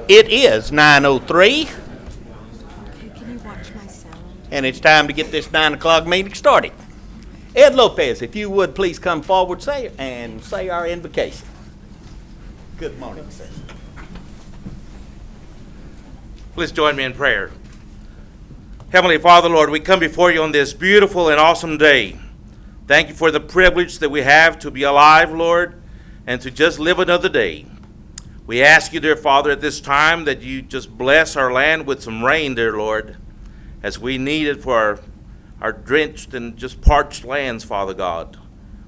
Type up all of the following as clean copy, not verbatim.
It is 9:03, Can you watch my sound? and it's time to get this 9 o'clock meeting started. Ed Lopez, if you would please come forward say our invocation. Good morning, sir. Please join me in prayer. Heavenly Father, Lord, we come before you on this beautiful and awesome day. Thank you for the privilege that we have to be alive, Lord, and to just live another day. We ask you, dear Father, at this time that you just bless our land with some rain, dear Lord, as we need it for our drenched and just parched lands, Father God.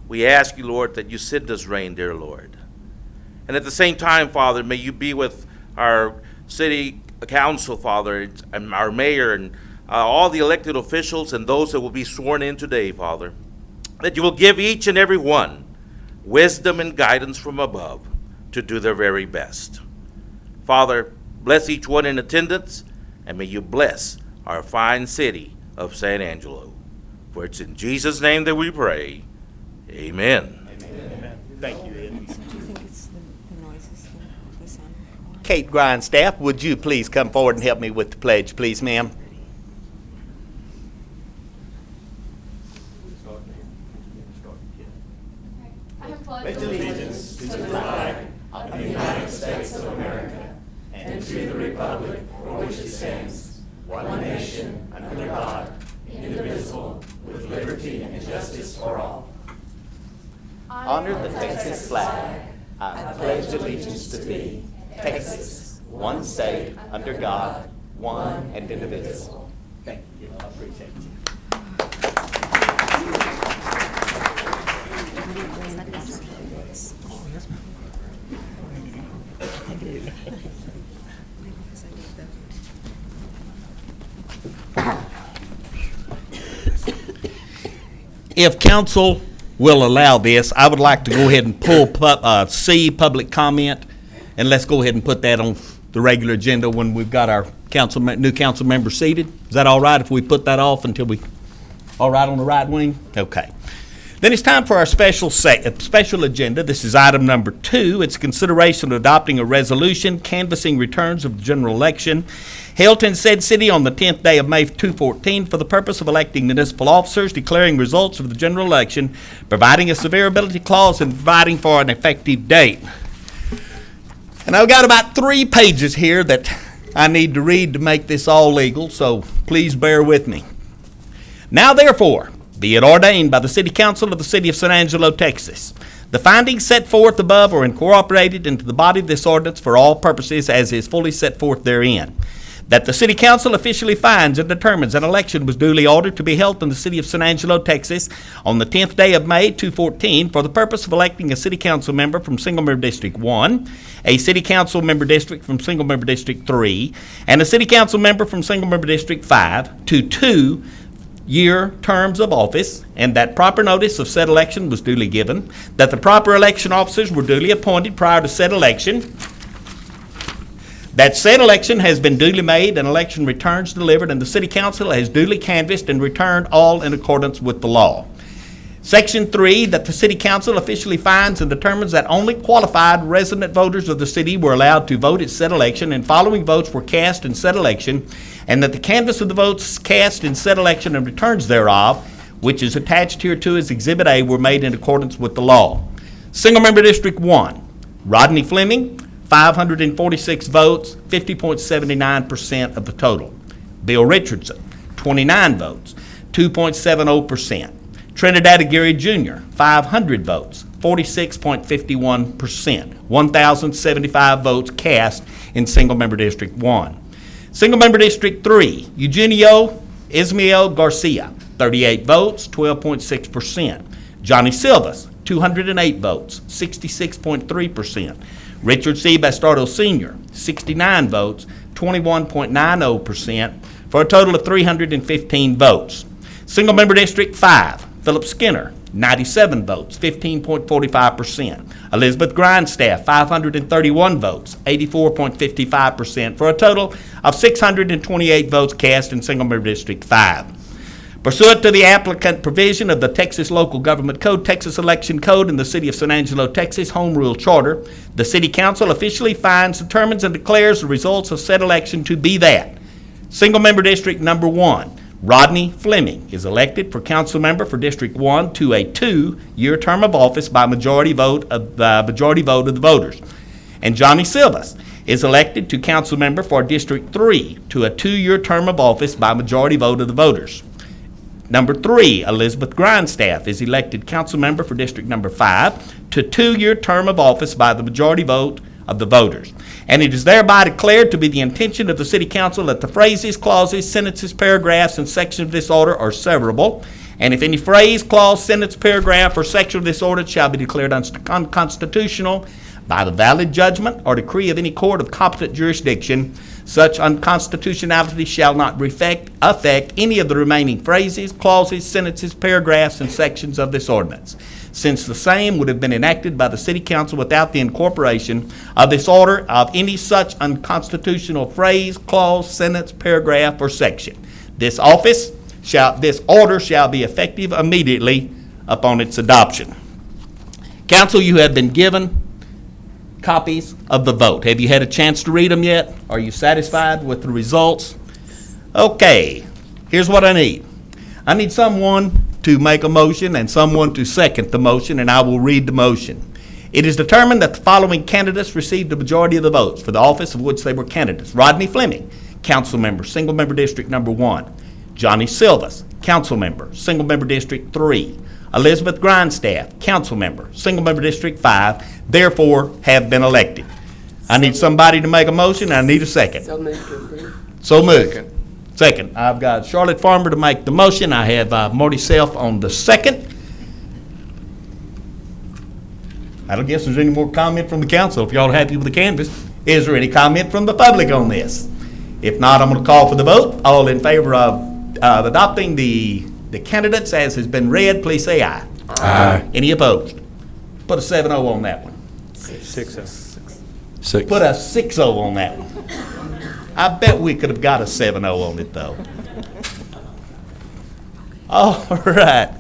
We ask you, Lord, that you send us rain, dear Lord. And at the same time, Father, may you be with our city council, Father, and our mayor, and all the elected officials and those that will be sworn in today, Father, that you will give each and every one wisdom and guidance from above to do their very best. Father, bless each one in attendance, and may you bless our fine city of San Angelo. For it's in Jesus' name that we pray. Amen. Amen. Thank you, Ed. Do you think it's the noises, the sound? Kate Grindstaff, would you please come forward and help me with the pledge, please, ma'am? I pledge allegiance to the flag of the United States of America and to the republic for which it stands, one nation, under God, indivisible, with liberty and justice for all. Honor the Texas flag. I pledge allegiance to thee, Texas, one state, under God, one and indivisible. Thank you. I appreciate you. If council will allow this, I would like to go ahead and pull C, public comment, and let's go ahead and put that on the regular agenda when we've got our new council members seated. Is that all right if we put that off until all right on the right wing? Okay. Then it's time for our special agenda. This is item number 2. It's consideration of adopting a resolution canvassing returns of the general election held in said city on the 10th day of May 2014 for the purpose of electing municipal officers, declaring results of the general election, providing a severability clause, and providing for an effective date. And I've got about 3 pages here that I need to read to make this all legal, so please bear with me. Now therefore, be it ordained by the City Council of the City of San Angelo, Texas. The findings set forth above are incorporated into the body of this ordinance for all purposes as is fully set forth therein. That the City Council officially finds and determines an election was duly ordered to be held in the City of San Angelo, Texas on the 10th day of May 2014 for the purpose of electing a City Council member from Single Member District 1, a City Council member district from Single Member District 3, and a City Council member from Single Member District 5 to 2-year terms of office, and that proper notice of said election was duly given, that the proper election officers were duly appointed prior to said election, that said election has been duly made and election returns delivered, and the City Council has duly canvassed and returned all in accordance with the law. Section 3, that the City Council officially finds and determines that only qualified resident voters of the city were allowed to vote at said election, and following votes were cast in said election, and that the canvass of the votes cast in said election and returns thereof, which is attached hereto as Exhibit A, were made in accordance with the law. Single Member District 1, Rodney Fleming, 546 votes, 50.79% of the total. Bill Richardson, 29 votes, 2.70%. Trinidad Aguirre Jr., 500 votes, 46.51%. 1,075 votes cast in Single Member District 1. Single Member District 3, Eugenio Ismael Garcia, 38 votes, 12.6%. Johnny Silvas, 208 votes, 66.3%. Richard C. Bastardo Sr., 69 votes, 21.90%, for a total of 315 votes. Single Member District 5, Philip Skinner, 97 votes, 15.45%. Elizabeth Grindstaff, 531 votes, 84.55%, for a total of 628 votes cast in Single Member District 5. Pursuant to the applicant provision of the Texas Local Government Code, Texas Election Code, and the City of San Angelo, Texas Home Rule Charter, the City Council officially finds, determines, and declares the results of said election to be that Single Member District Number 1, Rodney Fleming is elected for council member for District 1 to a 2-year term of office by majority vote of the voters. And Johnny Silvas is elected to council member for District 3 to a 2-year term of office by majority vote of the voters. Number 3, Elizabeth Grindstaff is elected council member for District Number 5 to a 2-year term of office by the majority vote of the voters. And it is thereby declared to be the intention of the City Council that the phrases, clauses, sentences, paragraphs, and sections of this order are severable. And if any phrase, clause, sentence, paragraph, or section of this order shall be declared unconstitutional by the valid judgment or decree of any court of competent jurisdiction, such unconstitutionality shall not affect any of the remaining phrases, clauses, sentences, paragraphs, and sections of this ordinance, since the same would have been enacted by the City Council without the incorporation of this order of any such unconstitutional phrase, clause, sentence, paragraph, or section. This order shall be effective immediately upon its adoption. Council, you have been given copies of the vote. Have you had a chance to read them yet? Are you satisfied with the results? Okay, here's what I need. I need someone to make a motion and someone to second the motion, and I will read the motion. It is determined that the following candidates received the majority of the votes for the office of which they were candidates. Rodney Fleming, council member, single member District Number 1. Johnny Silvas, council member, single member District 3. Elizabeth Grindstaff, council member, single member District 5, therefore have been elected. I need somebody to make a motion, and I need a second. So moved. Second. I've got Charlotte Farmer to make the motion. I have Marty Self on the second. I don't guess there's any more comment from the council if y'all are happy with the canvas. Is there any comment from the public on this? If not, I'm going to call for the vote. All in favor of adopting the candidates as has been read, please say aye. Aye. Any opposed? Put a 7-0 on that one. 6. Put a 6-0 on that one. I bet we could have got a 7-0 on it, though. All right.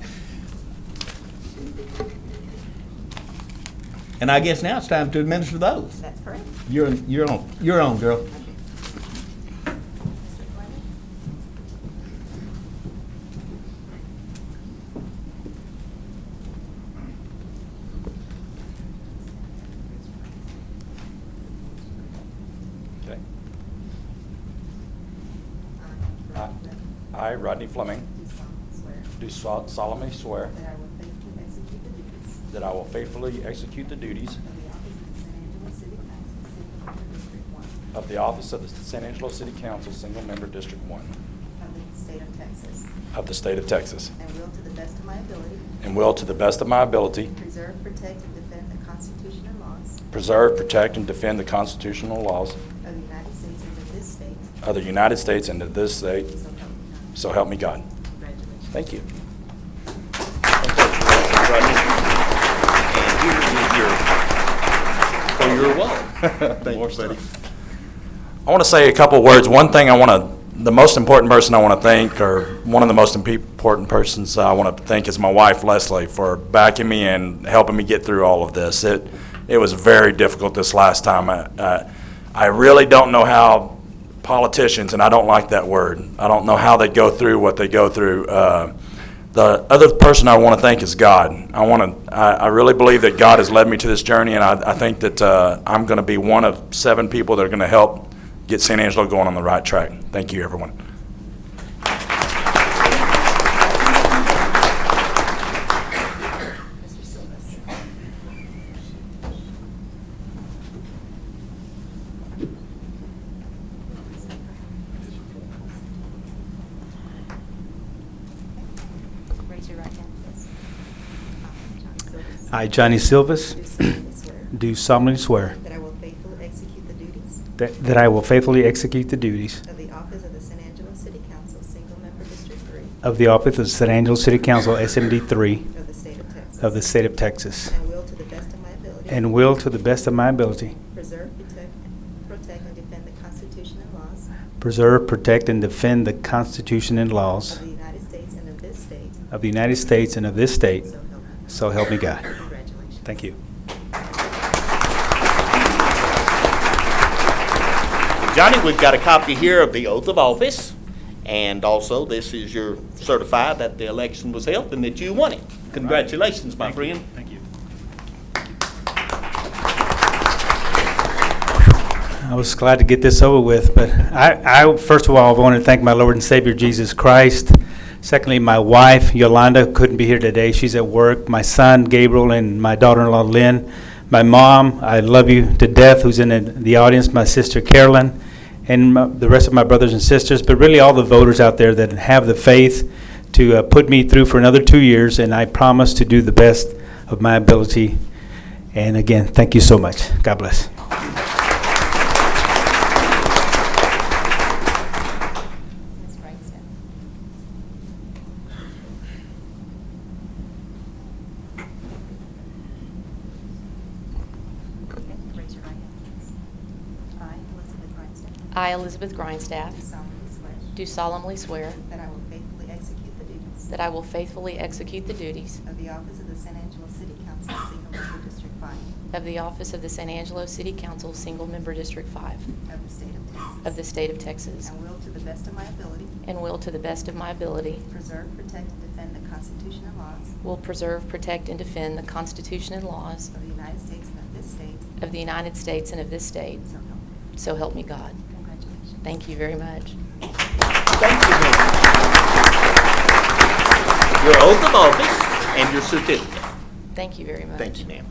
And I guess now it's time to administer those. That's correct. You're on, girl. Okay. I, Rodney Fleming, do solemnly swear That I will faithfully execute the duties that I will faithfully execute the duties of the office of the San Angelo City Council, Single Member District 1 of the State of Texas, of the State of Texas, and will to the best of my ability and will, to the best of my ability, preserve, protect, and defend the Constitution and laws preserve, protect, and defend the constitutional laws of the United States and of this state, of the United States and of this state, so help me God. so help me God. Congratulations. Thank you. You're welcome. Thank you, buddy. I want to say a couple words. One thing the most important person I want to thank, or one of the most important persons I want to thank, is my wife, Leslie, for backing me and helping me get through all of this. It was very difficult this last time. I really don't know how politicians, and I don't like that word, I don't know how they go through what they go through. The other person I want to thank is God. I really believe that God has led me to this journey, and I think that I'm going to be one of 7 people that are going to help get San Angelo going on the right track. Thank you, everyone. Mr. Silvas. Raise your right hand, please. I, Johnny Silvas, Do solemnly swear do solemnly swear that I will faithfully execute the duties that I will faithfully execute the duties of the office of the San Angelo City Council, Single Member District 3 of the office of San Angelo City Council, SMD 3 of the State of Texas, of the State of Texas, and will to the best of my ability and will, to the best of my ability, preserve, protect, and defend the Constitution and laws preserve, protect, and defend the Constitution and of laws the United States and of of the United States and of this state. So help me God. So help me God. Congratulations. Thank you. Johnny, we've got a copy here of the oath of office, and also this is your certified that the election was held and that you won it. Congratulations, my friend. Thank you. I was glad to get this over with, but I first of all, I want to thank my Lord and Savior, Jesus Christ. Secondly, my wife, Yolanda, couldn't be here today. She's at work. My son, Gabriel, and my daughter-in-law, Lynn. My mom, I love you to death, who's in the audience, my sister, Carolyn, and the rest of my brothers and sisters, but really all the voters out there that have the faith to put me through for another 2 years, and I promise to do the best of my ability. And again, thank you so much. God bless. Ms. Brightstone. Okay, raise your right hand, please. I, Elizabeth Brightstone, I, Elizabeth Grindstaff, do solemnly swear do solemnly swear that I will faithfully execute the duties that I will faithfully execute the duties of the office of the San Angelo City Council, Single Member District 5 of the office of the San Angelo City Council, Single Member District 5 of the state of Texas, of the state of Texas, and will to the best of my ability and will to the best of my ability preserve, protect, and defend the Constitution and laws will preserve, protect, and defend the Constitution and laws of the United States and of this state, of the United States and of this state. so help me. So help me God. Congratulations. Thank you very much. Thank you, ma'am. Your oath of office and your certificate. Thank you very much. Thank you, ma'am.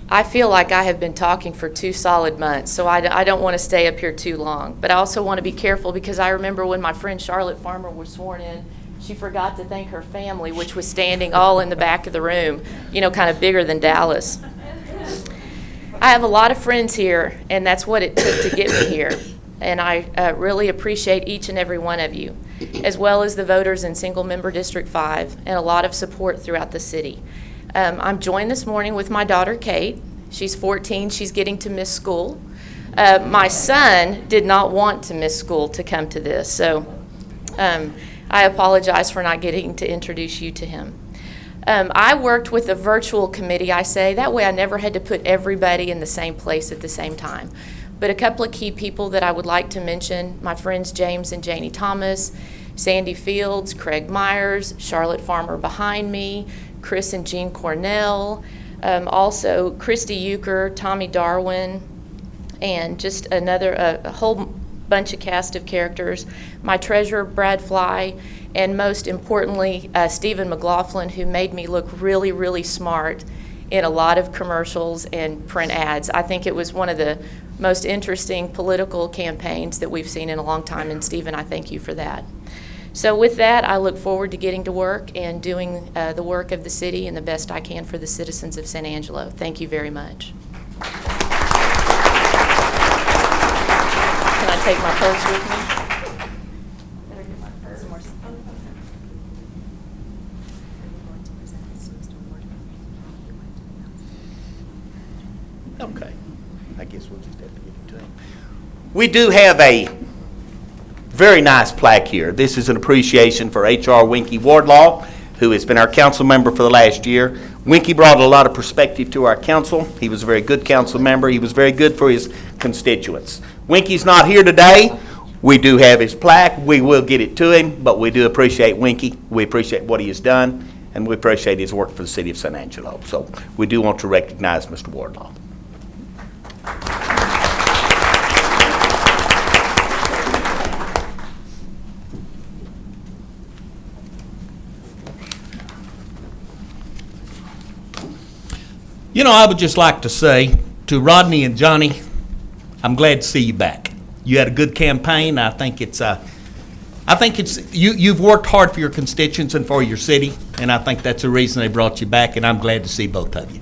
I feel like I have been talking for 2 solid months, so I don't want to stay up here too long. But I also want to be careful because I remember when my friend Charlotte Farmer was sworn in, she forgot to thank her family, which was standing all in the back of the room, you know, kind of bigger than Dallas. I have a lot of friends here, and that's what it took to get me here. And I really appreciate each and every one of you, as well as the voters in Single Member District 5, and a lot of support throughout the city. I'm joined this morning with my daughter, Kate. She's 14. She's getting to miss school. My son did not want to miss school to come to this, so I apologize for not getting to introduce you to him. I worked with a virtual committee, I say. That way I never had to put everybody in the same place at the same time. But a couple of key people that I would like to mention, my friends James and Janie Thomas, Sandy Fields, Craig Myers, Charlotte Farmer behind me, Chris and Jean Cornell, also Christy Euchre, Tommy Darwin, and just a whole bunch of cast of characters. My treasurer, Brad Fly, and most importantly, Stephen McLaughlin, who made me look really, really smart in a lot of commercials and print ads. I think it was one of the most interesting political campaigns that we've seen in a long time, and Stephen, I thank you for that. So with that, I look forward to getting to work and doing the work of the city and the best I can for the citizens of San Angelo. Thank you very much. Can I take my purse with me? Better get my purse. Some more. We're going to present this to Mr. Ward. You'd like to announce it. Okay. I guess we'll just have to give it to him. We do have a very nice plaque here. This is an appreciation for H.R. Winky Wardlaw, who has been our council member for the last year. Winky brought a lot of perspective to our council. He was a very good council member. He was very good for his constituents. Winky's not here today. We do have his plaque. We will get it to him, but we do appreciate Winky. We appreciate what he has done, and we appreciate his work for the city of San Angelo. So we do want to recognize Mr. Wardlaw. You know, I would just like to say to Rodney and Johnny, I'm glad to see you back. You had a good campaign. I think it's you've worked hard for your constituents and for your city, and I think that's the reason they brought you back, and I'm glad to see both of you.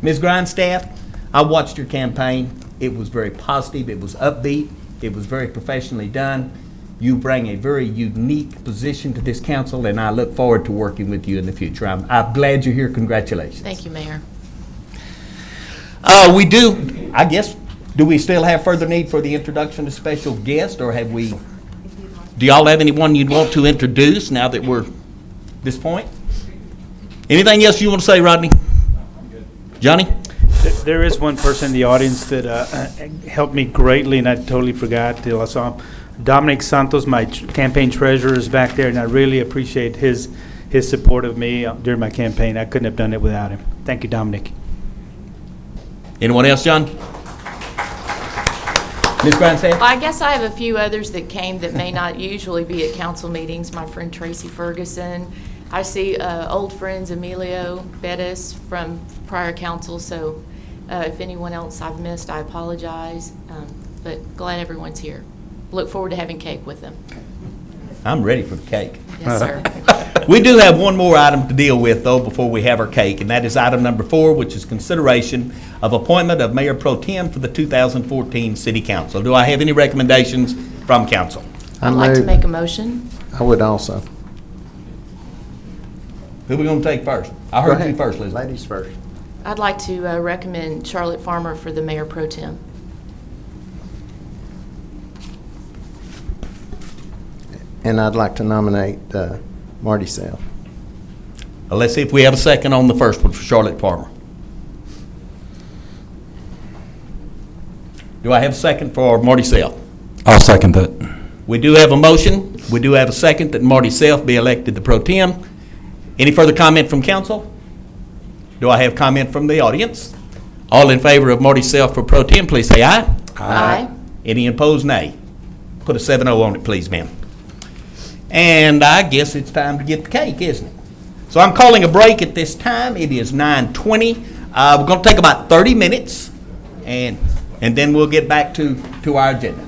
Ms. Grindstaff, I watched your campaign. It was very positive. It was upbeat. It was very professionally done. You bring a very unique position to this council, and I look forward to working with you in the future. I'm glad you're here. Congratulations. Thank you, Mayor. We do, I guess, do we still have further need for the introduction of special guest, or have we, do y'all have anyone you'd want to introduce now that we're this point? Anything else you want to say, Rodney? Johnny? There is one person in the audience that helped me greatly, and I totally forgot till I saw him. Dominic Santos, my campaign treasurer, is back there, and I really appreciate his support of me during my campaign. I couldn't have done it without him. Thank you, Dominic. Anyone else, John? Ms. Grindstaff? Well, I guess I have a few others that came that may not usually be at council meetings. My friend Tracy Ferguson. I see old friends Emilio Bettis from prior council, so if anyone else I've missed, I apologize, but glad everyone's here. Look forward to having cake with them. I'm ready for the cake. Yes, sir. We do have one more item to deal with, though, before we have our cake, and that is item number 4, which is consideration of appointment of Mayor Pro Tem for the 2014 City Council. Do I have any recommendations from council? I'd like to make a motion. I would also. Who are we going to take first? I heard you first, Liz. Ladies first. I'd like to recommend Charlotte Farmer for the Mayor Pro Tem. And I'd like to nominate Marty Sale. Let's see if we have a second on the first one for Charlotte Farmer. Do I have a second for Marty Self? I'll second that. We do have a motion. We do have a second that Marty Self be elected the Pro Tem. Any further comment from council? Do I have comment from the audience? All in favor of Marty Self for Pro Tem, please say aye. Aye. Any opposed, nay. Put a 7-0 on it, please, ma'am. And I guess it's time to get the cake, isn't it? So I'm calling a break at this time. It is 9:20. We're going to take about 30 minutes, and then we'll get back to our agenda.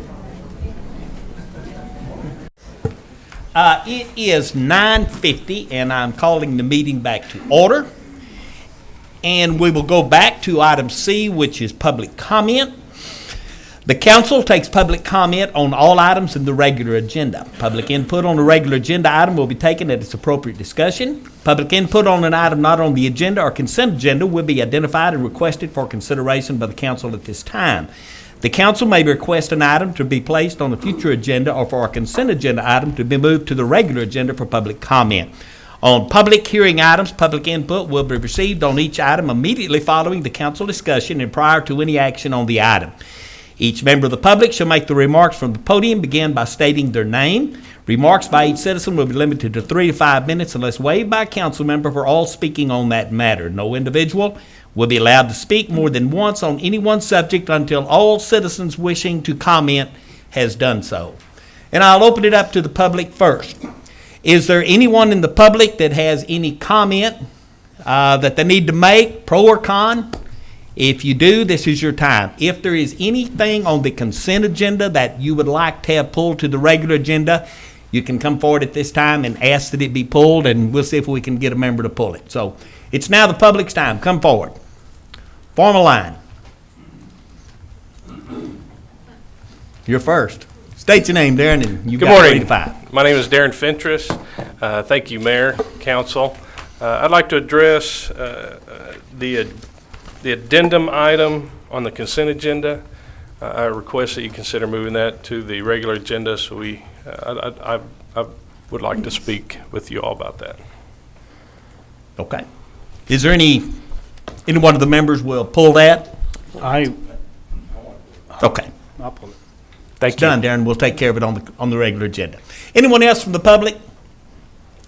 It is 9:50, and I'm calling the meeting back to order. And we will go back to item C, which is public comment. The council takes public comment on all items in the regular agenda. Public input on a regular agenda item will be taken at its appropriate discussion. Public input on an item not on the agenda or consent agenda will be identified and requested for consideration by the council at this time. The council may request an item to be placed on a future agenda or for a consent agenda item to be moved to the regular agenda for public comment. On public hearing items, public input will be received on each item immediately following the council discussion and prior to any action on the item. Each member of the public shall make the remarks from the podium, begin by stating their name. Remarks by each citizen will be limited to 3 to 5 minutes unless waived by a council member for all speaking on that matter. No individual will be allowed to speak more than once on any one subject until all citizens wishing to comment has done so. And I'll open it up to the public first. Is there anyone in the public that has any comment that they need to make, pro or con? If you do, this is your time. If there is anything on the consent agenda that you would like to have pulled to the regular agenda, you can come forward at this time and ask that it be pulled, and we'll see if we can get a member to pull it. So it's now the public's time. Come forward. Form a line. You're first. State your name, Darren, and you've got 3 to 5. My name is Darren Fentress. Thank you, Mayor, Council. I'd like to address the addendum item on the consent agenda. I request that you consider moving that to the regular agenda, so I would like to speak with you all about that. Okay. Is there any one of the members will pull that? Okay. I'll pull it. Thank It's you. done, Darren. We'll take care of it on the regular agenda. Anyone else from the public?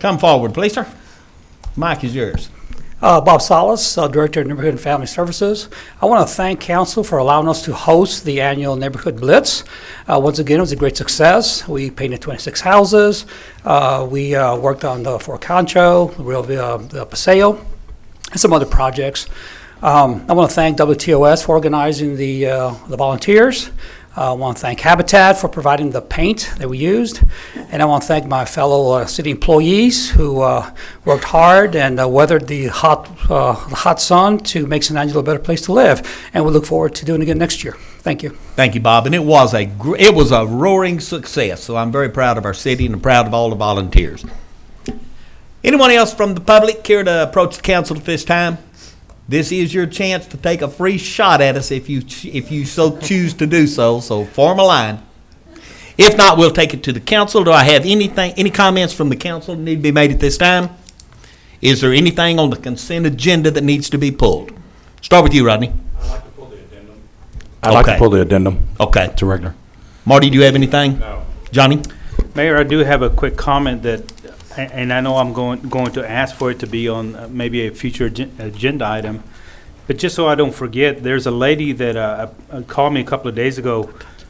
Come forward, please, sir. Mike is yours. Bob Salas, Director of Neighborhood and Family Services. I want to thank Council for allowing us to host the annual Neighborhood Blitz. Once again, it was a great success. We painted 26 houses. We worked on the Fort Concho, the Paseo, and some other projects. I want to thank WTOS for organizing the volunteers. I want to thank Habitat for providing the paint that we used. And I want to thank my fellow city employees who worked hard and weathered the hot sun to make San Angelo a better place to live. And we look forward to doing it again next year. Thank you. Thank you, Bob. And it was a roaring success. So I'm very proud of our city and I'm proud of all the volunteers. Anyone else from the public care to approach the council at this time? This is your chance to take a free shot at us if you so choose to do so. So form a line. If not, we'll take it to the council. Do I have any comments from the council that need to be made at this time? Is there anything on the consent agenda that needs to be pulled? Start with you, Rodney. I'd like to pull the addendum. I'd like to Okay. pull the addendum Okay. to regular. Marty, do you have anything? No. Johnny? Mayor, I do have a quick comment that, and I know I'm going to ask for it to be on maybe a future agenda item, but just so I don't forget, there's a lady that called me a couple of days ago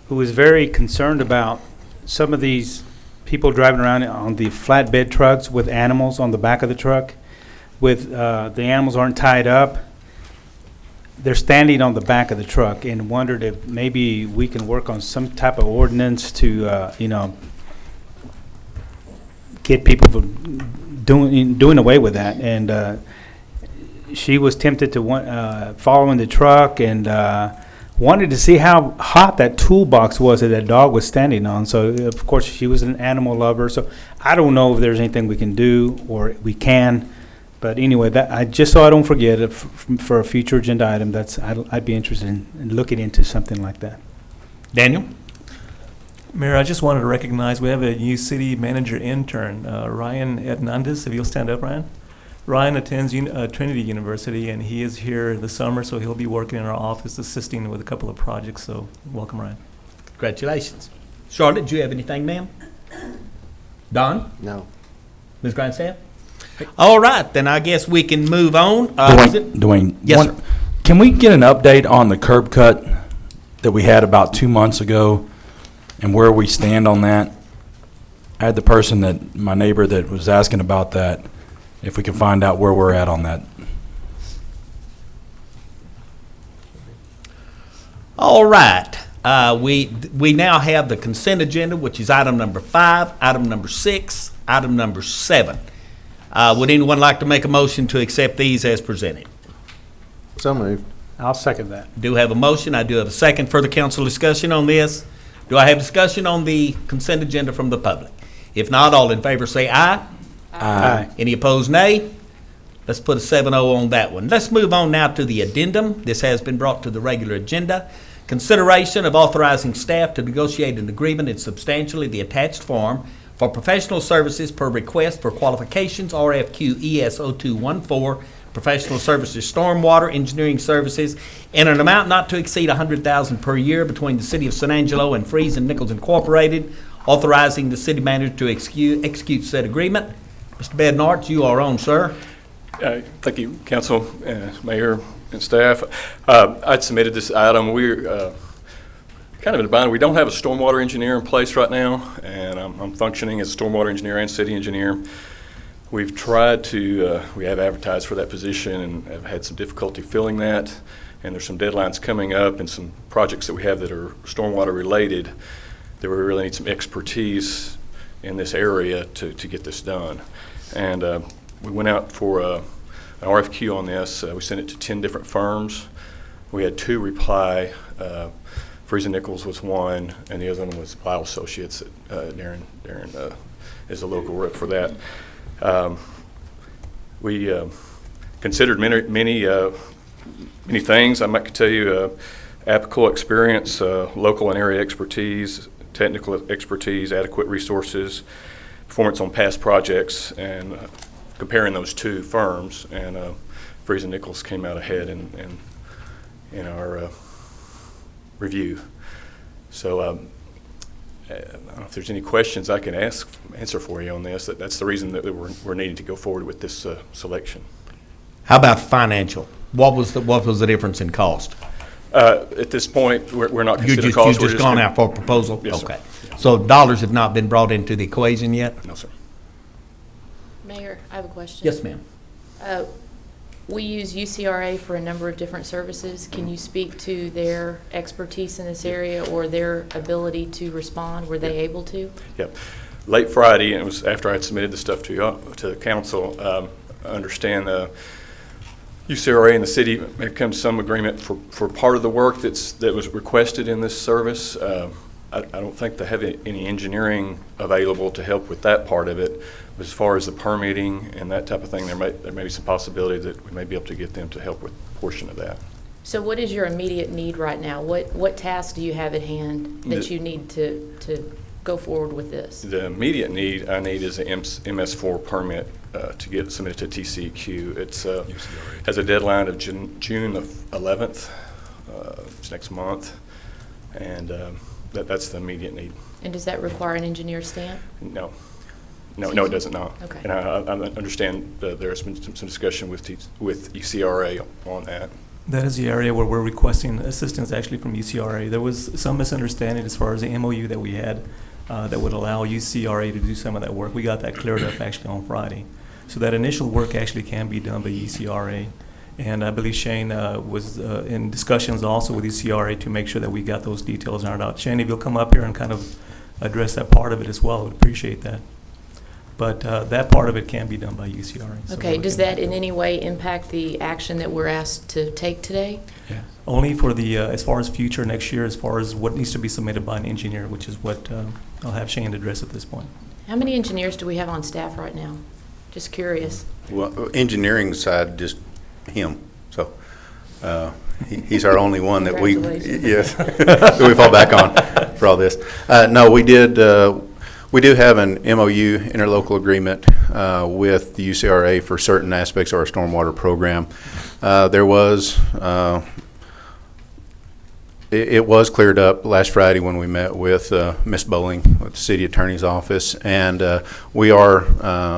who was very concerned about some of these people driving around on the flatbed trucks with animals on the back of the truck, with the animals aren't tied up. They're standing on the back of the truck, and wondered if maybe we can work on some type of ordinance to, get people from doing away with that. And she was tempted to follow in the truck and wanted to see how hot that toolbox was that dog was standing on. So, of course, she was an animal lover. So I don't know if there's anything we can do or we can. But anyway, that just so I don't forget it for a future agenda item, I'd be interested in looking into something like that. Daniel? Mayor, I just wanted to recognize we have a new city manager intern, Ryan Hernandez. If you'll stand up, Ryan. Ryan attends Trinity University, and he is here this summer, so he'll be working in our office assisting with a couple of projects. So welcome, Ryan. Congratulations. Charlotte, do you have anything, ma'am? Don? No. Ms. Grindstaff? All right, then I guess we can move on. Dwayne, Yes, sir. can we get an update on the curb cut that we had about 2 months ago and where we stand on that? I had the person my neighbor that was asking about that, if we can find out where we're at on that. All right. We now have the consent agenda, which is item number 5, item number 6, item number 7. Would anyone like to make a motion to accept these as presented? So moved. I'll second that. Do have a motion. I do have a second. Further council discussion on this? Do I have discussion on the consent agenda from the public? If not, all in favor say aye. Aye. Any opposed, nay? Let's put a 7-0 on that one. Let's move on now to the addendum. This has been brought to the regular agenda. Consideration of authorizing staff to negotiate an agreement in substantially the attached form for professional services per request for qualifications RFQ ES 0214, professional services stormwater engineering services, in an amount not to exceed $100,000 per year between the City of San Angelo and Freeze and Nichols Incorporated, authorizing the city manager to execute said agreement. Mr. Bednarz, you are on, sir. Thank you, Council, Mayor, and staff. I'd submitted this item. We're kind of in a bind. We don't have a stormwater engineer in place right now, and I'm functioning as a stormwater engineer and city engineer. We've tried to, we have advertised for that position and have had some difficulty filling that, and there's some deadlines coming up and some projects that we have that are stormwater related that we really need some expertise in this area to get this done. And we went out for an RFQ on this. We sent it to 10 different firms. We had 2 reply. Freeze and Nichols was one, and the other one was Lyle Associates. Darren is a local rep for that. We considered many things. I might tell you applicable experience, local and area expertise, technical expertise, adequate resources, performance on past projects, and comparing those 2 firms. And Freeze and Nichols came out ahead in our review. So I don't know if there's any questions I can answer for you on this. That's the reason that we're needing to go forward with this selection. How about financial? What was the difference in cost? At this point, we're not considering cost. You've just gone out for a proposal? Yes, okay. Sir. So dollars have not been brought into the equation yet? No, sir. Mayor, I have a question. Yes, ma'am. We use UCRA for a number of different services. Can you speak to their expertise in this area or their ability to respond? Were they able to? Yep. Late Friday, and it was after I had submitted the stuff to the council, I understand UCRA and the city have come to some agreement for part of the work that was requested in this service. I don't think they have any engineering available to help with that part of it. But as far as the permitting and that type of thing, there may be some possibility that we may be able to get them to help with a portion of that. So what is your immediate need right now? What tasks do you have at hand that you need to go forward with this? The immediate need I need is an MS4 permit to get submitted to TCEQ. It's has a deadline of June the 11th, it's next month, and that's the immediate need. And does that require an engineer stamp? No, it doesn't. No. Okay. And I understand there's been some discussion with ECRA on that. That is the area where we're requesting assistance actually from UCRA. There was some misunderstanding as far as the MOU that we had that would allow UCRA to do some of that work. We got that cleared up actually on Friday. So that initial work actually can be done by UCRA. And I believe Shane was in discussions also with UCRA to make sure that we got those details ironed out. Shane, if you'll come up here and kind of address that part of it as well, I would appreciate that. But that part of it can be done by UCRA. So Okay, does that in any way impact the action that we're asked to take today? Yeah. Only for the, as far as future next year, as far as what needs to be submitted by an engineer, which is what I'll have Shane address at this point. How many engineers do we have on staff right now? Just curious. Well, engineering side, just him. So he's our only one that we, yes, that we fall back on for all this. No, we do have an MOU, interlocal agreement, with the UCRA for certain aspects of our stormwater program. There was, it was cleared up last Friday when we met with Ms. Bowling with the City Attorney's Office, and we are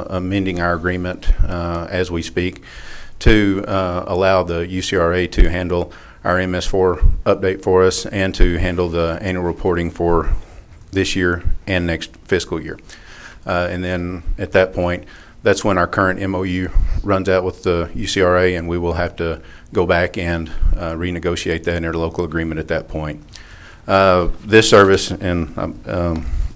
amending our agreement as we speak to allow the UCRA to handle our MS4 update for us and to handle the annual reporting for this year and next fiscal year. And then at that point, that's when our current MOU runs out with the UCRA, and we will have to go back and renegotiate that interlocal agreement at that point. This service, and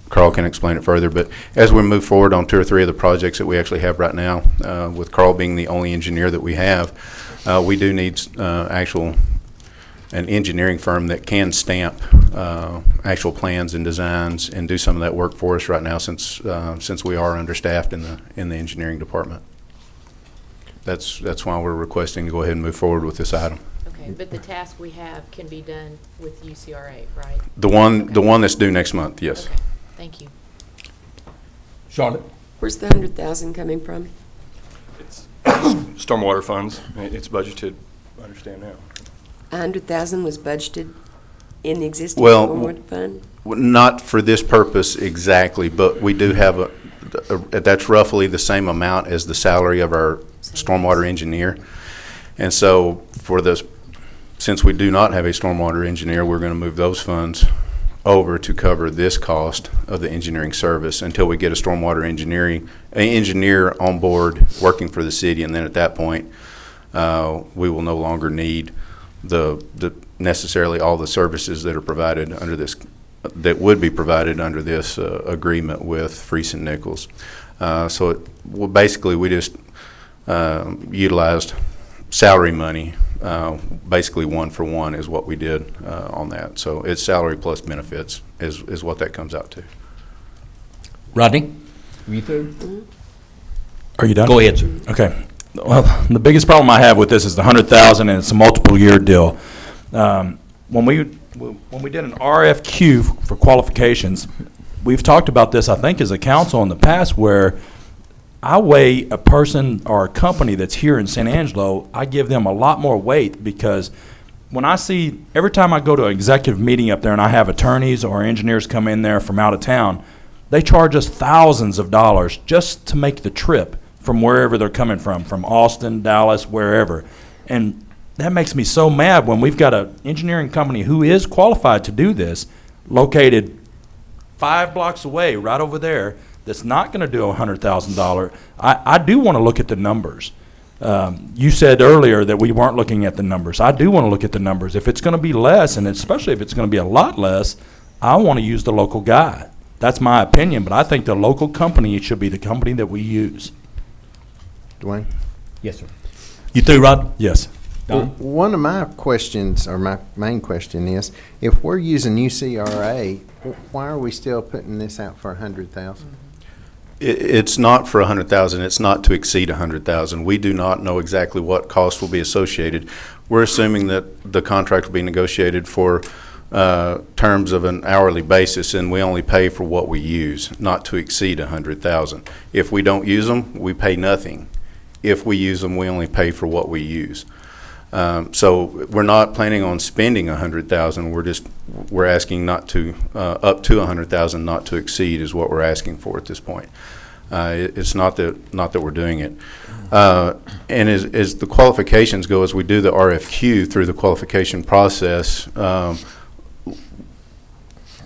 Carl can explain it further, but as we move forward on 2 or 3 of the projects that we actually have right now, with Carl being the only engineer that we have, we do need an engineering firm that can stamp actual plans and designs and do some of that work for us right now, since we are understaffed in the engineering department. That's why we're requesting to go ahead and move forward with this item. Okay, but the task we have can be done with UCRA, right? The one that's due next month, yes. Okay, thank you. Charlotte? Where's the 100,000 coming from? It's stormwater funds. It's budgeted, I understand now. 100,000 was budgeted in the existing Well, stormwater fund? Not for this purpose exactly, but we do have that's roughly the same amount as the salary of our stormwater engineer. And so since we do not have a stormwater engineer, we're going to move those funds over to cover this cost of the engineering service until we get a stormwater engineer on board working for the city. And then at that point, we will no longer need necessarily all the services that are provided under this, that would be provided under this agreement with Freese and Nichols. Basically we just utilized salary money, basically 1-for-1 is what we did on that. So it's salary plus benefits is what that comes out to. Rodney? Are you through? Are you done? Go ahead, sir. Okay. Well, the biggest problem I have with this is the 100,000, and it's a multiple-year deal. When we did an RFQ for qualifications, we've talked about this, I think, as a council in the past, where I weigh a person or a company that's here in San Angelo, I give them a lot more weight, because when I see, every time I go to an executive meeting up there and I have attorneys or engineers come in there from out of town, they charge us thousands of dollars just to make the trip from wherever they're coming from Austin, Dallas, wherever. And that makes me so mad when we've got an engineering company who is qualified to do this, located 5 blocks away, right over there, that's not going to do $100,000. I do want to look at the numbers. You said earlier that we weren't looking at the numbers. I do want to look at the numbers. If it's going to be less, and especially if it's going to be a lot less, I want to use the local guy. That's my opinion, but I think the local company should be the company that we use. Dwayne? Yes, sir. You through, Rod? Yes. Well, one of my questions, or my main question is, if we're using UCRA, why are we still putting this out for 100,000? It's not for 100,000. It's not to exceed 100,000. We do not know exactly what costs will be associated. We're assuming that the contract will be negotiated for terms of an hourly basis, and we only pay for what we use, not to exceed 100,000. If we don't use them, we pay nothing. If we use them, we only pay for what we use. So we're not planning on spending 100,000. We're asking not to up to 100,000, not to exceed is what we're asking for at this point. It's not that we're doing it. And as the qualifications go, as we do the RFQ through the qualification process,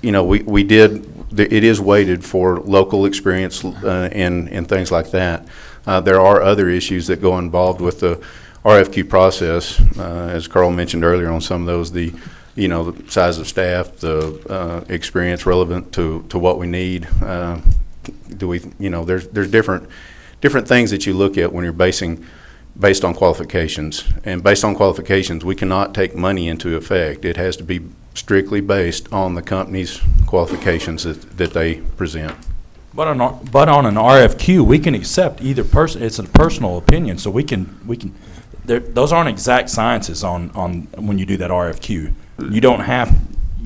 it is weighted for local experience and things like that. There are other issues that go involved with the RFQ process, as Carl mentioned earlier on some of those, the size of staff, the experience relevant to what we need. There's different things that you look at when you're based on qualifications. And based on qualifications, we cannot take money into effect. It has to be strictly based on the company's qualifications that they present. But on an RFQ, we can accept either person. It's a personal opinion, so we can. Those aren't exact sciences on when you do that RFQ. You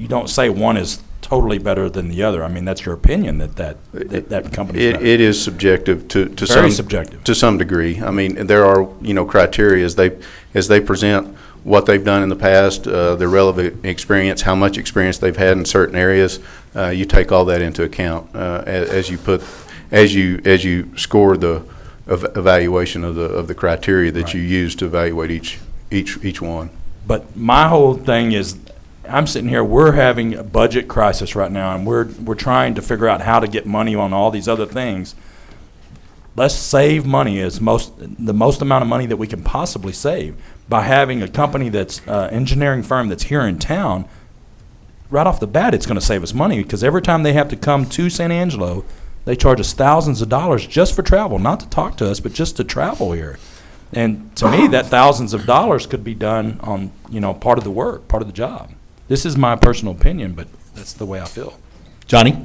don't say one is totally better than the other. I mean, that's your opinion that company. It is subjective to Very subjective to some degree. I mean, there are criteria as they present what they've done in the past, their relevant experience, how much experience they've had in certain areas. You take all that into account as you score the evaluation of the criteria that you use to evaluate each one. But my whole thing is, I'm sitting here, we're having a budget crisis right now, and we're trying to figure out how to get money on all these other things. Let's save money the most amount of money that we can possibly save by having a company that's engineering firm that's here in town. Right off the bat, it's going to save us money, because every time they have to come to San Angelo, they charge us thousands of dollars just for travel, not to talk to us, but just to travel here. And to me, that thousands of dollars could be done on part of the work, part of the job. This is my personal opinion, but that's the way I feel. Johnny?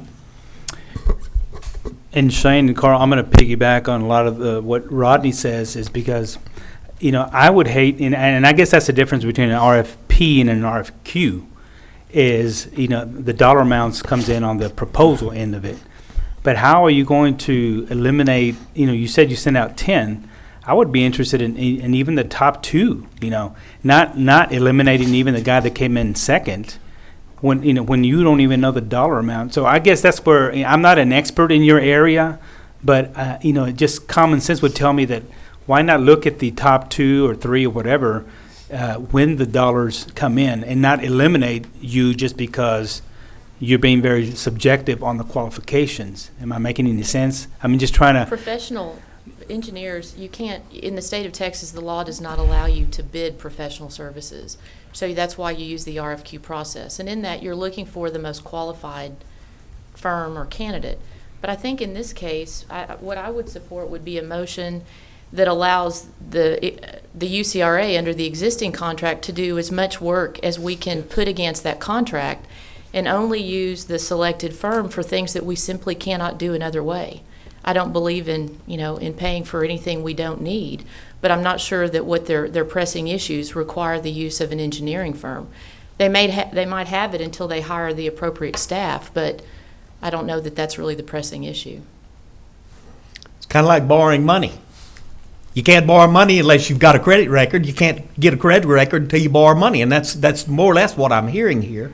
And Shane and Carl, I'm going to piggyback on a lot of what Rodney says, is because, I would hate, and I guess that's the difference between an RFP and an RFQ, is, the dollar amounts comes in on the proposal end of it. But how are you going to eliminate, you said you sent out 10. I would be interested in even the top two, not eliminating even the guy that came in second, when you don't even know the dollar amount. So I guess that's where, I'm not an expert in your area, but just common sense would tell me that why not look at the top 2 or 3 or whatever when the dollars come in, and not eliminate you just because you're being very subjective on the qualifications. Am I making any sense? I mean, just trying to. Professional engineers, you can't, in the state of Texas, the law does not allow you to bid professional services. So that's why you use the RFQ process. And in that, you're looking for the most qualified firm or candidate. But I think in this case, what I would support would be a motion that allows the UCRA under the existing contract to do as much work as we can put against that contract, and only use the selected firm for things that we simply cannot do another way. I don't believe in paying for anything we don't need, but I'm not sure that what their pressing issues require the use of an engineering firm. They might have it until they hire the appropriate staff, but I don't know that that's really the pressing issue. It's kind of like borrowing money. You can't borrow money unless you've got a credit record. You can't get a credit record until you borrow money, and that's more or less what I'm hearing here.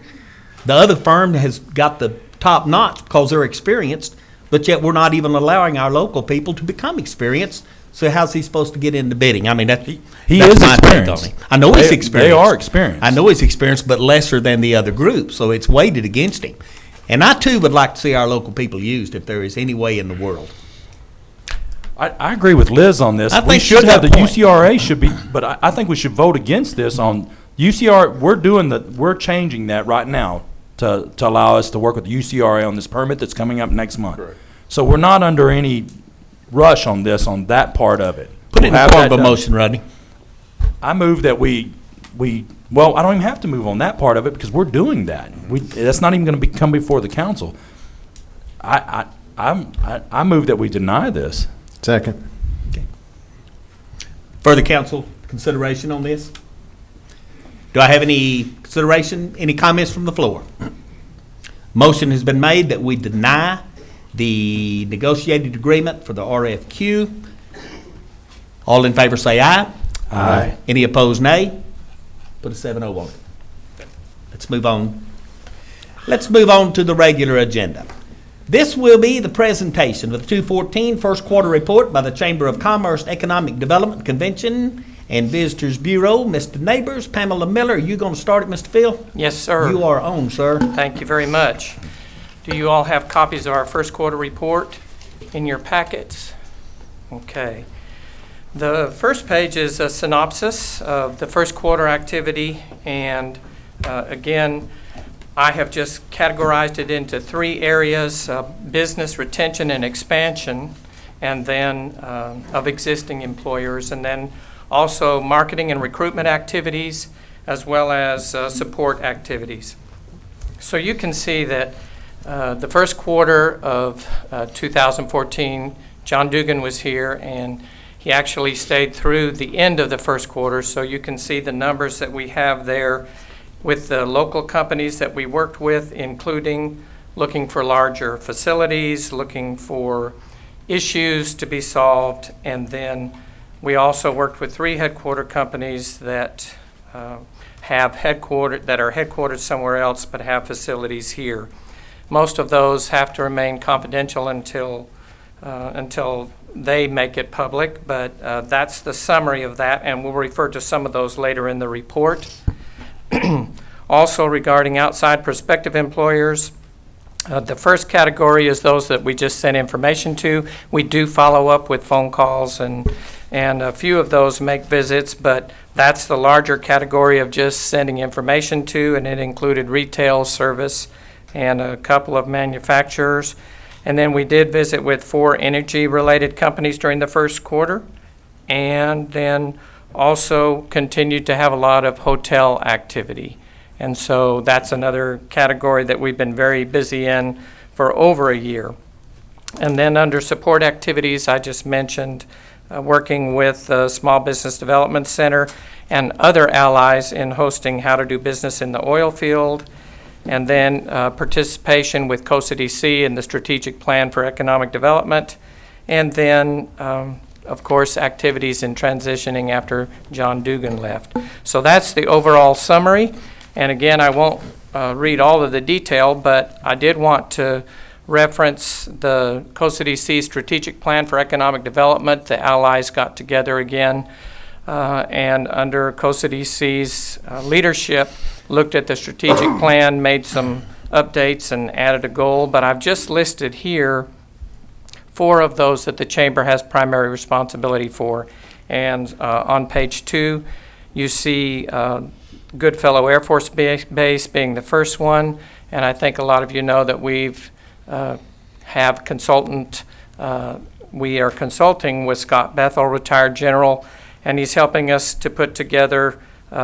The other firm has got the top notch because they're experienced, but yet we're not even allowing our local people to become experienced. So how's he supposed to get into bidding? I mean, he that's is my take on experienced. it. I know he's experienced. They are experienced. I know he's experienced, but lesser than the other group, so it's weighted against him. And I, too, would like to see our local people used if there is any way in the world. I agree with Liz on this. I think We should she's have got the a point. UCRA should be, but I think we should vote against this on UCRA. We're changing that right now to allow us to work with the UCRA on this permit that's coming up next month. Correct. So we're not under any rush on this, on that part of it. Put it in We'll the have form that of a done. motion, Rodney. I move that well, I don't even have to move on that part of it because we're doing that. That's not even going to come before the council. I move that we deny this. Second. Further council consideration on this? Do I have any consideration, any comments from the floor? Motion has been made that we deny the negotiated agreement for the RFQ. All in favor say aye. Aye. Any opposed, nay. Put a 7-0 on it. Let's move on. Let's move on to the regular agenda. This will be the presentation of the 214 first quarter report by the Chamber of Commerce Economic Development Convention and Visitors Bureau. Mr. Neighbors, Pamela Miller, are you going to start it, Mr. Phil? Yes, sir. You are on, sir. Thank you very much. Do you all have copies of our first quarter report in your packets? Okay. The first page is a synopsis of the first quarter activity, and again, I have just categorized it into 3 areas: business retention and expansion, and then of existing employers, and then also marketing and recruitment activities, as well as support activities. So you can see that the first quarter of 2014, John Dugan was here, and he actually stayed through the end of the first quarter, so you can see the numbers that we have there with the local companies that we worked with, including looking for larger facilities, looking for issues to be solved, and then we also worked with 3 headquarter companies that are headquartered somewhere else but have facilities here. Most of those have to remain confidential until they make it public, but that's the summary of that, and we'll refer to some of those later in the report. Also, regarding outside prospective employers, the first category is those that we just sent information to. We do follow up with phone calls, and a few of those make visits, but that's the larger category of just sending information to, and it included retail, service, and a couple of manufacturers. And then we did visit with 4 energy-related companies during the first quarter, and then also continued to have a lot of hotel activity. And so that's another category that we've been very busy in for over a year. And then under support activities, I just mentioned working with the Small Business Development Center and other allies in hosting How to Do Business in the Oil Field, and then participation with COSA-DC in the Strategic Plan for Economic Development, and then of course, activities in transitioning after John Dugan left. So that's the overall summary. And again, I won't read all of the detail, but I did want to reference the COSA-DC Strategic Plan for Economic Development. The allies got together again, and under COSA-DC's leadership, looked at the strategic plan, made some updates, and added a goal. But I've just listed here 4 of those that the Chamber has primary responsibility for. And on page 2, you see Goodfellow Air Force Base being the first one. And I think a lot of you know that we are consulting with Scott Bethel, retired general, and he's helping us to put together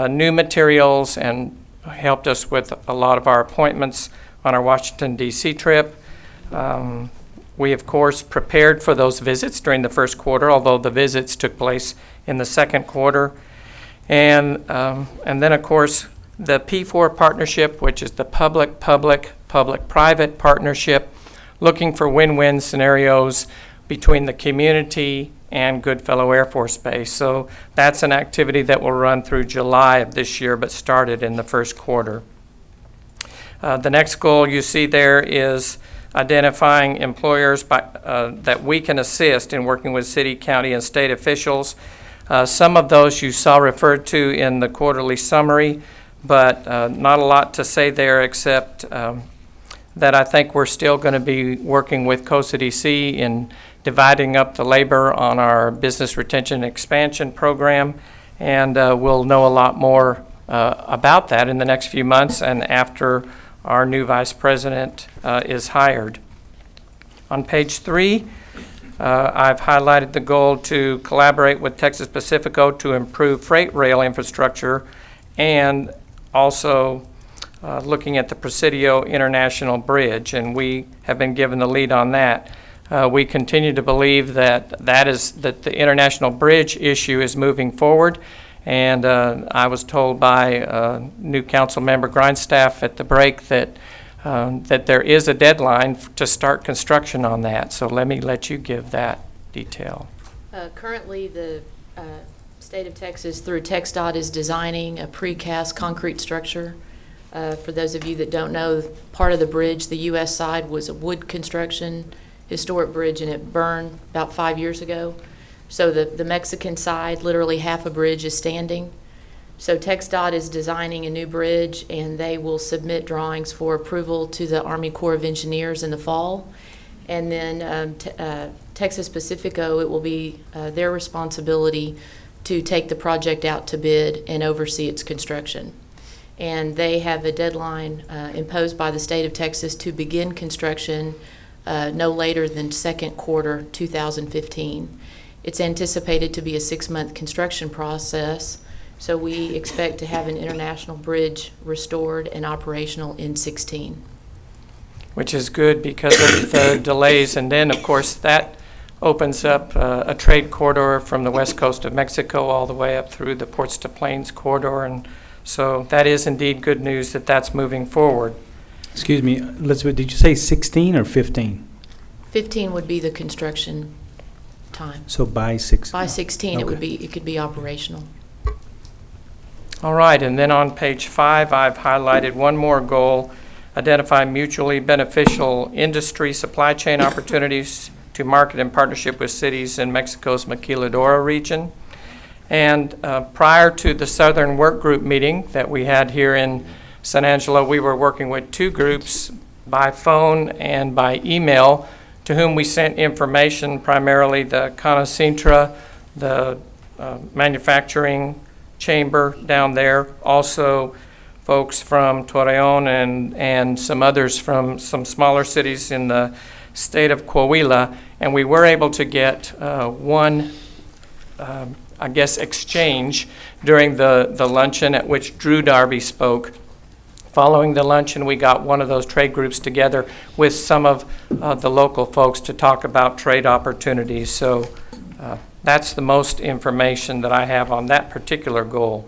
new materials and helped us with a lot of our appointments on our Washington, D.C. trip. We, of course, prepared for those visits during the first quarter, although the visits took place in the second quarter. And then, of course, the P4 partnership, which is the public-private partnership, looking for win-win scenarios between the community and Goodfellow Air Force Base. So that's an activity that will run through July of this year, but started in the first quarter. The next goal you see there is identifying employers that we can assist in working with city, county, and state officials. Some of those you saw referred to in the quarterly summary, but not a lot to say there except that I think we're still going to be working with COSA-DC in dividing up the labor on our business retention and expansion program, and we'll know a lot more about that in the next few months and after our new vice president is hired. On page 3, I've highlighted the goal to collaborate with Texas Pacifico to improve freight rail infrastructure, and also looking at the Presidio International Bridge, and we have been given the lead on that. We continue to believe that the International Bridge issue is moving forward, And I was told by new council member Grindstaff at the break that that there is a deadline to start construction on that. So let you give that detail. Currently, the state of Texas, through TxDOT, is designing a precast concrete structure. For those of you that don't know, part of the bridge, the U.S. side, was a wood construction, historic bridge, and it burned about 5 years ago. So the Mexican side, literally half a bridge is standing. So TxDOT is designing a new bridge, and they will submit drawings for approval to the Army Corps of Engineers in the fall. And then Texas Pacifico, it will be their responsibility to take the project out to bid and oversee its construction. And they have a deadline imposed by the state of Texas to begin construction no later than second quarter 2015. It's anticipated to be a 6-month construction process, so we expect to have an international bridge restored and operational in 2016. Which is good because of the delays. And then, of course, that opens up a trade corridor from the west coast of Mexico all the way up through the Ports to Plains corridor. And so that is indeed good news that that's moving forward. Excuse me, Elizabeth, did you say 16 or 15? 15 would be the construction time. So by 16? By 16, Okay. it could be operational. All right, and then on page 5, I've highlighted one more goal: identify mutually beneficial industry supply chain opportunities to market in partnership with cities in Mexico's Maquiladora region. And prior to the Southern Work Group meeting that we had here in San Angelo, we were working with 2 groups by phone and by email, to whom we sent information, primarily the Canacintra, the manufacturing chamber down there, also folks from Torreon and some others from some smaller cities in the state of Coahuila. And we were able to get one, I guess, exchange during the luncheon at which Drew Darby spoke. Following the luncheon, we got one of those trade groups together with some of the local folks to talk about trade opportunities. So that's the most information that I have on that particular goal.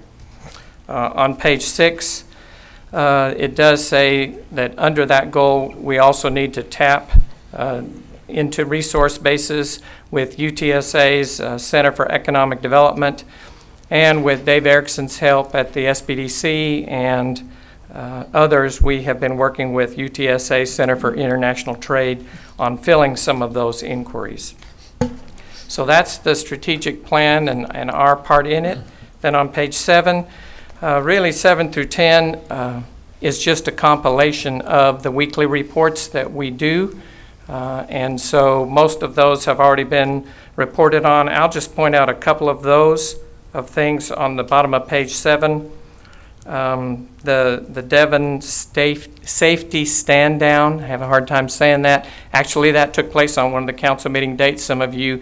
On page 6, it does say that under that goal, we also need to tap into resource bases with UTSA's Center for Economic Development, and with Dave Erickson's help at the SBDC and others. We have been working with UTSA Center for International Trade on filling some of those inquiries. So that's the strategic plan and our part in it. Then on page 7, really 7 through 10 is just a compilation of the weekly reports that we do. And so most of those have already been reported on. I'll just point out a couple of those of things on the bottom of page 7. The Devon Safety Stand Down, I have a hard time saying that. Actually, that took place on one of the council meeting dates. Some of you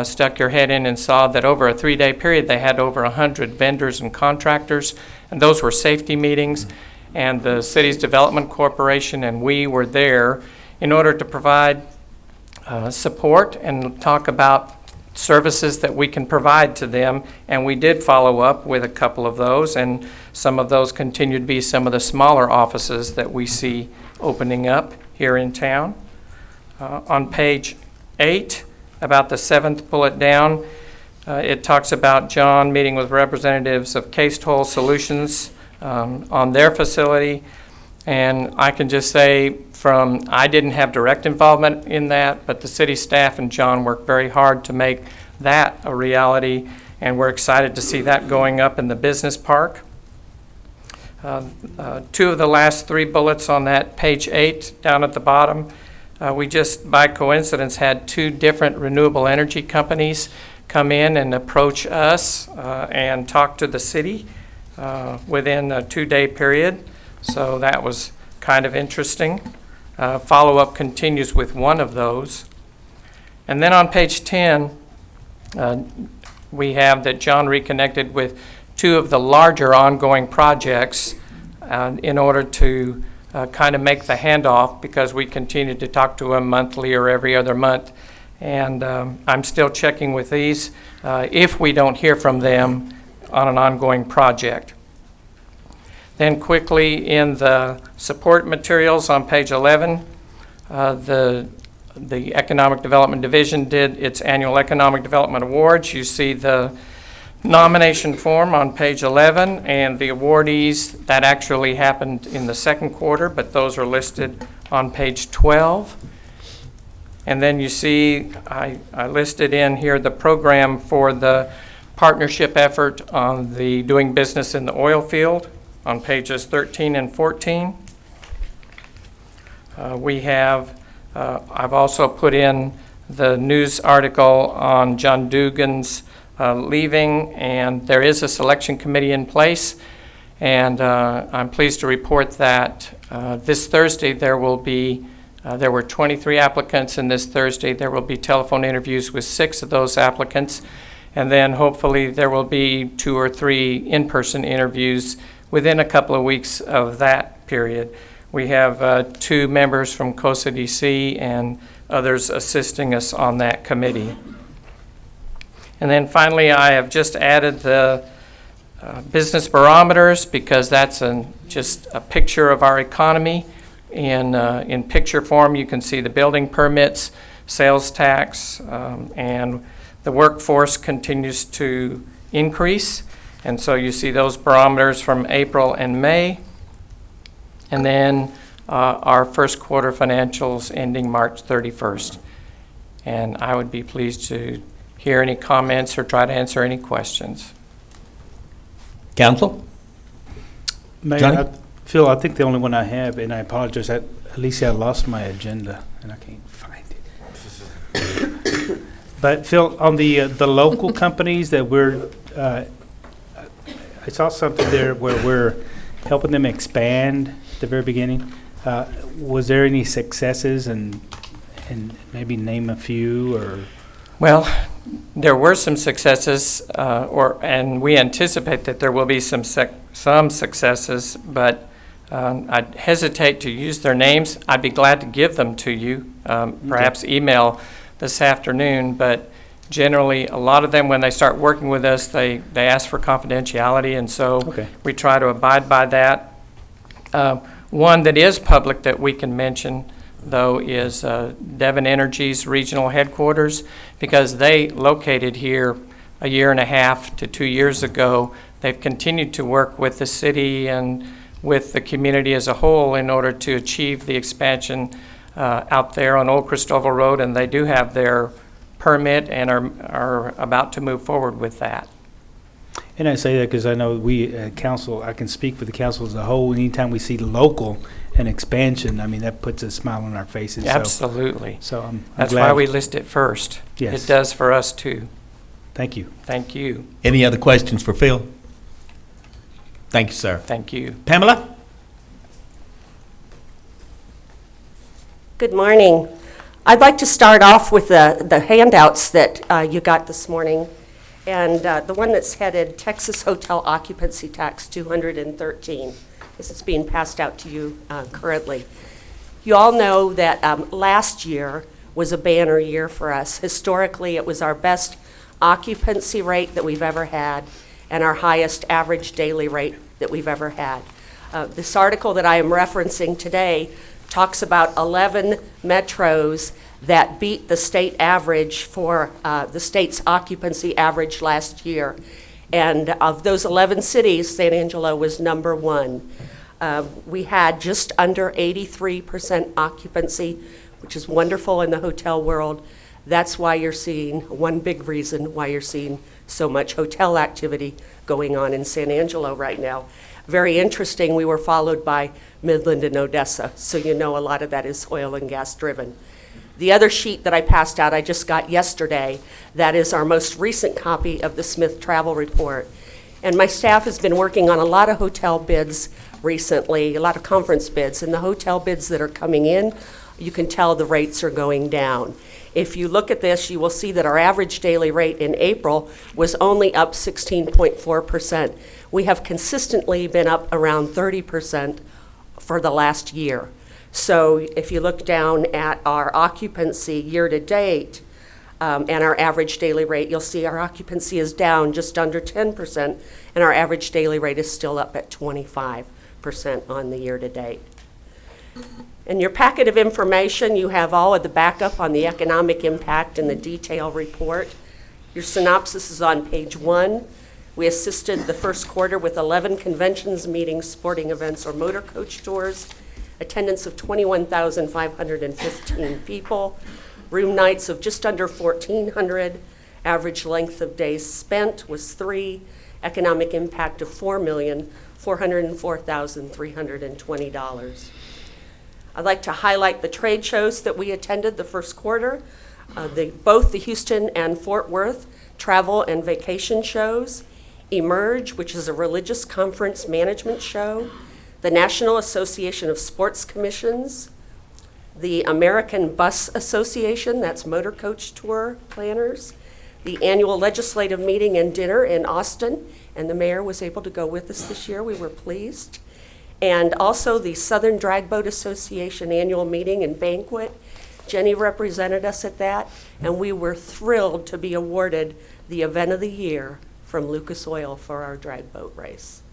stuck your head in and saw that over a 3-day period, they had over 100 vendors and contractors, and those were safety meetings. And the city's development corporation and we were there in order to provide support and talk about services that we can provide to them. And we did follow up with a couple of those, and some of those continue to be some of the smaller offices that we see opening up here in town. On page 8, about the 7th bullet down, it talks about John meeting with representatives of Cased Hole Solutions on their facility. And I can just say I didn't have direct involvement in that, but the city staff and John worked very hard to make that a reality, and we're excited to see that going up in the business park. 2 of the last 3 bullets on that page 8 down at the bottom, we just by coincidence had 2 different renewable energy companies come in and approach us and talk to the city within a 2-day period. So that was kind of interesting. Follow-up continues with one of those. And then on page 10, we have that John reconnected with 2 of the larger ongoing projects in order to kind of make the handoff, because we continue to talk to him monthly or every other month. And I'm still checking with these. If we don't hear from them on an ongoing project. Then quickly in the support materials on page 11, the Economic Development Division did its annual Economic Development Awards. You see the nomination form on page 11, and the awardees, that actually happened in the second quarter, but those are listed on page 12. And then you see I listed in here the program for the partnership effort on the doing business in the oil field on pages 13 and 14. I've also put in the news article on John Dugan's leaving, and there is a selection committee in place, and I'm pleased to report that this Thursday there were 23 applicants, and this Thursday there will be telephone interviews with 6 of those applicants, and then hopefully there will be 2 or 3 in-person interviews within a couple of weeks of that period. We have 2 members from COSA DC and others assisting us on that committee. And then finally, I have just added the business barometers, because that's just a picture of our economy. In picture form, you can see the building permits, sales tax, and the workforce continues to increase. And so you see those barometers from April and May. And then our first quarter financials ending March 31st. And I would be pleased to hear any comments or try to answer any questions. Council? Mayor, Johnny? Phil, I think the only one I have, and I apologize, Alicia, I lost my agenda and I can't find it. But Phil, on the local companies that I saw something there where we're helping them expand at the very beginning. Was there any successes, and maybe name a few? Or Well, there were some successes, and we anticipate that there will be some successes, but I'd hesitate to use their names. I'd be glad to give them to you, perhaps email this afternoon, but generally, a lot of them, when they start working with us, they ask for confidentiality, and so we try to abide by that. One that is public that we can mention, though, is Devon Energy's regional headquarters, because they located here a year and a half to 2 years ago. They've continued to work with the city and with the community as a whole in order to achieve the expansion out there on Old Cristobal Road, and they do have their permit and are about to move forward with that. And I say that because I know we, council, I can speak for the council as a whole. Anytime we see local and expansion, I mean, that puts a smile on our faces. Absolutely. So I'm That's glad. why we list it first. Yes. It does for us too. Thank you. Thank you. Any other questions for Phil? Thank you, sir. Thank you. Pamela? Good morning. I'd like to start off with the handouts that you got this morning. And the one that's headed Texas Hotel Occupancy Tax 213. This is being passed out to you currently. You all know that last year was a banner year for us. Historically, it was our best occupancy rate that we've ever had and our highest average daily rate that we've ever had. This article that I am referencing today talks about 11 metros that beat the state average for the state's occupancy average last year. And of those 11 cities, San Angelo was number 1. We had just under 83% occupancy, which is wonderful in the hotel world. That's why you're seeing, one big reason why you're seeing so much hotel activity going on in San Angelo right now. Very interesting, we were followed by Midland and Odessa, so you know a lot of that is oil and gas driven. The other sheet that I passed out, I just got yesterday, that is our most recent copy of the Smith Travel Report. And my staff has been working on a lot of hotel bids recently, a lot of conference bids, and the hotel bids that are coming in, you can tell the rates are going down. If you look at this, you will see that our average daily rate in April was only up 16.4%. We have consistently been up around 30% for the last year. So if you look down at our occupancy year to date, and our average daily rate. You'll see our occupancy is down just under 10%, and our average daily rate is still up at 25% on the year-to-date. In your packet of information, you have all of the backup on the economic impact and the detail report. Your synopsis is on page 1. We assisted the first quarter with 11 conventions, meetings, sporting events, or motor coach tours, attendance of 21,515 people, room nights of just under 1,400, average length of days spent was 3, economic impact of $4,404,320. I'd like to highlight the trade shows that we attended the first quarter, both the Houston and Fort Worth travel and vacation shows, Emerge, which is a religious conference management show, the National Association of Sports Commissions, the American Bus Association, that's motor coach tour planners, the annual legislative meeting and dinner in Austin, and the mayor was able to go with us this year. We were pleased. And also the Southern Drag Boat Association annual meeting and banquet. Jenny represented us at that, and we were thrilled to be awarded the Event of the Year from Lucas Oil for our drag boat race.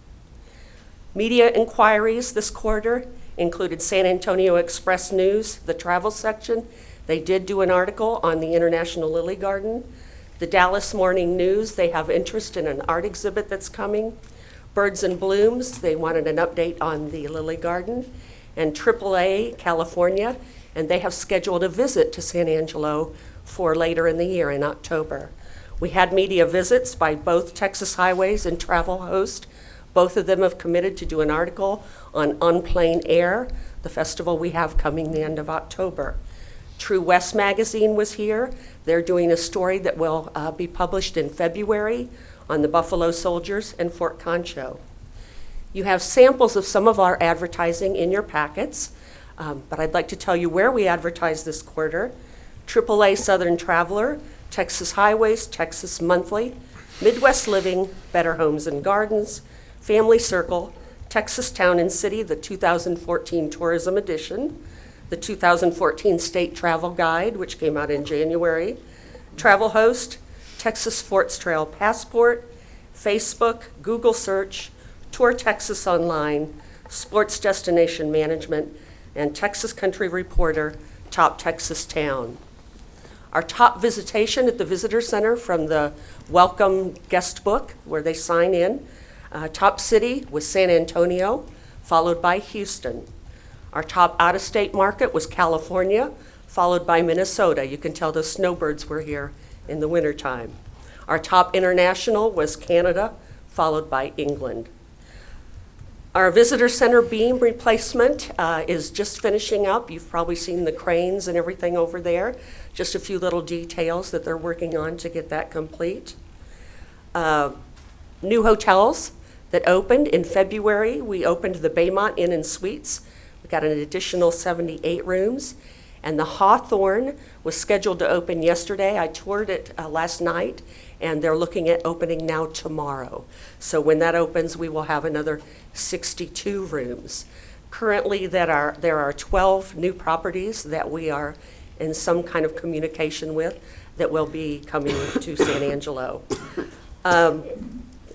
Media inquiries this quarter included San Antonio Express News, the travel section. They did do an article on the International Lily Garden. The Dallas Morning News, they have interest in an art exhibit that's coming. Birds and Blooms, they wanted an update on the Lily Garden. And AAA California, and they have scheduled a visit to San Angelo for later in the year in October. We had media visits by both Texas Highways and Travel Host. Both of them have committed to do an article on Plain Air, the festival we have coming the end of October. True West Magazine was here. They're doing a story that will be published in February on the Buffalo Soldiers and Fort Concho. You have samples of some of our advertising in your packets, but I'd like to tell you where we advertise this quarter. AAA Southern Traveler, Texas Highways, Texas Monthly, Midwest Living, Better Homes and Gardens, Family Circle, Texas Town and City, the 2014 Tourism Edition, the 2014 State Travel Guide, which came out in January, Travel Host, Texas Sports Trail Passport, Facebook, Google Search, Tour Texas Online, Sports Destination Management, and Texas Country Reporter, Top Texas Town. Our top visitation at the Visitor Center from the Welcome Guest Book, where they sign in. Top city was San Antonio, followed by Houston. Our top out-of-state market was California, followed by Minnesota. You can tell the snowbirds were here in the wintertime. Our top international was Canada, followed by England. Our visitor center beam replacement is just finishing up. You've probably seen the cranes and everything over there. Just a few little details that they're working on to get that complete. New hotels that opened in February. We opened the Baymont Inn and Suites. We got an additional 78 rooms. And the Hawthorne was scheduled to open yesterday. I toured it last night, and they're looking at opening now tomorrow. So when that opens, we will have another 62 rooms. Currently, there are 12 new properties that we are in some kind of communication with that will be coming to San Angelo.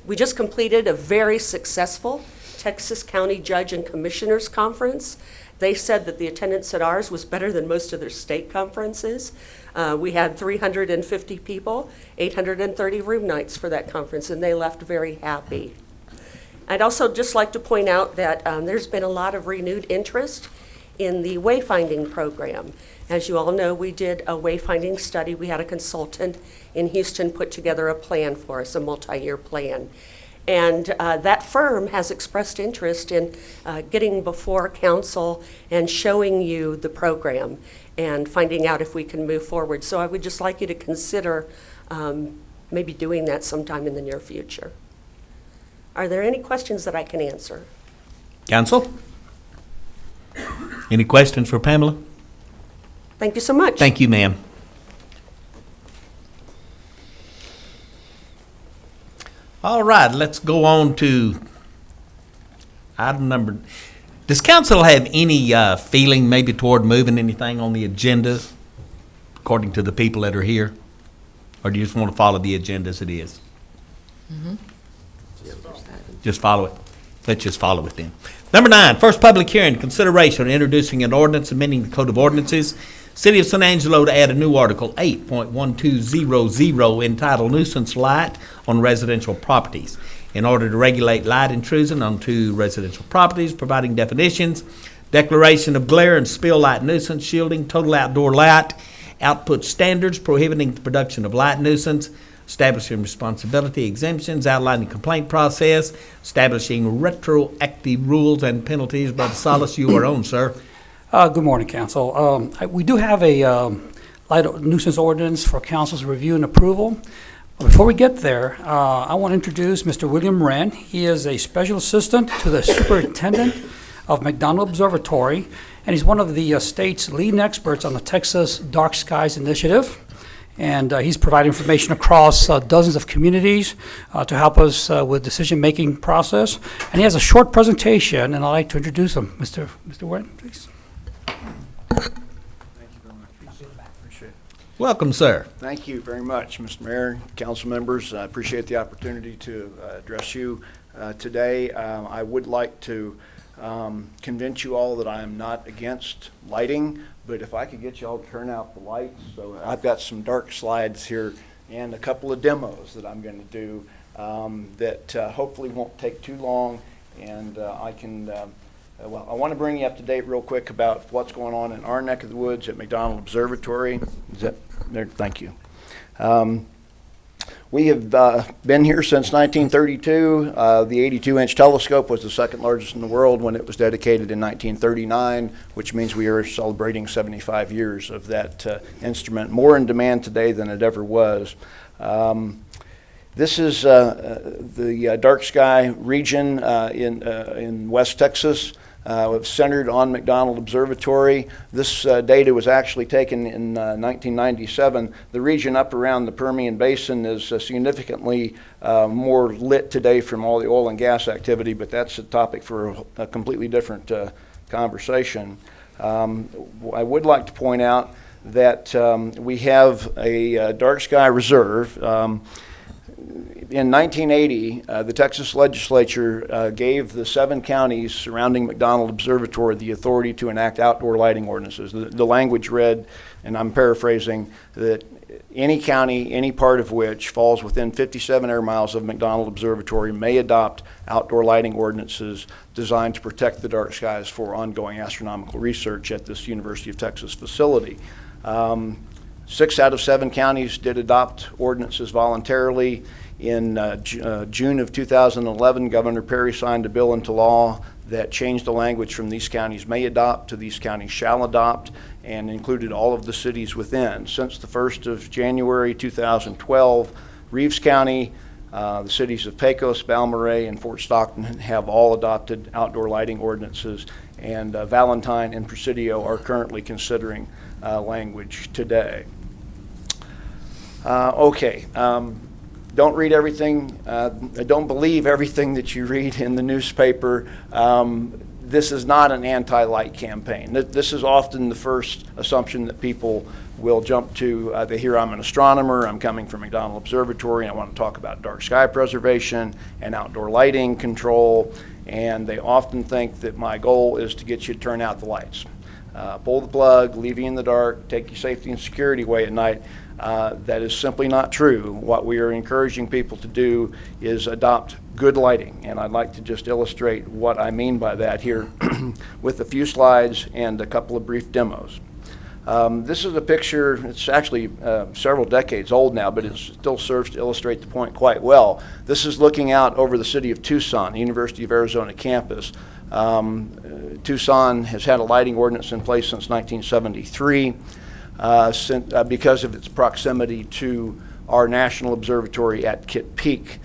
We just completed a very successful Texas County Judge and Commissioners Conference. They said that the attendance at ours was better than most of their state conferences. We had 350 people, 830 room nights for that conference, and they left very happy. I'd also just like to point out that there's been a lot of renewed interest in the wayfinding program. As you all know, we did a wayfinding study. We had a consultant in Houston put together a plan for us, a multi-year plan. And that firm has expressed interest in getting before council and showing you the program and finding out if we can move forward. So I would just like you to consider maybe doing that sometime in the near future. Are there any questions that I can answer? Council? Any questions for Pamela? Thank you so much. Thank you, ma'am. All right, let's go on to item number. Does council have any feeling maybe toward moving anything on the agenda according to the people that are here? Or do you just want to follow the agenda as it is? Just follow it. Let's just follow it then. Number 9, first public hearing, consideration of introducing an ordinance amending the Code of Ordinances, City of San Angelo, to add a new Article 8.1200 entitled Nuisance Light on Residential Properties in order to regulate light intrusion onto residential properties, providing definitions, declaration of glare and spill light nuisance, shielding, total outdoor light, output standards, prohibiting the production of light nuisance, establishing responsibility exemptions, outlining complaint process, establishing retroactive rules and penalties. Brother Salas, you are on, sir. Good morning, Council. We do have a light nuisance ordinance for Council's review and approval. Before we get there, I want to introduce Mr. William Wren. He is a special assistant to the superintendent of McDonald Observatory, and he's one of the state's leading experts on the Texas Dark Skies Initiative. And he's providing information across dozens of communities to help us with decision-making process. And he has a short presentation, and I'd like to introduce him. Mr. Wren, please. Welcome, sir. Thank you very much, Mr. Mayor, council members. I appreciate the opportunity to address you today. I would like to convince you all that I am not against lighting, but if I could get you all to turn out the lights. So I've got some dark slides here and a couple of demos that I'm going to do that hopefully won't take too long, and I can well, I want to bring you up to date real quick about what's going on in our neck of the woods at McDonald Observatory. Is that there? Thank you. We have been here since 1932. The 82-inch telescope was the second largest in the world when it was dedicated in 1939, which means we are celebrating 75 years of that instrument, more in demand today than it ever was. This is the dark sky region in West Texas. Centered on McDonald Observatory. This data was actually taken in 1997. The region up around the Permian Basin is significantly more lit today from all the oil and gas activity, but that's a topic for a completely different conversation. I would like to point out that we have a dark sky reserve. In 1980, the Texas legislature gave the 7 counties surrounding McDonald Observatory the authority to enact outdoor lighting ordinances. The language read, and I'm paraphrasing, that any county, any part of which falls within 57 air miles of McDonald Observatory may adopt outdoor lighting ordinances designed to protect the dark skies for ongoing astronomical research at this University of Texas facility. 6 out of 7 counties did adopt ordinances voluntarily. In June of 2011, Governor Perry signed a bill into law that changed the language from these counties may adopt to these counties shall adopt, and included all of the cities within. Since the 1st of January 2012, Reeves County, the cities of Pecos, Balmorhea, and Fort Stockton have all adopted outdoor lighting ordinances, and Valentine and Presidio are currently considering language today. Don't read everything, don't believe everything that you read in the newspaper. This is not an anti-light campaign. This is often the first assumption that people will jump to. They hear I'm an astronomer, I'm coming from McDonald Observatory, and I want to talk about dark sky preservation and outdoor lighting control, and they often think that my goal is to get you to turn out the lights. Pull the plug, leave you in the dark, take your safety and security away at night. That is simply not true. What we are encouraging people to do is adopt good lighting, and I'd like to just illustrate what I mean by that here with a few slides and a couple of brief demos. This is a picture, it's actually several decades old now, but it still serves to illustrate the point quite well. This is looking out over the city of Tucson, the University of Arizona campus. Tucson has had a lighting ordinance in place since 1973. Because of its proximity to our national observatory at Kitt Peak.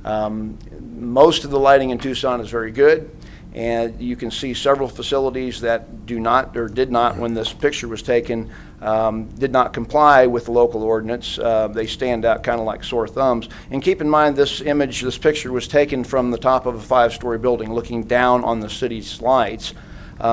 Most of the lighting in Tucson is very good, and you can see several facilities that do not, or did not when this picture was taken, did not comply with the local ordinance. They stand out kind of like sore thumbs. And keep in mind, this picture was taken from the top of a 5-story building looking down on the city's lights.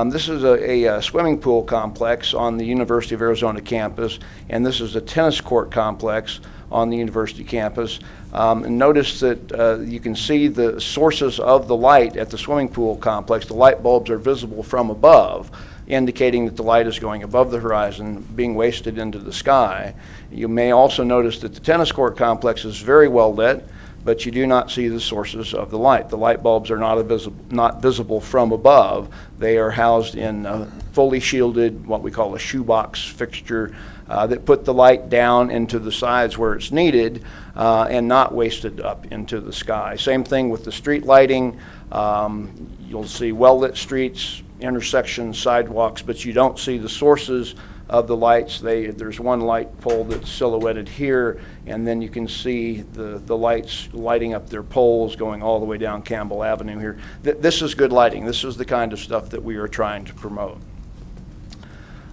This is a swimming pool complex on the University of Arizona campus, and this is a tennis court complex on the university campus. And notice that you can see the sources of the light at the swimming pool complex. The light bulbs are visible from above, indicating that the light is going above the horizon, being wasted into the sky. You may also notice that the tennis court complex is very well lit, but you do not see the sources of the light. The light bulbs are not visible from above. They are housed in a fully shielded, what we call a shoebox fixture, that put the light down into the sides where it's needed and not wasted up into the sky. Same thing with the street lighting. You'll see well-lit streets, intersections, sidewalks, but you don't see the sources of the lights. There's one light pole that's silhouetted here, and then you can see the lights lighting up their poles going all the way down Campbell Avenue here. This is good lighting. This is the kind of stuff that we are trying to promote.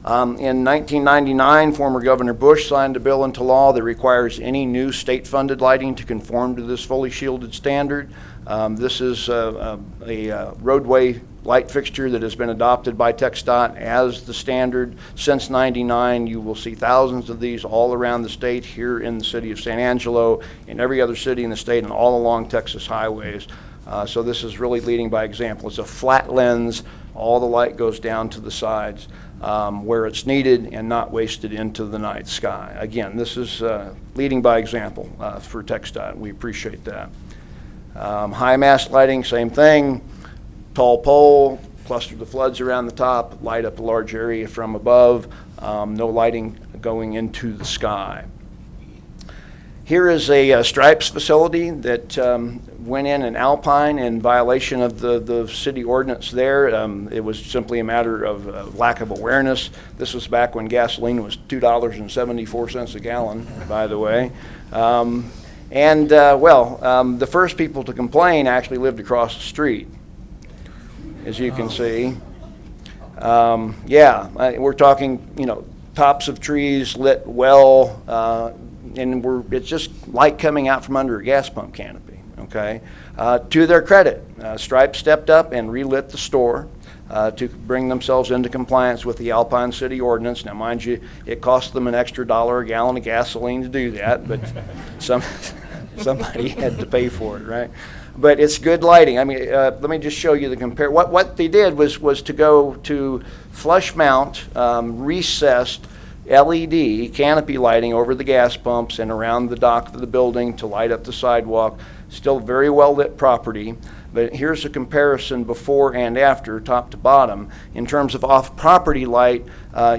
In 1999, former Governor Bush signed a bill into law that requires any new state-funded lighting to conform to this fully shielded standard. This is a roadway light fixture that has been adopted by TxDOT as the standard since '99. You will see thousands of these all around the state, here in the city of San Angelo, in every other city in the state, and all along Texas highways. So this is really leading by example. It's a flat lens. All the light goes down to the sides where it's needed and not wasted into the night sky. Again, this is leading by example for TxDOT. We appreciate that. High mast lighting, same thing. Tall pole, cluster the floods around the top, light up a large area from above, no lighting going into the sky. Here is a Stripes facility that went in Alpine in violation of the city ordinance there. It was simply a matter of lack of awareness. This was back when gasoline was $2.74 a gallon, by the way. The first people to complain actually lived across the street, as you can see. We're talking, tops of trees lit well, and it's just light coming out from under a gas pump canopy, okay? To their credit, Stripes stepped up and relit the store to bring themselves into compliance with the Alpine City Ordinance. Now, mind you, it cost them an extra $1 a gallon of gasoline to do that, but somebody had to pay for it, right? But it's good lighting. I mean, let me just show you the compare. What they did was to go to flush mount, recessed LED canopy lighting over the gas pumps and around the dock of the building to light up the sidewalk. Still very well lit property. But here's a comparison before and after, top to bottom. In terms of off-property light,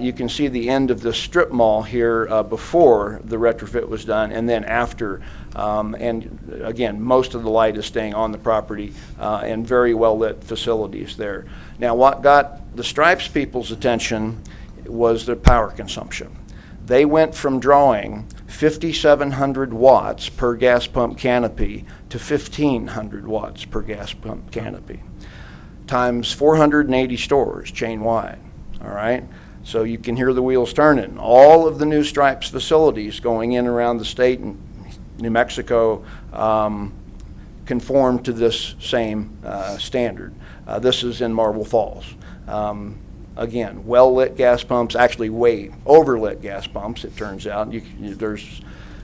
you can see the end of the strip mall here before the retrofit was done, and then after. And again, most of the light is staying on the property and very well-lit facilities there. Now, what got the Stripes people's attention was their power consumption. They went from drawing 5,700 watts per gas pump canopy to 1,500 watts per gas pump canopy, times 480 stores chain-wide, all right? So you can hear the wheels turning. All of the new Stripes facilities going in around the state and New Mexico conform to this same standard. This is in Marble Falls. Again, well-lit gas pumps, actually way overlit gas pumps, it turns out.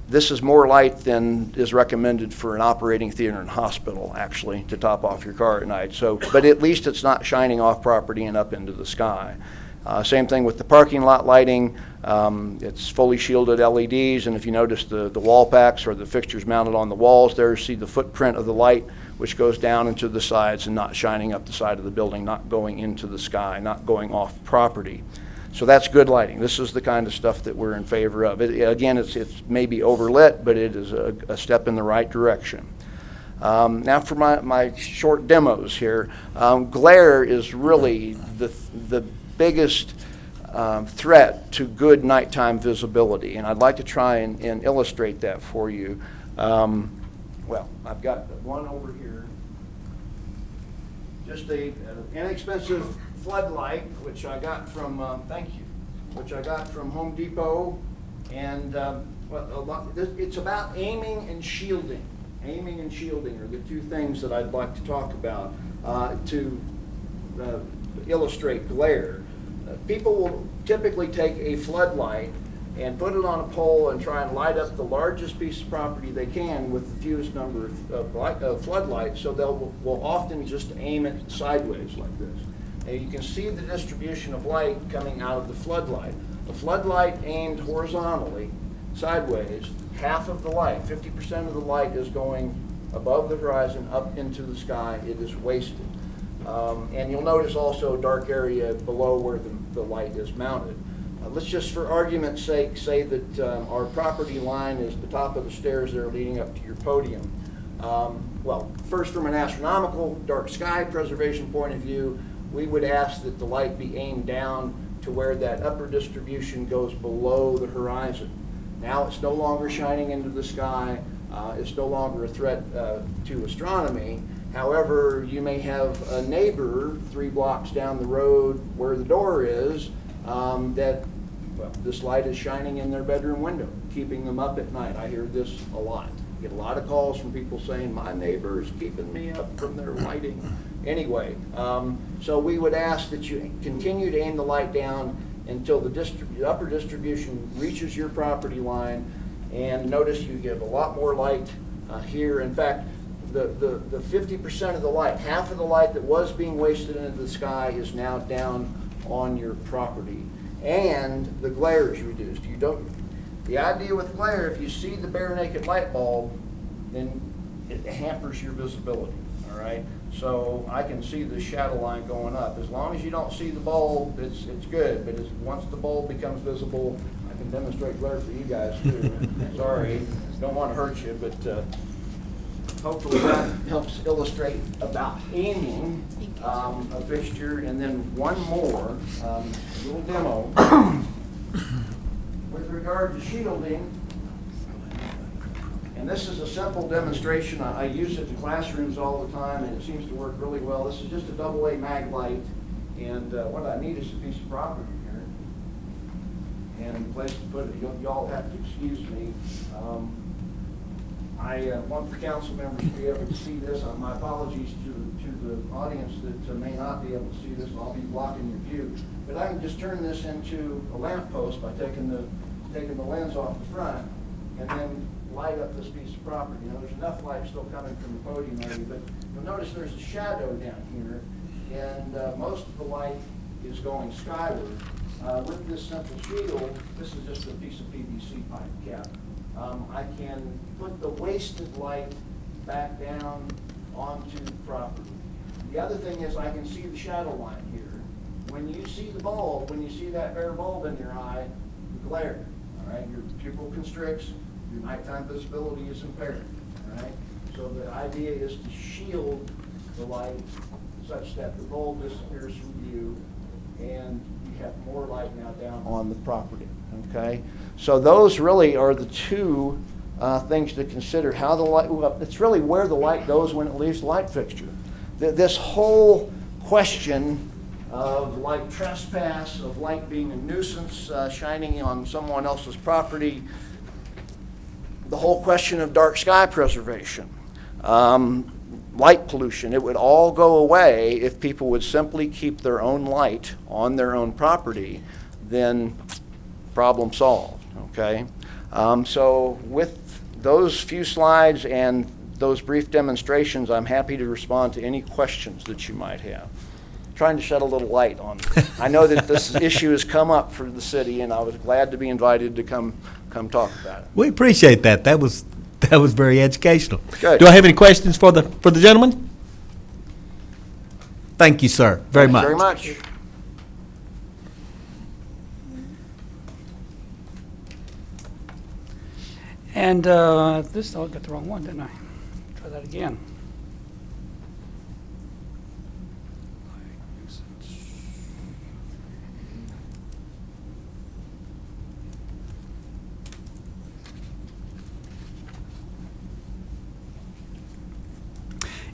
This is more light than is recommended for an operating theater and hospital, actually, to top off your car at night. But at least it's not shining off property and up into the sky. Same thing with the parking lot lighting. It's fully shielded LEDs, and if you notice the wall packs or the fixtures mounted on the walls there, see the footprint of the light, which goes down into the sides and not shining up the side of the building, not going into the sky, not going off property. So that's good lighting. This is the kind of stuff that we're in favor of. Again, it's maybe overlit, but it is a step in the right direction. Now for my short demos here. Glare is really the biggest threat to good nighttime visibility, and I'd like to try and illustrate that for you. Well, I've got one over here. Just an inexpensive floodlight, which I got from, which I got from Home Depot, and it's about aiming and shielding. Aiming and shielding are the two things that I'd like to talk about to illustrate glare. People will typically take a floodlight and put it on a pole and try and light up the largest piece of property they can with the fewest number of floodlights, so will often just aim it sideways like this. And you can see the distribution of light coming out of the floodlight. The floodlight aimed horizontally, sideways, half of the light, 50% of the light is going above the horizon, up into the sky. It is wasted. And you'll notice also a dark area below where the light is mounted. Let's just, for argument's sake, say that our property line is the top of the stairs that are leading up to your podium. Well, first, from an astronomical dark sky preservation point of view, we would ask that the light be aimed down to where that upper distribution goes below the horizon. Now it's no longer shining into the sky. It's no longer a threat to astronomy. However, you may have a neighbor 3 blocks down the road where the door is that, well, this light is shining in their bedroom window, keeping them up at night. I hear this a lot. I get a lot of calls from people saying, my neighbor is keeping me up from their lighting. Anyway, so we would ask that you continue to aim the light down until the upper distribution reaches your property line. And notice you get a lot more light here. In fact, the 50% of the light, half of the light that was being wasted into the sky is now down on your property. And the glare is reduced. The idea with glare, if you see the bare naked light bulb, then it hampers your visibility, all right? So I can see the shadow line going up. As long as you don't see the bulb, it's good. But once the bulb becomes visible, I can demonstrate glare for you guys too. Sorry, don't want to hurt you, but hopefully that helps illustrate about aiming a fixture. And then one more little demo with regard to shielding. And this is a simple demonstration. I use it in classrooms all the time, and it seems to work really well. This is just a AA mag light, and what I need is a piece of property here and a place to put it. Y'all have to excuse me. I want the council members to be able to see this. My apologies to the audience that may not be able to see this. I'll be blocking your view. But I can just turn this into a lamp post by taking the lens off the front and then light up this piece of property. Now, there's enough light still coming from the podium area, but you'll notice there's a shadow down here, and most of the light is going skyward. With this simple shield, this is just a piece of PVC pipe cap. I can put the wasted light back down onto the property. The other thing is I can see the shadow line here. When you see the bulb, when you see that bare bulb in your eye, you glare, all right? Your pupil constricts, your nighttime visibility is impaired, all right? So the idea is to shield the light such that the bulb disappears from view and you have more light now down on the property, okay? So those really are the two things to consider. How the light, well, it's really where the light goes when it leaves the light fixture. This whole question of light trespass, of light being a nuisance, shining on someone else's property, the whole question of dark sky preservation, light pollution, it would all go away if people would simply keep their own light on their own property, then problem solved, okay? So with those few slides and those brief demonstrations, I'm happy to respond to any questions that you might have. Trying to shed a little light on it. I know that this issue has come up for the city, and I was glad to be invited to come talk about it. We appreciate that. That was very educational. Good. Do I have any questions for the gentleman? Thank you, sir, very much. Very much. And this, I got the wrong one, didn't I? Try that again.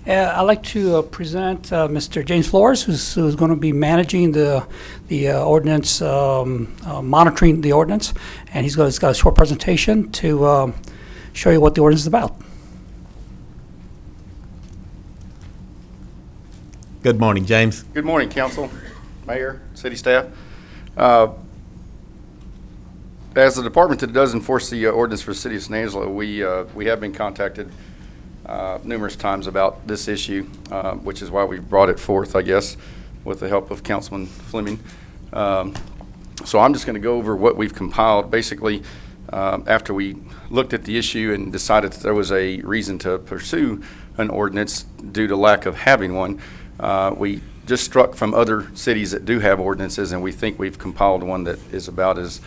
I'd like to present Mr. James Flores, who's going to be managing the ordinance, monitoring the ordinance, and he's got a short presentation to show you what the ordinance is about. Good morning, James. Good morning, council, mayor, city staff. As the department that does enforce the ordinance for the city of San Angelo, we have been contacted numerous times about this issue, which is why we brought it forth, I guess, with the help of Councilman Fleming. So I'm just going to go over what we've compiled. Basically, after we looked at the issue and decided that there was a reason to pursue an ordinance due to lack of having one, we just struck from other cities that do have ordinances, and we think we've compiled one that is about as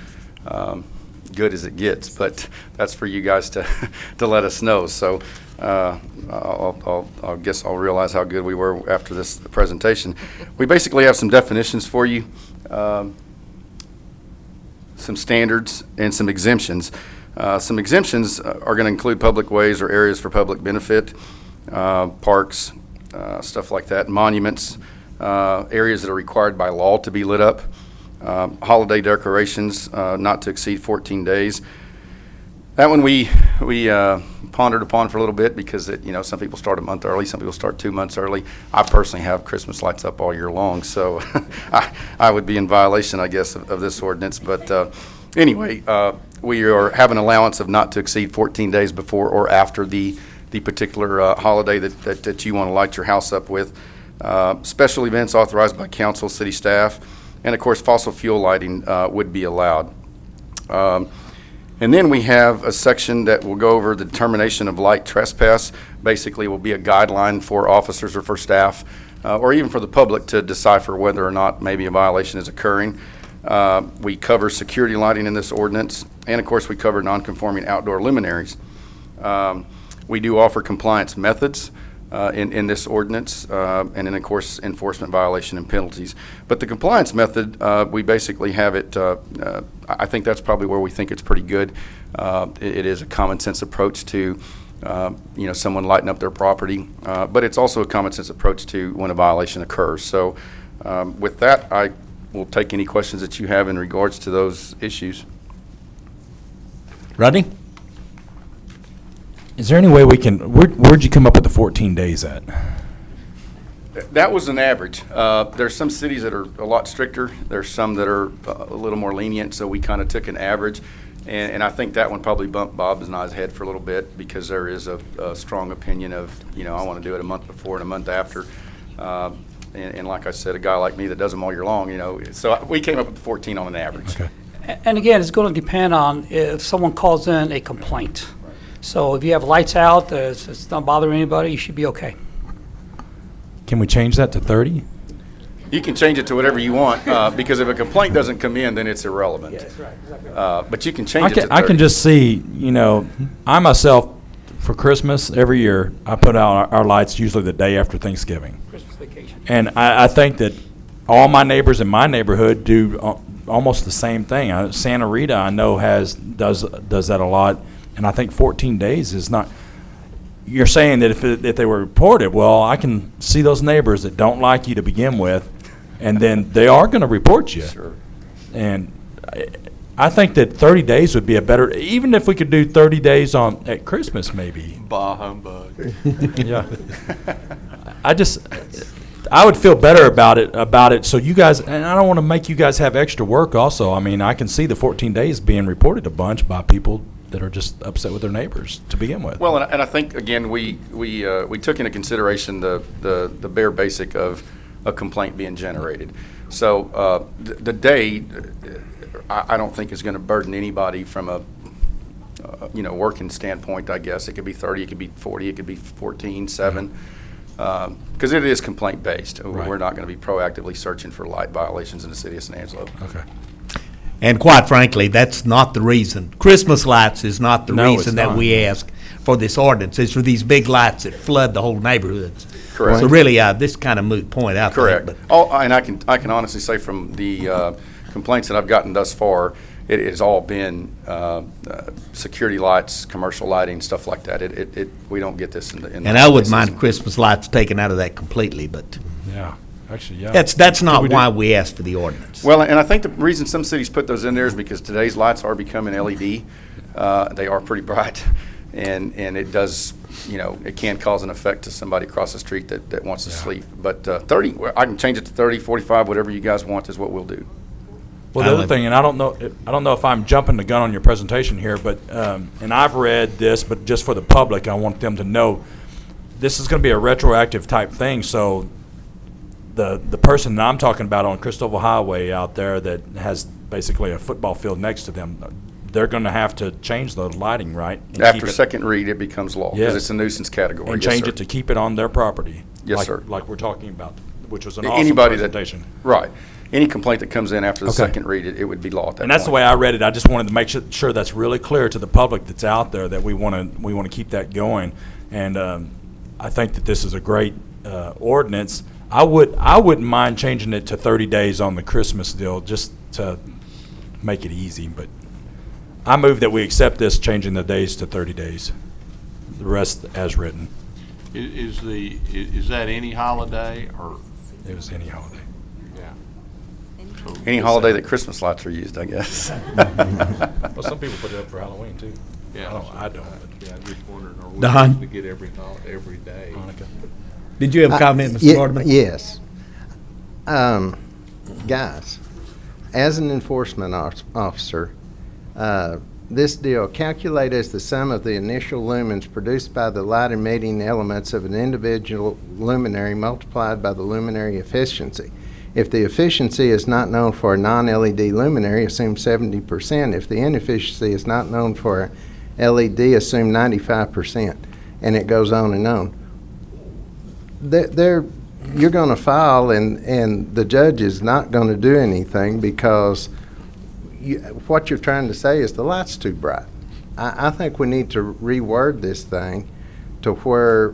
good as it gets. But that's for you guys to to let us know. So I guess I'll realize how good we were after this presentation. We basically have some definitions for you, some standards, and some exemptions. Some exemptions are going to include public ways or areas for public benefit, parks, stuff like that, monuments, areas that are required by law to be lit up, holiday decorations not to exceed 14 days. That one we pondered upon for a little bit because some people start a month early, some people start 2 months early. I personally have Christmas lights up all year long, so I would be in violation, I guess, of this ordinance. But anyway, we have an allowance of not to exceed 14 days before or after the particular holiday that you want to light your house up with. Special events authorized by council, city staff, and of course fossil fuel lighting would be allowed. And then we have a section that will go over the determination of light trespass. Basically, will be a guideline for officers or for staff, or even for the public to decipher whether or not maybe a violation is occurring. We cover security lighting in this ordinance, and of course we cover non-conforming outdoor luminaries. We do offer compliance methods in this ordinance, and then of course enforcement, violation, and penalties. But the compliance method, we basically have it, I think that's probably where we think it's pretty good. It is a common sense approach to someone lighting up their property, but it's also a common sense approach to when a violation occurs. So with that, I will take any questions that you have in regards to those issues. Rodney? Is there any way we can, where'd you come up with the 14 days at? That was an average. There's some cities that are a lot stricter. There's some that are a little more lenient, so we kind of took an average. And I think that one probably bumped Bob and I's head for a little bit because there is a strong opinion of, I want to do it a month before and a month after. And like I said, a guy like me that does them all year long, so we came up with 14 on an average. Okay. And again, it's going to depend on if someone calls in a complaint. So if you have lights out, it's not bothering anybody, you should be okay. Can we change that to 30? You can change it to whatever you want, because if a complaint doesn't come in, then it's irrelevant. Yes, right, exactly. But you can change it to 30. I can just see, I myself, for Christmas, every year, I put out our lights usually the day after Thanksgiving. Christmas vacation. And I think that all my neighbors in my neighborhood do almost the same thing. Santa Rita, I know, does that a lot. And I think 14 days is not. You're saying that if they were reported, well, I can see those neighbors that don't like you to begin with, and then they are going to report you. Sure. And I think that 30 days would be a better, even if we could do 30 days at Christmas, maybe. Bah humbug. Yeah. I would feel better about it. So you guys, and I don't want to make you guys have extra work. Also, I mean, I can see the 14 days being reported a bunch by people that are just upset with their neighbors to begin with. Well, and I think again we took into consideration the bare basic of a complaint being generated. So the day I don't think is going to burden anybody from a working standpoint. I guess it could be 30, it could be 40, it could be 14, 7, because it is complaint based. Right. We're not going to be proactively searching for light violations in the city of San Angelo. Okay. And quite frankly, that's not the reason. Christmas lights is not the No, reason it's that not. we ask for this ordinance. It's for these big lights that flood the whole neighborhoods. Correct. So really, this kind of moot point out Correct. there. But And I can honestly say from the complaints that I've gotten thus far, it has all been security lights, commercial lighting, stuff like that. We don't get this in the. and I wouldn't mind Christmas lights taken out of that completely, but Yeah. Actually, yeah. that's not why we asked for the ordinance. Well, and I think the reason some cities put those in there is because today's lights are becoming LED. They are pretty bright, and it does, it can cause an effect to somebody across the street that wants to sleep. But 30, I can change it to 30, 45, whatever you guys want is what we'll do. Well, the other thing, and I don't know if I'm jumping the gun on your presentation here, but and I've read this, but just for the public, I want them to know this is going to be a retroactive type thing. So the person that I'm talking about on Christoval Highway out there that has basically a football field next to them, they're going to have to change the lighting, right? And After keep it- second read, it becomes law, because Yes. it's a nuisance category. and Yes, change sir. it to keep it on their property. Yes, like, sir. Like we're talking about, which was an awesome Anybody presentation. right. Any complaint that comes in after the Okay. second read, it would be law at that And that's the point. way I read it. I just wanted to make sure that's really clear to the public that's out there that we want to keep that going. And I think that this is a great ordinance. I wouldn't mind changing it to 30 days on the Christmas deal just to make it easy. But I move that we accept this, changing the days to 30 days. The rest as written. Is that any holiday or? It was any holiday. Yeah. Any holiday that Christmas lights are used, I guess. Well, some people put it up for Halloween too. Yeah. I don't. Yeah, I'm just wondering, are we Don? supposed to get every day? Did you have a comment, Mr. Gardner? Yes. Guys, as an enforcement officer, this deal, calculate as the sum of the initial lumens produced by the light emitting elements of an individual luminary multiplied by the luminary efficiency. If the efficiency is not known for a non-LED luminary, assume 70%. If the inefficiency is not known for a LED, assume 95%. And it goes on and on. You're going to file, and the judge is not going to do anything because what you're trying to say is the light's too bright. I think we need to reword this thing to where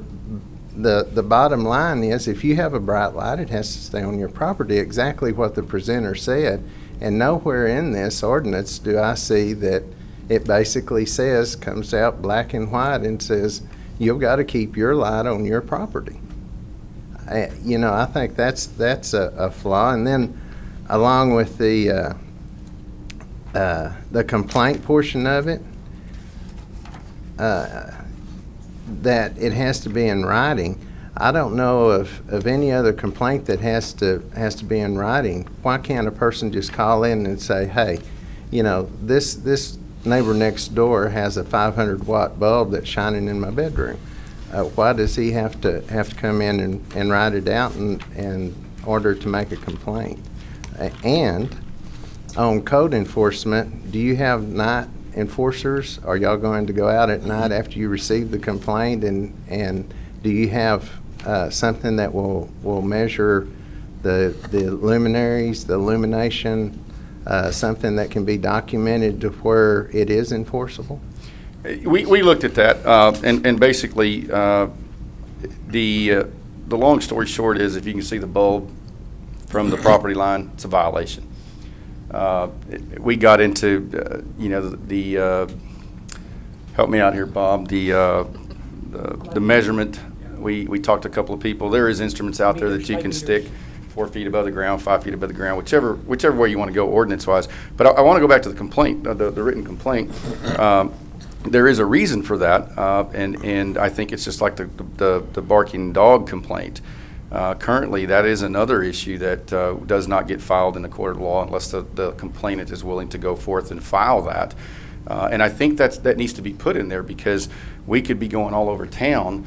the bottom line is, if you have a bright light, it has to stay on your property, exactly what the presenter said. And nowhere in this ordinance do I see that it basically says, comes out black and white and says, you've got to keep your light on your property. I think that's a flaw. And then along with the complaint portion of it, that it has to be in writing. I don't know of any other complaint that has to be in writing. Why can't a person just call in and say, hey, this neighbor next door has a 500-watt bulb that's shining in my bedroom? Why does he have to come in and write it out in order to make a complaint? And on code enforcement, do you have night enforcers? Are y'all going to go out at night after you receive the complaint? And do you have something that will measure the luminaries, the illumination, something that can be documented to where it is enforceable? We looked at that, and basically, the long story short is, if you can see the bulb from the property line, it's a violation. We got into, help me out here, Bob, the measurement. We talked to a couple of people. There is instruments out there that you can stick 4 feet above the ground, 5 feet above the ground, whichever way you want to go ordinance-wise. But I want to go back to the complaint, the written complaint. There is a reason for that, and I think it's just like the barking dog complaint. Currently, that is another issue that does not get filed in the court of law unless the complainant is willing to go forth and file that. And I think that needs to be put in there, because we could be going all over town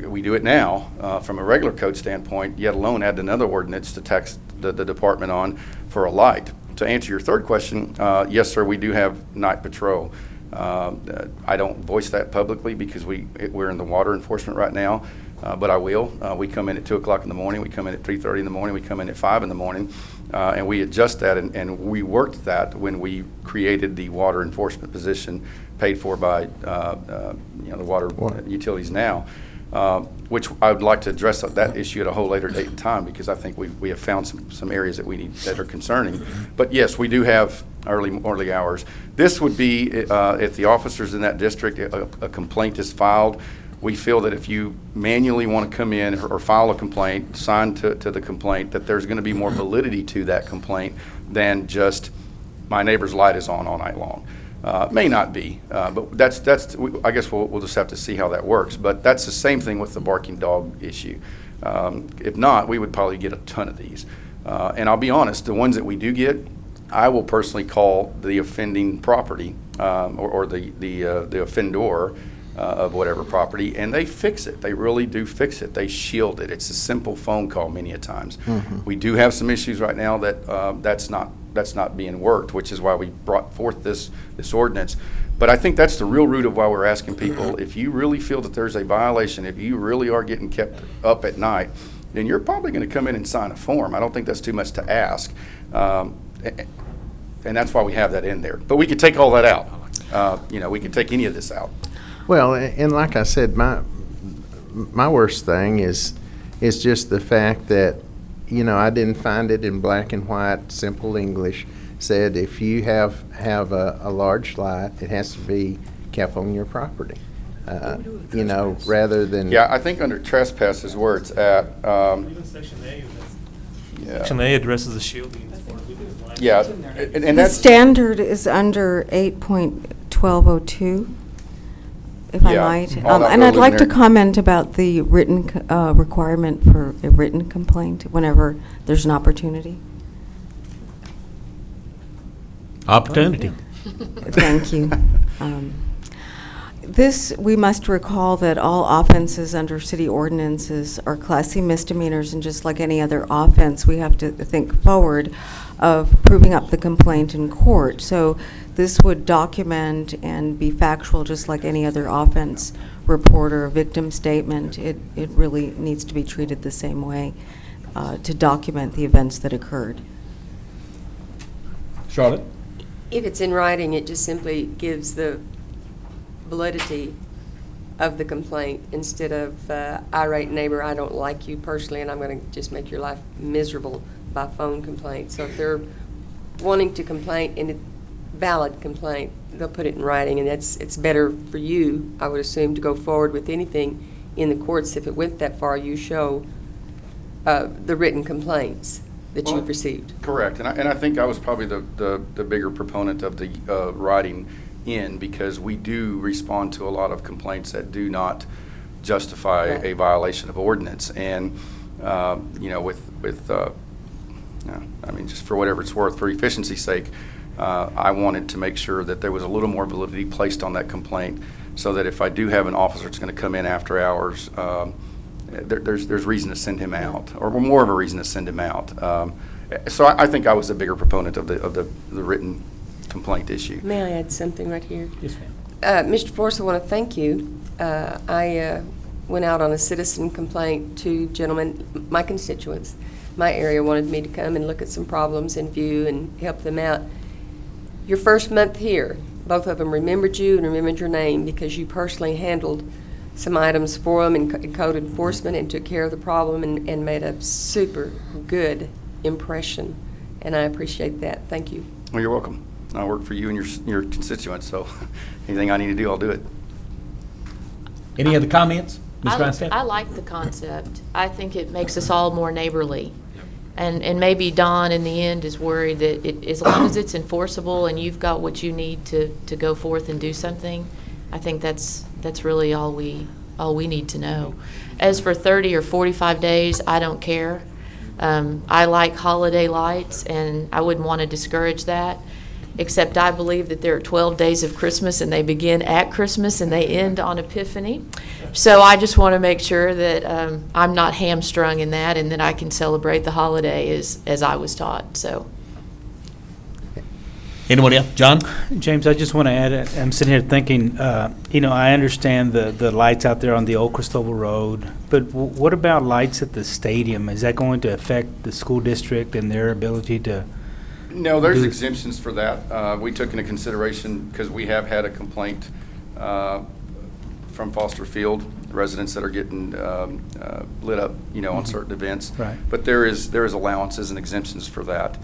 we do it now from a regular code standpoint, yet alone add another ordinance to tax the department on for a light. To answer your third question, yes, sir, we do have night patrol. I don't voice that publicly because we're in the water enforcement right now, but I will. We come in at 2 o'clock in the morning, we come in at 3:30 in the morning, we come in at 5 in the morning, and we adjust that, and we worked that when we created the water enforcement position paid for by the water utilities now. Which I would like to address that issue at a whole later date and time, because I think we have found some areas that are concerning. But yes, we do have early hours. This would be, if the officers in that district, a complaint is filed, we feel that if you manually want to come in or file a complaint, sign to the complaint, that there's going to be more validity to that complaint than just my neighbor's light is on all night long. May not be, but I guess we'll just have to see how that works. But that's the same thing with the barking dog issue. If not, we would probably get a ton of these. And I'll be honest, the ones that we do get, I will personally call the offending property or the offender of whatever property, and they fix it. They really do fix it. They shield it. It's a simple phone call many a times. We do have some issues right now that that's not being worked, which is why we brought forth this ordinance. But I think that's the real root of why we're asking people, if you really feel that there's a violation, if you really are getting kept up at night, then you're probably going to come in and sign a form. I don't think that's too much to ask. And that's why we have that in there. But we could take all that out. We could take any of this out. Well, and like I said, my worst thing is just the fact that, I didn't find it in black and white, simple English, said if you have a large light, it has to be kept on your property. Rather than... Yeah, I think under trespass is where it's at. Even Section A, Section A addresses the shielding. Yeah, and The that's... standard is under 8.1202, if I Yeah, might. all that And goes I'd in like to there. comment about the written requirement for a written complaint whenever there's an opportunity. Opportunity. Thank you. We must recall that all offenses under city ordinances are Class C misdemeanors, and just like any other offense, we have to think forward of proving up the complaint in court. So this would document and be factual just like any other offense report or victim statement. It really needs to be treated the same way to document the events that occurred. Charlotte? If it's in writing, it just simply gives the validity of the complaint instead of irate neighbor, I don't like you personally and I'm going to just make your life miserable by phone complaint. So if they're wanting to complain and it's valid complaint, they'll put it in writing, and it's better for you, I would assume, to go forward with anything in the courts. If it went that far, you show the written complaints that you've received. Correct, and I think I was probably the bigger proponent of the writing in, because we do respond to a lot of complaints that do not justify a violation of ordinance, and just for whatever it's worth, for efficiency's sake, I wanted to make sure that there was a little more validity placed on that complaint, so that if I do have an officer that's going to come in after hours, there's reason to send him out, or more of a reason to send him out. So I think I was a bigger proponent of the written complaint issue. May I add something right here? Yes, ma'am. Mr. Forrest, I want to thank you. I went out on a citizen complaint to gentlemen, my constituents. My area wanted me to come and look at some problems and view and help them out. Your first month here, both of them remembered you and remembered your name because you personally handled some items for them in code enforcement and took care of the problem and made a super good impression. And I appreciate that. Thank you. Well, you're welcome. I work for you and your constituents, so anything I need to do, I'll do it. Any other comments? Ms. Grindstaff? I like the concept. I think it makes us all more neighborly. And maybe Don in the end is worried that as long as it's enforceable and you've got what you need to go forth and do something, I think that's really all we need to know. As for 30 or 45 days, I don't care. I like holiday lights, and I wouldn't want to discourage that, except I believe that there are 12 days of Christmas, and they begin at Christmas and they end on Epiphany. So I just want to make sure that I'm not hamstrung in that, and that I can celebrate the holiday as I was taught. So. Anyone else? John? James, I just want to add, I'm sitting here thinking, I understand the lights out there on the Old Cristobal Road, but what about lights at the stadium? Is that going to affect the school district and their ability to? No, there's exemptions for that. We took into consideration, because we have had a complaint from Foster Field, residents that are getting lit up, on certain events. Right. But there is allowances and exemptions for that.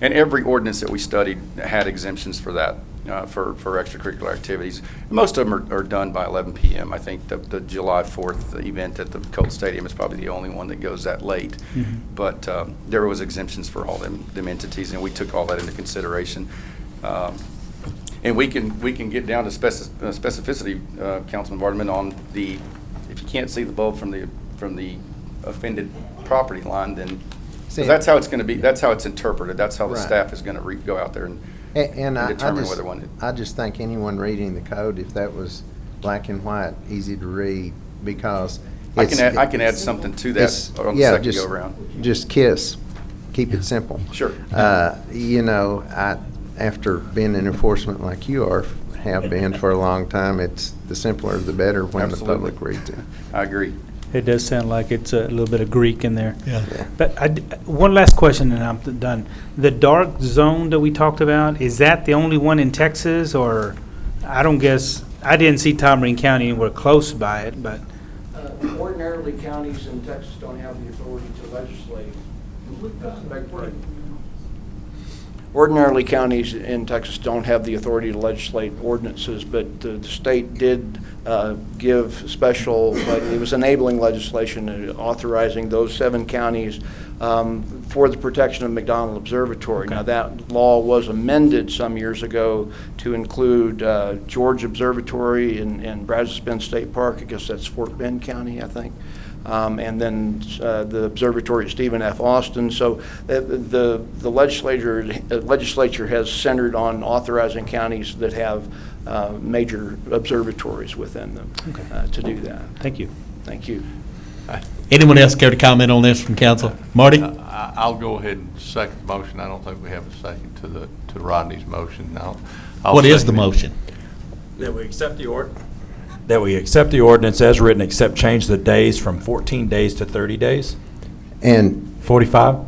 And every ordinance that we studied had exemptions for that, for extracurricular activities. Most of them are done by 11 p.m. I think the July 4th event at the Colt Stadium is probably the only one that goes that late. Mm-hmm. But there was exemptions for all them entities, and we took all that into consideration. And we can get down to specificity, Councilman Vardaman, on if you can't see the bulb from the offended property line, then See, 'Cause that's how it's going to be, that's how it's interpreted, that's how the Right. staff is going to go out there and And I determine just, whether one. I just think anyone reading the code, if that was black and white, easy to read, because I it's. can add something to it's- that on the yeah, second just- go-around. Just KISS, keep it simple. Sure. You know, after being in enforcement like you have been for a long time, it's the simpler the better when Absolutely. the public reads it. I agree. It does sound like it's a little bit of Greek in there. Yeah. But one last question and I'm done. The dark zone that we talked about, is that the only one in Texas, or I didn't see Tom Marine County anywhere close by it, but. Ordinarily, counties in Texas don't have the authority to legislate. Ordinarily, counties in Texas don't have the authority to legislate ordinances, but the state did give special, it was enabling legislation authorizing those 7 counties for the protection of McDonald Observatory. Okay. Now, that law was amended some years ago to include George Observatory and Brazos Bend State Park. I guess that's Fort Bend County, I think. And then the observatory at Stephen F. Austin. So the legislature has centered on authorizing counties that have major observatories within them to do that. Thank you. Thank you. Anyone else care to comment on this from council? Marty? I'll go ahead and second the motion. I don't think we have a second to Rodney's motion. What is the motion? That we accept the ordinance as written, except change the days from 14 days to 30 days? And 45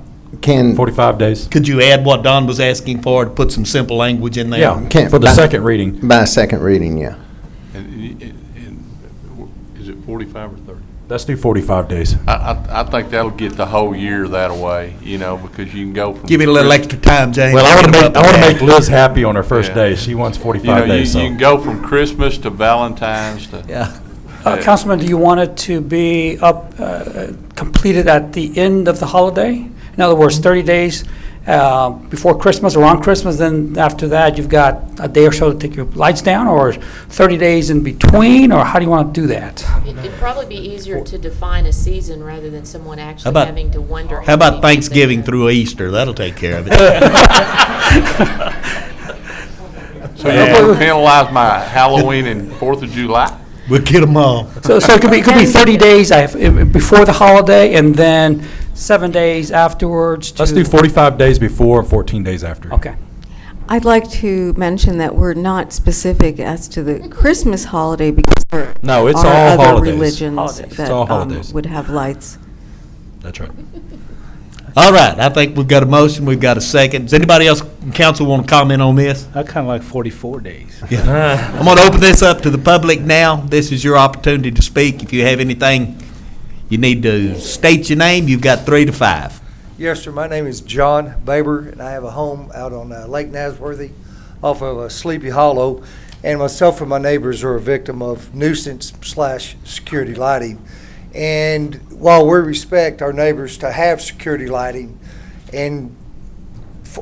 days? Could you add what Don was asking for, to put some simple language in there? Yeah, for the second reading. By second reading, yeah. And is it 45 or 30? Let's do 45 days. I think that'll get the whole year that away, because you can go from. Give it a little extra time, James. Well, I want to make Liz happy on her first day. She wants 45 days. You can go from Christmas to Valentine's to. Yeah. Councilman, do you want it to be completed at the end of the holiday? In other words, 30 days before Christmas or on Christmas, then after that, you've got a day or so to take your lights down, or 30 days in between, or how do you want to do that? It'd probably be easier to define a season rather than someone actually about- having to wonder. How about Thanksgiving through Easter? That'll take care of it. So you're going to penalize my Halloween and 4th of July? We'll get them all. So it could be 30 days before the holiday, and then 7 days afterwards. Let's do 45 days before and 14 days after. Okay. I'd like to mention that we're not specific as to the Christmas holiday because there No, it's are all other holidays. religions Holidays. It's that all holidays. would have lights. That's right. All right, I think we've got a motion, we've got a second. Does anybody else in council want to comment on this? I kind of like 44 days. Yeah. I'm going to open this up to the public now. This is your opportunity to speak. If you have anything, you need to state your name. You've got 3 to 5. Yes, sir. My name is John Baber, and I have a home out on Lake Nasworthy off of Sleepy Hollow. And myself and my neighbors are a victim of nuisance/security lighting. And while we respect our neighbors to have security lighting and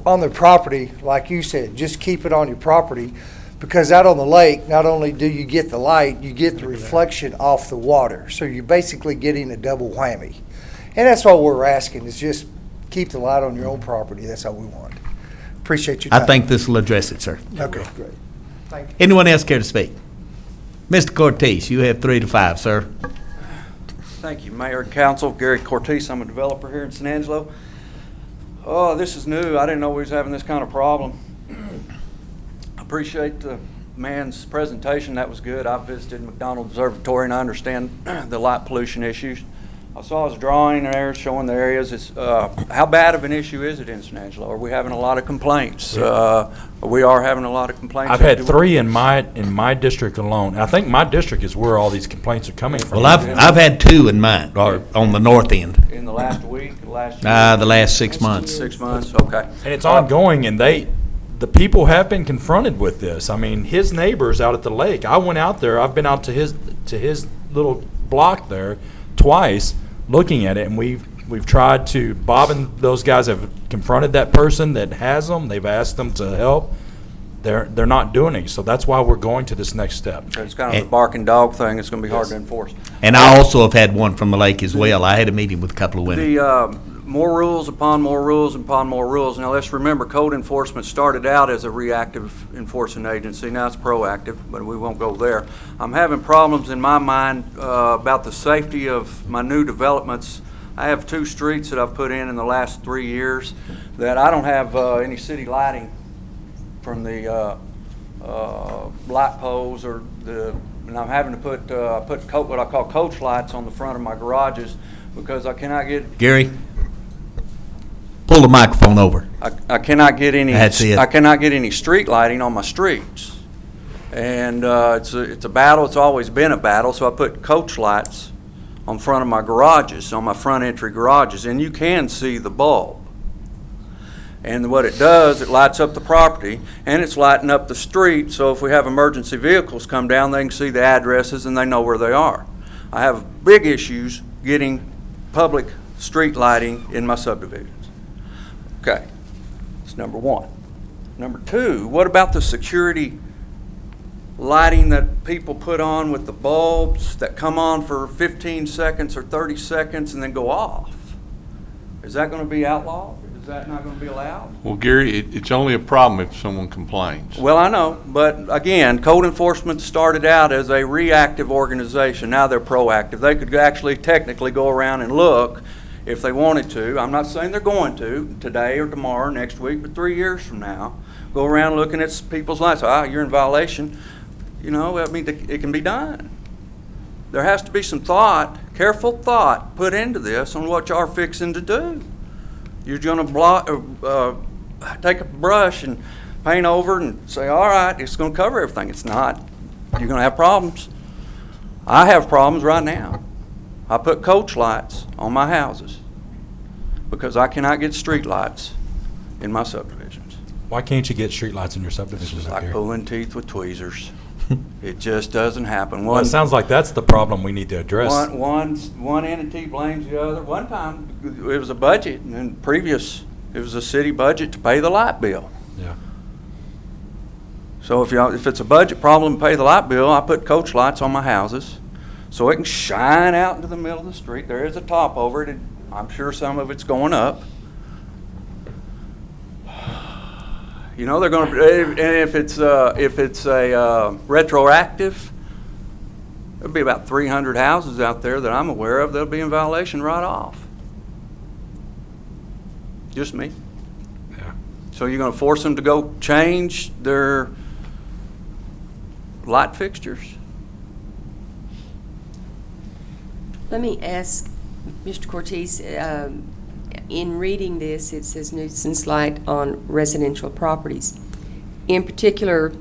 on their property, like you said, just keep it on your property, because out on the lake, not only do you get the light, you get the reflection off the water. So you're basically getting a double whammy. And that's all we're asking, is just keep the light on your own property. That's all we want. Appreciate your time. I think this will address it, sir. Okay, great. Thank you. Anyone else care to speak? Mr. Cortez, you have 3 to 5, sir. Thank you, Mayor and Council. Gary Cortez, I'm a developer here in San Angelo. Oh, this is new. I didn't know we was having this kind of problem. Appreciate the man's presentation. That was good. I visited McDonald Observatory and I understand the light pollution issues. I saw his drawing there showing the areas. It's, how bad of an issue is it in San Angelo? Are we having a lot of complaints? We are having a lot of complaints. I've had 3 in my district alone. And I think my district is where all these complaints are coming from. Well, I've had 2 in mine, or on the north end. In the last week, last year? The last 6 months. 6 months, okay. And it's ongoing, and the people have been confronted with this. I mean, his neighbors out at the lake, I went out there, I've been out to his little block there twice, looking at it, and we've tried to, Bob and those guys have confronted that person that has them. They've asked them to help. They're not doing it, so that's why we're going to this next step. It's kind of a barking dog thing. It's going to be hard to enforce. And I also have had one from the lake as well. I had a meeting with a couple of women. more rules upon more rules upon more rules. Now, let's remember, code enforcement started out as a reactive enforcing agency. Now it's proactive, but we won't go there. I'm having problems in my mind about the safety of my new developments. I have 2 streets that I've put in the last 3 years that I don't have any city lighting from the light poles and I'm having to put what I call coach lights on the front of my garages because I cannot get. Gary, pull the microphone over. I cannot get any. That's it. I cannot get any street lighting on my streets, and it's a battle. It's always been a battle. So I put coach lights on front of my garages, on my front entry garages, and you can see the bulb. And what it does, it lights up the property, and it's lighting up the street, so if we have emergency vehicles come down, they can see the addresses and they know where they are. I have big issues getting public street lighting in my subdivisions. Okay, that's number 1. Number 2, what about the security lighting that people put on with the bulbs that come on for 15 seconds or 30 seconds and then go off? Is that going to be outlawed? Is that not going to be allowed? Well, Gary, it's only a problem if someone complains. Well, I know, but again, code enforcement started out as a reactive organization. Now they're proactive. They could actually technically go around and look if they wanted to. I'm not saying they're going to today or tomorrow, next week, but 3 years from now. Go around looking at people's lights. You're in violation. You know, I mean, it can be done. There has to be some thought, careful thought, put into this on what you are fixing to do. You're going to take a brush and paint over and say, all right, it's going to cover everything. It's not. You're going to have problems. I have problems right now. I put coach lights on my houses because I cannot get street lights in my subdivisions. Why can't you get streetlights in your subdivisions? It's like pulling teeth with tweezers. It just doesn't happen. Well, it sounds like that's the problem we need to address. One entity blames the other. One time, it was a budget, and then it was a city budget to pay the light bill. Yeah. So if it's a budget problem to pay the light bill, I put coach lights on my houses so it can shine out into the middle of the street. There is a top over it, and I'm sure some of it's going up. You know, they're going to, and if it's a retroactive, there'll be about 300 houses out there that I'm aware of that'll be in violation right off. Just me. Yeah. So you're going to force them to go change their light fixtures? Let me ask Mr. Cortez, in reading this, it says nuisance light on residential properties. In particular,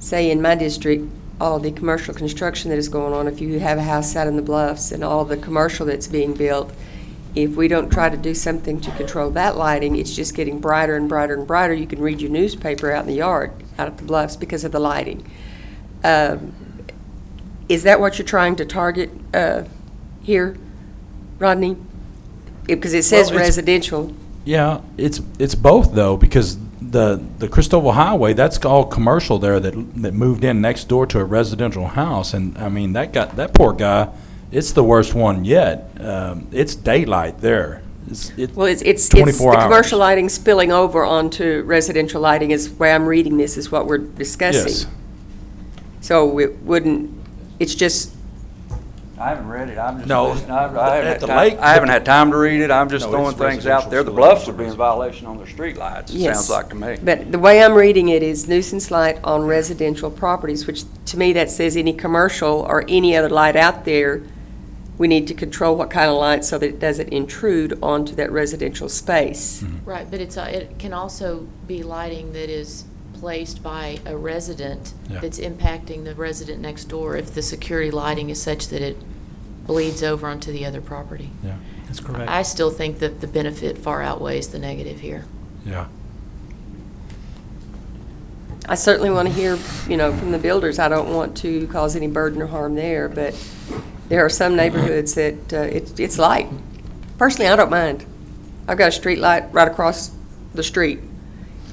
say in my district, all the commercial construction that is going on, if you have a house out in the bluffs and all the commercial that's being built, if we don't try to do something to control that lighting, it's just getting brighter and brighter and brighter. You can read your newspaper out in the yard, out at the bluffs, because of the lighting. Is that what you're trying to target here, Rodney? Because it says residential. Yeah, it's both though, because the Cristobal Highway, that's all commercial there that moved in next door to a residential house, and I mean that poor guy, it's the worst one yet. It's daylight there. It's 24 it's hours. The commercial lighting spilling over onto residential lighting is where I'm reading this, is what we're discussing. Yes. So it wouldn't, it's just. I haven't read it. I'm just No, listening. I haven't had time to read it. I'm just No, throwing it's things out there. The residential, bluffs so would be in violation on their street lights, it Yes. sounds like to me. But the way I'm reading it is nuisance light on residential properties, which to me that says any commercial or any other light out there, we need to control what kind of light so that it doesn't intrude onto that residential space. Right, but it can also be lighting that is placed by a resident that's impacting the resident next door if the security lighting is such that it bleeds over onto the other property. Yeah, that's correct. I still think that the benefit far outweighs the negative here. Yeah. I certainly want to hear, from the builders. I don't want to cause any burden or harm there, but there are some neighborhoods that it's light. Personally, I don't mind. I've got a street light right across the street,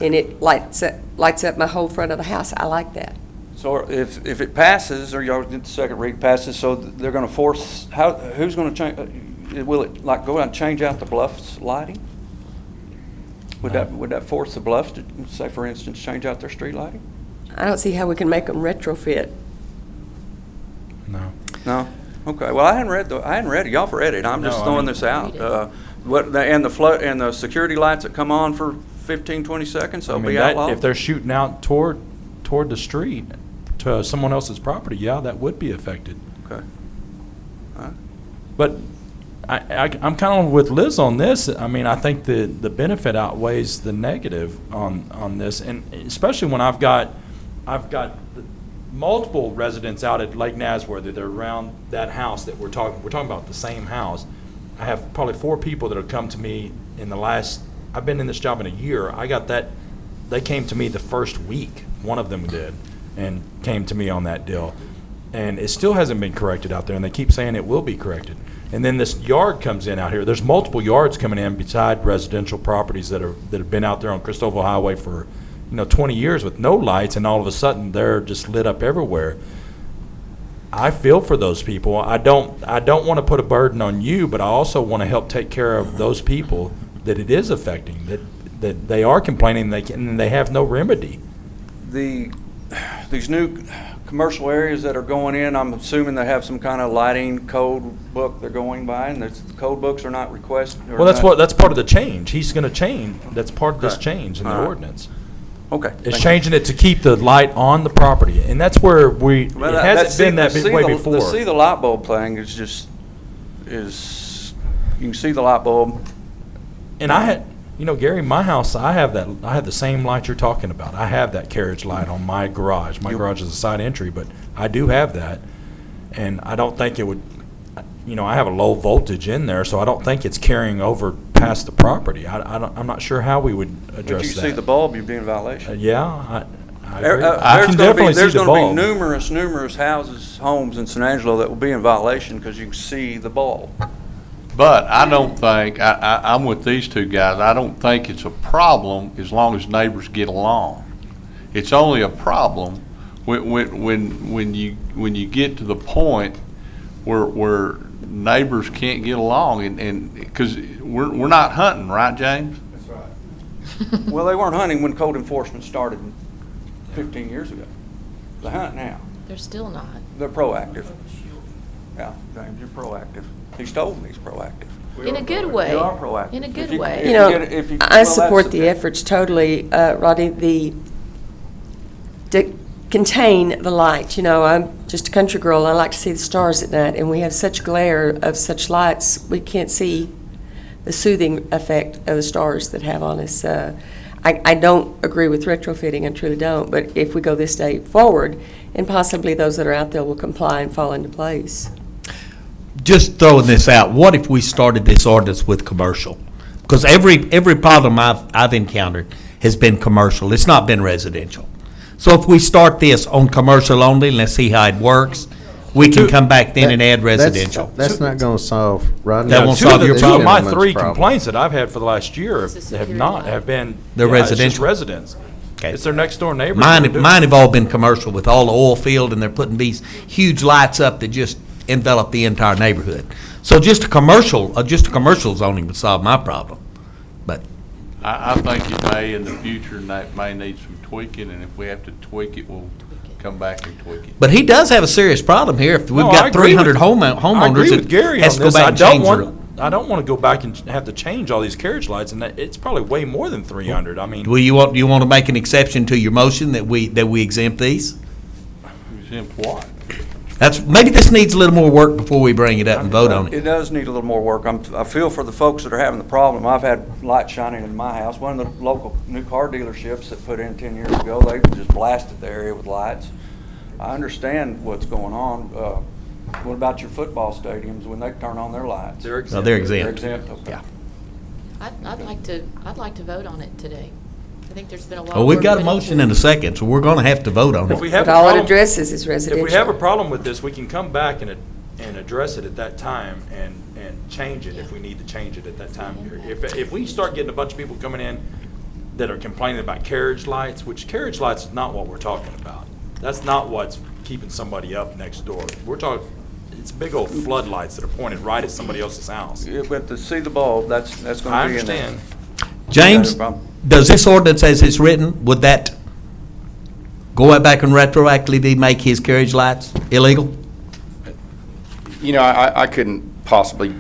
and it lights up my whole front of the house. I like that. So if it passes, or the second read passes, so they're going to force, who's going to change? will it like go out and change out the Bluffs lighting? Would that force the Bluffs to, say for instance, change out their street lighting? I don't see how we can make them retrofit. No. No? Okay, well, I hadn't read it, y'all have read it, I'm just No, I throwing mean- this out. And the security lights that come on for 15, 20 seconds, I they'll mean, be that, outlawed? if they're shooting out toward the street to someone else's property, yeah, that would be affected. Okay. All right. But I'm kind of with Liz on this. I mean, I think the benefit outweighs the negative on this, and especially when I've got multiple residents out at Lake Nasworthy. They're around that house that we're talking about the same house. I have probably 4 people that have come to me in the last. I've been in this job in a year. I got that. They came to me the first week. One of them did, and came to me on that deal, and it still hasn't been corrected out there. And they keep saying it will be corrected. And then this yard comes in out here. There's multiple yards coming in beside residential properties that have been out there on Cristobal Highway for 20 years with no lights, and all of a sudden they're just lit up everywhere. I feel for those people. I don't want to put a burden on you, but I also want to help take care of those people that it is affecting, that they are complaining and they have no remedy. These new commercial areas that are going in, I'm assuming they have some kind of lighting code book they're going by, and the code books are not requested? Well, that's part of the change. He's going to change. That's part of this change in the ordinance. Okay. It's changing it to keep the light on the property, and that's where it hasn't been that way before. The see the light bulb thing is just, you can see the light bulb. And I had, Gary, my house, I have the same light you're talking about. I have that carriage light on my garage. My garage is a side entry, but I do have that, and I don't think it would, I have a low voltage in there, so I don't think it's carrying over past the property. I'm not sure how we would address If you that. see the bulb, you'd be in violation. Yeah, I agree. I There's can gonna definitely see There's the going to bulb. be numerous houses, homes in San Angelo that will be in violation because you can see the bulb. But I don't think, I'm with these two guys, I don't think it's a problem as long as neighbors get along. It's only a problem when you get to the point where neighbors can't get along, and because we're not hunting, right, James? That's right. Well, they weren't hunting when code enforcement started 15 years ago. They hunt now. They're still not. They're proactive. Yeah, James, you're proactive. He's told me he's proactive. In a good way. You are proactive. In a good If you- way. if You know, if you- I well, support that's the efforts totally, Rodney, to contain the light. I'm just a country girl, I like to see the stars at night, and we have such glare of such lights, we can't see the soothing effect of the stars that have on us. I don't agree with retrofitting, I truly don't, but if we go this day forward, and possibly those that are out there will comply and fall into place. Just throwing this out, what if we started this ordinance with commercial? Because every problem I've encountered has been commercial. It's not been residential. So if we start this on commercial only, and let's see how it works, we can come back then and add residential. That's not going to solve, Rodney. That won't solve your Two problem. of my 3 complaints that I've had for the last year have been They're it's just residential? residents. Okay. It's their next door neighbors. Mine have all been commercial with all the oil field, and they're putting these huge lights up that just envelop the entire neighborhood. So just a commercial zoning would solve my problem. But I think it may in the future, and that may need some tweaking, and if we have to tweak it, we'll come back and tweak it. But he does have a serious problem here. If we've No, I got agree 300 with- I homeowners agree with Gary that has on to go this. back and change their. I don't want to go back and have to change all these carriage lights, and it's probably way more than 300. I mean, Well, you want to make an exception to your motion that we exempt these? Exempt what? Maybe this needs a little more work before we bring it up and vote on it. It does need a little more work. I feel for the folks that are having the problem. I've had light shining in my house. One of the local new car dealerships that put in 10 years ago, they just blasted the area with lights. I understand what's going on. What about your football stadiums when they turn on their lights? They're exempt. Oh, they're exempt. They're exempt, okay. Yeah. I'd like to vote on it today. I think there's been a lot. Well, we've got a motion and a second, so we're going to have to vote on If we it. have But a all it problem- addresses is residential. If we have a problem with this, we can come back and address it at that time and change it if we need to change it at that time. If we start getting a bunch of people coming in that are complaining about carriage lights, which carriage lights is not what we're talking about. That's not what's keeping somebody up next door. We're talking, it's big old floodlights that are pointed right at somebody else's house. Yeah, but to see the bulb, that's going I to be in there. understand. James, No problem. does this ordinance as it's written, would that go back and retroactively make his carriage lights illegal? You know, I couldn't possibly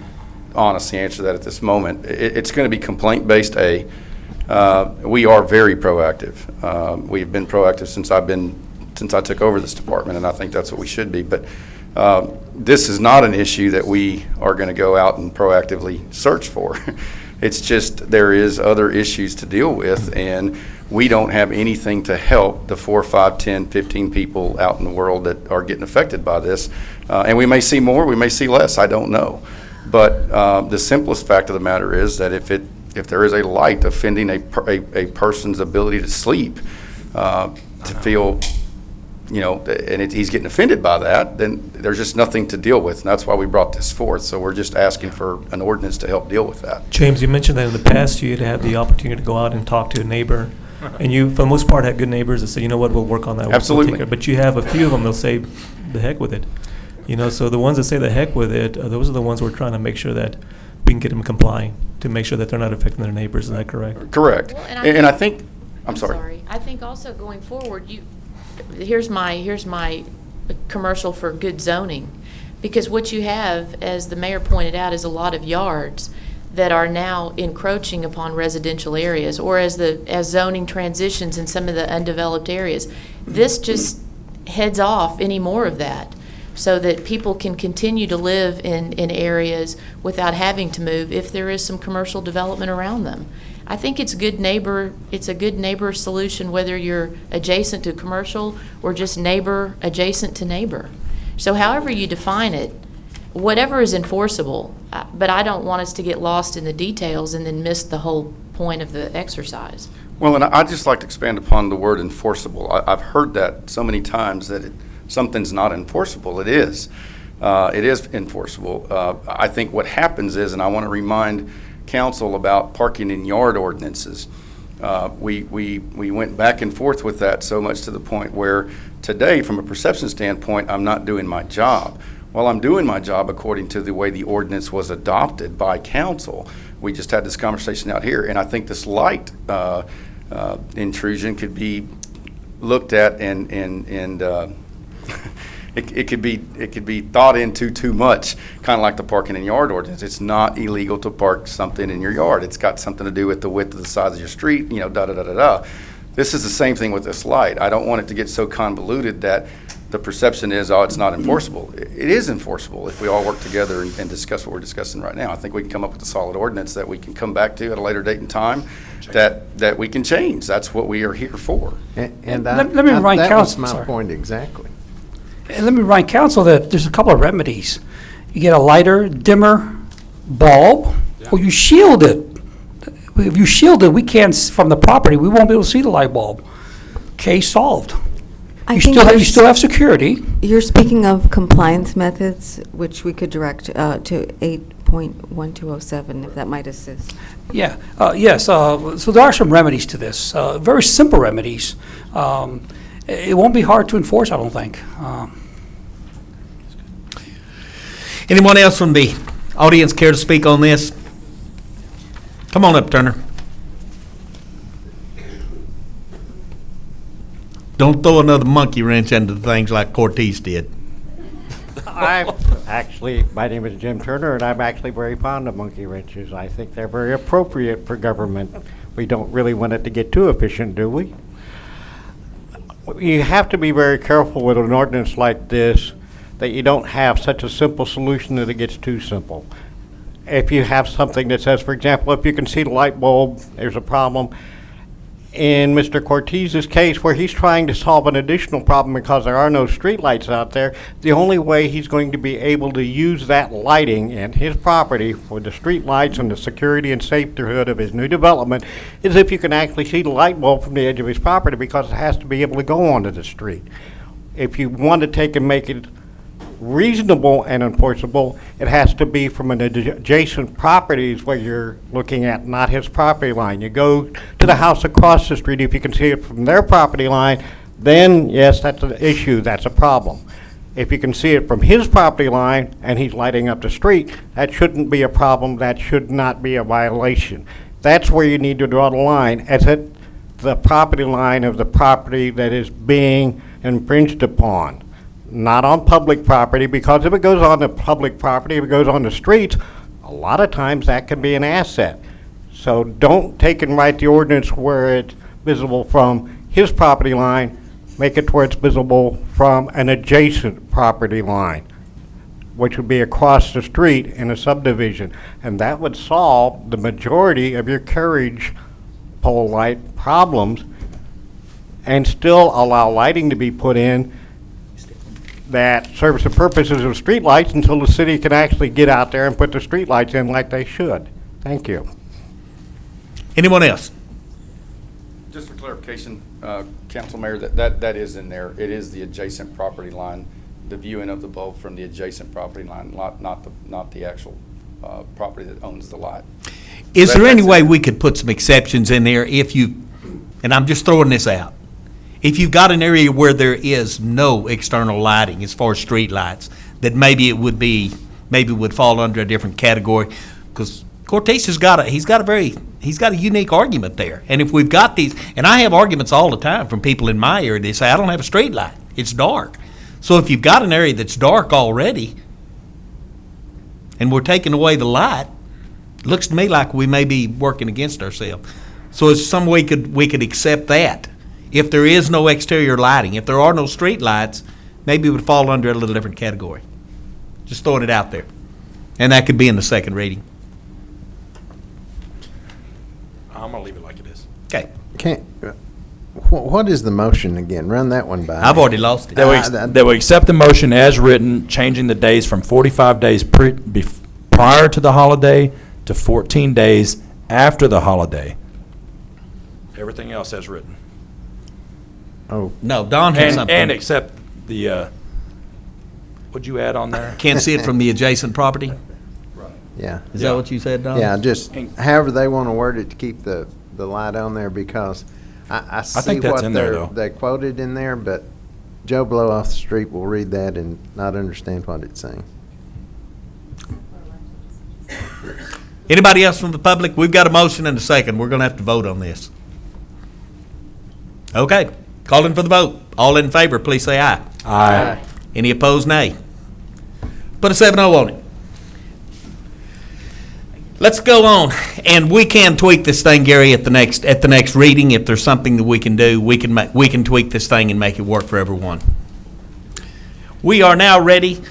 honestly answer that at this moment. It's going to be complaint-based, we are very proactive. We've been proactive since I took over this department, and I think that's what we should be. But this is not an issue that we are going to go out and proactively search for. It's just there is other issues to deal with, and we don't have anything to help the 4, 5, 10, 15 people out in the world that are getting affected by this. And we may see more, we may see less, I don't know. But the simplest fact of the matter is that if there is a light offending a person's ability to sleep, to feel, you know, and he's getting offended by that, then there's just nothing to deal with. And that's why we brought this forth. So we're just asking for an ordinance to help deal with that. James, you mentioned that in the past you had the opportunity to go out and talk to a neighbor, and you, for the most part, had good neighbors that say, you know what, we'll work on that. We'll Absolutely. take care. But you have a few of them, they'll say, the heck with it. You know, so the ones that say the heck with it, those are the ones we're trying to make sure that we can get them complying to make sure that they're not affecting their neighbors. Is that correct? Correct. Well, and I think, I'm sorry. I think also going forward, here's my commercial for good zoning, because what you have, as the mayor pointed out, is a lot of yards that are now encroaching upon residential areas, or as zoning transitions in some of the undeveloped areas. This just heads off any more of that, so that people can continue to live in areas without having to move if there is some commercial development around them. I think it's a good neighbor solution, whether you're adjacent to commercial or just neighbor adjacent to neighbor. So however you define it, whatever is enforceable, but I don't want us to get lost in the details and then miss the whole point of the exercise. Well, and I'd just like to expand upon the word enforceable. I've heard that so many times that something's not enforceable. It is. It is enforceable. I think what happens is, and I want to remind council about parking in yard ordinances. We went back and forth with that so much to the point where today, from a perception standpoint, I'm not doing my job. Well, I'm doing my job according to the way the ordinance was adopted by council. We just had this conversation out here, and I think this light intrusion could be looked at and it could be thought into too much, kind of like the parking in yard ordinance. It's not illegal to park something in your yard. It's got something to do with the width of the size of your street, you know, da-da-da-da-da. This is the same thing with this light. I don't want it to get so convoluted that the perception is, oh, it's not enforceable. It is enforceable if we all work together and discuss what we're discussing right now. I think we can come up with a solid ordinance that we can come back to at a later date and time that we can change. That's what we are here for. And Let me remind that council- was my sorry. point exactly. And let me remind council that there's a couple of remedies. You get a lighter, dimmer bulb, or you shield it. If you shield it, we can't, from the property, we won't be able to see the light bulb. Case solved. You still have security. You're speaking of compliance methods, which we could direct to 8.1207, if that might assist. Yeah, yes, so there are some remedies to this, very simple remedies. It won't be hard to enforce, I don't think. Anyone else from the audience care to speak on this? Come on up, Turner. Don't throw another monkey wrench into things like Cortez did. My name is Jim Turner, and I'm actually very fond of monkey wrenches. I think they're very appropriate for government. We don't really want it to get too efficient, do we? You have to be very careful with an ordinance like this that you don't have such a simple solution that it gets too simple. If you have something that says, for example, if you can see the light bulb, there's a problem. In Mr. Cortez's case, where he's trying to solve an additional problem because there are no street lights out there, the only way he's going to be able to use that lighting in his property for the street lights and the security and safetyhood of his new development is if you can actually see the light bulb from the edge of his property, because it has to be able to go onto the street. If you want to take and make it reasonable and enforceable, it has to be from an adjacent properties where you're looking at, not his property line. You go to the house across the street, if you can see it from their property line, then yes, that's an issue, that's a problem. If you can see it from his property line and he's lighting up the street, that shouldn't be a problem. That should not be a violation. That's where you need to draw the line, as at the property line of the property that is being infringed upon. Not on public property, because if it goes on the public property, if it goes on the streets, a lot of times that can be an asset. So don't take and write the ordinance where it's visible from his property line, make it where it's visible from an adjacent property line, which would be across the street in a subdivision. And that would solve the majority of your carriage pole light problems and still allow lighting to be put in that serves the purposes of streetlights until the city can actually get out there and put the streetlights in like they should. Thank you. Anyone else? Just for clarification, Council Mayor, that is in there. It is the adjacent property line, the viewing of the bulb from the adjacent property line, not the actual property that owns the light. Is there any way we could put some exceptions in there if you, and I'm just throwing this out, if you've got an area where there is no external lighting as far as street lights, that maybe it would be, maybe would fall under a different category? Because Cortez he's got a unique argument there. And if we've got these, and I have arguments all the time from people in my area, they say, I don't have a street light, it's dark. So if you've got an area that's dark already, and we're taking away the light, it looks to me like we may be working against ourselves. So is some way we could accept that? If there is no exterior lighting, if there are no street lights, maybe it would fall under a little different category. Just throwing it out there. And that could be in the second reading. I'm going to leave it like it is. Okay. What is the motion again? Run that one by. I've already lost it. That we accept the motion as written, changing the days from 45 days prior to the holiday to 14 days after the holiday. Everything else as written. Oh. No, Don had something. And accept the, what'd you add on there? Can't see it from the adjacent property? Yeah. Is that what you said, Don? Yeah, just however they want to word it to keep the light on there, because I see think that's what in there, though. they quoted in there, but Joe Blow off the street will read that and not understand what it's saying. Anybody else from the public? We've got a motion and a second. We're going to have to vote on this. Okay. Calling for the vote. All in favor, please say aye. Aye. Any opposed, nay. Put a 7-0 on it. Let's go on, and we can tweak this thing, Gary, at the next reading. If there's something that we can do, we can tweak this thing and make it work for everyone. We are now ready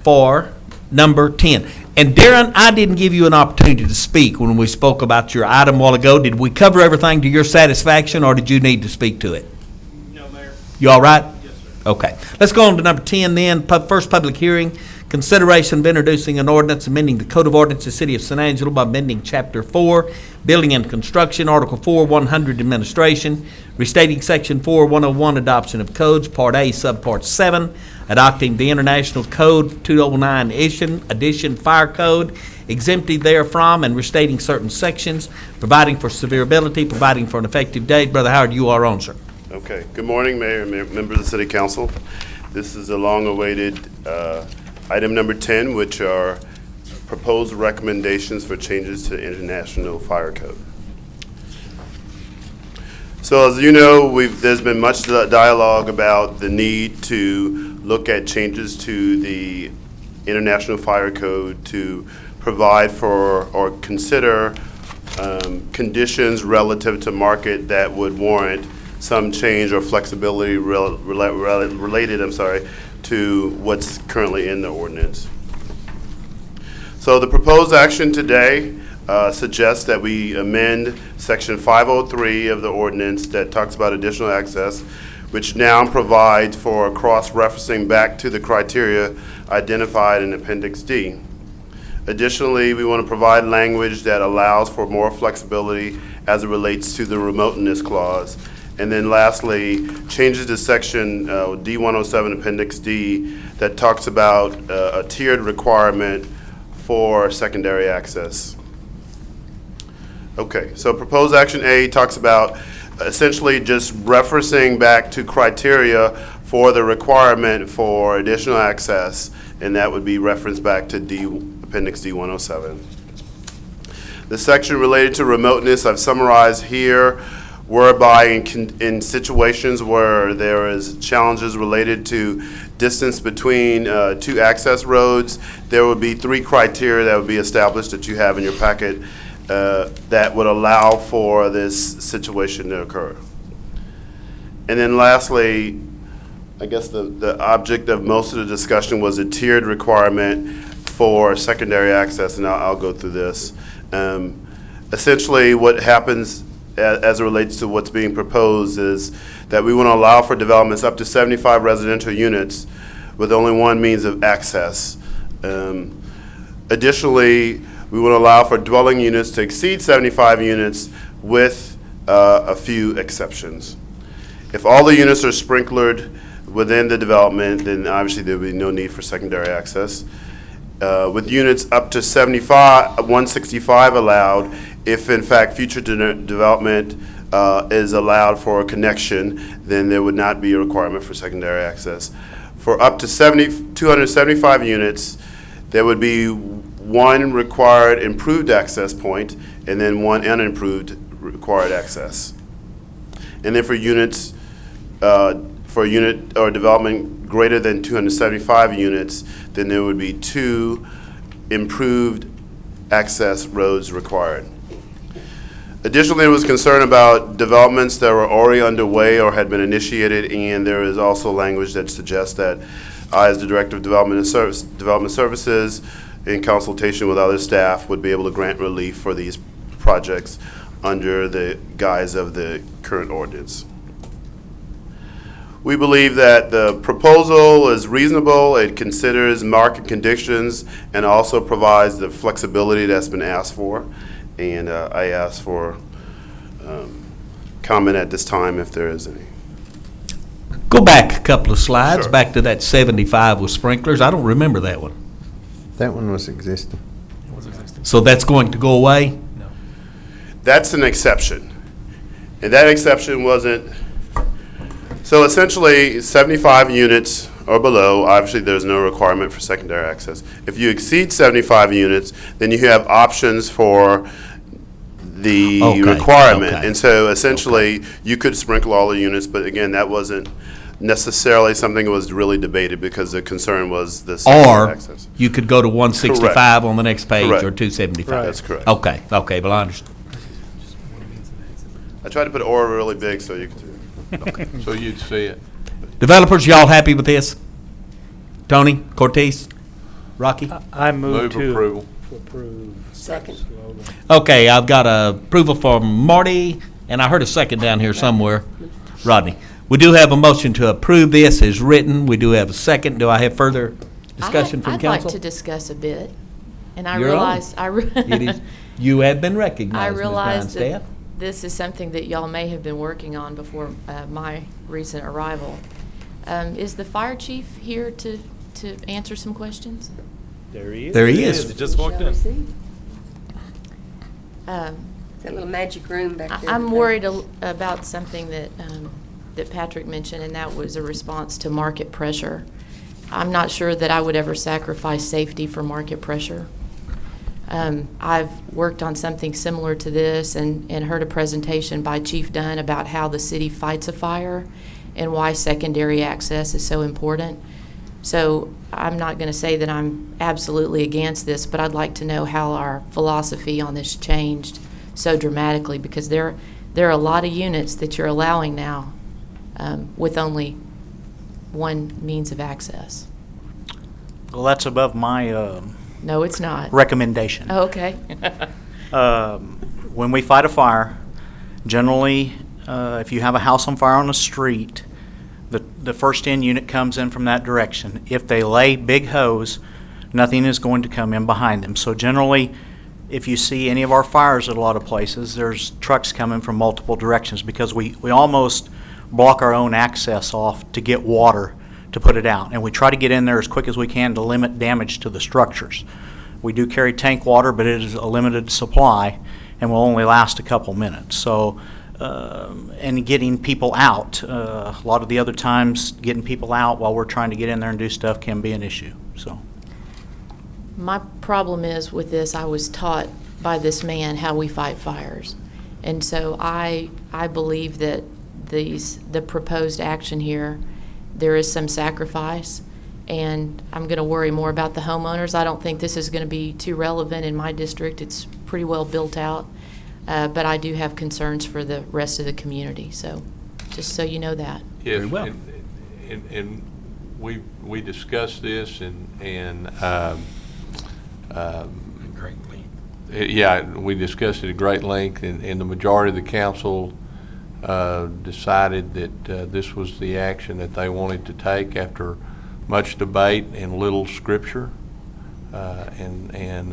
for number 10. And Darren, I didn't give you an opportunity to speak when we spoke about your item a while ago. Did we cover everything to your satisfaction, or did you need to speak to it? No, Mayor. You all right? Yes, sir. Okay. Let's go on to number 10 then. First public hearing. Consideration of introducing an ordinance amending the Code of Ordinances of the City of San Angelo by amending Chapter 4, Building and Construction, Article 4, 100, Administration, restating Section 4, 101, Adoption of Codes, Part A, Subpart 7, adopting the International Code 209 Edition Fire Code, exempting therefrom, and restating certain sections, providing for severability, providing for an effective date. Brother Howard, you are on, sir. Okay. Good morning, Mayor and members of the City Council. This is a long-awaited item number 10, which are proposed recommendations for changes to the International Fire Code. So as you know, there's been much dialogue about the need to look at changes to the International Fire Code to provide for or consider conditions relative to market that would warrant some change or flexibility related, to what's currently in the ordinance. So the proposed action today suggests that we amend Section 503 of the ordinance that talks about additional access, which now provides for cross-referencing back to the criteria identified in Appendix D. Additionally, we want to provide language that allows for more flexibility as it relates to the remoteness clause. And then lastly, changes to Section D107 Appendix D that talks about a tiered requirement for secondary access. Okay, so proposed action A talks about essentially just referencing back to criteria for the requirement for additional access, and that would be referenced back to Appendix D107. The section related to remoteness I've summarized here, whereby in situations where there is challenges related to distance between two access roads, there would be 3 criteria that would be established that you have in your packet that would allow for this situation to occur. And then lastly, I guess the object of most of the discussion was a tiered requirement for secondary access, and I'll go through this. Essentially, what happens as it relates to what's being proposed is that we want to allow for developments up to 75 residential units with only one means of access. Additionally, we want to allow for dwelling units to exceed 75 units with a few exceptions. If all the units are sprinklered within the development, then obviously there would be no need for secondary access. With units up to 165 allowed, if in fact future development is allowed for a connection, then there would not be a requirement for secondary access. For up to 275 units, there would be one required improved access point and then one unimproved required access. And then for units, for a unit or development greater than 275 units, then there would be 2 improved access roads required. Additionally, there was concern about developments that were already underway or had been initiated, and there is also language that suggests that I, as the Director of Development Services, in consultation with other staff, would be able to grant relief for these projects under the guise of the current ordinance. We believe that the proposal is reasonable. It considers market conditions and also provides the flexibility that's been asked for. And I ask for comment at this time if there is any. Go back a couple of slides, Sure. back to that 75 with sprinklers. I don't remember that one. That one was existing. So that's going to go away? That's an exception. And that exception wasn't, so essentially 75 units or below, obviously there's no requirement for secondary access. If you exceed 75 units, then you have options for the requirement. okay. And so essentially you could sprinkle all the units, but again, that wasn't necessarily something that was really debated because the concern was the secondary Or access. you could go to 165 Correct. on the next page Correct. or 275. That's correct. Okay, well, I understand. I tried to put "or" really big so you could. So you'd see it. Developers, y'all happy with this? Tony, Cortez, Rocky? I move to approval. approve. Second. Okay, I've got a approval from Marty, and I heard a second down here somewhere. Rodney. We do have a motion to approve this as written. We do have a second. Do I have further discussion from I'd council? like to discuss a bit, and I You're on. realize, It is- You have been I recognized, Ms. realize that Grindstaff. this is something that y'all may have been working on before my recent arrival. Is the fire chief here to answer some questions? There he is. There he is. He just walked in. Um, That little magic room back there. I'm worried about something that Patrick mentioned, and that was a response to market pressure. I'm not sure that I would ever sacrifice safety for market pressure. I've worked on something similar to this and heard a presentation by Chief Dunn about how the city fights a fire and why secondary access is so important. So I'm not going to say that I'm absolutely against this, but I'd like to know how our philosophy on this changed so dramatically, because there are a lot of units that you're allowing now with only one means of access. Well, that's above my No, it's not. recommendation. Oh, okay. When we fight a fire, generally, if you have a house on fire on the street, the first in unit comes in from that direction. If they lay big hose, nothing is going to come in behind them. So generally, if you see any of our fires at a lot of places, there's trucks coming from multiple directions because we almost block our own access off to get water to put it out. And we try to get in there as quick as we can to limit damage to the structures. We do carry tank water, but it is a limited supply and will only last a couple minutes. So and getting people out. A lot of the other times, getting people out while we're trying to get in there and do stuff can be an issue, so. My problem is with this, I was taught by this man how we fight fires. And so I believe that the proposed action here, there is some sacrifice, and I'm going to worry more about the homeowners. I don't think this is going to be too relevant in my district. It's pretty well built out, but I do have concerns for the rest of the community. So just so you know that. Yes, Very well. and we discussed this and Greatly. yeah, we discussed it at great length, and the majority of the council decided that this was the action that they wanted to take after much debate and little scripture, and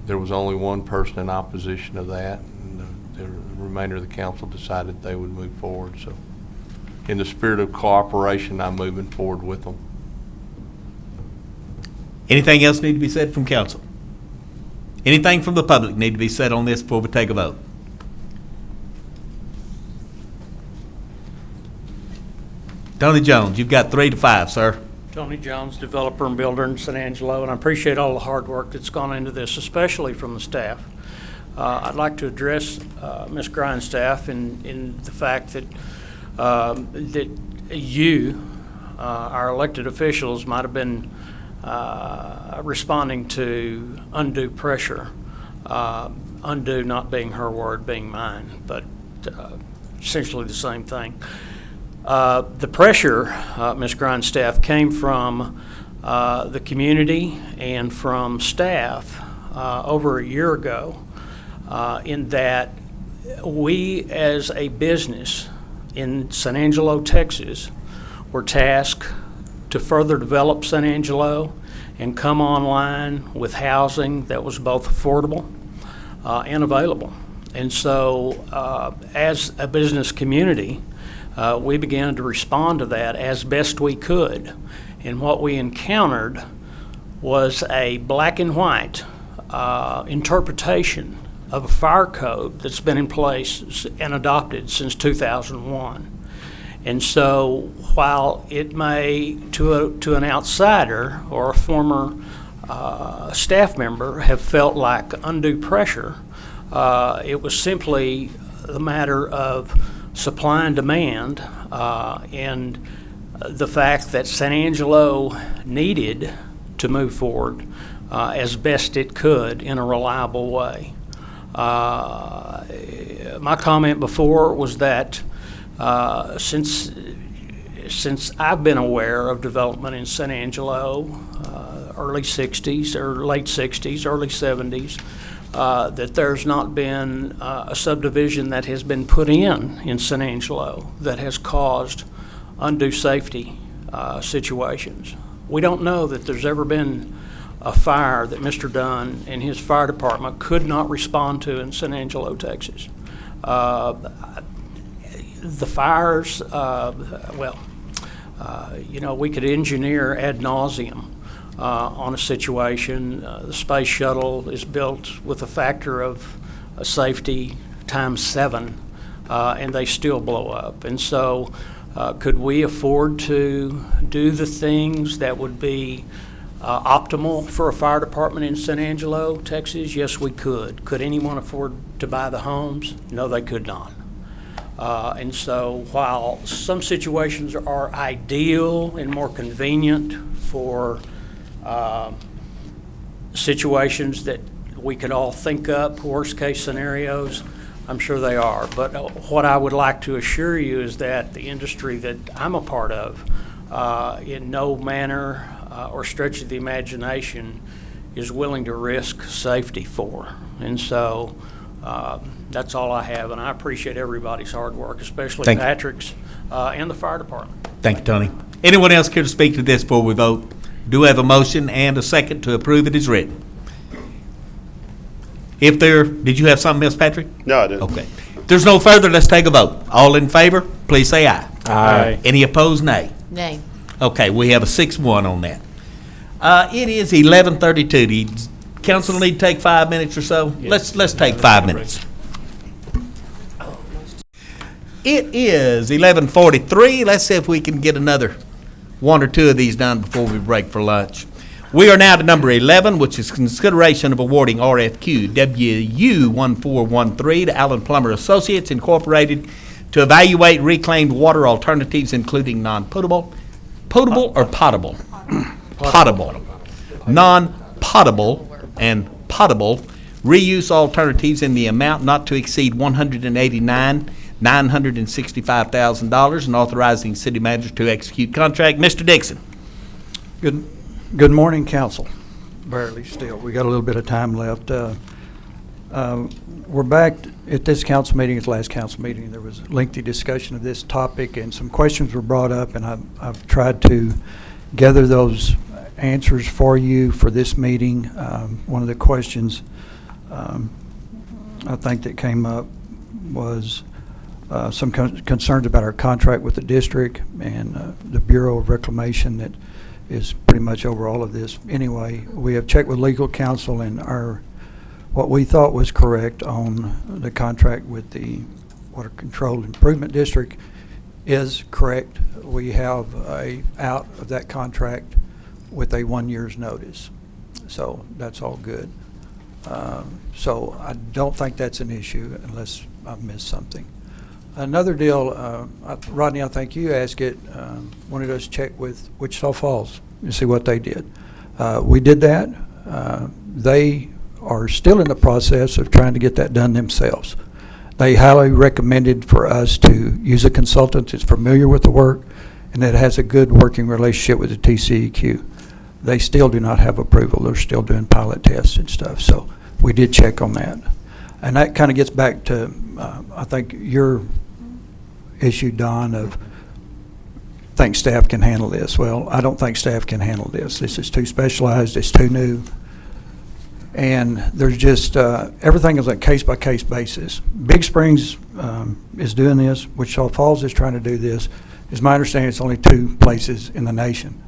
there was only one person in opposition to that, and the remainder of the council decided they would move forward. So in the spirit of cooperation, I'm moving forward with them. Anything else need to be said from council? Anything from the public need to be said on this before we take a vote? Tony Jones, you've got 3 to 5, sir. Tony Jones, developer and builder in San Angelo, and I appreciate all the hard work that's gone into this, especially from the staff. I'd like to address Ms. Grindstaff in the fact that that you, our elected officials, might have been responding to undue pressure. Undue not being her word, being mine, but essentially the same thing. The pressure, Ms. Grindstaff, came from the community and from staff over a year ago, in that we as a business in San Angelo, Texas, were tasked to further develop San Angelo and come online with housing that was both affordable and available. And so as a business community, we began to respond to that as best we could. And what we encountered was a black and white interpretation of a fire code that's been in place and adopted since 2001. And so while it may, to an outsider or a former staff member, have felt like undue pressure, it was simply a matter of supply and demand, and the fact that San Angelo needed to move forward as best it could in a reliable way. My comment before was that since I've been aware of development in San Angelo, early 60s or late 60s, early 70s, that there's not been a subdivision that has been put in San Angelo that has caused undue safety situations. We don't know that there's ever been a fire that Mr. Dunn and his fire department could not respond to in San Angelo, Texas. The fires, we could engineer ad nauseum on a situation. The space shuttle is built with a factor of safety times 7, and they still blow up. And so could we afford to do the things that would be optimal for a fire department in San Angelo, Texas? Yes, we could. Could anyone afford to buy the homes? No, they could not. And so while some situations are ideal and more convenient for situations that we could all think up, worst case scenarios, I'm sure they are. But what I would like to assure you is that the industry that I'm a part of, in no manner or stretch of the imagination, is willing to risk safety for. And so that's all I have, and I appreciate everybody's hard work, especially Thank you. Patrick's and the fire department. Thank you, Tony. Anyone else care to speak to this before we vote? Do have a motion and a second to approve it as written. Did you have something else, Patrick? No, I didn't. Okay. If there's no further, let's take a vote. All in favor, please say aye. Aye. Any opposed, nay. Nay. Okay, we have a 6-1 on that. It is 11:32. The council need to take 5 minutes or so? Let's take 5 minutes. It is 11:43. Let's see if we can get another one or two of these done before we break for lunch. We are now to number 11, which is consideration of awarding RFQ WU1413 to Allen Plummer Associates Incorporated to evaluate reclaimed water alternatives, including non-potable, potable or potable? Potable. Non-potable and potable reuse alternatives in the amount not to exceed $189,965,000 and authorizing city manager to execute contract. Mr. Dixon. Good morning, council. Barely still. We got a little bit of time left. We're back at this council meeting, its last council meeting. There was a lengthy discussion of this topic and some questions were brought up, and I've tried to gather those answers for you for this meeting. One of the questions I think that came up was some concerns about our contract with the district and the Bureau of Reclamation that is pretty much over all of this. Anyway, we have checked with legal counsel, and what we thought was correct on the contract with the Water Control Improvement District is correct. We have a out of that contract with a 1 year's notice. So that's all good. So I don't think that's an issue unless I've missed something. Another deal, Rodney, I think you asked it, wanted us to check with Wichita Falls and see what they did. We did that. They are still in the process of trying to get that done themselves. They highly recommended for us to use a consultant that's familiar with the work and that has a good working relationship with the TCEQ. They still do not have approval. They're still doing pilot tests and stuff. So we did check on that. And that kind of gets back to, I think, your issue, Don, of think staff can handle this. Well, I don't think staff can handle this. This is too specialized. It's too new. And there's just, everything is a case-by-case basis. Big Springs is doing this. Wichita Falls is trying to do this. It's my understanding it's only 2 places in the nation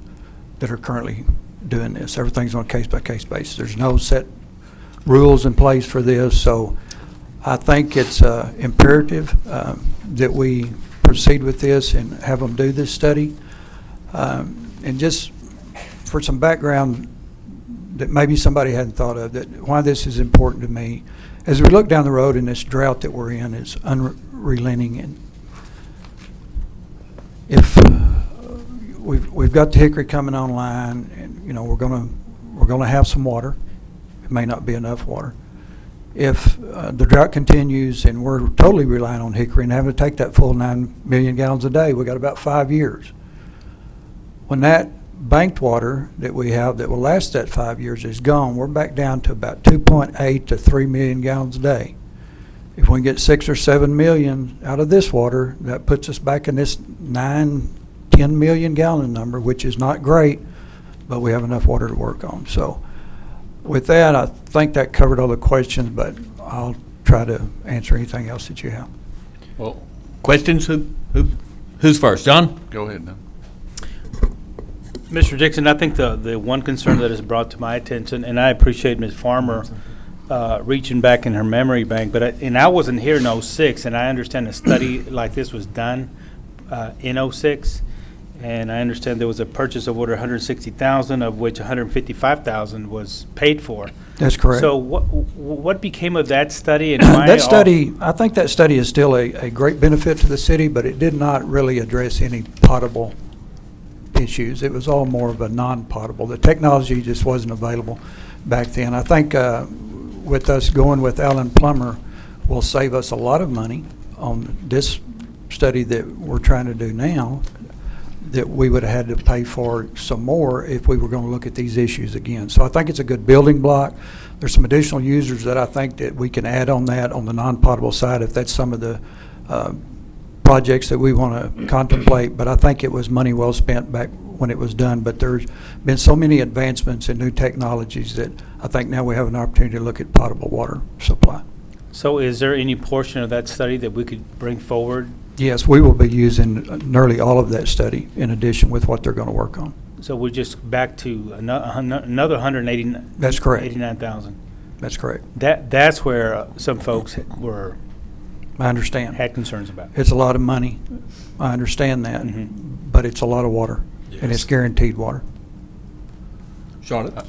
that are currently doing this. Everything's on a case-by-case basis. There's no set rules in place for this. So I think it's imperative that we proceed with this and have them do this study. And just for some background that maybe somebody hadn't thought of, that why this is important to me, as we look down the road in this drought that we're in, is unrelenting. And if we've got the Hickory coming online, and you know we're gonna have some water. It may not be enough water. If the drought continues and we're totally relying on Hickory and having to take that full 9 million gallons a day, we got about 5 years. When that banked water that we have that will last that 5 years is gone, we're back down to about 2.8 to 3 million gallons a day. If we can get 6 or 7 million out of this water, that puts us back in this 9, 10 million gallon number, which is not great, but we have enough water to work on. So with that, I think that covered all the questions, but I'll try to answer anything else that you have. Well, questions? Who's first? John? Go ahead now. Mr. Dixon, I think the one concern that is brought to my attention, and I appreciate Ms. Farmer reaching back in her memory bank, but I wasn't here in '06, and I understand a study like this was done in '06, and I understand there was a purchase of order $160,000, of which $155,000 was paid for. That's correct. So what became of that study, and why? That study, I think that study is still a great benefit to the city, but it did not really address any potable issues. It was all more of a non-potable. The technology just wasn't available back then. I think with us going with Allen Plummer will save us a lot of money on this study that we're trying to do now, that we would have had to pay for some more if we were going to look at these issues again. So I think it's a good building block. There's some additional users that I think that we can add on that on the non-potable side if that's some of the projects that we want to contemplate, but I think it was money well spent back when it was done. But there's been so many advancements in new technologies that I think now we have an opportunity to look at potable water supply. So is there any portion of that study that we could bring forward? Yes, we will be using nearly all of that study in addition with what they're going to work on. So we're just back to another 189. That's correct. 89,000. That's correct. That's where some folks were I understand. had concerns about. It's a lot of money. I understand that. But it's a lot of water, and it's guaranteed water. Charlotte?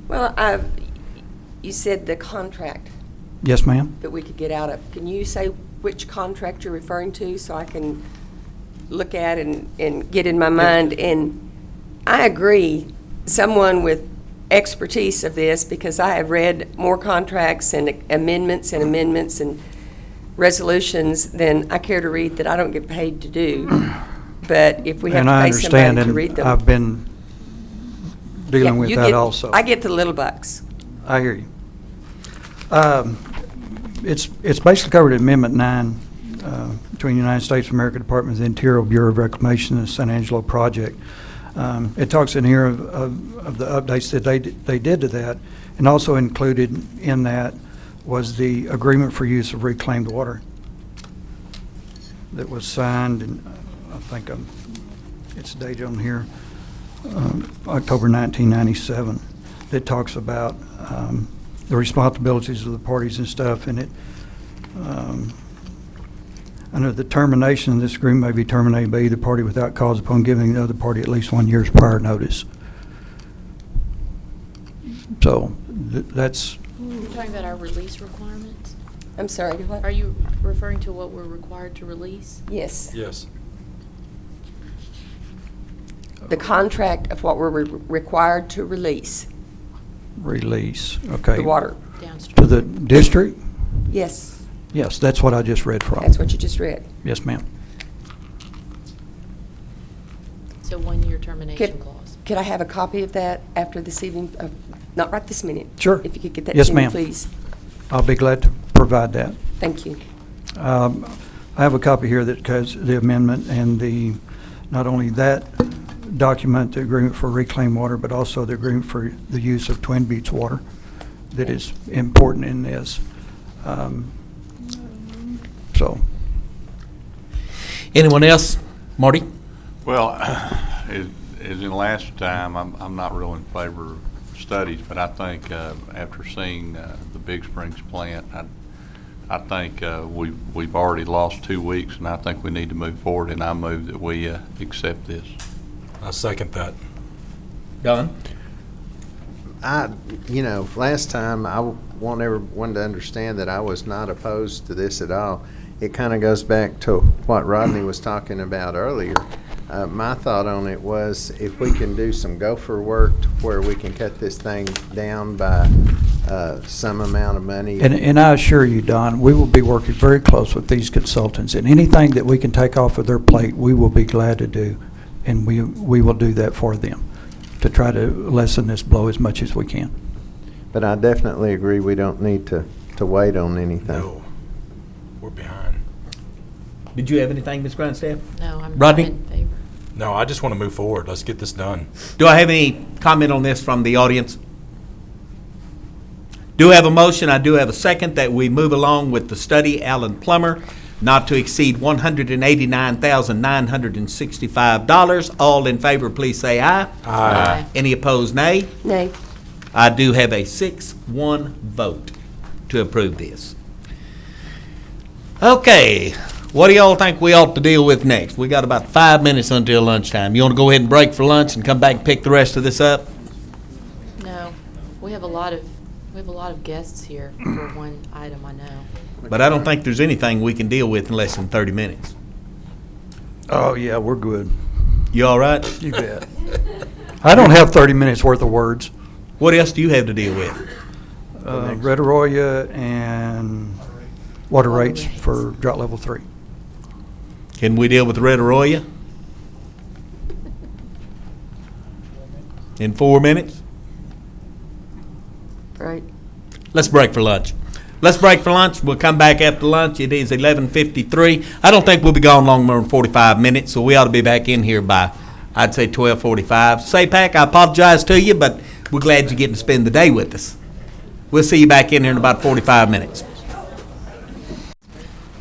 Well, you said the contract Yes, ma'am? that we could get out of. Can you say which contract you're referring to so I can look at and get in my mind? And I agree, someone with expertise of this, because I have read more contracts and amendments and resolutions than I care to read that I don't get paid to do. But if we have And to I pay somebody understand, to and read them. I've been dealing Yeah, with you that get- also. I get the little bucks. I hear you. It's basically covered in Amendment 9 between the United States of America Department of the Interior Bureau of Reclamation and the San Angelo project. It talks in here of the updates that they did to that, and also included in that was the agreement for use of reclaimed water that was signed, and I think it's dated on here, October 1997, that talks about the responsibilities of the parties and stuff, and it, under the termination, this agreement may be terminated by either party without cause upon giving the other party at least 1 year's prior notice. So that's, You're talking about our release requirements? I'm sorry, what? Are you referring to what we're required to release? Yes. Yes. The contract of what we're required to release, release, okay. the water. To the district? Yes, Yes, that's what I just read from. that's what you just read. Yes, ma'am. So 1 year termination Could, clause. could I have a copy of that after this evening? Not right this minute. Sure. If you could get that Yes, to me, ma'am. please. I'll be glad to provide that. Thank you. I have a copy here that has the amendment and the, not only that document, the agreement for reclaimed water, but also the agreement for the use of Twin Buttes water that is important in this. So, Anyone else? Marty? Well, as in the last time, I'm not real in favor of studies, but I think after seeing the Big Springs plant, I think we've already lost 2 weeks, and I think we need to move forward, and I move that we accept this. I second that. Don? Last time, I want everyone to understand that I was not opposed to this at all. It kind of goes back to what Rodney was talking about earlier. My thought on it was if we can do some gopher work to where we can cut this thing down by some amount of money. and I assure you, Don, we will be working very close with these consultants, and anything that we can take off of their plate, we will be glad to do, and we will do that for them to try to lessen this blow as much as we can. But I definitely agree we don't need to wait on anything. No, we're behind. Did you have anything, Ms. Grindstaff? No, I'm Rodney? in favor. No, I just want to move forward. Let's get this done. Do I have any comment on this from the audience? Do have a motion, I do have a second, that we move along with the study, Alan Plummer, not to exceed $189,965. All in favor, please say aye. Aye. Any opposed, nay? Nay. I do have a 6-1 vote to approve this. Okay, what do y'all think we ought to deal with next? We got about 5 minutes until lunchtime. You want to go ahead and break for lunch and come back and pick the rest of this up? No, we have a lot of guests here for one item, I know. But I don't think there's anything we can deal with in less than 30 minutes. Oh, yeah, we're good. You all right? You bet. I don't have 30 minutes worth of words. What else do you have to deal with? Red Arroyo and water rates for drought level 3. Can we deal with Red Arroyo? In 4 minutes? Right. Let's break for lunch. Let's break for lunch. We'll come back after lunch. It is 11:53. I don't think we'll be gone long more than 45 minutes, so we ought to be back in here by, I'd say, 12:45. Say-Pack, I apologize to you, but we're glad you're getting to spend the day with us. We'll see you back in here in about 45 minutes.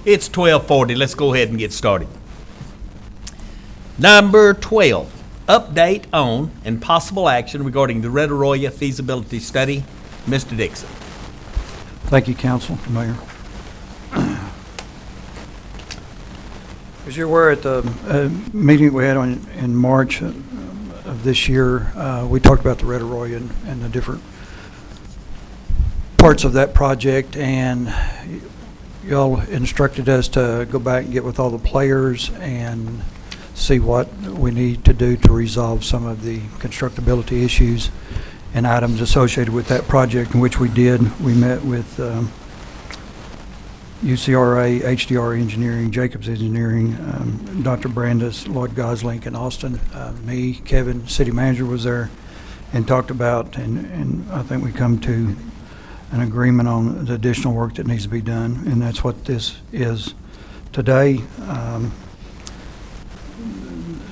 It's 12:40. Let's go ahead and get started. Number 12, update on and possible action regarding the Red Arroyo feasibility study. Mr. Dixon. Thank you, Council, Mayor. As you're aware, at the meeting we had in March of this year, we talked about the Red Arroyo and the different parts of that project, and y'all instructed us to go back and get with all the players and see what we need to do to resolve some of the constructability issues and items associated with that project, in which we did. We met with UCRA, HDR Engineering, Jacobs Engineering, Dr. Brandis, Lloyd Goslink, and Austin. Me, Kevin, city manager, was there and talked about, and I think we come to an agreement on the additional work that needs to be done, and that's what this is today.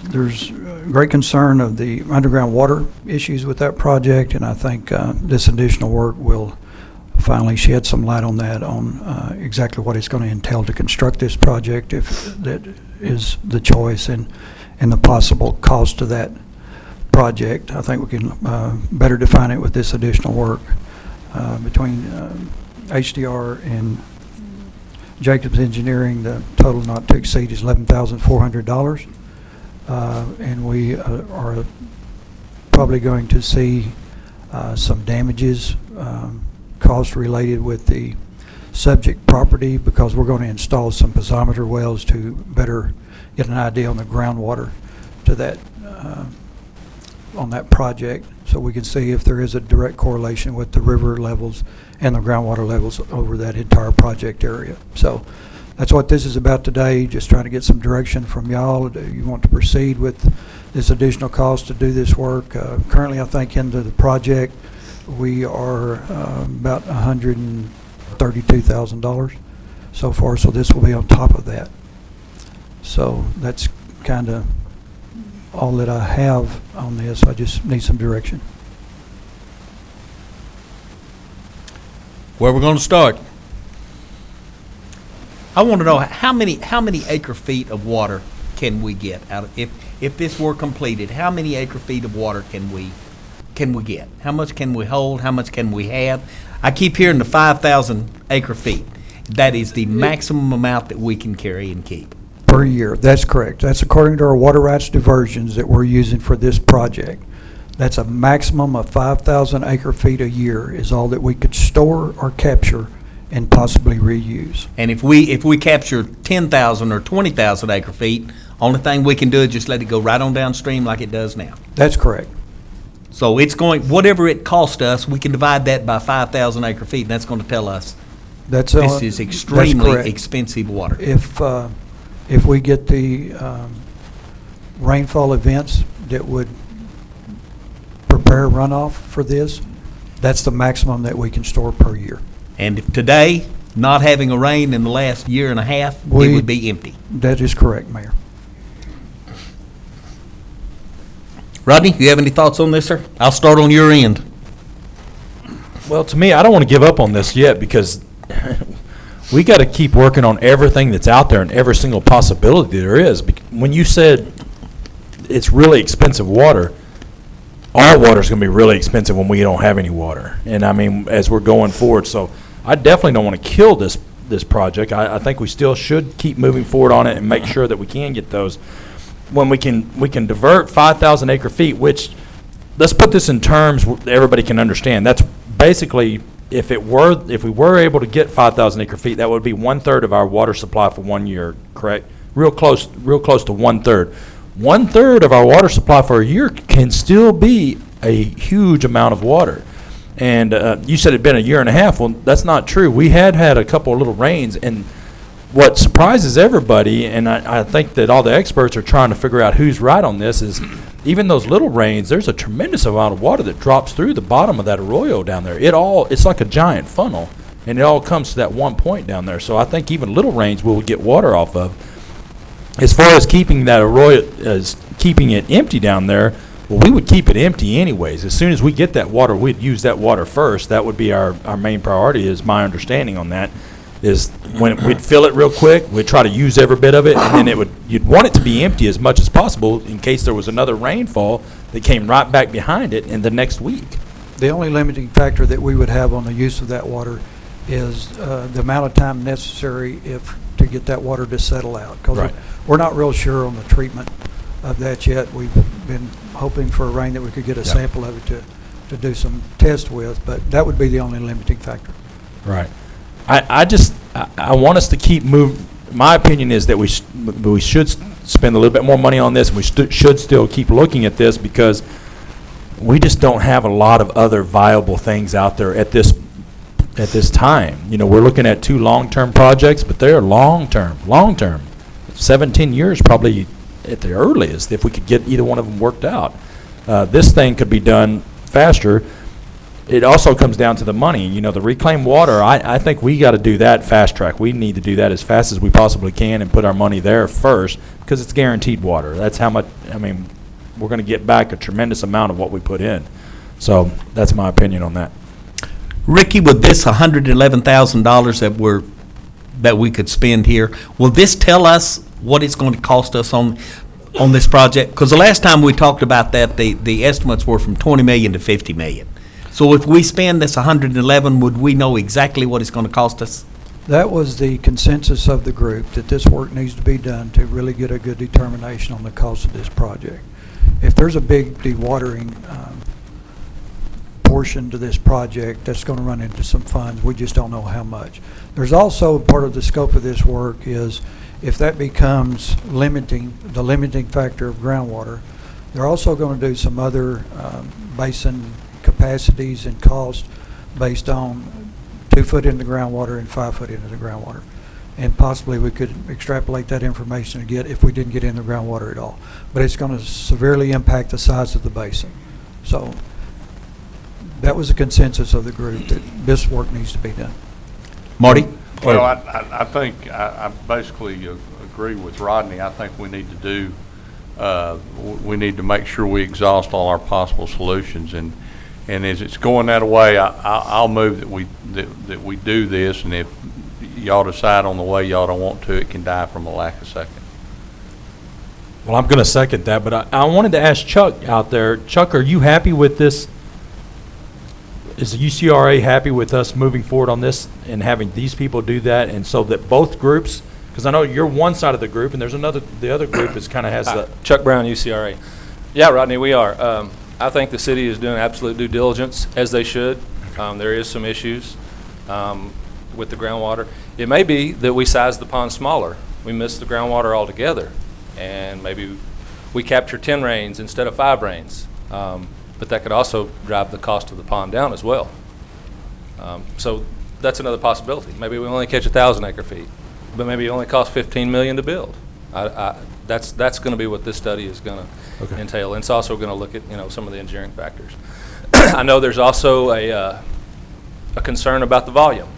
There's great concern of the underground water issues with that project, and I think this additional work will finally shed some light on that, on exactly what it's going to entail to construct this project, if that is the choice, and the possible cost of that project. I think we can better define it with this additional work between HDR and Jacobs Engineering. The total not to exceed is $11,400, and we are probably going to see some damages, cost related with the subject property, because we're going to install some piezometer wells to better get an idea on the groundwater to that on that project, so we can see if there is a direct correlation with the river levels and the groundwater levels over that entire project area. So that's what this is about today, just trying to get some direction from y'all. Do you want to proceed with this additional cost to do this work? Currently, I think into the project, we are about $132,000 so far, so this will be on top of that. So that's kind of all that I have on this. I just need some direction. Where we're going to start? I want to know how many acre feet of water can we get out of, if this were completed, how many acre feet of water can we get? How much can we hold? How much can we have? I keep hearing the 5,000 acre feet. That is the maximum amount that we can carry and keep. Per year, that's correct. That's according to our water rights diversions that we're using for this project. That's a maximum of 5,000 acre feet a year is all that we could store or capture and possibly reuse. And if we capture 10,000 or 20,000 acre feet, only thing we can do is just let it go right on downstream like it does now. That's correct. So it's going, whatever it cost us, we can divide that by 5,000 acre feet, and that's going to tell us this is extremely expensive water. If we get the rainfall events that would prepare runoff for this, that's the maximum that we can store per year. And if today, not having a rain in the last year and a half, it would be empty. That is correct, Mayor. Rodney, you have any thoughts on this, sir? I'll start on your end. Well, to me, I don't want to give up on this yet, because we got to keep working on everything that's out there and every single possibility there is. When you said it's really expensive water, our water is going to be really expensive when we don't have any water. And I mean, as we're going forward, so I definitely don't want to kill this project. I think we still should keep moving forward on it and make sure that we can get those. When we can divert 5,000 acre feet, which, let's put this in terms that everybody can understand. That's basically, if we were able to get 5,000 acre feet, that would be 1/3 of our water supply for 1 year, correct? Real close to 1/3. 1/3 of our water supply for a year can still be a huge amount of water. And you said it'd been a year and a half. Well, that's not true. We had a couple of little rains, and what surprises everybody, and I think that all the experts are trying to figure out who's right on this, is even those little rains, there's a tremendous amount of water that drops through the bottom of that arroyo down there. It's like a giant funnel, and it all comes to that one point down there. So I think even little rains we'll get water off of. As far as keeping that arroyo, keeping it empty down there, well, we would keep it empty anyways. As soon as we get that water, we'd use that water first. That would be our main priority, is my understanding on that. Is when we'd fill it real quick, we'd try to use every bit of it, and then you'd want it to be empty as much as possible in case there was another rainfall that came right back behind it in the next week. The only limiting factor that we would have on the use of that water is the amount of time necessary to get that water to settle out. 'Cause Right. we're not real sure on the treatment of that yet. We've been hoping for a rain that we could get a sample of it to do some test with, but that would be the only limiting factor. Right. I want us to keep moving. My opinion is that we should spend a little bit more money on this, and we should still keep looking at this, because we just don't have a lot of other viable things out there at this time. You know, we're looking at 2 long-term projects, but they're long-term. 17 years probably at the earliest, if we could get either one of them worked out. This thing could be done faster. It also comes down to the money. You know, the reclaimed water, I think we got to do that fast track. We need to do that as fast as we possibly can and put our money there first, because it's guaranteed water. That's how much, I mean, we're going to get back a tremendous amount of what we put in. So that's my opinion on that. Ricky, with this $111,000 that we could spend here, will this tell us what it's going to cost us on this project? Because the last time we talked about that, the estimates were from $20 million to $50 million. So if we spend this 111, would we know exactly what it's going to cost us? That was the consensus of the group, that this work needs to be done to really get a good determination on the cost of this project. If there's a big dewatering portion to this project, that's going to run into some funds. We just don't know how much. There's also part of the scope of this work is if that becomes the limiting factor of groundwater, they're also going to do some other basin capacities and cost based on 2 foot in the groundwater and 5 foot into the groundwater. And possibly we could extrapolate that information again if we didn't get in the groundwater at all. But it's going to severely impact the size of the basin. So that was the consensus of the group, that this work needs to be done. Marty? Well, I think I basically agree with Rodney. I think we need to make sure we exhaust all our possible solutions, and as it's going that way, I'll move that we do this, and if y'all decide on the way y'all don't want to, it can die from a lack of second. Well, I'm going to second that, but I wanted to ask Chuck out there. Chuck, are you happy with this? Is the UCRA happy with us moving forward on this and having these people do that, and so that both groups, because I know you're one side of the group and there's the other group is kind of has the... Chuck Brown, UCRA. Yeah, Rodney, we are. I think the city is doing absolute due diligence, as they should. There is some issues with the groundwater. It may be that we size the pond smaller. We miss the groundwater altogether, and maybe we capture 10 rains instead of 5 rains. But that could also drive the cost of the pond down as well. So that's another possibility. Maybe we only catch 1,000 acre feet, but maybe it only costs $15 million to build. That's going to be what this study is going to entail. And it's also going to look at some of the engineering factors. I know there's also a concern about the volume,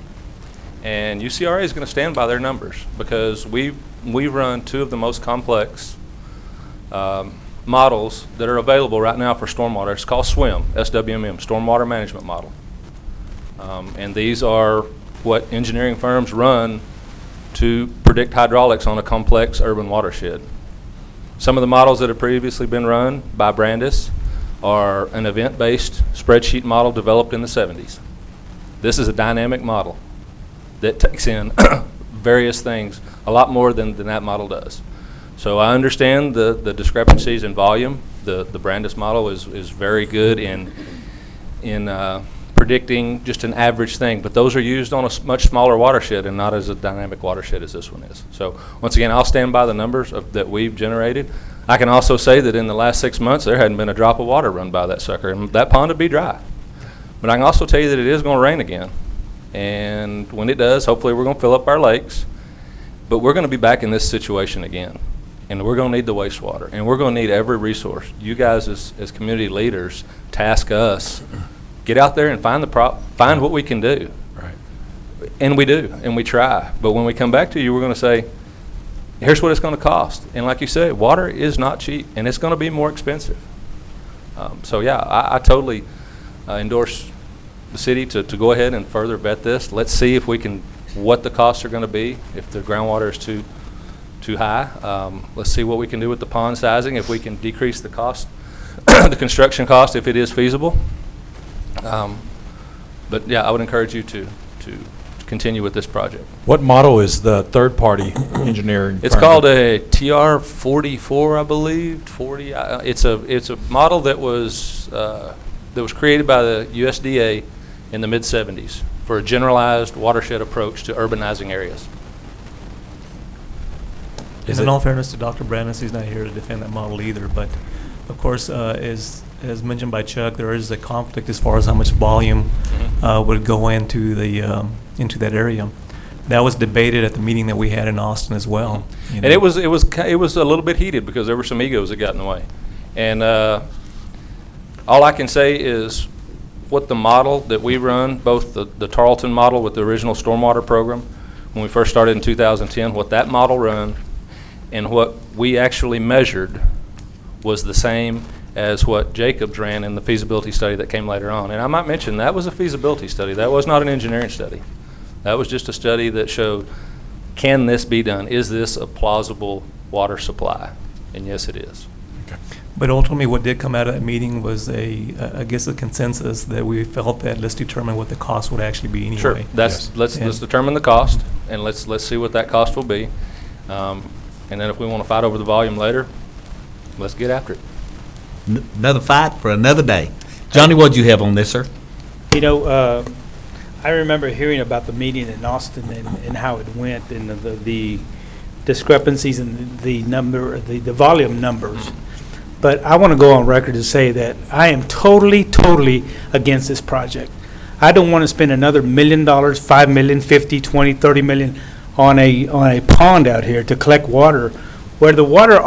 and UCRA is going to stand by their numbers, because we run 2 of the most complex models that are available right now for stormwater. It's called SWIM, SWMM, Stormwater Management Model. And these are what engineering firms run to predict hydraulics on a complex urban watershed. Some of the models that have previously been run by Brandis are an event-based spreadsheet model developed in the 70s. This is a dynamic model that takes in various things, a lot more than that model does. So I understand the discrepancies in volume. The Brandis model is very good in predicting just an average thing, but those are used on a much smaller watershed and not as a dynamic watershed as this one is. So once again, I'll stand by the numbers that we've generated. I can also say that in the last 6 months, there hadn't been a drop of water run by that sucker, and that pond would be dry. But I can also tell you that it is going to rain again. And when it does, hopefully we're going to fill up our lakes, but we're going to be back in this situation again. And we're going to need the wastewater, and we're going to need every resource. You guys as community leaders task us, get out there and find what we can do. Right. And we do, and we try. But when we come back to you, we're going to say, here's what it's going to cost. And like you said, water is not cheap, and it's going to be more expensive. So yeah, I totally endorse the city to go ahead and further vet this. Let's see if we can, what the costs are going to be if the groundwater is too high. Let's see what we can do with the pond sizing, if we can decrease the cost, the construction cost, if it is feasible. But yeah, I would encourage you to continue with this project. What model is the third-party engineering? It's firm? called a TR-44, I believe, 40. It's a model that was created by the USDA in the mid-'70s for a generalized watershed approach to urbanizing areas. In all fairness to Dr. Brandis, he's not here to defend that model either, but of course, as mentioned by Chuck, there is a conflict as far as how much volume would go into that area. That was debated at the meeting that we had in Austin as well. You And know. it was a little bit heated because there were some egos that got in the way. And all I can say is what the model that we run, both the Tarleton model with the original stormwater program, when we first started in 2010, what that model run and what we actually measured was the same as what Jacobs ran in the feasibility study that came later on. And I might mention that was a feasibility study. That was not an engineering study. That was just a study that showed, can this be done? Is this a plausible water supply? And yes, it is. But ultimately, what did come out of that meeting was I guess a consensus that we felt that let's determine what the cost would actually be anyway. Sure. Let's determine the cost, and let's see what that cost will be. And then if we want to fight over the volume later, let's get after it. Another fight for another day. Johnny, what'd you have on this, sir? You know, I remember hearing about the meeting in Austin and how it went and the discrepancies in the volume numbers. But I want to go on record to say that I am totally against this project. I don't want to spend another $1 million, $5 million, $50, $20, $30 million on a pond out here to collect water where the water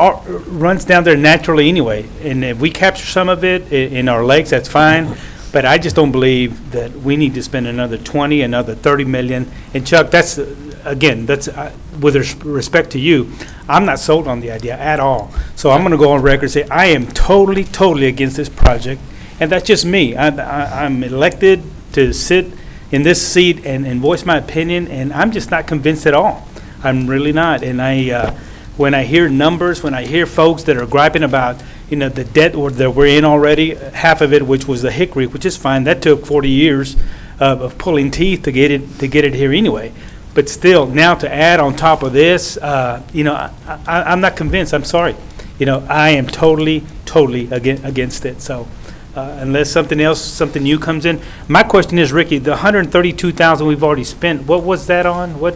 runs down there naturally anyway. And if we capture some of it in our lakes, that's fine. But I just don't believe that we need to spend another 20, another 30 million. And Chuck, that's with respect to you, I'm not sold on the idea at all. So I'm going to go on record and say I am totally against this project. And that's just me. I'm elected to sit in this seat and voice my opinion, and I'm just not convinced at all. I'm really not. And when I hear numbers, when I hear folks that are griping about, you know, the debt that we're in already, half of it, which was the Hickory, which is fine. That took 40 years of pulling teeth to get it here anyway. But still, now to add on top of this, you know, I'm not convinced. I'm sorry. You know, I am totally against it. So unless something new comes in. My question is, Ricky, the $132,000 we've already spent, what was that on? What?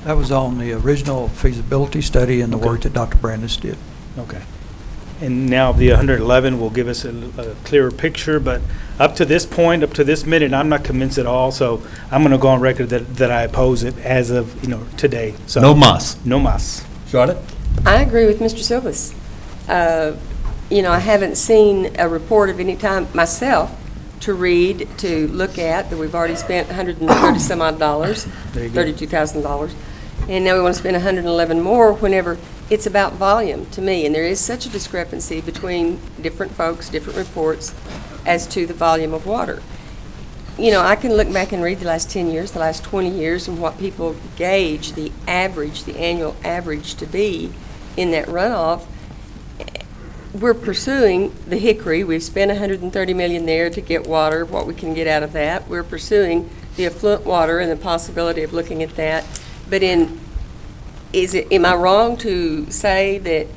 That was on the original feasibility study and the work that Dr. Brandis did. Okay. And now the 111 will give us a clearer picture, but up to this point, up to this minute, I'm not convinced at all. So I'm going to go on record that I oppose it as of, you know, today. So No mas. No mas. Charlotte? I agree with Mr. Silvas. You know, I haven't seen a report of any time myself to read, to look at, that we've already spent $130 some odd dollars, $32,000. And now we want to spend 111 more whenever it's about volume to me. And there is such a discrepancy between different folks, different reports as to the volume of water. You know, I can look back and read the last 10 years, the last 20 years, and what people gauge the average, the annual average to be in that runoff. We're pursuing the Hickory. We've spent $130 million there to get water, what we can get out of that. We're pursuing the affluent water and the possibility of looking at that. But am I wrong to say that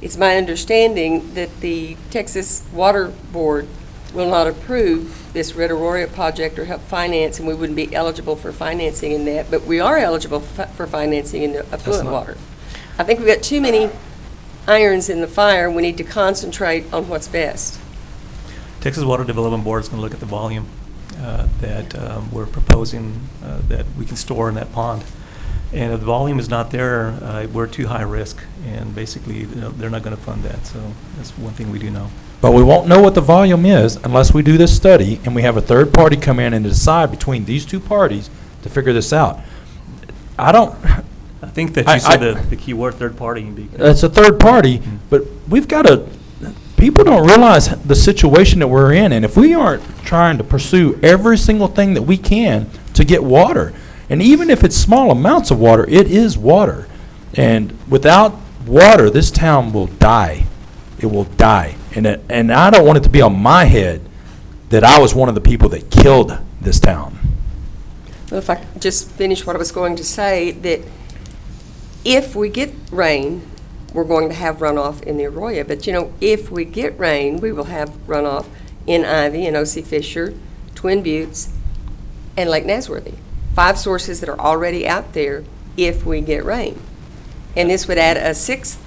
it's my understanding that the Texas Water Board will not approve this Red Aurora project or help finance, and we wouldn't be eligible for financing in that, but we are eligible for financing in the affluent water? I think we've got too many irons in the fire. We need to concentrate on what's best. Texas Water Development Board is going to look at the volume that we're proposing that we can store in that pond. And if the volume is not there, we're too high risk, and basically, you know, they're not going to fund that. So that's one thing we do know. But we won't know what the volume is unless we do this study and we have a third party come in and decide between these two parties to figure this out. I think that you said the key word, third party. It's a third party, but we've got to, people don't realize the situation that we're in, and if we aren't trying to pursue every single thing that we can to get water, and even if it's small amounts of water, it is water. And without water, this town will die. It will die. And I don't want it to be on my head that I was one of the people that killed this town. Well, if I could just finish what I was going to say, that if we get rain, we're going to have runoff in the Arroyo. But, if we get rain, we will have runoff in Ivy and O.C. Fisher, Twin Buttes, and Lake Nasworthy. 5 sources that are already out there if we get rain. And this would add a 6th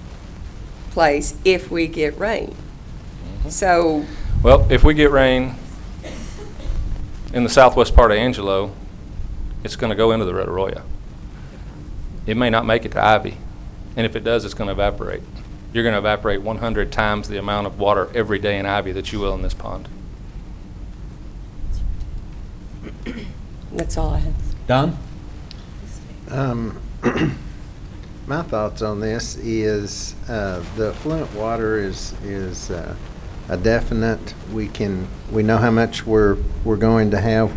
place if we get rain. So, Well, if we get rain in the southwest part of Angelo, it's going to go into the Red Arroyo. It may not make it to Ivy, and if it does, it's going to evaporate. You're going to evaporate 100 times the amount of water every day in Ivy that you will in this pond. that's all I have. Don? My thoughts on this is the affluent water is a definite. We know how much we're going to have.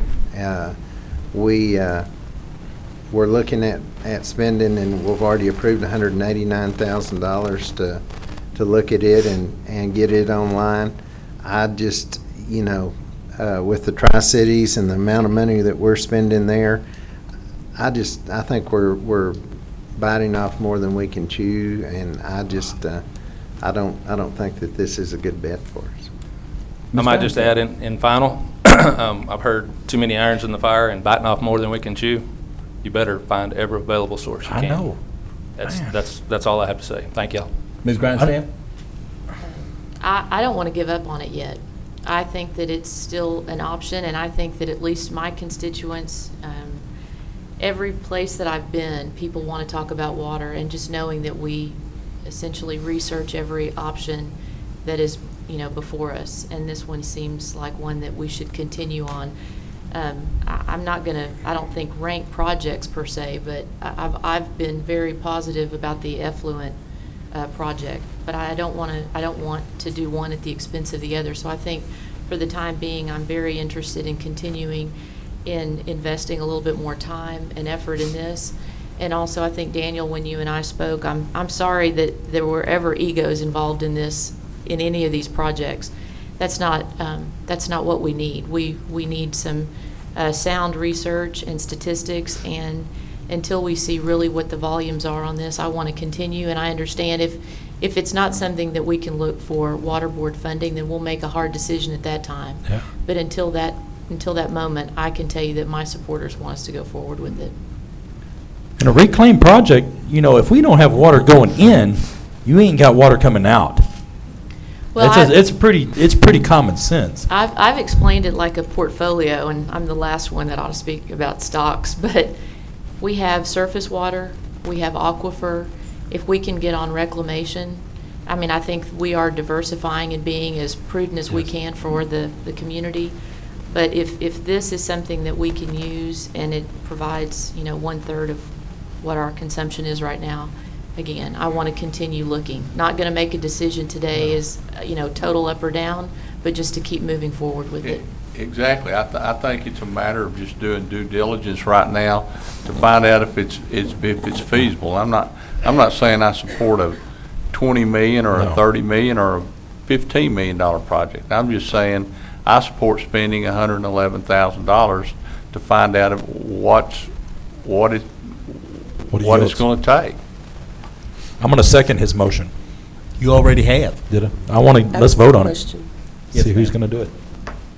We're looking at spending, and we've already approved $189,000 to look at it and get it online. I just, with the Tri-Cities and the amount of money that we're spending there, I think we're biting off more than we can chew, and I don't think that this is a good bet for us. I might just add in final, I've heard too many irons in the fire and biting off more than we can chew. You better find every available source you can. I know. That's all I have to say. Thank y'all. Ms. Grindstaff? I don't want to give up on it yet. I think that it's still an option, and I think that at least my constituents, every place that I've been, people want to talk about water, and just knowing that we essentially research every option that is, before us, and this one seems like one that we should continue on. I'm not gonna, I don't think rank projects per se, but I've been very positive about the effluent project, but I don't want to do one at the expense of the other. So I think for the time being, I'm very interested in continuing in investing a little bit more time and effort in this. And also, I think, Daniel, when you and I spoke, I'm sorry that there were ever egos involved in this, in any of these projects. That's not what we need. We need some sound research and statistics, and until we see really what the volumes are on this, I want to continue. And I understand if it's not something that we can look for water board funding, then we'll make a hard decision at that time. Yeah. But until that moment, I can tell you that my supporters want us to go forward with it. In a reclaim project, if we don't have water going in, you ain't got water coming out. Well, it's pretty common sense. I've explained it like a portfolio, and I'm the last one that ought to speak about stocks, but we have surface water, we have aquifer. If we can get on reclamation, I think we are diversifying and being as prudent as we can for the community. But if this is something that we can use and it provides, 1/3 of what our consumption is right now, again, I want to continue looking. Not going to make a decision today as, total up or down, but just to keep moving forward with it. Exactly. I think it's a matter of just doing due diligence right now to find out if it's feasible. I'm not saying I support a $20 million or a $30 million or a $15 million project. I'm just saying I support spending $111,000 to find out what it's going to take. I'm going to second his motion. You already have. Did I? Let's vote on it. Question. See who's going to do it.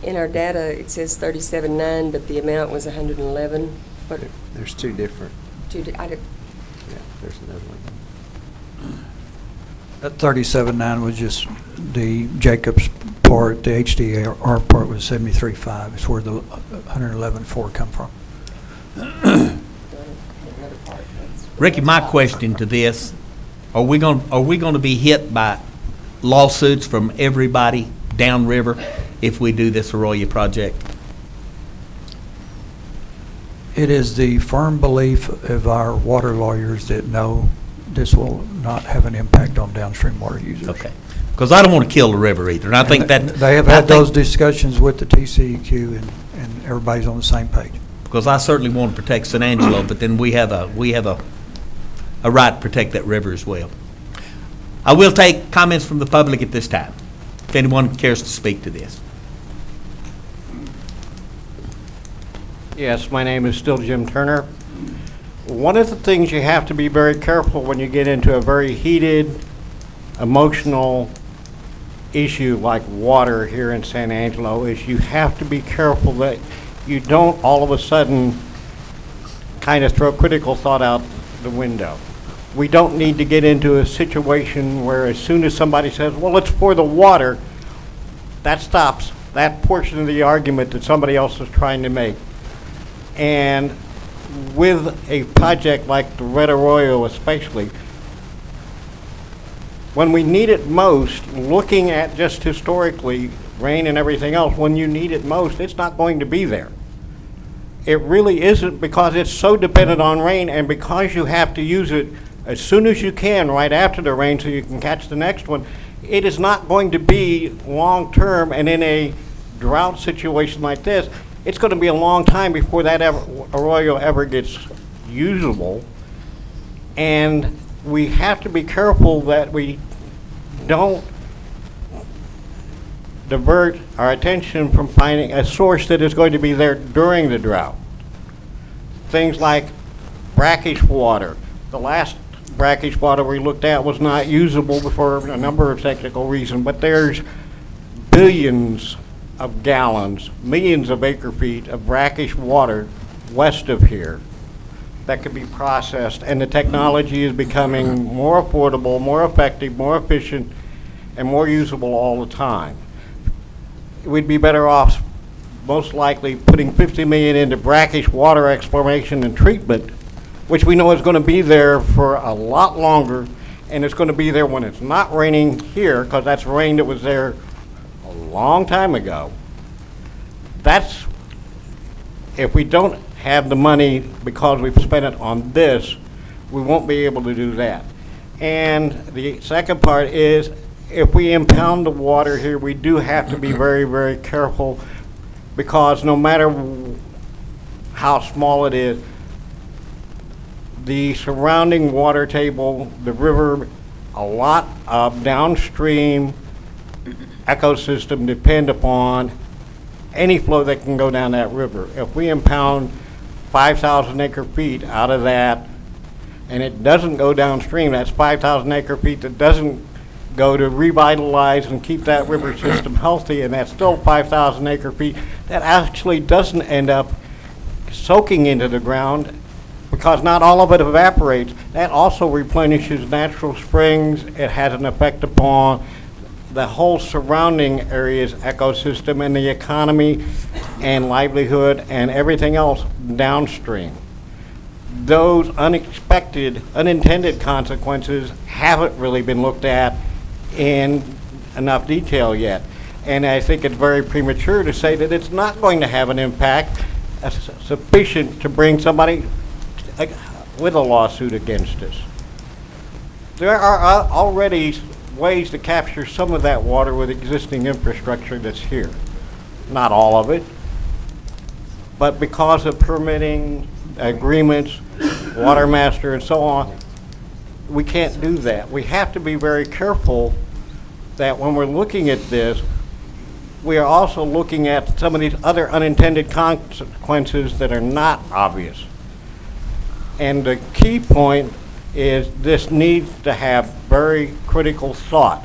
In our data, it says 37.9, but the amount was 111. But There's two different. yeah, There's another one. That 37.9 was just the Jacobs part. The HDR part was 73.5. It's where the 111.4 come from. Ricky, my question to this, are we going to be hit by lawsuits from everybody downriver if we do this Arroyo project? It is the firm belief of our water lawyers that no, this will not have an impact on downstream water users. Okay. Because I don't want to kill the river either, and I think that... They have had those discussions with the TCEQ, and everybody's on the same page. Because I certainly want to protect San Angelo, but then we have a right to protect that river as well. I will take comments from the public at this time, if anyone cares to speak to this. Yes, my name is still Jim Turner. One of the things you have to be very careful when you get into a very heated, emotional issue like water here in San Angelo is you have to be careful that you don't all of a sudden kind of throw critical thought out the window. We don't need to get into a situation where as soon as somebody says, well, it's for the water, that stops that portion of the argument that somebody else is trying to make. And with a project like the Red Arroyo especially, when we need it most, looking at just historically, rain and everything else, when you need it most, it's not going to be there. It really isn't, because it's so dependent on rain, and because you have to use it as soon as you can right after the rain so you can catch the next one, it is not going to be long-term, and in a drought situation like this, it's going to be a long time before that arroyo ever gets usable. And we have to be careful that we don't divert our attention from finding a source that is going to be there during the drought. Things like brackish water. The last brackish water we looked at was not usable for a number of technical reasons, but there's billions of gallons, millions of acre feet of brackish water west of here that could be processed, and the technology is becoming more affordable, more effective, more efficient, and more usable all the time. We'd be better off most likely putting $50 million into brackish water exploration and treatment, which we know is going to be there for a lot longer, and it's going to be there when it's not raining here, because that's rain that was there a long time ago. That's, if we don't have the money because we've spent it on this, we won't be able to do that. And the second part is, if we impound the water here, we do have to be very, very careful, because no matter how small it is, the surrounding water table, the river, a lot of downstream ecosystem depend upon any flow that can go down that river. If we impound 5,000 acre feet out of that, and it doesn't go downstream, that's 5,000 acre feet that doesn't go to revitalize and keep that river system healthy, and that's still 5,000 acre feet that actually doesn't end up soaking into the ground, because not all of it evaporates. That also replenishes natural springs. It has an effect upon the whole surrounding area's ecosystem and the economy and livelihood and everything else downstream. Those unexpected, unintended consequences haven't really been looked at in enough detail yet. And I think it's very premature to say that it's not going to have an impact sufficient to bring somebody with a lawsuit against us. There are already ways to capture some of that water with existing infrastructure that's here. Not all of it, but because of permitting agreements, water master and so on, we can't do that. We have to be very careful that when we're looking at this, we are also looking at some of these other unintended consequences that are not obvious. And the key point is this needs to have very critical thought.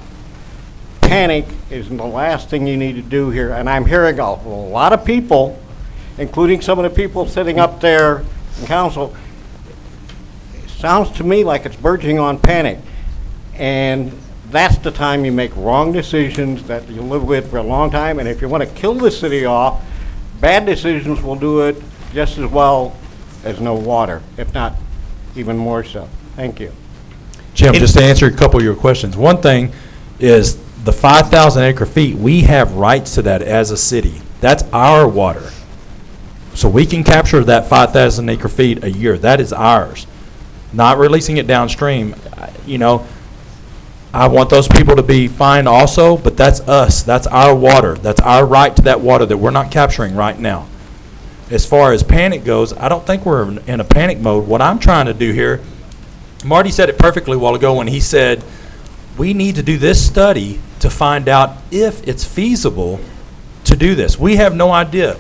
Panic is the last thing you need to do here, and I'm hearing a lot of people, including some of the people sitting up there in council, it sounds to me like it's verging on panic. And that's the time you make wrong decisions that you live with for a long time, and if you want to kill the city off, bad decisions will do it just as well as no water, if not even more so. Thank you. Jim, just to answer a couple of your questions. One thing is the 5,000 acre feet, we have rights to that as a city. That's our water. So we can capture that 5,000 acre feet a year. That is ours. Not releasing it downstream, you know, I want those people to be fine also, but that's us. That's our water. That's our right to that water that we're not capturing right now. As far as panic goes, I don't think we're in a panic mode. What I'm trying to do here, Marty said it perfectly a while ago when he said, we need to do this study to find out if it's feasible to do this. We have no idea.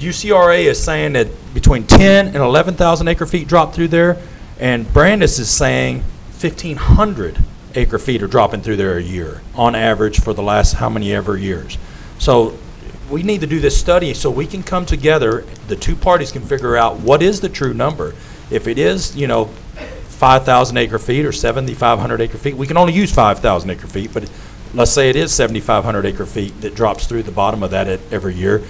UCRA is saying that between 10 and 11,000 acre feet drop through there, and Brandis is saying 1,500 acre feet are dropping through there a year on average for the last how many ever years. So we need to do this study so we can come together, the two parties can figure out what is the true number. If it is, 5,000 acre feet or 7,500 acre feet, we can only use 5,000 acre feet, but let's say it is 7,500 acre feet that drops through the bottom of that every year.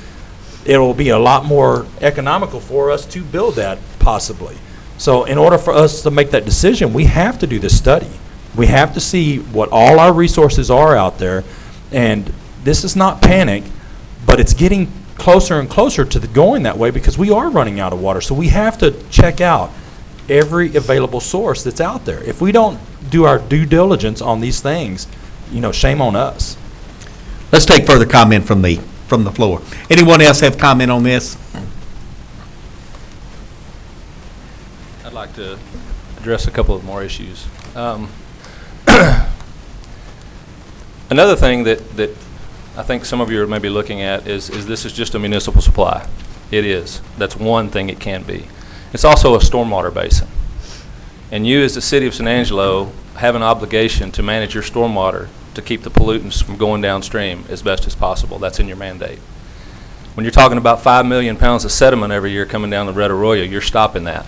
It will be a lot more economical for us to build that possibly. So in order for us to make that decision, we have to do this study. We have to see what all our resources are out there, and this is not panic, but it's getting closer and closer to going that way because we are running out of water. So we have to check out every available source that's out there. If we don't do our due diligence on these things, shame on us. Let's take further comment from the floor. Anyone else have comment on this? I'd like to address a couple of more issues. Another thing that I think some of you are maybe looking at is this is just a municipal supply. It is. That's one thing it can be. It's also a stormwater basin. And you as the city of San Angelo have an obligation to manage your stormwater to keep the pollutants from going downstream as best as possible. That's in your mandate. When you're talking about 5 million pounds of sediment every year coming down the Red Arroyo, you're stopping that.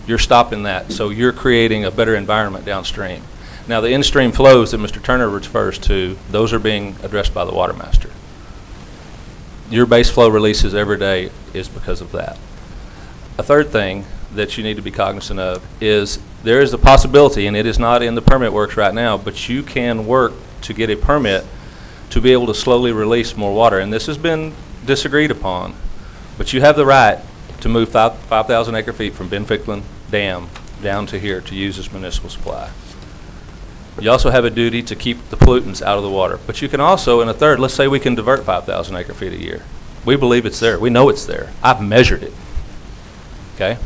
You're stopping that. So you're creating a better environment downstream. Now, the in-stream flows that Mr. Turner refers to, those are being addressed by the water master. Your base flow releases every day is because of that. A third thing that you need to be cognizant of is there is a possibility, and it is not in the permit works right now, but you can work to get a permit to be able to slowly release more water. And this has been disagreed upon, but you have the right to move 5,000 acre feet from Ben Ficklin Dam down to here to use as municipal supply. You also have a duty to keep the pollutants out of the water. But you can also, in a third, let's say we can divert 5,000 acre feet a year. We believe it's there. We know it's there. I've measured it. Okay?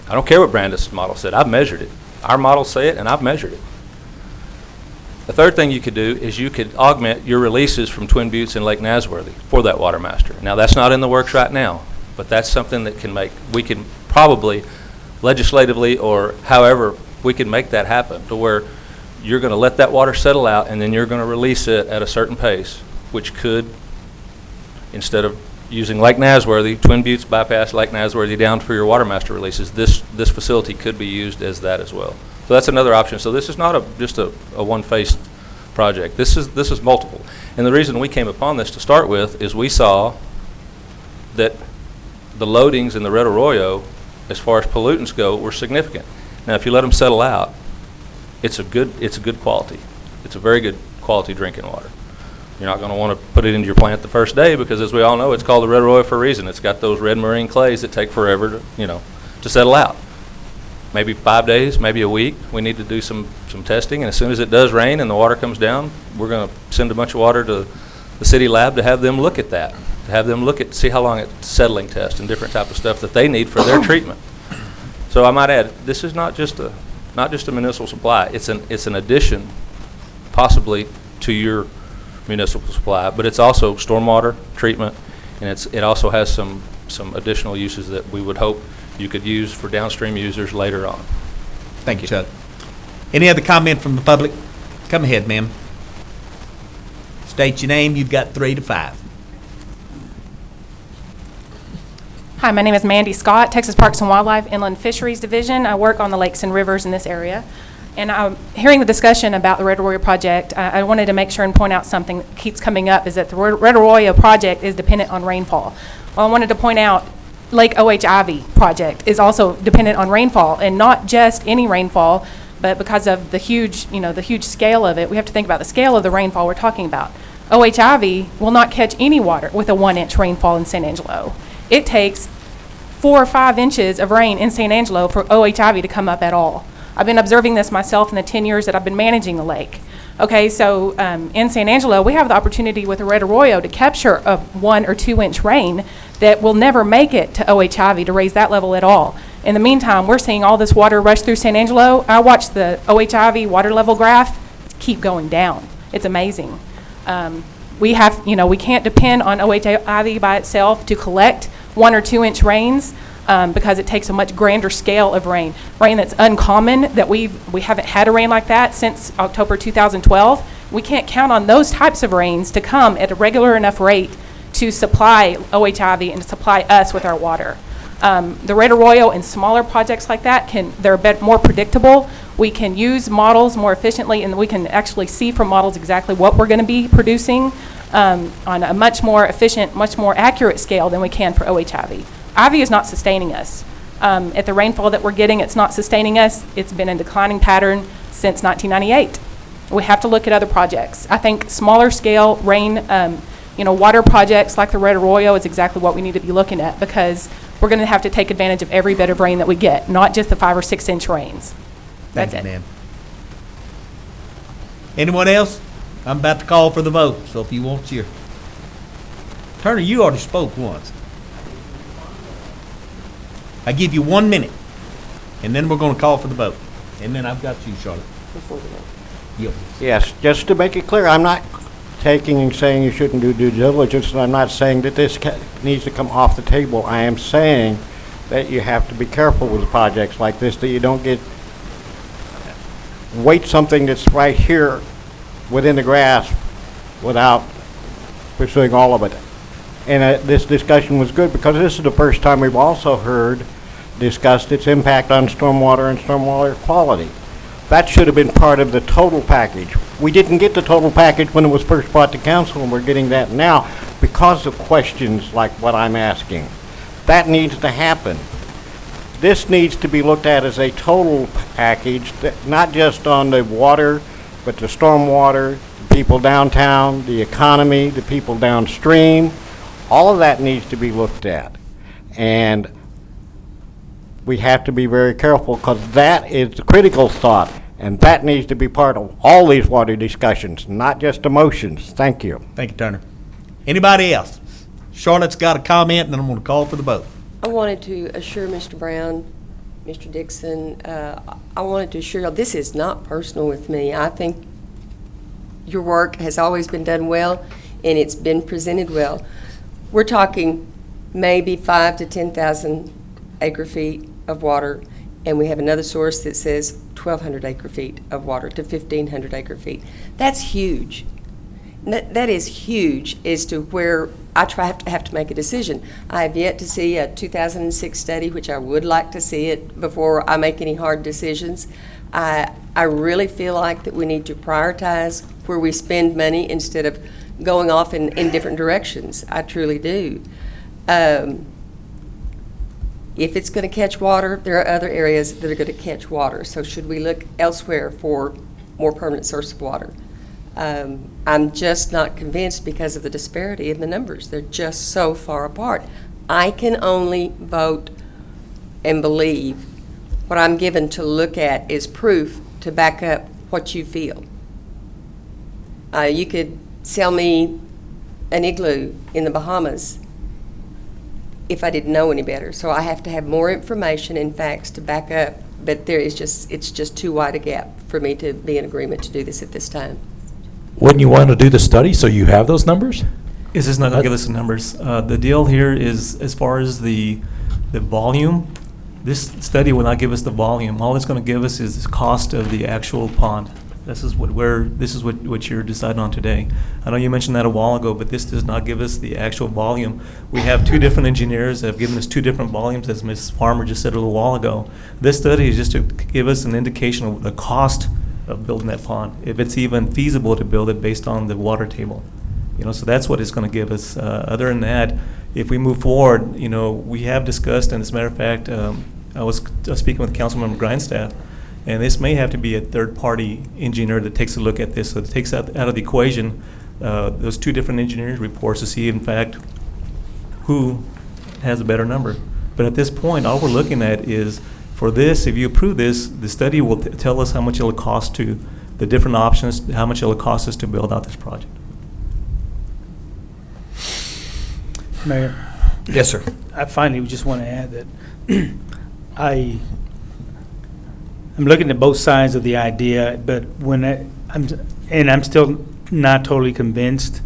I don't care what Brandis' model said. I've measured it. Our models say it, and I've measured it. The third thing you could do is you could augment your releases from Twin Buttes and Lake Nasworthy for that water master. Now, that's not in the works right now, but that's something that we can probably legislatively or however we can make that happen to where you're going to let that water settle out and then you're going to release it at a certain pace, which could, instead of using Lake Nasworthy, Twin Buttes bypass Lake Nasworthy down for your water master releases, this facility could be used as that as well. So that's another option. So this is not just a one-faced project. This is multiple. And the reason we came upon this to start with is we saw that the loadings in the Red Arroyo, as far as pollutants go, were significant. Now, if you let them settle out, it's a good quality. It's a very good quality drinking water. You're not going to want to put it into your plant the first day because, as we all know, it's called the Red Arroyo for a reason. It's got those red marine clays that take forever to settle out. Maybe 5 days, maybe a week. We need to do some testing, and as soon as it does rain and the water comes down, we're going to send a bunch of water to the city lab to have them look at that, to have them see how long it's settling test and different type of stuff that they need for their treatment. So I might add, this is not just a municipal supply. It's an addition, possibly, to your municipal supply, but it's also stormwater treatment, and it also has some additional uses that we would hope you could use for downstream users later on. Thank you, Chuck. Any other comment from the public? Come ahead, ma'am. State your name. You've got 3 to 5. Hi, my name is Mandy Scott, Texas Parks and Wildlife Inland Fisheries Division. I work on the lakes and rivers in this area. And I'm hearing the discussion about the Red Arroyo project. I wanted to make sure and point out something that keeps coming up is that the Red Arroyo project is dependent on rainfall. Well, I wanted to point out Lake OHIV project is also dependent on rainfall, and not just any rainfall, but because of the huge scale of it, we have to think about the scale of the rainfall we're talking about. OHIV will not catch any water with a 1-inch rainfall in San Angelo. It takes 4 or 5 inches of rain in San Angelo for OHIV to come up at all. I've been observing this myself in the 10 years that I've been managing the lake. Okay, so in San Angelo, we have the opportunity with the Red Arroyo to capture a 1 or 2 inch rain that will never make it to OHIV to raise that level at all. In the meantime, we're seeing all this water rush through San Angelo. I watched the OHIV water level graph keep going down. It's amazing. We have, we can't depend on OHIV by itself to collect 1 or 2 inch rains because it takes a much grander scale of rain. Rain that's uncommon, that we haven't had a rain like that since October 2012. We can't count on those types of rains to come at a regular enough rate to supply OHIV and to supply us with our water. The Red Arroyo and smaller projects like that they're a bit more predictable. We can use models more efficiently, and we can actually see from models exactly what we're going to be producing on a much more efficient, much more accurate scale than we can for OHIV. Ivy is not sustaining us. At the rainfall that we're getting, it's not sustaining us. It's been a declining pattern since 1998. We have to look at other projects. I think smaller scale rain, water projects like the Red Arroyo is exactly what we need to be looking at, because we're going to have to take advantage of every bit of rain that we get, not just the 5 or 6 inch rains. Thank you, ma'am. Anyone else? I'm about to call for the vote, so if you want your... Turner, you already spoke once. I give you 1 minute, and then we're going to call for the vote. And then I've got you, Charlotte. Before the vote. Yep. Yes, just to make it clear, I'm not taking and saying you shouldn't do due diligence, and I'm not saying that this needs to come off the table. I am saying that you have to be careful with projects like this, that you don't wait something that's right here within the grasp without pursuing all of it. And this discussion was good because this is the first time we've also discussed its impact on stormwater and stormwater quality. That should have been part of the total package. We didn't get the total package when it was first brought to council, and we're getting that now because of questions like what I'm asking. That needs to happen. This needs to be looked at as a total package, not just on the water, but the stormwater, the people downtown, the economy, the people downstream. All of that needs to be looked at. And we have to be very careful because that is the critical thought, and that needs to be part of all these water discussions, not just emotions. Thank you. Thank you, Turner. Anybody else? Charlotte's got a comment, and then I'm going to call for the vote. I wanted to assure Mr. Brown, Mr. Dixon, I wanted to assure you, this is not personal with me. I think your work has always been done well, and it's been presented well. We're talking maybe 5 to 10,000 acre feet of water, and we have another source that says 1,200 acre feet of water to 1,500 acre feet. That's huge. That is huge as to where I have to make a decision. I have yet to see a 2006 study, which I would like to see it before I make any hard decisions. I really feel like that we need to prioritize where we spend money instead of going off in different directions. I truly do. If it's going to catch water, there are other areas that are going to catch water. So should we look elsewhere for more permanent source of water? I'm just not convinced because of the disparity in the numbers. They're just so far apart. I can only vote and believe what I'm given to look at is proof to back up what you feel. You could sell me an igloo in the Bahamas if I didn't know any better. So I have to have more information and facts to back up, but it's just too wide a gap for me to be in agreement to do this at this time. Wouldn't you want to do the study so you have those numbers? It's just not going to give us the numbers. The deal here is, as far as the volume, this study will not give us the volume. All it's going to give us is the cost of the actual pond. This is what you're deciding on today. I know you mentioned that a while ago, but this does not give us the actual volume. We have 2 different engineers that have given us 2 different volumes, as Ms. Farmer just said a little while ago. This study is just to give us an indication of the cost of building that pond, if it's even feasible to build it based on the water table. So that's what it's going to give us. Other than that, if we move forward, we have discussed, and as a matter of fact, I was speaking with Councilmember Grindstaff, and this may have to be a third-party engineer that takes a look at this, so it takes out of the equation those 2 different engineering reports to see, in fact, who has a better number. But at this point, all we're looking at is, for this, if you approve this, the study will tell us how much it'll cost to the different options, how much it'll cost us to build out this project. Mayor? Yes, sir. I finally just want to add that I'm looking at both sides of the idea, but when I'm still not totally convinced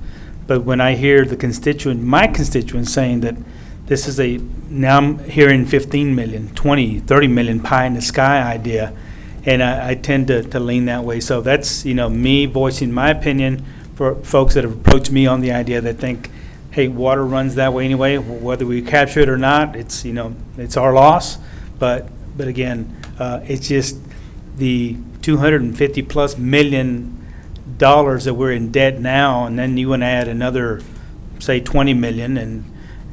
But when I hear my constituents saying that this is now I'm hearing 15 million, 20, 30 million pie in the sky idea, and I tend to lean that way. So that's, me voicing my opinion for folks that have approached me on the idea that think, hey, water runs that way anyway, whether we capture it or not, it's, it's our loss. But again, it's just the $250+ million that we're in debt now, and then you want to add another, say, 20 million,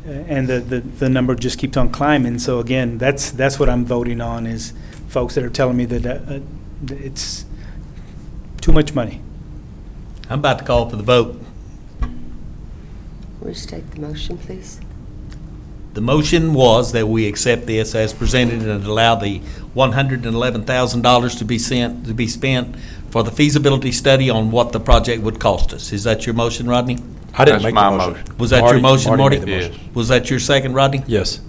and the number just keeps on climbing. So again, that's what I'm voting on, is folks that are telling me that it's too much money. I'm about to call for the vote. Would you take the motion, please? The motion was that we accept this as presented and allow the $111,000 to be spent for the feasibility study on what the project would cost us. Is that your motion, Rodney? I didn't That's make my the motion. motion. Was that your motion, Marty? made the motion. Yes. Was that your second, Rodney? Yes.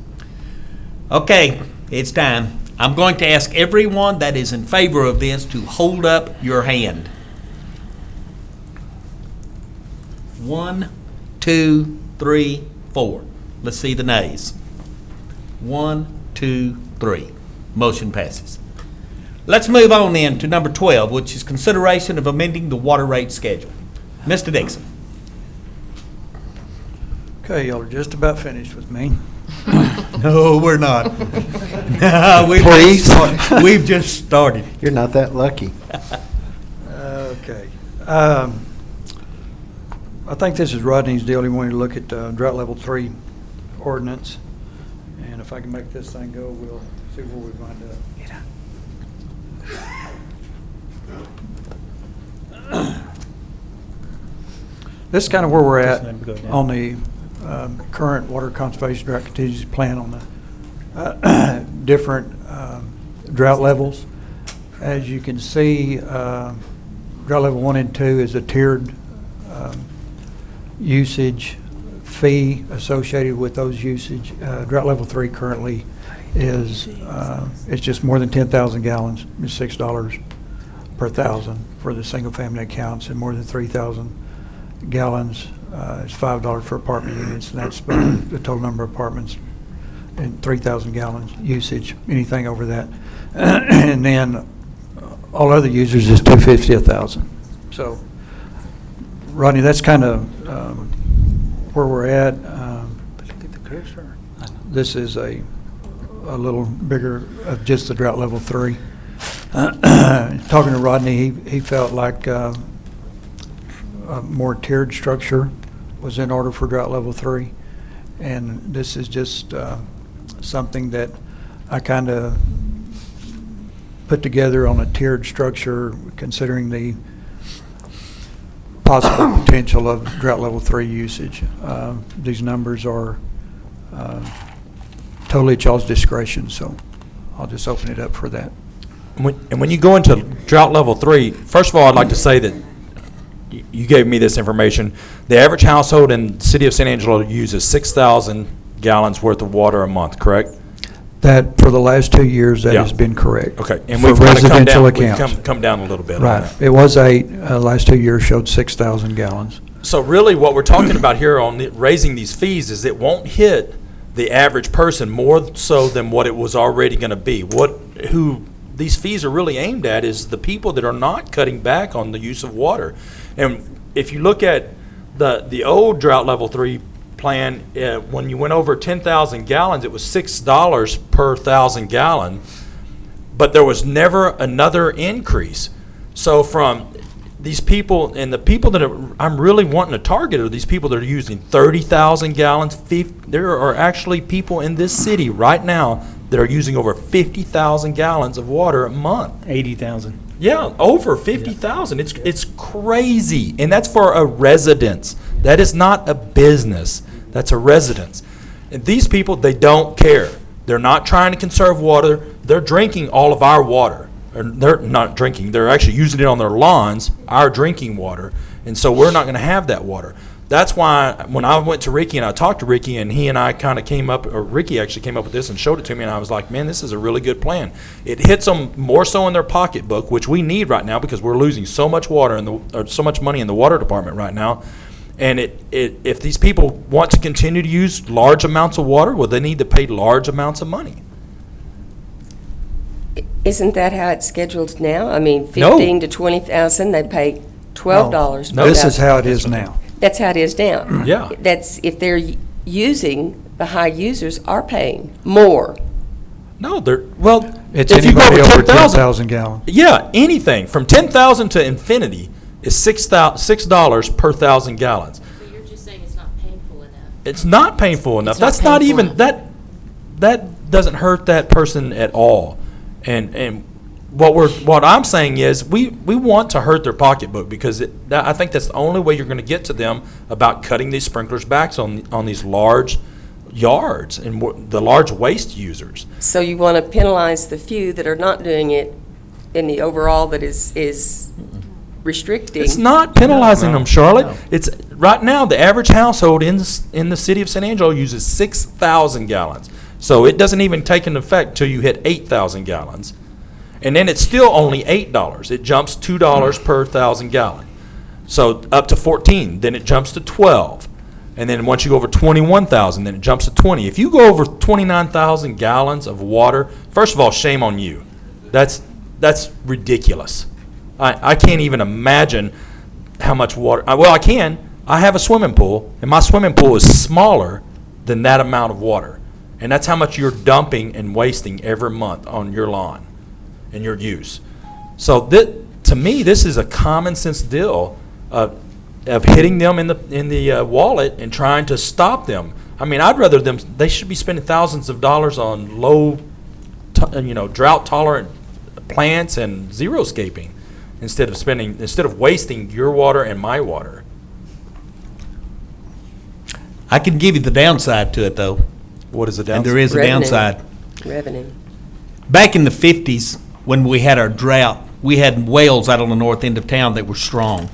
Okay, it's time. I'm going to ask everyone that is in favor of this to hold up your hand. 1, 2, 3, 4. Let's see the nays. 1, 2, 3. Motion passes. Let's move on then to number 12, which is consideration of amending the water rate schedule. Mr. Dixon. Okay, y'all are just about finished with me. No, we're not. Please. We've just started. You're not that lucky. Okay. I think this is Rodney's deal. He wanted to look at drought level 3 ordinance. And if I can make this thing go, we'll see where we wind up. This is kind of where we're at on the current water conservation drought contingency plan on the different drought levels. As you can see, drought level 1 and 2 is a tiered usage fee associated with those usage. Drought level 3 currently is it's just more than 10,000 gallons. It's $6 per thousand for the single family accounts, and more than 3,000 gallons is $5 for apartment units, and that's the total number of apartments, and 3,000 gallons usage. Anything over that, and then all other users is $250 a thousand. So, Rodney, that's kind of where we're at. This is a little bigger of just the drought level 3. Talking to Rodney, he felt like a more tiered structure was in order for drought level 3, and this is just something that I kind of put together on a tiered structure, considering the possible potential of drought level 3 usage. These numbers are totally at y'all's discretion, so I'll just open it up for that. And when you go into drought level 3, first of all, I'd like to say that you gave me this information. The average household in the city of San Angelo uses 6,000 gallons worth of water a month, correct? That, for the last 2 years, that Yeah. has been correct. Okay, and For we've kind of come residential down, accounts. come down a little bit on Right. that. It was 8, last 2 years showed 6,000 gallons. So really what we're talking about here on raising these fees is it won't hit the average person more so than what it was already going to be. Who these fees are really aimed at is the people that are not cutting back on the use of water. And if you look at the old drought level 3 plan, when you went over 10,000 gallons, it was $6 per 1,000 gallon, but there was never another increase. So from these people, and the people that I'm really wanting to target are these people that are using 30,000 gallons. There are actually people in this city right now that are using over 50,000 gallons of water a month. 80,000. Yeah, over 50,000. It's crazy, and that's for a residence. That is not a business. That's a residence. And these people, they don't care. They're not trying to conserve water. They're drinking all of our water. Or they're not drinking. They're actually using it on their lawns, our drinking water, and so we're not going to have that water. That's why when I went to Ricky and I talked to Ricky, and he and I kind of came up, or Ricky actually came up with this and showed it to me, and I was like, man, this is a really good plan. It hits them more so in their pocketbook, which we need right now because we're losing so much water or so much money in the water department right now. And if these people want to continue to use large amounts of water, well, they need to pay large amounts of money. Isn't that how it's scheduled now? I mean, No. 15 to 20,000, they pay $12 No. per This is thousand. how it is now. That's how it is now. Yeah. That's, if they're using, the high users are paying more. No, they're, well, It's if you go anybody over over 10,000 10,000 gallons. Yeah, anything from 10,000 to infinity is $6 per 1,000 gallons. So you're just saying it's not painful enough? It's not painful enough. It's not That's not painful even enough. that doesn't hurt that person at all. And what I'm saying is we want to hurt their pocketbook because I think that's the only way you're going to get to them about cutting these sprinklers back on these large yards and the large waste users. So you want to penalize the few that are not doing it in the overall that is restricting. It's not penalizing them, Charlotte. It's right now the average household in the city of San Angelo uses 6,000 gallons. So it doesn't even take into effect until you hit 8,000 gallons. And then it's still only $8. It jumps $2 per 1,000 gallon. So up to 14, then it jumps to 12. And then once you go over 21,000, then it jumps to 20. If you go over 29,000 gallons of water, first of all, shame on you. That's ridiculous. I can't even imagine how much water. Well, I can. I have a swimming pool, and my swimming pool is smaller than that amount of water. And that's how much you're dumping and wasting every month on your lawn and your use. So to me, this is a common sense deal of hitting them in the wallet and trying to stop them. I mean, I'd rather they should be spending thousands of dollars on drought tolerant plants and xeriscaping instead of wasting your water and my water. I can give you the downside to it, though. What is the downside? And there is a Revenue. downside. Revenue. Back in the 50s, when we had our drought, we had wells out on the north end of town that were strong.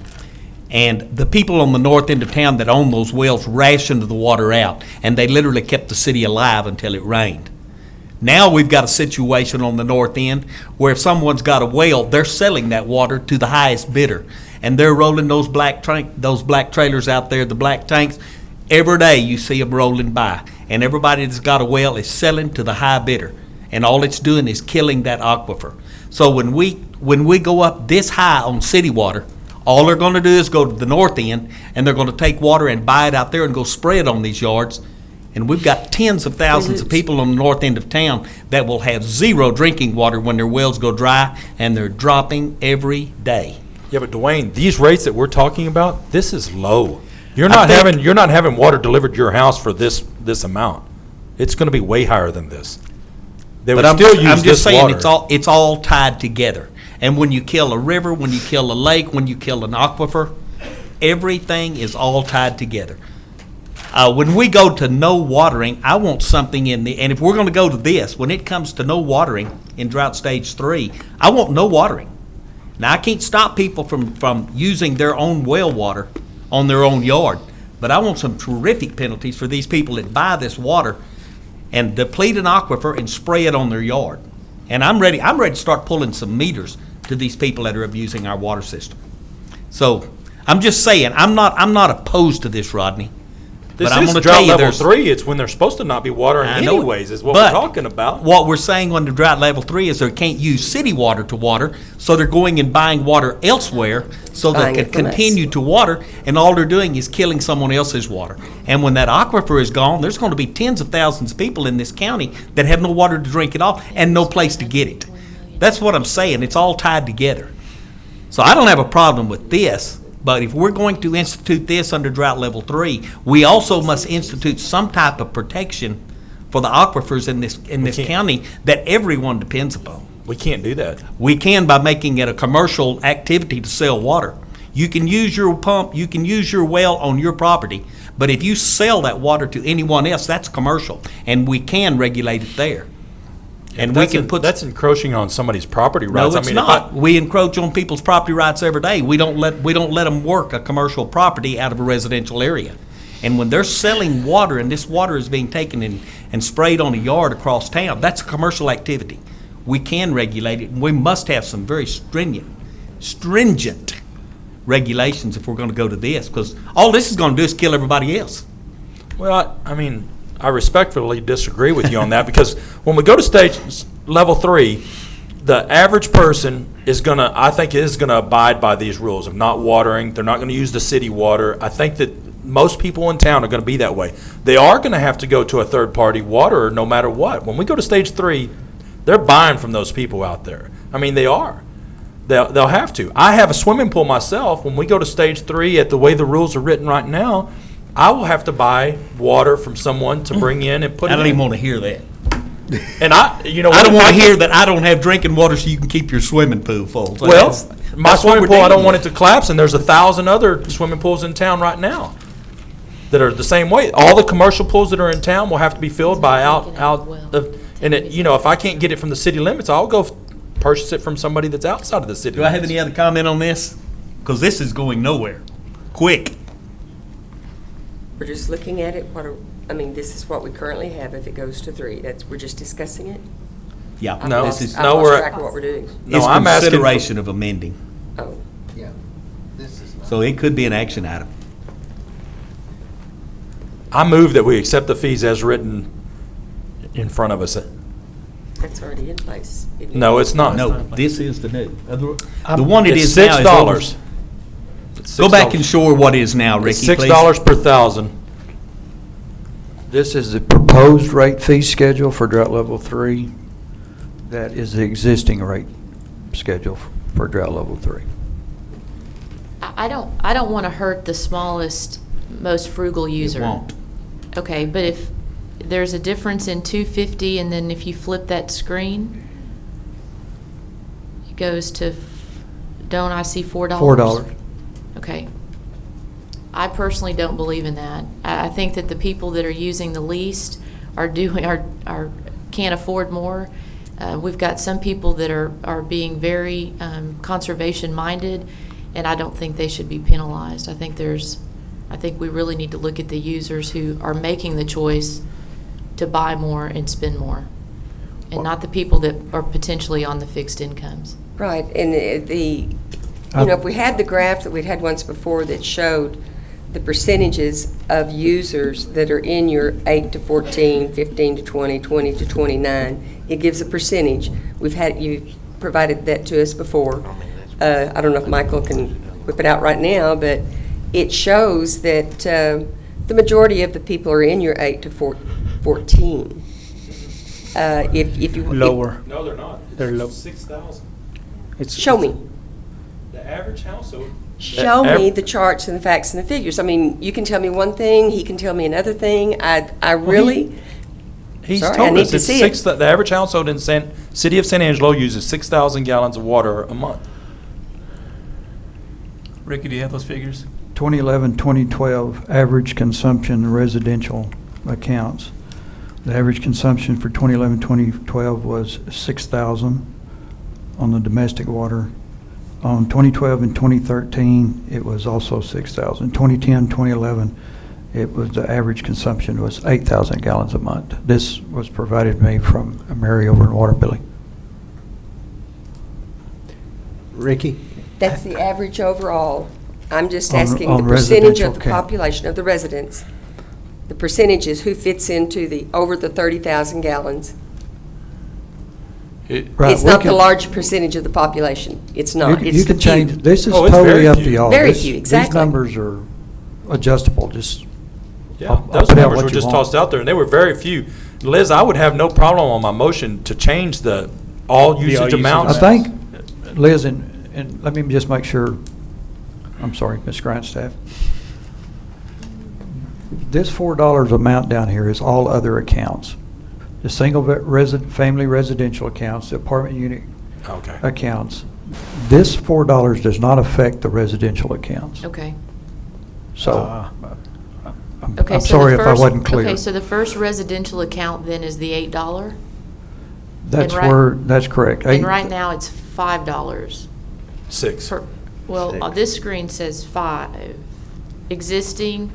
And the people on the north end of town that owned those wells rationed the water out, and they literally kept the city alive until it rained. Now we've got a situation on the north end where if someone's got a well, they're selling that water to the highest bidder. And they're rolling those black trailers out there, the black tanks. Every day you see them rolling by. And everybody that's got a well is selling to the high bidder. And all it's doing is killing that aquifer. So when we go up this high on city water, all they're going to do is go to the north end, and they're going to take water and buy it out there and go spray it on these yards. And we've got tens of thousands of people on the north end of town that will have zero drinking water when their wells go dry, and they're dropping every day. Yeah, but Dwayne, these rates that we're talking about, this is low. You're not having water delivered to your house for this amount. It's going to be way higher than this. They would still use I'm just this saying water. it's all tied together. And when you kill a river, when you kill a lake, when you kill an aquifer, everything is all tied together. When we go to no watering, I want something and if we're going to go to this, when it comes to no watering in drought stage 3, I want no watering. Now, I can't stop people from using their own well water on their own yard, but I want some terrific penalties for these people that buy this water and deplete an aquifer and spray it on their yard. And I'm ready to start pulling some meters to these people that are abusing our water system. So I'm just saying, I'm not opposed to this, Rodney. This but I'm is gonna drought tell you level there's 3. It's when they're supposed to not be watering I know it. anyways, is what But we're talking about. What we're saying on the drought level 3 is they can't use city water to water, so they're going and buying water elsewhere so they Buying can it from us. continue to water, and all they're doing is killing someone else's water. And when that aquifer is gone, there's going to be tens of thousands of people in this county that have no water to drink at all and no place to get it. That's what I'm saying. It's all tied together. So I don't have a problem with this. But if we're going to institute this under drought level 3, we also must institute some type of protection for the aquifers in this county that everyone depends upon. We can't do that. We can by making it a commercial activity to sell water. You can use your pump, you can use your well on your property, but if you sell that water to anyone else, that's commercial, and we can regulate it there. And we can put that's encroaching on somebody's property rights. No, it's not. We encroach on people's property rights every day. We don't let them work a commercial property out of a residential area. And when they're selling water and this water is being taken and sprayed on a yard across town, that's a commercial activity. We can regulate it, and we must have some very stringent regulations if we're gonna go to this, because all this is gonna do is kill everybody else. Well, I mean, I respectfully disagree with you on that, because when we go to stage level 3, the average person is gonna, I think, is gonna abide by these rules of not watering. They're not gonna use the city water. I think that most people in town are gonna be that way. They are gonna have to go to a third-party waterer no matter what. When we go to stage 3, they're buying from those people out there. I mean, they are. They'll have to. I have a swimming pool myself. When we go to stage 3, at the way the rules are written right now, I will have to buy water from someone to bring in and put it in. I don't even want to hear that. And I don't want to hear that I don't have drinking water so you can keep your swimming pool full. So Well, my that's what swimming we're pool, I don't dealing want with. it to collapse, and there's 1,000 other swimming pools in town right now that are the same way. All the commercial pools that are in town will have to be filled by out of, and it, if I can't get it from the city limits, I'll go purchase it from somebody that's outside of the city Do I limits. have any other comment on this? Because this is going nowhere. Quick. We're just looking at it, this is what we currently have if it goes to 3. We're just discussing it? Yeah. I've No, lost- this is- I've no, lost we're- track of what we're doing. No, It's I'm asking for- consideration of amending. Oh. Yeah. This is not. So it could be an action item. I move that we accept the fees as written in front of us. That's already in place. isn't it? No, it's not. No, this is the new. The one it It's is now is $6. Go back and show her what it is now, Ricky, It's please. $6 per thousand. This is the proposed rate fee schedule for drought level 3. That is the existing rate schedule for drought level 3. I don't want to hurt the smallest, most frugal user. It won't. Okay, but if there's a difference in 250, and then if you flip that screen, it goes to, don't I see $4? $4. Okay. I personally don't believe in that. I think that the people that are using the least are can't afford more. We've got some people that are being very conservation-minded, and I don't think they should be penalized. I think we really need to look at the users who are making the choice to buy more and spend more, and not the people that are potentially on the fixed incomes. Right, and if we had the graph that we'd had once before that showed the percentages of users that are in your 8 to 14, 15 to 20, 20 to 29, it gives a percentage. You provided that to us before. I don't know if Michael can whip it out right now, but it shows that the majority of the people are in your 8 to 14. If you Lower. No, they're not. They're low. 6,000. Show me. The average household. Show me the charts and the facts and the figures. I mean, you can tell me one thing, he can tell me another thing. I really, He's sorry, I told need us to it's see six. it. The average household in city of San Angelo uses 6,000 gallons of water a month. Ricky, do you have those figures? 2011, 2012, average consumption residential accounts. The average consumption for 2011, 2012 was 6,000 on the domestic water. On 2012 and 2013, it was also 6,000. 2010, 2011, the average consumption was 8,000 gallons a month. This was provided to me from Mary over in water billing. Ricky? That's the average overall. I'm just On- asking on the percentage residential of the count. population of the residents. The percentage is who fits into over the 30,000 gallons. Right, It's we not the can- large percentage of the population. It's not. You It's can the few. change, this is Oh, it's totally very up few. to y'all. Very This- few, exactly. These numbers are adjustable, just. Yeah, I'll those put out numbers what were you just want. tossed out there, and they were very few. Liz, I would have no problem on my motion to change the all usage usage amounts. I think, Liz, and let me just make sure, I'm sorry, Ms. Grindstaff. This $4 amount down here is all other accounts. The single family residential accounts, the apartment unit Okay. accounts. This $4 does not affect the residential accounts. Okay. So, Okay, I'm so sorry the if I first- wasn't clear. Okay, so the first residential account then is the $8? That's and right- where, that's correct. And right now, it's $5. 6. Well, Six. this screen says 5. Existing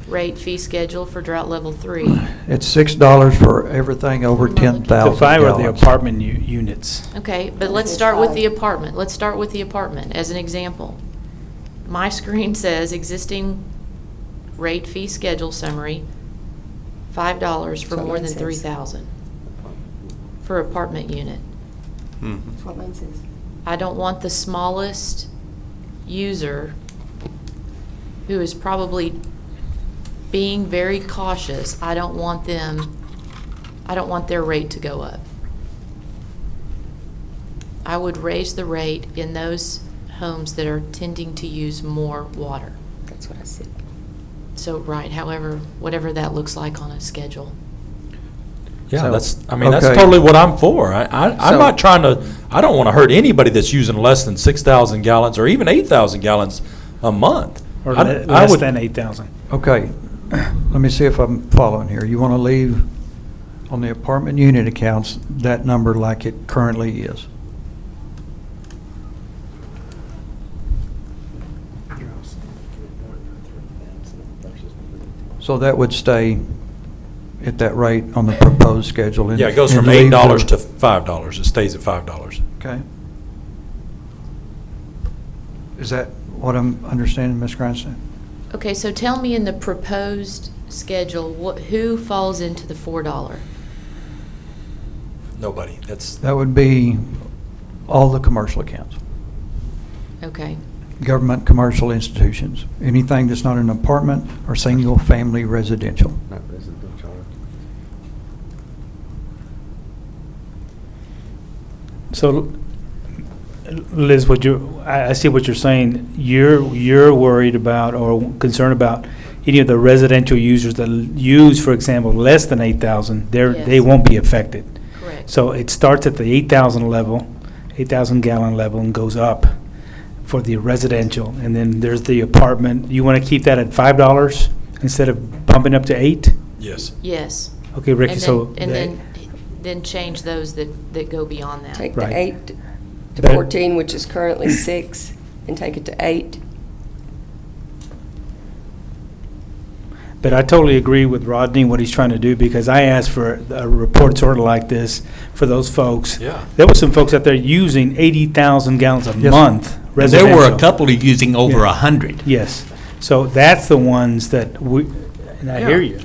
rate fee schedule for drought level 3. It's $6 for everything over 10,000 The 5 are the gallons. apartment units. Okay, but let's start with the apartment. Let's start with the apartment as an example. my screen says existing rate fee schedule summary, $5 for That's what more mine than says. 3,000 for apartment unit. That's what mine says. I don't want the smallest user who is probably being very cautious, I don't want their rate to go up. I would raise the rate in those homes that are tending to use more water. That's what I said. So, right, however, whatever that looks like on a schedule. Yeah, So- that's that's Okay. totally what I'm for. I'm So- not trying to, I don't want to hurt anybody that's using less than 6,000 gallons or even 8,000 gallons a month. Or I less would- than 8,000. Okay, let me see if I'm following here. You want to leave on the apartment unit accounts that number like it currently is? So that would stay at that rate on the proposed schedule? and- Yeah, it goes and from leave $8 the- to $5. It stays at $5. Okay. Is that what I'm understanding, Ms. Grindstein? Okay, so tell me in the proposed schedule, who falls into the $4? Nobody. That's, That would be all the commercial accounts, Okay, government, commercial institutions, anything that's not an apartment or single-family residential. Not residential. So, Liz, I see what you're saying. You're worried about or concerned about any of the residential users that use, for example, less than 8,000. They Yes. won't be affected. correct. So it starts at the 8,000 level, 8,000 gallon level, and goes up for the residential. And then there's the apartment. You want to keep that at $5 instead of bumping up to 8? yes. Yes. Okay, Ricky, And so. then, then change those that go beyond that. Take Right. the 8 to But- 14, which is currently 6, and take it to 8. But I totally agree with Rodney, what he's trying to do, because I asked for a report sort of like this for those folks. Yeah. There were some folks out there using 80,000 gallons a Yes. month And residential. there were a couple of using over Yeah. 100. Yes. So that's the ones that we, and I Yeah. hear you.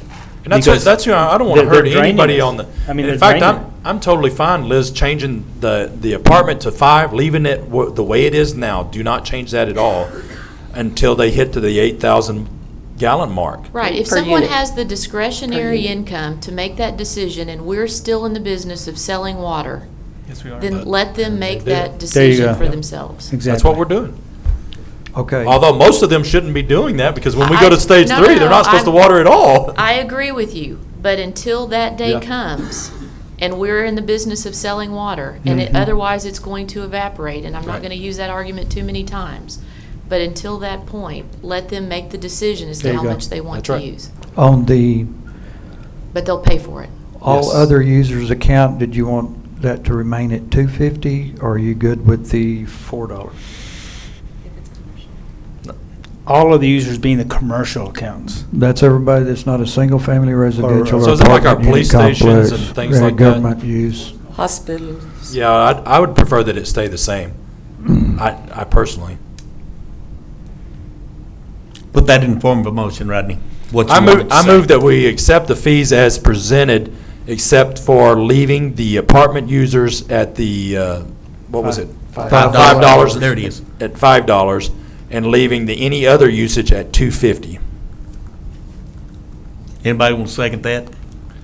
And that's, Because I don't want to they're hurt draining anybody us. on the, I mean, in they're fact, draining I'm totally fine, Liz, changing the apartment to 5, leaving it the way it is now. Do not change that at all until they hit to the 8,000 gallon mark. Right, if Per someone unit. has the discretionary unit. income to make that decision and we're still in the business of selling water, Yes, we are. then let them make do. that There you decision go. for themselves. Exactly. That's what we're doing. Okay. Although most of them shouldn't be doing that because when we go I- to stage no, 3, no, they're not supposed to I'm- water at all. I agree with you, but until that day Yeah. comes, and we're in the business of selling water, and Mm-hmm. otherwise it's going to evaporate, and I'm not Right. gonna use that argument too many times. But until that point, let them make the decision as There to you how go. much they want That's to right. use. On the But they'll pay for it. all Yes. other users account, did you want that to remain at $250, or are you good with the $4? All of the users being the commercial accounts. That's everybody that's not a single-family residential So or is it like our apartment unit police stations complex, and things like that? government use. Hospitals. Yeah, I would prefer that it stay the same. I personally. Put that in form of a motion, Rodney. What you I wanted to say. move that we accept the fees as presented, except for leaving the apartment users at the, what was it? $5. There it is. At $5, and leaving the any other usage at $250. Anybody want to second that?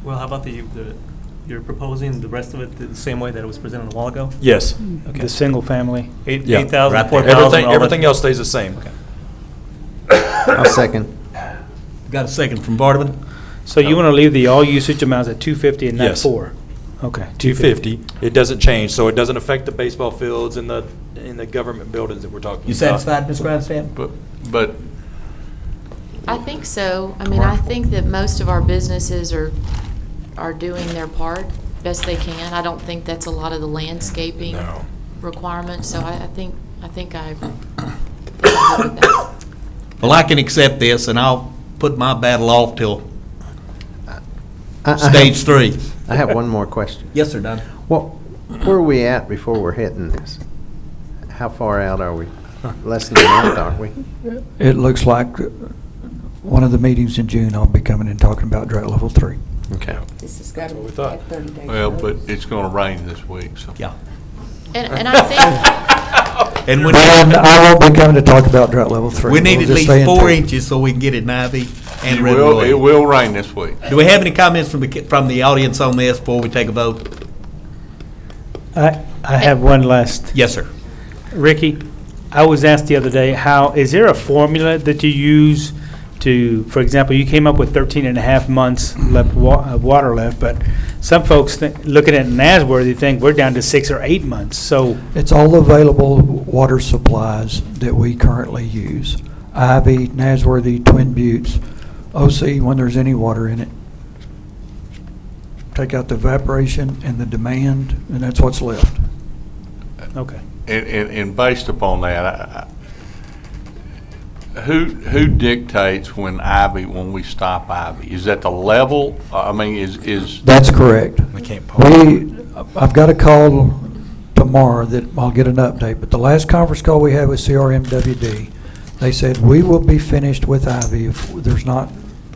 Well, how about you're proposing the rest of it the same way that it was presented a while ago? Yes. Okay. The single family. Yeah. 8,000, Right there. 4,000. Everything else stays the same. I'll second. Got a second from Bardavan? So you want to leave the all usage amounts at 250 and not Yes. 4? Okay. 250. It doesn't change, so it doesn't affect the baseball fields and the government buildings that we're talking about. You satisfied, Ms. Grindstaff? But I think so. I mean, I think that most of our businesses are doing their part best they can. I don't think that's a lot of the landscaping No. requirements, so I think I'm good with that. Well, I can accept this, and I'll put my battle off till I stage 3. I have one more question. Yes, sir, Don. Well, where are we at before we're hitting this? How far out are we? less than a month, aren't we? It looks like one of the meetings in June, I'll be coming and talking about drought level 3. Okay. This has got to we be thought. 30 days. Well, but it's gonna rain this week, so. Yeah. And I think, And we I won't be coming to talk about drought level 3. we need We'll at just least stay in 4 touch. inches so we can get it in Ivy and It Redwood. will rain this week. Do we have any comments from the audience on this before we take a vote? I have one last. Yes, sir. Ricky, I was asked the other day, is there a formula that you use to, for example, you came up with 13 and a half months left water left, but some folks looking at Nasworthy think we're down to 6 or 8 months. So It's all available water supplies that we currently use. Ivy, Nasworthy, Twin Buttes, OC when there's any water in it. Take out the evaporation and the demand, and that's what's left. okay. And based upon that, who dictates when we stop Ivy? Is that the level? I mean, is. That's correct. We can't I've got a call tomorrow that I'll get an update, but the last conference call we had with CRMWD, they said we will be finished with Ivy if there's not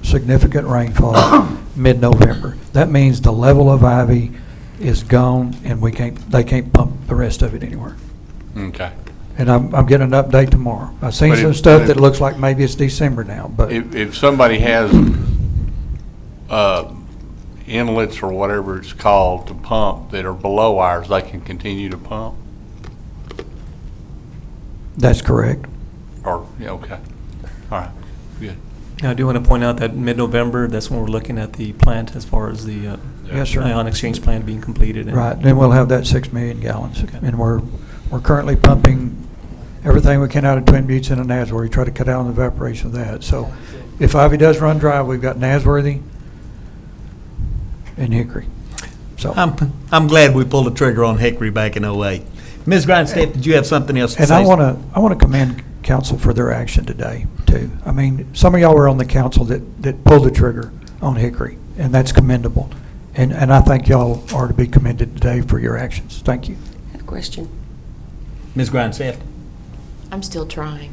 significant rainfall mid-November. That means the level of Ivy is gone and they can't pump the rest of it anywhere. Okay. And I'm getting an update tomorrow. I've seen But some if- stuff but that if- looks like maybe it's December now, but If somebody has inlets or whatever it's called to pump that are below ours, they can continue to pump? that's correct. Or, yeah, okay. All right, good. Now, I do want to point out that mid-November, that's when we're looking at the plant as far as the Yes, sir. ion exchange plant being completed. and- Right, then we'll have that 6 million gallons. Okay. And we're currently pumping everything we can out of Twin Buttes and Nasworthy, try to cut down on the evaporation of that. So if Ivy does run dry, we've got Nasworthy and Hickory. So, I'm glad we pulled the trigger on Hickory back in '08. Ms. Grindstaff, did you have something else to and say? I want to commend council for their action today, too. I mean, some of y'all were on the council that pulled the trigger on Hickory, and that's commendable. And I think y'all are to be commended today for your actions. Thank you. I have a question. Ms. Grindstaff? I'm still trying.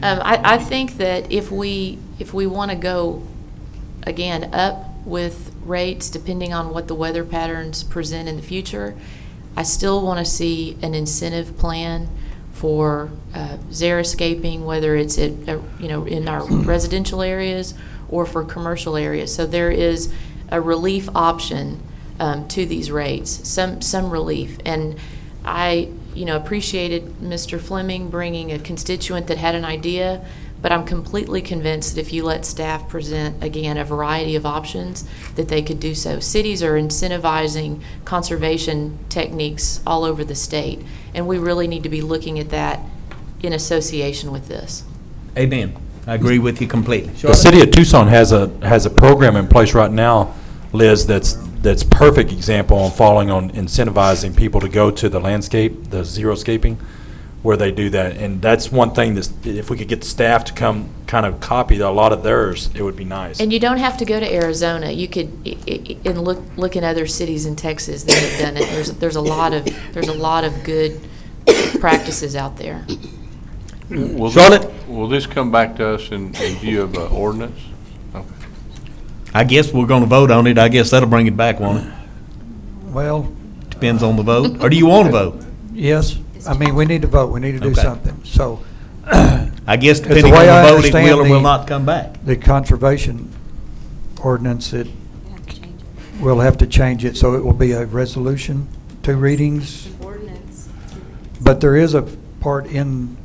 I think that if we want to go, again, up with rates depending on what the weather patterns present in the future, I still want to see an incentive plan for xeriscaping, whether it's in our residential areas or for commercial areas. So there is a relief option to these rates, some relief. And I appreciated Mr. Fleming bringing a constituent that had an idea, but I'm completely convinced that if you let staff present, again, a variety of options, that they could do so. Cities are incentivizing conservation techniques all over the state, and we really need to be looking at that in association with this. Amen. I agree with you completely. The city of Tucson has a program in place right now, Liz, that's perfect example on following on incentivizing people to go to the landscape, the xeriscaping, where they do that. And that's one thing that if we could get the staff to come kind of copy a lot of theirs, it would be nice. And you don't have to go to Arizona. You could and look in other cities in Texas that have done it. There's a lot of good practices out there. Charlotte? Will this come back to us in view of an ordinance? Okay. I guess we're going to vote on it. I guess that'll bring it back, won't it? Well, Depends on the vote. Or do you want to vote? yes, I mean, we need to vote. We need to do Okay. something. So, I guess As the depending on way I the vote, it understand will or will the- not come back. the conservation ordinance, we'll have to change it, so it will be a resolution, 2 readings. But there is a part in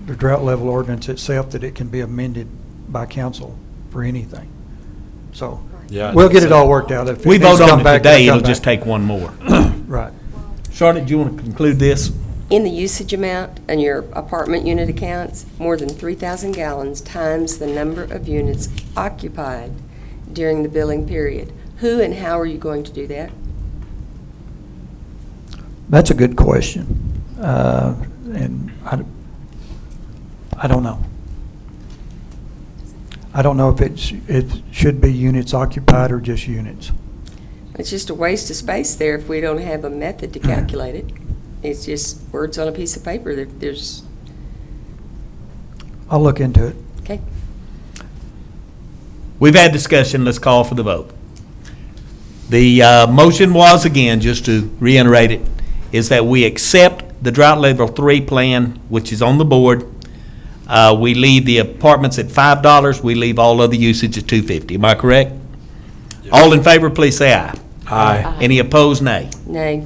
the drought level ordinance itself that it can be amended by council for anything. So, Yeah, we'll get it all worked out. If We it needs vote to come on it back, today, come it'll just back. take one more. Right. Charlotte, do you want to conclude this? In the usage amount and your apartment unit accounts, more than 3,000 gallons times the number of units occupied during the billing period. Who and how are you going to do that? That's a good question. And I don't know. I don't know if it should be units occupied or just units. It's just a waste of space there if we don't have a method to calculate it. It's just words on a piece of paper. There's, I'll look into it. okay. We've had discussion, let's call for the vote. The motion was, again, just to reiterate it, is that we accept the drought level 3 plan, which is on the board. We leave the apartments at $5, we leave all other usage at $2.50, am I correct? All in favor, please say aye. Aye. Any opposed, nay? Nay.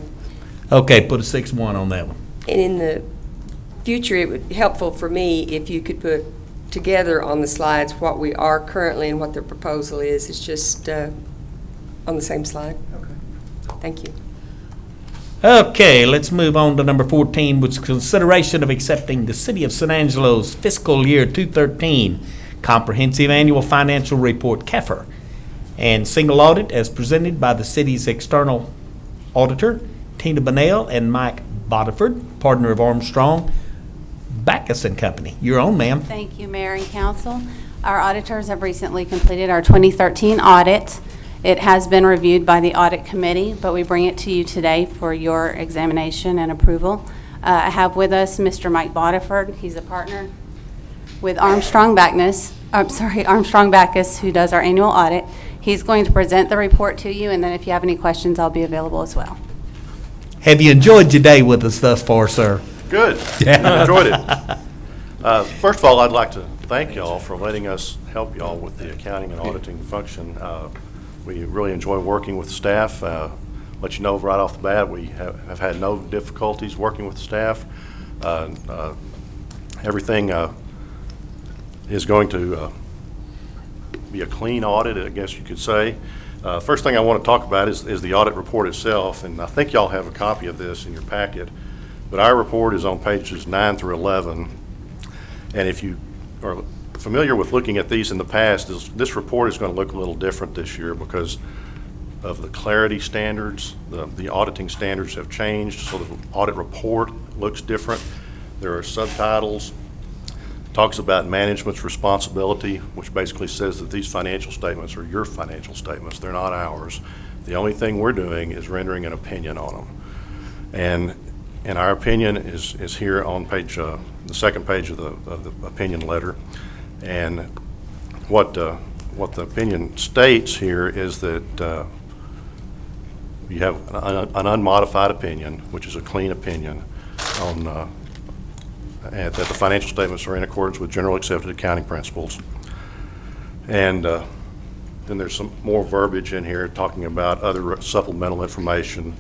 Okay, put a 6-1 on that one. And in the future, it would be helpful for me if you could put together on the slides what we are currently and what the proposal is. It's just on the same slide. Okay. Thank you. Okay, let's move on to number 14, which is consideration of accepting the City of San Angelo's fiscal year 2013 Comprehensive Annual Financial Report, CAFR, and single audit as presented by the city's external auditor, Tina Bonnell and Mike Bodiford, partner of Armstrong, Backus and Company. You're on, ma'am. Thank you, Mayor and Council. Our auditors have recently completed our 2013 audit. It has been reviewed by the audit committee, but we bring it to you today for your examination and approval. I have with us Mr. Mike Bodiford. He's a partner with Armstrong Backus, who does our annual audit. He's going to present the report to you, and then if you have any questions, I'll be available as well. Have you enjoyed your day with us thus far, sir? Good. Yeah. Enjoyed it. First of all, I'd like to thank y'all for letting us help y'all with the accounting and auditing function. We really enjoy working with staff. Let you know right off the bat, we have had no difficulties working with staff. Everything is going to be a clean audit, I guess you could say. First thing I want to talk about is the audit report itself, and I think y'all have a copy of this in your packet. But our report is on pages 9 through 11, and if you are familiar with looking at these in the past, this report is going to look a little different this year because of the clarity standards. The auditing standards have changed, so the audit report looks different. There are subtitles. Talks about management's responsibility, which basically says that these financial statements are your financial statements. They're not ours. The only thing we're doing is rendering an opinion on them. And our opinion is here on page, the second page of the opinion letter. And what the opinion states here is that you have an unmodified opinion, which is a clean opinion, on that the financial statements are in accordance with generally accepted accounting principles. And then there's some more verbiage in here talking about other supplemental information,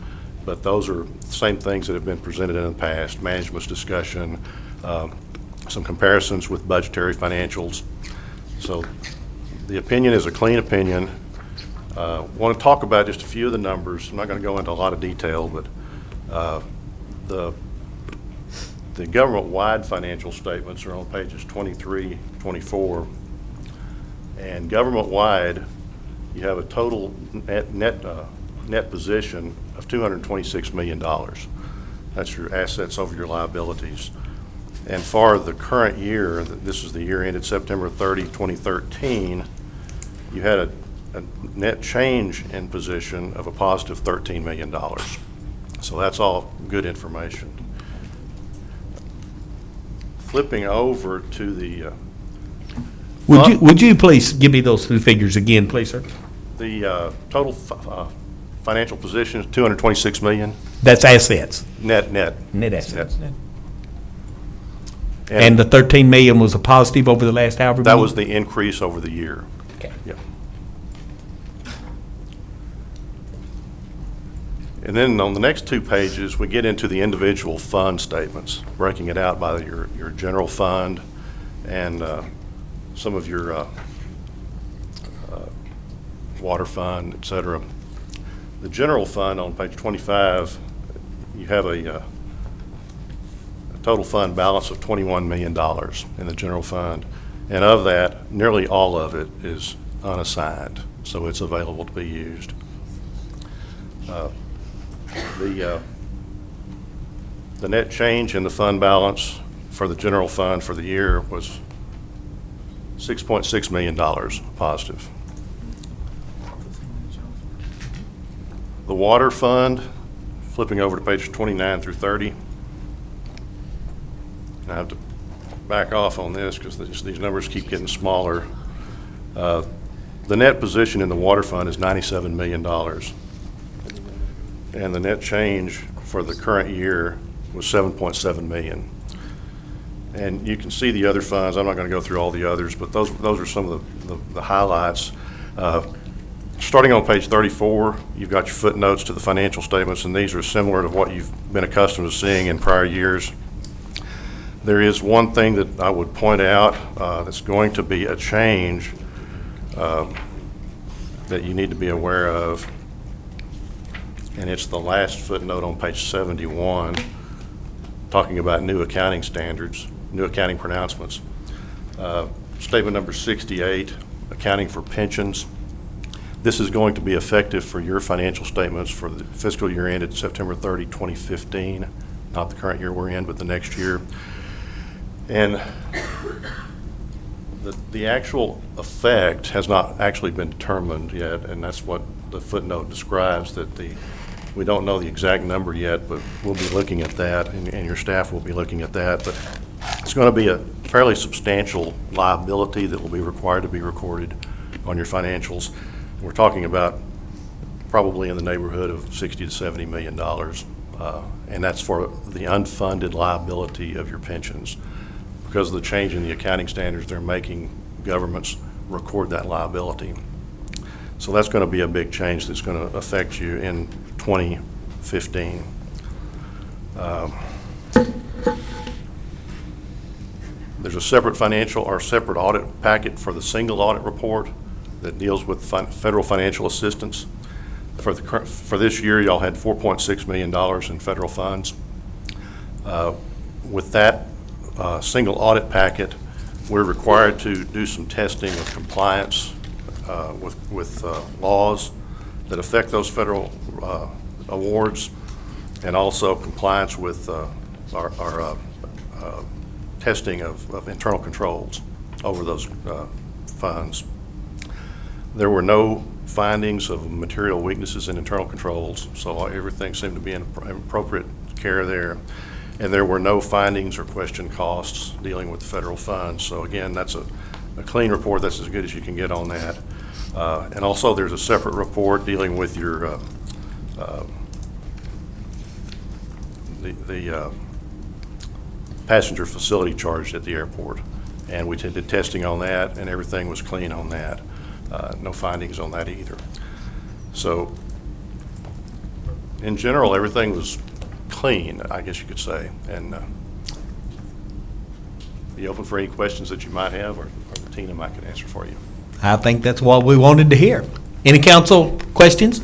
but those are the same things that have been presented in the past: management's discussion, some comparisons with budgetary financials. So the opinion is a clean opinion. Want to talk about just a few of the numbers. I'm not going to go into a lot of detail, but the government-wide financial statements are on pages 23, 24. And government-wide, you have a total net position of $226 million. That's your assets over your liabilities. And for the current year, this is the year ended September 30, 2013, you had a net change in position of a positive $13 million. So that's all good information. Flipping over to the Would you please give me those two figures again, please, sir? the total financial position is $226 million. That's assets. Net assets. Net. And the 13 million was a positive over the last however That many? was the increase over the year. Okay. Yeah. And then on the next two pages, we get into the individual fund statements, breaking it out by your general fund and some of your water fund, et cetera. The general fund on page 25, you have a total fund balance of $21 million in the general fund. And of that, nearly all of it is unassigned, so it's available to be used. The net change in the fund balance for the general fund for the year was $6.6 million positive. The water fund, flipping over to page 29 through 30, I have to back off on this because these numbers keep getting smaller. The net position in the water fund is $97 million. And the net change for the current year was $7.7 million. And you can see the other funds. I'm not going to go through all the others, but those are some of the highlights. Starting on page 34, you've got your footnotes to the financial statements, and these are similar to what you've been accustomed to seeing in prior years. There is one thing that I would point out that's going to be a change that you need to be aware of, and it's the last footnote on page 71, talking about new accounting standards, new accounting pronouncements. Statement number 68, accounting for pensions. This is going to be effective for your financial statements for the fiscal year ended September 30, 2015, not the current year we're in, but the next year. And the actual effect has not actually been determined yet, and that's what the footnote describes, that we don't know the exact number yet, but we'll be looking at that, and your staff will be looking at that. But it's going to be a fairly substantial liability that will be required to be recorded on your financials. We're talking about probably in the neighborhood of $60 to $70 million, and that's for the unfunded liability of your pensions. Because of the change in the accounting standards, they're making governments record that liability. So that's going to be a big change that's going to affect you in 2015. There's a separate financial or separate audit packet for the single audit report that deals with federal financial assistance. For this year, y'all had $4.6 million in federal funds. With that single audit packet, we're required to do some testing of compliance with laws that affect those federal awards, and also compliance with our testing of internal controls over those funds. There were no findings of material weaknesses in internal controls, so everything seemed to be in appropriate care there. And there were no findings or question costs dealing with federal funds. So again, that's a clean report. That's as good as you can get on that. And also there's a separate report dealing with your the passenger facility charge at the airport. And we did testing on that, and everything was clean on that. No findings on that either. So in general, everything was clean, I guess you could say, and be open for any questions that you might have, or Tina might can answer for you. I think that's what we wanted to hear. Any council questions?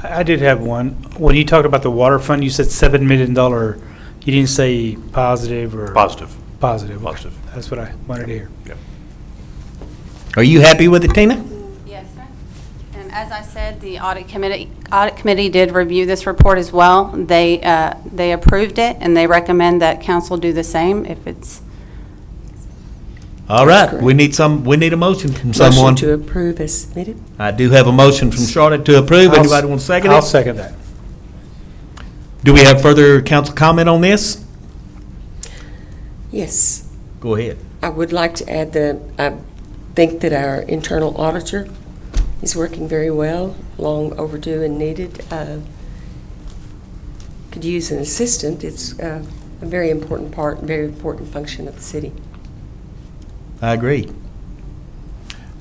I did have one. When you talked about the water fund, you said $7 million. You didn't say positive or? Positive. Positive. Positive. Okay. That's what I wanted to hear. Yep. Are you happy with it, Tina? Yes, sir. And as I said, the audit committee did review this report as well. They approved it, and they recommend that council do the same if it's. All right, we need a motion from someone. Motion to approve as submitted. I do have a motion from Charlotte to approve. Anybody want to second it? I'll second that. Do we have further council comment on this? Yes. Go ahead. I would like to add that I think that our internal auditor is working very well, long overdue and needed. Could use an assistant. It's a very important part, very important function of the city. I agree.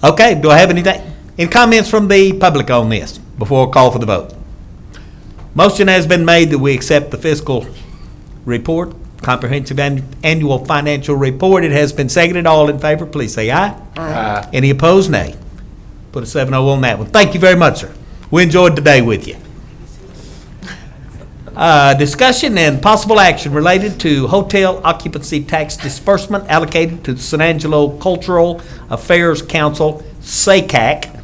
Okay, do I have anything? Any comments from the public on this before I call for the vote? Motion has been made that we accept the fiscal report, comprehensive annual financial report. It has been seconded. All in favor, please say aye. Aye. Any opposed, nay. Put a 7-0 on that one. Thank you very much, sir. We enjoyed the day with you. Discussion and possible action related to hotel occupancy tax disbursement allocated to the San Angelo Cultural Affairs Council, SACAC,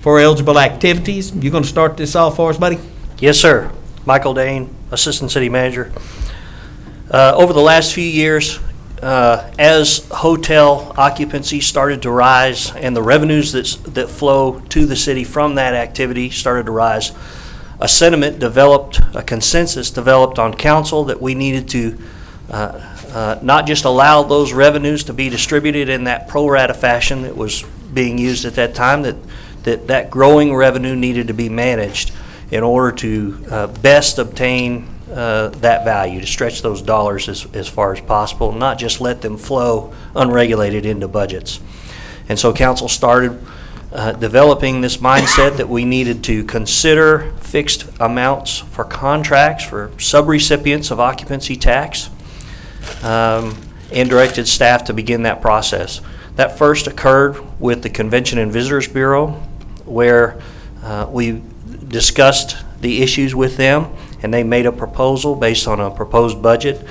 for eligible activities. You going to start this off for us, buddy? Yes, sir. Michael Dane, Assistant City Manager. Over the last few years, as hotel occupancy started to rise and the revenues that flow to the city from that activity started to rise, a consensus developed on council that we needed to not just allow those revenues to be distributed in that pro rata fashion that was being used at that time, that growing revenue needed to be managed in order to best obtain that value, to stretch those dollars as far as possible, not just let them flow unregulated into budgets. And so council started developing this mindset that we needed to consider fixed amounts for contracts for subrecipients of occupancy tax, and directed staff to begin that process. That first occurred with the Convention and Visitors Bureau, where we discussed the issues with them, and they made a proposal based on a proposed budget,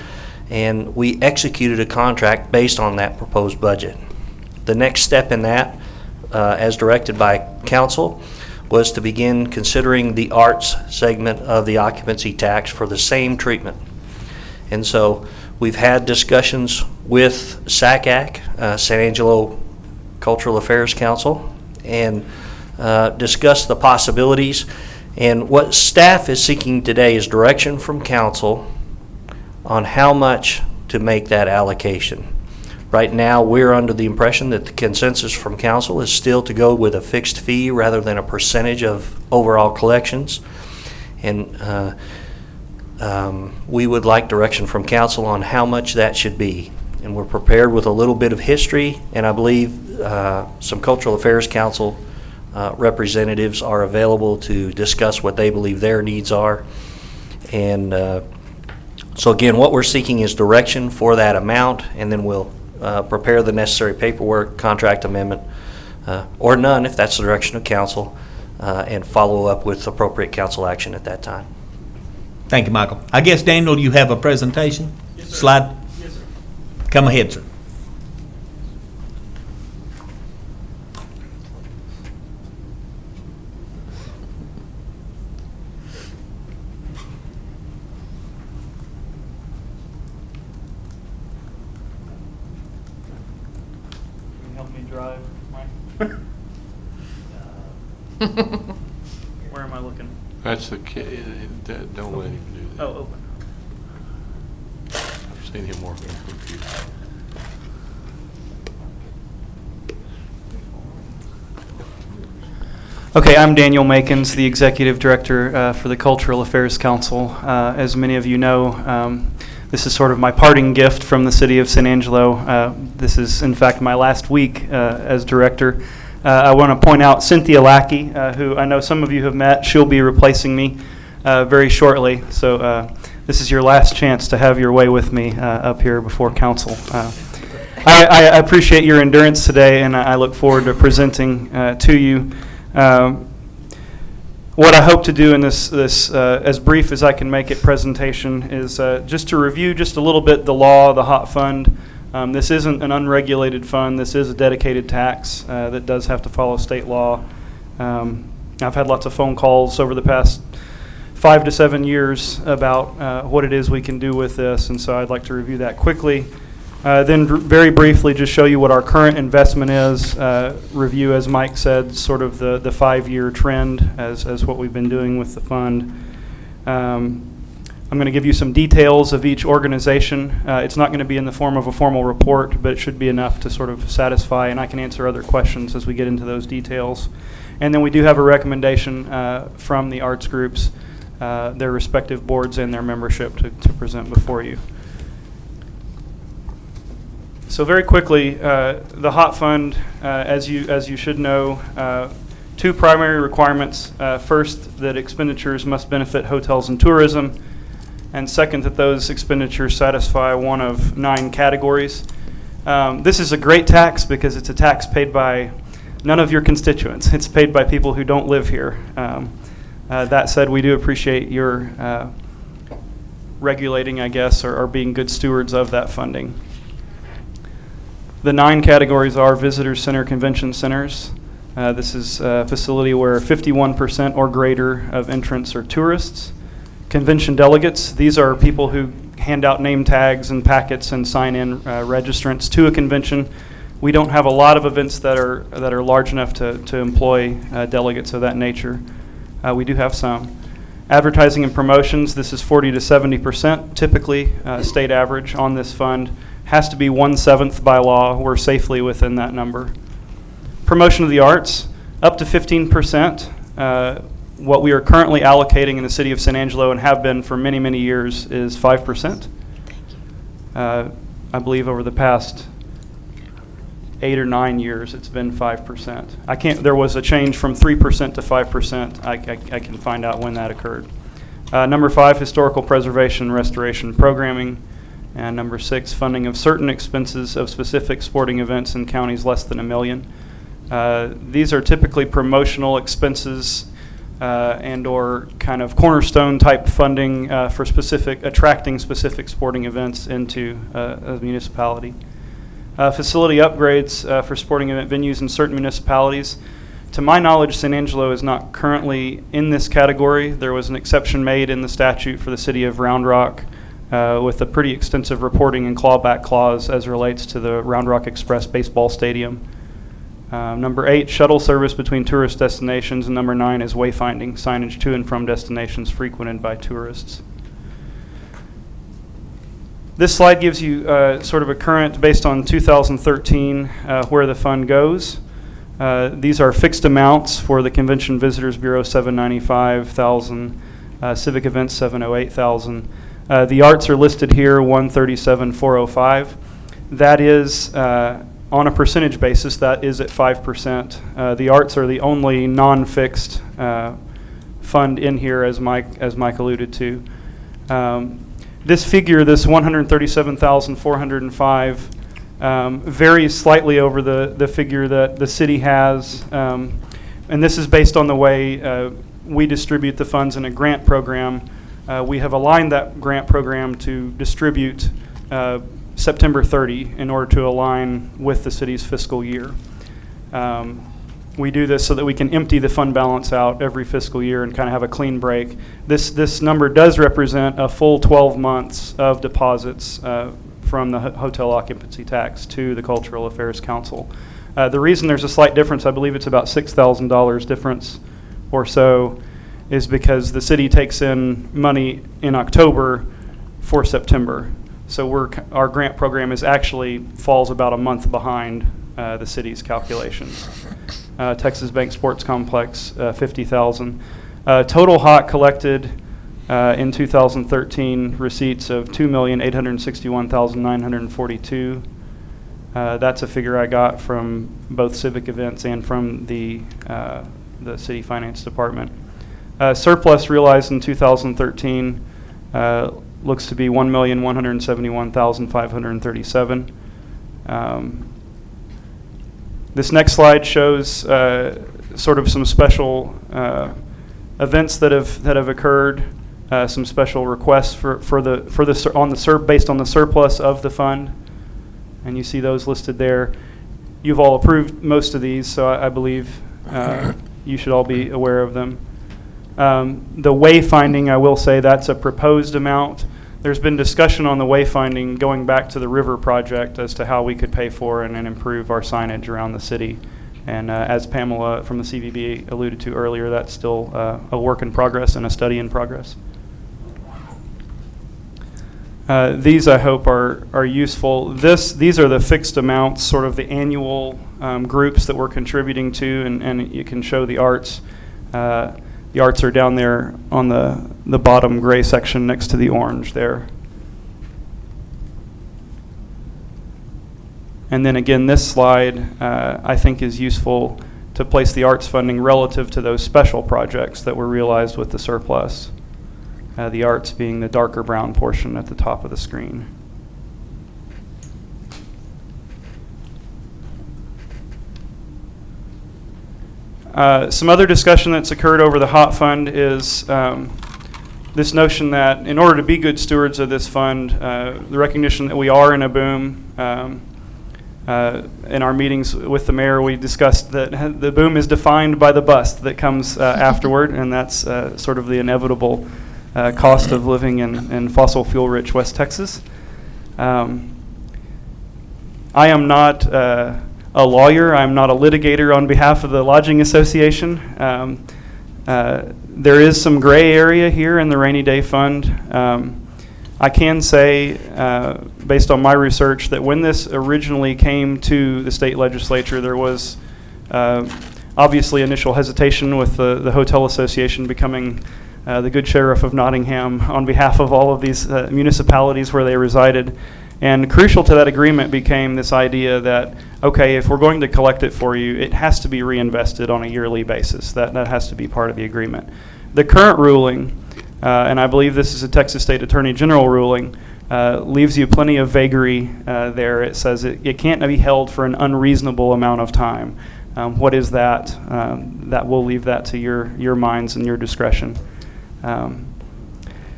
and we executed a contract based on that proposed budget. The next step in that, as directed by council, was to begin considering the arts segment of the occupancy tax for the same treatment. And so we've had discussions with SACAC, San Angelo Cultural Affairs Council, and discussed the possibilities. And what staff is seeking today is direction from council on how much to make that allocation. Right now, we're under the impression that the consensus from council is still to go with a fixed fee rather than a percentage of overall collections. And we would like direction from council on how much that should be. And we're prepared with a little bit of history, and I believe some Cultural Affairs Council representatives are available to discuss what they believe their needs are. And so again, what we're seeking is direction for that amount, and then we'll prepare the necessary paperwork, contract amendment, or none if that's the direction of council, and follow up with appropriate council action at that time. Thank you, Michael. I guess, Daniel, you have a presentation? Yes, sir. Slide? Yes, sir. Come ahead, sir. Can you help me drive, Mike? Where am I looking? That's the don't let him do that. Oh, open. I've seen him work on the computer. Okay, I'm Daniel Makins, the Executive Director for the Cultural Affairs Council. As many of you know, this is sort of my parting gift from the City of San Angelo. This is, in fact, my last week as Director. I want to point out Cynthia Lackey, who I know some of you have met. She'll be replacing me very shortly. So this is your last chance to have your way with me up here before Council. I appreciate your endurance today, and I look forward to presenting to you. What I hope to do in this as brief as I can make it presentation is just to review just a little bit the law, the HOT fund. This isn't an unregulated fund. This is a dedicated tax that does have to follow state law. I've had lots of phone calls over the past 5 to 7 years about what it is we can do with this, and so I'd like to review that quickly. Then very briefly just show you what our current investment is, review, as Mike said, sort of the 5-year trend as what we've been doing with the fund. I'm going to give you some details of each organization. It's not going to be in the form of a formal report, but it should be enough to sort of satisfy, and I can answer other questions as we get into those details. And then we do have a recommendation from the arts groups, their respective boards and their membership to present before you. So very quickly, the HOT fund, as you should know, 2 primary requirements. First, that expenditures must benefit hotels and tourism, and second, that those expenditures satisfy one of 9 categories. This is a great tax because it's a tax paid by none of your constituents. It's paid by people who don't live here. That said, we do appreciate your regulating, I guess, or being good stewards of that funding. The 9 categories are visitor center convention centers. This is a facility where 51% or greater of entrants are tourists. Convention delegates, these are people who hand out name tags and packets and sign in registrants to a convention. We don't have a lot of events that are large enough to employ delegates of that nature. We do have some. Advertising and promotions, this is 40 to 70% typically, state average on this fund. Has to be 1/7 by law. We're safely within that number. Promotion of the arts, up to 15%. What we are currently allocating in the city of San Angelo and have been for many, many years is 5%. I believe over the past 8 or 9 years, it's been 5%. There was a change from 3% to 5%. I can find out when that occurred. Number 5, historical preservation and restoration programming. And number 6, funding of certain expenses of specific sporting events in counties less than $1 million. These are typically promotional expenses and or kind of cornerstone type funding for attracting specific sporting events into a municipality. Facility upgrades for sporting event venues in certain municipalities. To my knowledge, San Angelo is not currently in this category. There was an exception made in the statute for the city of Round Rock with a pretty extensive reporting and clawback clause as relates to the Round Rock Express baseball stadium. Number 8, shuttle service between tourist destinations, and number 9 is wayfinding, signage to and from destinations frequented by tourists. This slide gives you sort of a current, based on 2013, where the fund goes. These are fixed amounts for the Convention Visitors Bureau, $795,000, civic events, $708,000. The arts are listed here, $137,405. That is on a percentage basis, that is at 5%. The arts are the only non-fixed fund in here, as Mike alluded to. This figure, this $137,405, varies slightly over the figure that the city has, and this is based on the way we distribute the funds in a grant program. We have aligned that grant program to distribute September 30 in order to align with the city's fiscal year. We do this so that we can empty the fund balance out every fiscal year and kind of have a clean break. This number does represent a full 12 months of deposits from the hotel occupancy tax to the Cultural Affairs Council. The reason there's a slight difference, I believe it's about $6,000 difference or so, is because the city takes in money in October for September. So our grant program falls about a month behind the city's calculations. Texas Bank Sports Complex, $50,000. Total HOT collected in 2013 receipts of $2,861,942. That's a figure I got from both civic events and from the city finance department. Surplus realized in 2013 looks to be $1,171,537. This next slide shows sort of some special events that have occurred, some special requests based on the surplus of the fund, and you see those listed there. You've all approved most of these, so I believe you should all be aware of them. The wayfinding, I will say that's a proposed amount. There's been discussion on the wayfinding going back to the river project as to how we could pay for and improve our signage around the city. And as Pamela from the CVB alluded to earlier, that's still a work in progress and a study in progress. These, I hope, are useful. These are the fixed amounts, sort of the annual groups that we're contributing to, and you can show the arts. The arts are down there on the bottom gray section next to the orange there. And then again, this slide I think is useful to place the arts funding relative to those special projects that were realized with the surplus. The arts being the darker brown portion at the top of the screen. Some other discussion that's occurred over the HOT Fund is this notion that in order to be good stewards of this fund, the recognition that we are in a boom. In our meetings with the mayor, we discussed that the boom is defined by the bust that comes afterward, and that's sort of the inevitable cost of living in fossil fuel-rich West Texas. I am not a lawyer. I'm not a litigator on behalf of the Lodging Association. There is some gray area here in the rainy day fund. I can say, based on my research, that when this originally came to the state legislature, there was obviously initial hesitation with the Hotel Association becoming the good sheriff of Nottingham on behalf of all of these municipalities where they resided. And crucial to that agreement became this idea that, okay, if we're going to collect it for you, it has to be reinvested on a yearly basis. That has to be part of the agreement. The current ruling, and I believe this is a Texas State Attorney General ruling, leaves you plenty of vagary there. It says it can't be held for an unreasonable amount of time. What is that? That we'll leave that to your minds and your discretion.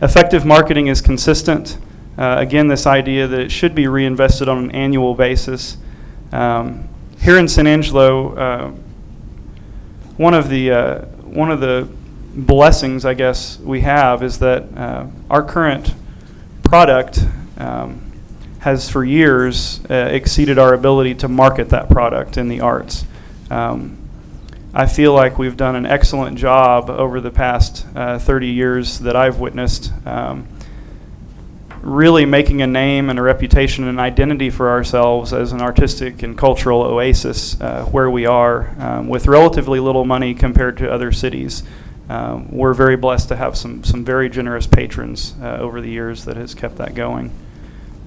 Effective marketing is consistent. Again, this idea that it should be reinvested on an annual basis. Here in San Angelo, one of the blessings, I guess, we have is that our current product has for years exceeded our ability to market that product in the arts. I feel like we've done an excellent job over the past 30 years that I've witnessed, really making a name and a reputation and identity for ourselves as an artistic and cultural oasis where we are with relatively little money compared to other cities. We're very blessed to have some very generous patrons over the years that has kept that going.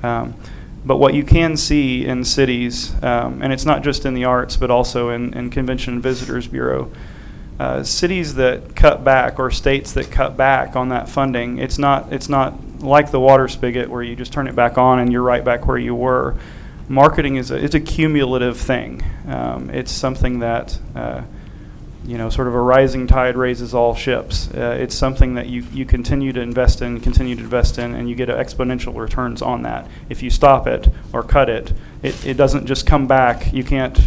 But what you can see in cities, and it's not just in the arts, but also in Convention and Visitors Bureau, cities that cut back or states that cut back on that funding, it's not like the water spigot where you just turn it back on and you're right back where you were. Marketing it's a cumulative thing. It's something that sort of a rising tide raises all ships. It's something that you continue to invest in, and you get exponential returns on that. If you stop it or cut it, it doesn't just come back. You can't,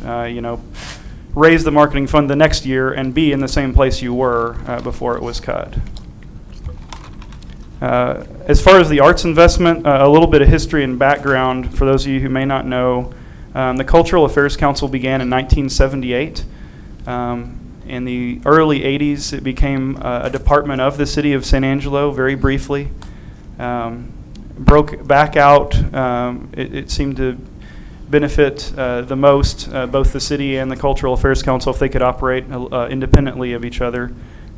raise the marketing fund the next year and be in the same place you were before it was cut. As far as the arts investment, a little bit of history and background for those of you who may not know. The Cultural Affairs Council began in 1978. In the early 80s, it became a department of the city of San Angelo, very briefly. Broke back out. It seemed to benefit the most, both the city and the Cultural Affairs Council, if they could operate independently of each other.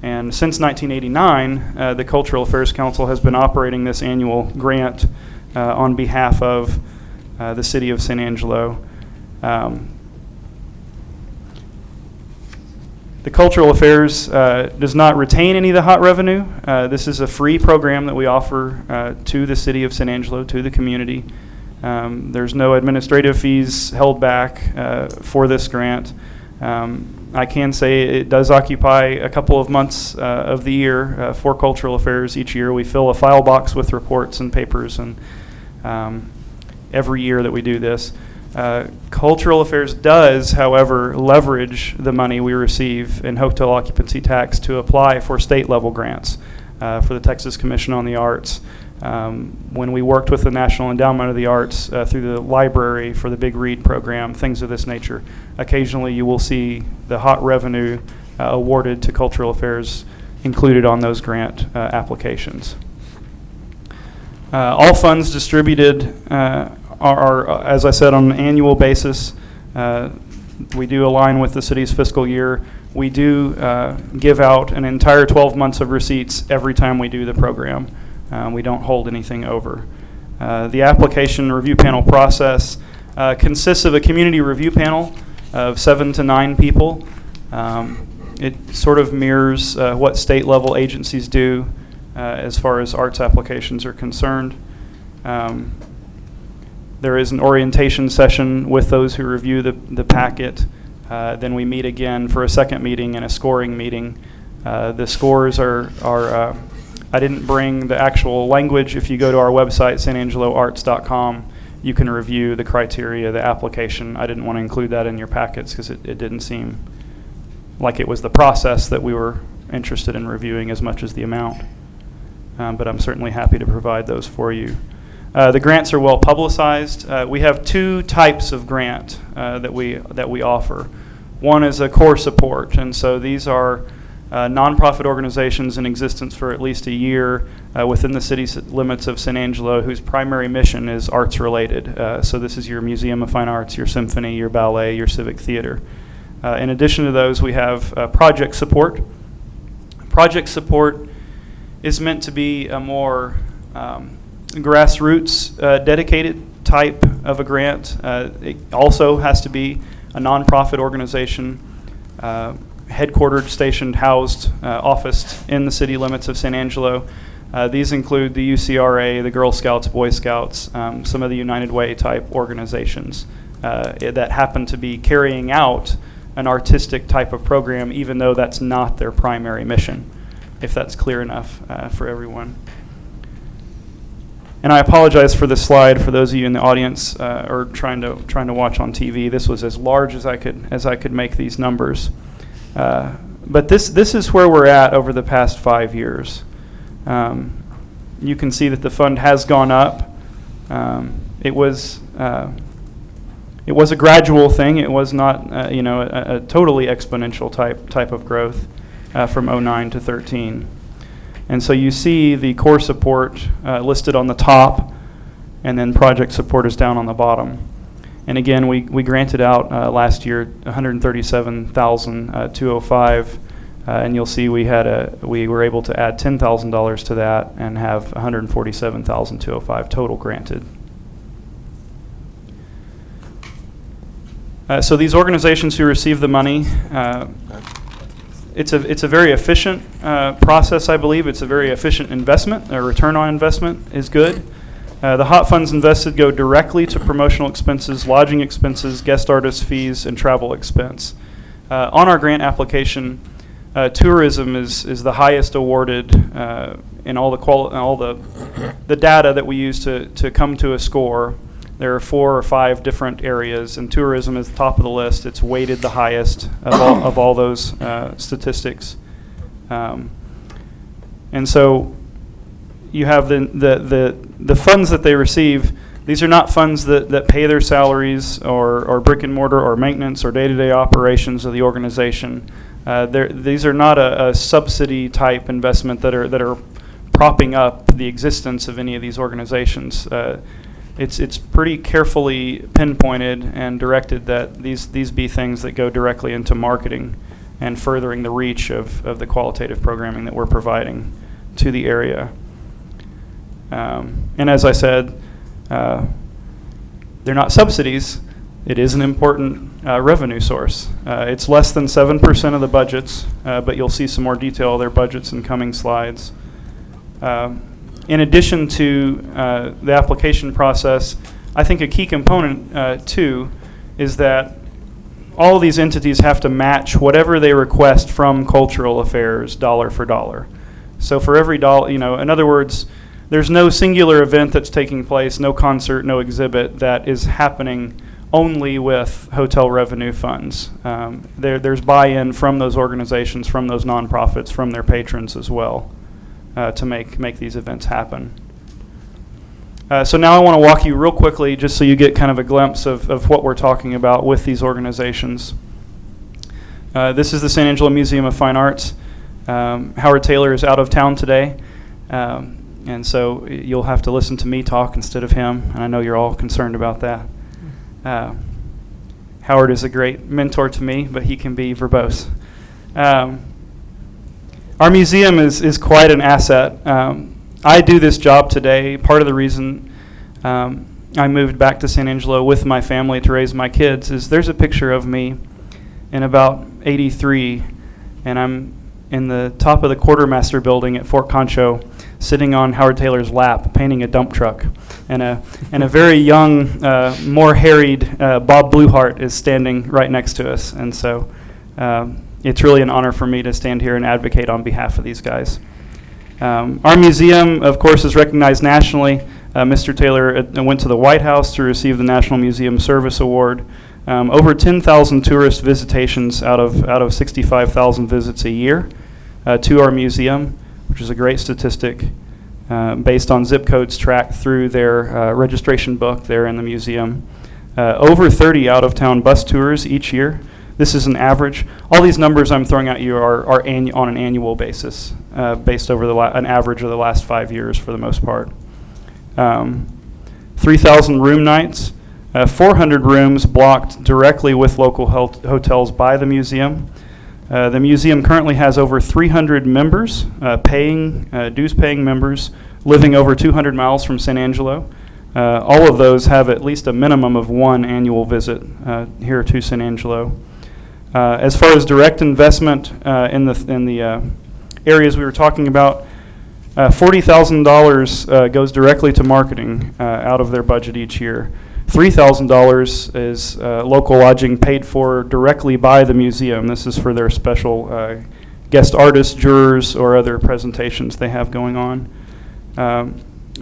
And since 1989, the Cultural Affairs Council has been operating this annual grant on behalf of the city of San Angelo. The Cultural Affairs does not retain any of the hot revenue. This is a free program that we offer to the city of San Angelo, to the community. There's no administrative fees held back for this grant. I can say it does occupy a couple of months of the year for Cultural Affairs. Each year we fill a file box with reports and papers, and every year that we do this. Cultural Affairs does, however, leverage the money we receive in hotel occupancy tax to apply for state-level grants for the Texas Commission on the Arts. When we worked with the National Endowment of the Arts through the library for the Big Read program, things of this nature, occasionally you will see the hot revenue awarded to Cultural Affairs included on those grant applications. All funds distributed are, as I said, on an annual basis. We do align with the city's fiscal year. We do give out an entire 12 months of receipts every time we do the program. We don't hold anything over. The application review panel process consists of a community review panel of 7 to 9 people. It sort of mirrors what state-level agencies do as far as arts applications are concerned. There is an orientation session with those who review the packet. Then we meet again for a second meeting and a scoring meeting. The scores are I didn't bring the actual language. If you go to our website, sanangeloarts.com, you can review the criteria, the application. I didn't want to include that in your packets because it didn't seem like it was the process that we were interested in reviewing as much as the amount. But I'm certainly happy to provide those for you. The grants are well publicized. We have 2 types of grant that we offer. One is a core support, and so these are nonprofit organizations in existence for at least a year within the city limits of San Angelo whose primary mission is arts related. So this is your Museum of Fine Arts, your symphony, your ballet, your civic theater. In addition to those, we have project support. Project support is meant to be a more grassroots dedicated type of a grant. It also has to be a nonprofit organization, headquartered, stationed, housed, officed in the city limits of San Angelo. These include the UCRA, the Girl Scouts, Boy Scouts, some of the United Way type organizations that happen to be carrying out an artistic type of program, even though that's not their primary mission, if that's clear enough for everyone. And I apologize for this slide for those of you in the audience or trying to watch on TV. This was as large as I could make these numbers. But this is where we're at over the past 5 years. You can see that the fund has gone up. It was a gradual thing. It was not a totally exponential type of growth from 09 to 13. And so you see the core support listed on the top, and then project support is down on the bottom. And again, we granted out last year $137,205, and you'll see we were able to add $10,000 to that and have $147,205 total granted. So these organizations who receive the money, it's a very efficient process, I believe. It's a very efficient investment. A return on investment is good. The hot funds invested go directly to promotional expenses, lodging expenses, guest artist fees, and travel expense. On our grant application, tourism is the highest awarded in all the data that we use to come to a score. There are 4 or 5 different areas, and tourism is the top of the list. It's weighted the highest of all those statistics. And so you have the funds that they receive. These are not funds that pay their salaries or brick and mortar or maintenance or day-to-day operations of the organization. These are not a subsidy type investment that are propping up the existence of any of these organizations. It's pretty carefully pinpointed and directed that these be things that go directly into marketing and furthering the reach of the qualitative programming that we're providing to the area. And as I said, they're not subsidies. It is an important revenue source. It's less than 7% of the budgets, but you'll see some more detail of their budgets in coming slides. In addition to the application process, I think a key component too is that all of these entities have to match whatever they request from cultural affairs dollar for dollar. So for every dollar, in other words, there's no singular event that's taking place, no concert, no exhibit that is happening only with hotel revenue funds. There's buy-in from those organizations, from those nonprofits, from their patrons as well. To make these events happen. So now I want to walk you real quickly just so you get kind of a glimpse of what we're talking about with these organizations. This is the San Angelo Museum of Fine Arts. Howard Taylor is out of town today, and so you'll have to listen to me talk instead of him, and I know you're all concerned about that. Howard is a great mentor to me, but he can be verbose. Our museum is quite an asset. I do this job today. Part of the reason I moved back to San Angelo with my family to raise my kids is there's a picture of me in about '83, and I'm in the top of the quartermaster building at Fort Concho, sitting on Howard Taylor's lap, painting a dump truck. And a very young, more harried Bob Bluehart is standing right next to us. And so it's really an honor for me to stand here and advocate on behalf of these guys. Our museum, of course, is recognized nationally. Mr. Taylor went to the White House to receive the National Museum Service Award. Over 10,000 tourist visitations out of 65,000 visits a year to our museum, which is a great statistic based on zip codes tracked through their registration book there in the museum. Over 30 out-of-town bus tours each year. This is an average. All these numbers I'm throwing at you are on an annual basis, based over an average of the last 5 years for the most part. 3,000 room nights, 400 rooms blocked directly with local hotels by the museum. The museum currently has over 300 members, dues-paying members, living over 200 miles from San Angelo. All of those have at least a minimum of one annual visit here to San Angelo. As far as direct investment in the areas we were talking about, $40,000 goes directly to marketing out of their budget each year. $3,000 is local lodging paid for directly by the museum. This is for their special guest artists, jurors, or other presentations they have going on.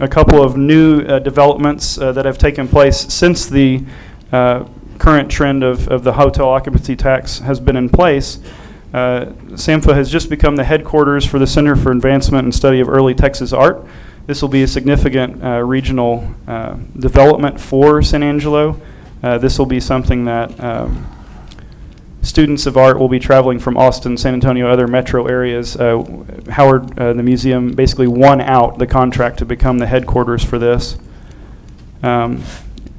A couple of new developments that have taken place since the current trend of the hotel occupancy tax has been in place. SAMFA has just become the headquarters for the Center for Advancement and Study of Early Texas Art. This will be a significant regional development for San Angelo. This will be something that students of art will be traveling from Austin, San Antonio, other metro areas. Howard, the museum, basically won out the contract to become the headquarters for this.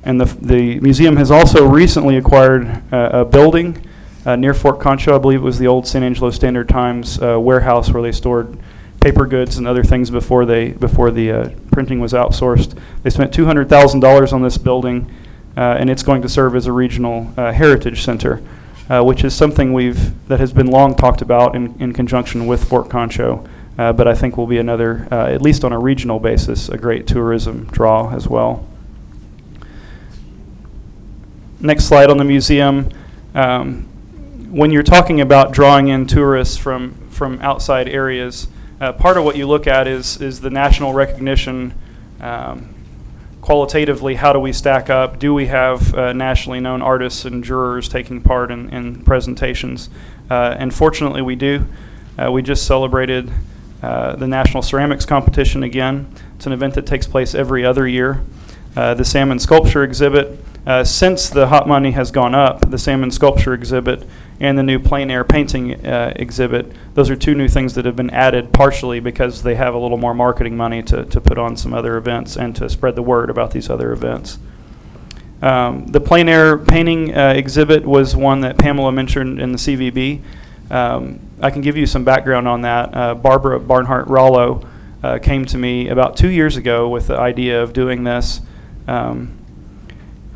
And the museum has also recently acquired a building near Fort Concho. I believe it was the old San Angelo Standard Times warehouse where they stored paper goods and other things before the printing was outsourced. They spent $200,000 on this building, and it's going to serve as a regional heritage center, which is something that has been long talked about in conjunction with Fort Concho, but I think will be another, at least on a regional basis, a great tourism draw as well. Next slide on the museum. When you're talking about drawing in tourists from outside areas, part of what you look at is the national recognition. Qualitatively, how do we stack up? Do we have nationally known artists and jurors taking part in presentations? And fortunately, we do. We just celebrated the National Ceramics Competition again. It's an event that takes place every other year. The Salmon Sculpture exhibit, since the hot money has gone up, the Salmon Sculpture exhibit and the new plein air painting exhibit, those are two new things that have been added partially because they have a little more marketing money to put on some other events and to spread the word about these other events. The plein air painting exhibit was one that Pamela mentioned in the CVB. I can give you some background on that. Barbara Barnhart Rollo came to me about 2 years ago with the idea of doing this.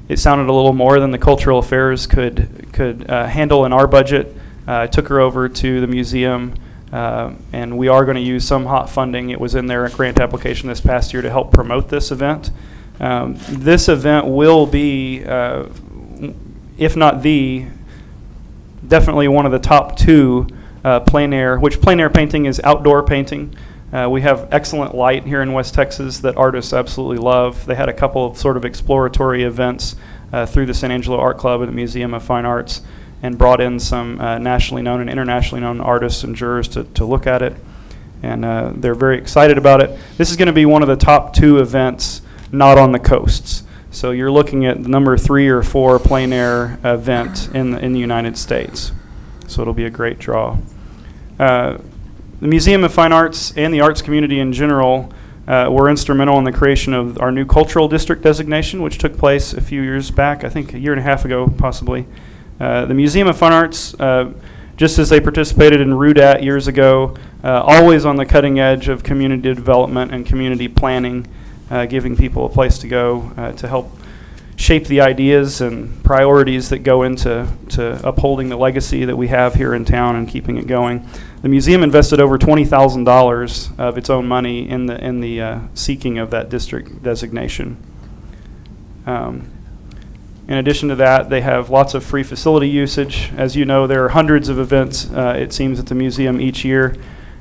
It sounded a little more than the Cultural Affairs could handle in our budget. I took her over to the museum, and we are going to use some hot funding. It was in their grant application this past year to help promote this event. This event will be, if not definitely one of the top two plein air, which plein air painting is outdoor painting. We have excellent light here in West Texas that artists absolutely love. They had a couple of sort of exploratory events through the San Angelo Art Club and the Museum of Fine Arts and brought in some nationally known and internationally known artists and jurors to look at it. And they're very excited about it. This is going to be one of the top two events not on the coasts. So you're looking at the number 3 or 4 plein air event in the United States. So it'll be a great draw. The Museum of Fine Arts and the arts community in general were instrumental in the creation of our new cultural district designation, which took place a few years back, I think a year and a half ago, possibly. The Museum of Fine Arts, just as they participated in RUDAT years ago, always on the cutting edge of community development and community planning, giving people a place to go to help shape the ideas and priorities that go into upholding the legacy that we have here in town and keeping it going. The museum invested over $20,000 of its own money in the seeking of that district designation. In addition to that, they have lots of free facility usage. As you know, there are hundreds of events, it seems, at the museum each year.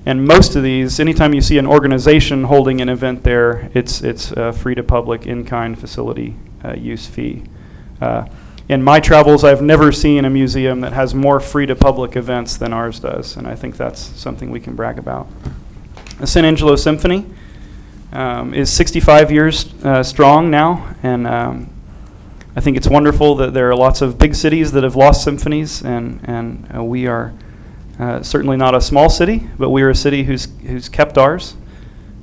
And most of these, anytime you see an organization holding an event there, it's free to public in-kind facility use fee. In my travels, I've never seen a museum that has more free to public events than ours does, and I think that's something we can brag about. The San Angelo Symphony is 65 years strong now, and I think it's wonderful that there are lots of big cities that have lost symphonies, and we are certainly not a small city, but we are a city who's kept ours,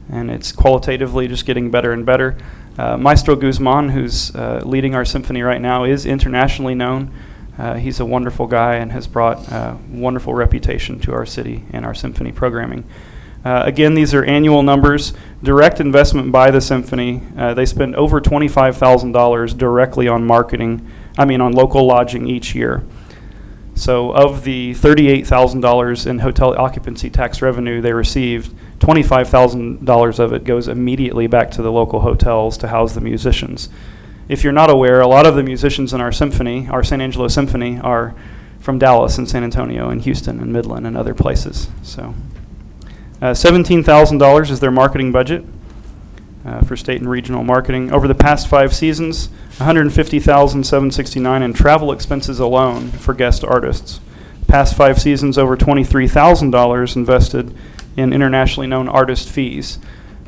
and it's qualitatively just getting better and better. Maestro Guzman, who's leading our symphony right now, is internationally known. He's a wonderful guy and has brought a wonderful reputation to our city and our symphony programming. Again, these are annual numbers. Direct investment by the symphony. They spend over $25,000 directly on on local lodging each year. So of the $38,000 in hotel occupancy tax revenue they received, $25,000 of it goes immediately back to the local hotels to house the musicians. If you're not aware, a lot of the musicians in our symphony, our San Angelo Symphony, are from Dallas and San Antonio and Houston and Midland and other places. So $17,000 is their marketing budget for state and regional marketing. Over the past 5 seasons, $150,769 in travel expenses alone for guest artists. Past 5 seasons, over $23,000 invested in internationally known artist fees.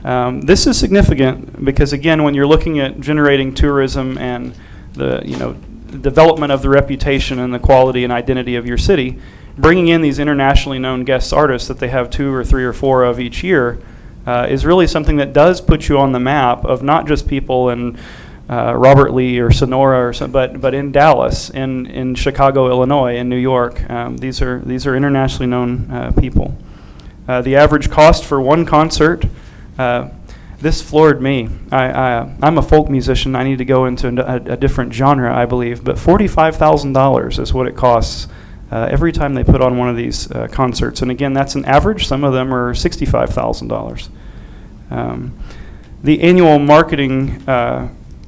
This is significant because, again, when you're looking at generating tourism and the development of the reputation and the quality and identity of your city, bringing in these internationally known guest artists that they have 2 or 3 or 4 of each year is really something that does put you on the map of not just people in Robert Lee or Sonora or but in Dallas, in Chicago, Illinois, in New York. These are internationally known people. The average cost for one concert, this floored me. I'm a folk musician. I need to go into a different genre, I believe, but $45,000 is what it costs every time they put on one of these concerts. And again, that's an average. Some of them are $65,000. The annual marketing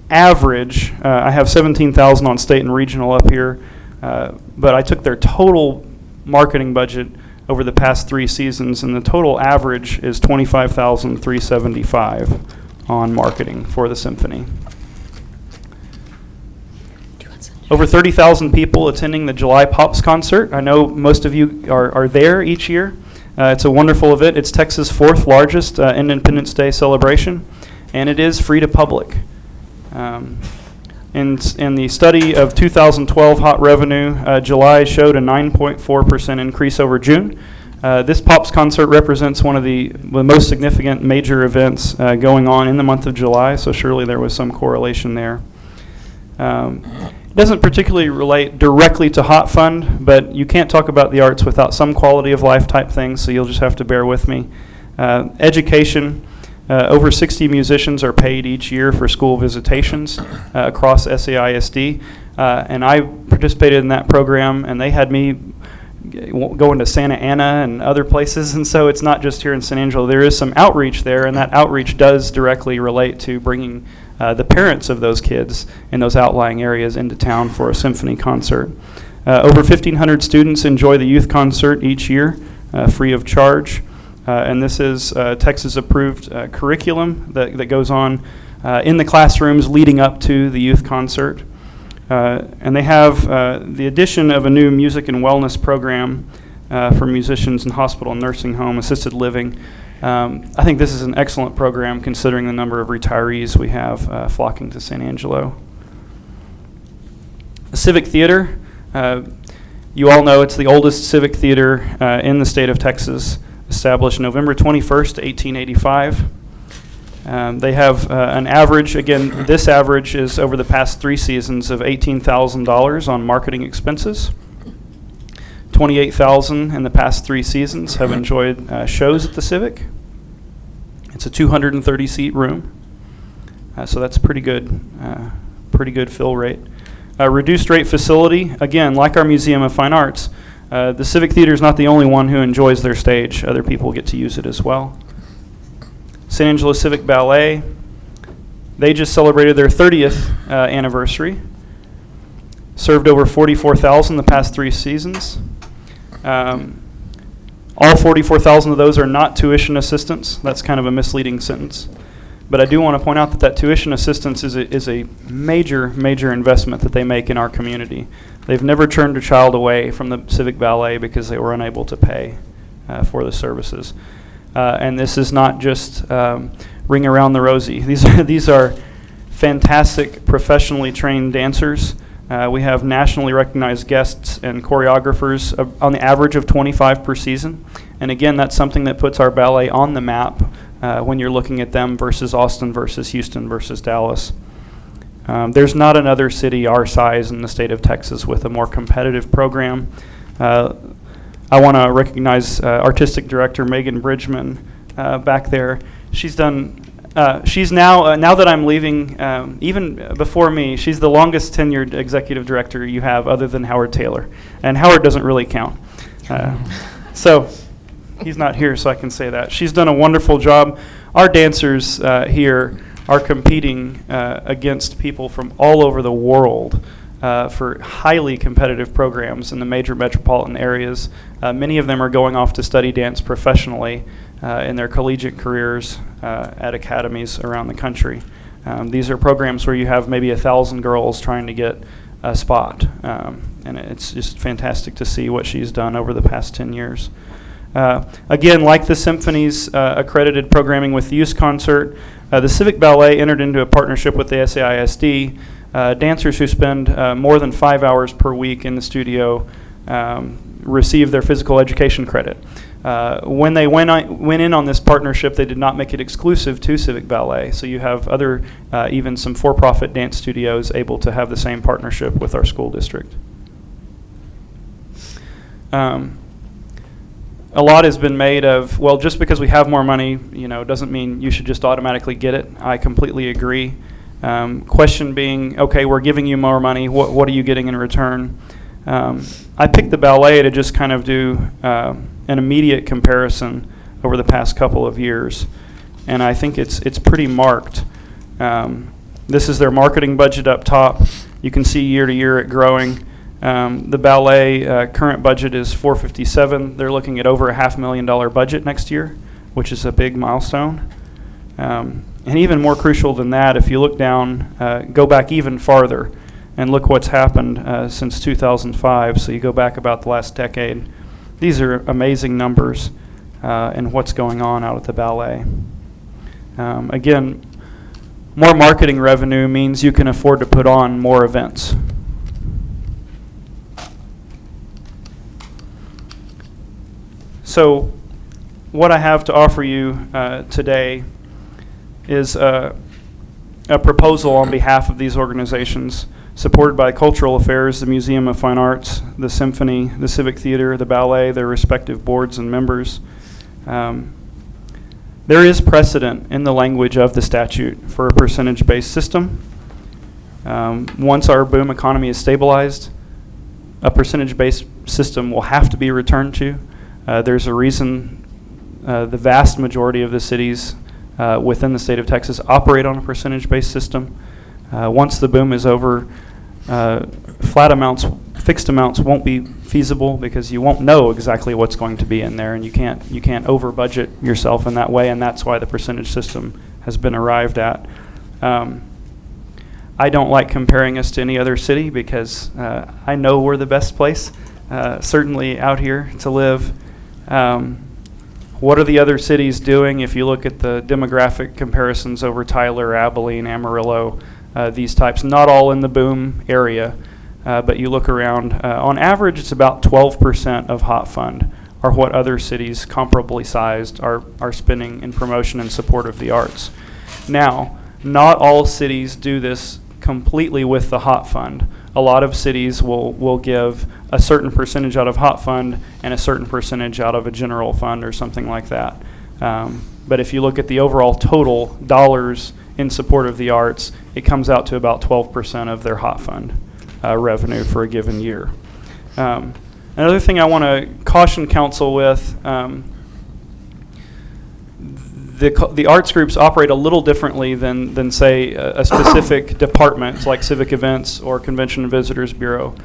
average, I have $17,000 on state and regional up here, but I took their total marketing budget over the past 3 seasons, and the total average is $25,375 on marketing for the symphony. Over 30,000 people attending the July Pops concert. I know most of you are there each year. It's a wonderful event. It's Texas' 4th largest Independence Day celebration, and it is free to public. In the study of 2012 hot revenue, July showed a 9.4% increase over June. This Pops concert represents one of the most significant major events going on in the month of July, so surely there was some correlation there. It doesn't particularly relate directly to Hot Fund, but you can't talk about the arts without some quality of life type things, so you'll just have to bear with me. Education. Over 60 musicians are paid each year for school visitations across SAISD, and I participated in that program, and they had me going to Santa Ana and other places, and so it's not just here in San Angelo. There is some outreach there, and that outreach does directly relate to bringing the parents of those kids in those outlying areas into town for a symphony concert. Over 1,500 students enjoy the youth concert each year, free of charge. And this is Texas-approved curriculum that goes on in the classrooms leading up to the youth concert. And they have the addition of a new music and wellness program for musicians in hospital and nursing home, assisted living. I think this is an excellent program considering the number of retirees we have flocking to San Angelo. The Civic Theater. You all know it's the oldest civic theater in the state of Texas. Established November 21st, 1885. They have an average, again, this average is over the past 3 seasons of $18,000 on marketing expenses. 28,000 in the past 3 seasons have enjoyed shows at the Civic. It's a 230-seat room, so that's pretty good fill rate. Reduced rate facility, again, like our Museum of Fine Arts. The Civic Theater is not the only one who enjoys their stage. Other people get to use it as well. San Angelo Civic Ballet, they just celebrated their 30th anniversary. Served over 44,000 the past 3 seasons. All 44,000 of those are not tuition assistance. That's kind of a misleading sentence. But I do want to point out that tuition assistance is a major, major investment that they make in our community. They've never turned a child away from the Civic Ballet because they were unable to pay for the services. And this is not just ring around the rosy. These are fantastic professionally trained dancers. We have nationally recognized guests and choreographers on the average of 25 per season. And again, that's something that puts our ballet on the map when you're looking at them versus Austin versus Houston versus Dallas. There's not another city our size in the state of Texas with a more competitive program. I want to recognize Artistic Director Megan Bridgman back there. She's done. She's now that I'm leaving, even before me, she's the longest tenured executive director you have other than Howard Taylor. And Howard doesn't really count. So he's not here, so I can say that. She's done a wonderful job. Our dancers here are competing against people from all over the world for highly competitive programs in the major metropolitan areas. Many of them are going off to study dance professionally in their collegiate careers at academies around the country. These are programs where you have maybe 1,000 girls trying to get a spot, and it's just fantastic to see what she's done over the past 10 years. Again, like the Symphony's accredited programming with the Youth Concert, the Civic Ballet entered into a partnership with the SAISD. Dancers who spend more than 5 hours per week in the studio receive their physical education credit. When they went in on this partnership, they did not make it exclusive to Civic Ballet. So you have other, even some for-profit dance studios able to have the same partnership with our school district. A lot has been made of, well, just because we have more money, doesn't mean you should just automatically get it. I completely agree. Question being, okay, we're giving you more money. What are you getting in return? I picked the ballet to just kind of do an immediate comparison over the past couple of years, and I think it's pretty marked. This is their marketing budget up top. You can see year to year it growing. The ballet current budget is $457,000. They're looking at over a $500,000 budget next year, which is a big milestone. And even more crucial than that, if you look down, go back even farther and look what's happened since 2005. So you go back about the last decade. These are amazing numbers and what's going on out at the ballet. Again, more marketing revenue means you can afford to put on more events. So what I have to offer you today is a proposal on behalf of these organizations, supported by Cultural Affairs, the Museum of Fine Arts, the Symphony, the Civic Theater, the Ballet, their respective boards and members. There is precedent in the language of the statute for a percentage-based system. Once our boom economy is stabilized, a percentage-based system will have to be returned to. There's a reason the vast majority of the cities within the state of Texas operate on a percentage-based system. Once the boom is over, flat amounts, fixed amounts won't be feasible because you won't know exactly what's going to be in there, and you can't over budget yourself in that way, and that's why the percentage system has been arrived at. I don't like comparing us to any other city because I know we're the best place, certainly out here to live. What are the other cities doing? If you look at the demographic comparisons over Tyler, Abilene, Amarillo, these types, not all in the boom area, but you look around, on average it's about 12% of hot fund are what other cities comparably sized are spending in promotion and support of the arts. Now, not all cities do this completely with the hot fund. A lot of cities will give a certain percentage out of hot fund and a certain percentage out of a general fund or something like that. But if you look at the overall total dollars in support of the arts, it comes out to about 12% of their hot fund revenue for a given year. Another thing I want to caution council with, the arts groups operate a little differently than say, a specific department like Civic Events or Convention and Visitors Bureau.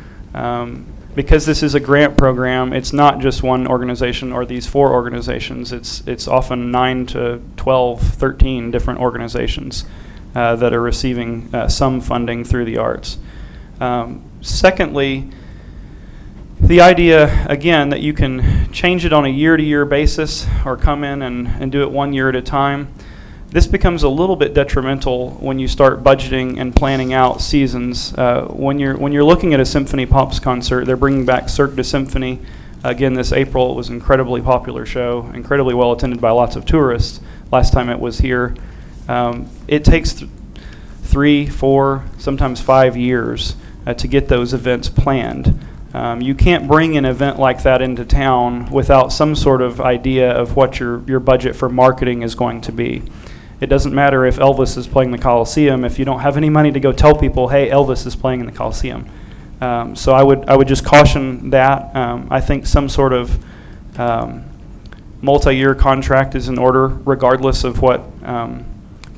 Because this is a grant program, it's not just one organization or these 4 organizations. It's often 9 to 12, 13 different organizations that are receiving some funding through the arts. Secondly, the idea, again, that you can change it on a year-to-year basis or come in and do it 1 year at a time, This becomes a little bit detrimental when you start budgeting and planning out seasons. When you're looking at a Symphony Pops concert, they're bringing back Cirque du Symphony. Again, this April, it was an incredibly popular show, incredibly well attended by lots of tourists. Last time it was here. It takes 3, 4, sometimes 5 years to get those events planned. You can't bring an event like that into town without some sort of idea of what your budget for marketing is going to be. It doesn't matter if Elvis is playing the Coliseum if you don't have any money to go tell people, hey, Elvis is playing in the Coliseum. So I would just caution that. I think some sort of multi-year contract is in order, regardless of what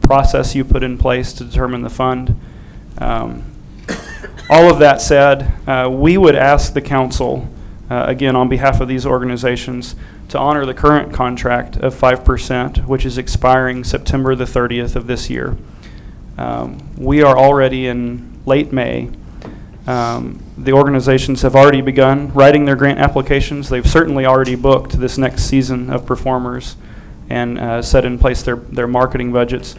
process you put in place to determine the fund. All of that said, we would ask the council, again, on behalf of these organizations, to honor the current contract of 5%, which is expiring September the 30th of this year. We are already in late May. The organizations have already begun writing their grant applications. They've certainly already booked this next season of performers and set in place their marketing budgets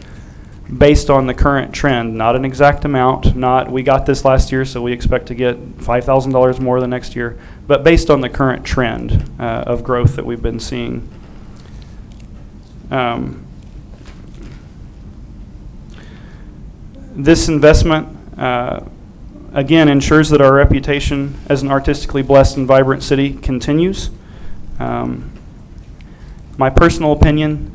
based on the current trend, not an exact amount, not we got this last year so we expect to get $5,000 more the next year, but based on the current trend of growth that we've been seeing. This investment, again, ensures that our reputation as an artistically blessed and vibrant city continues. My personal opinion,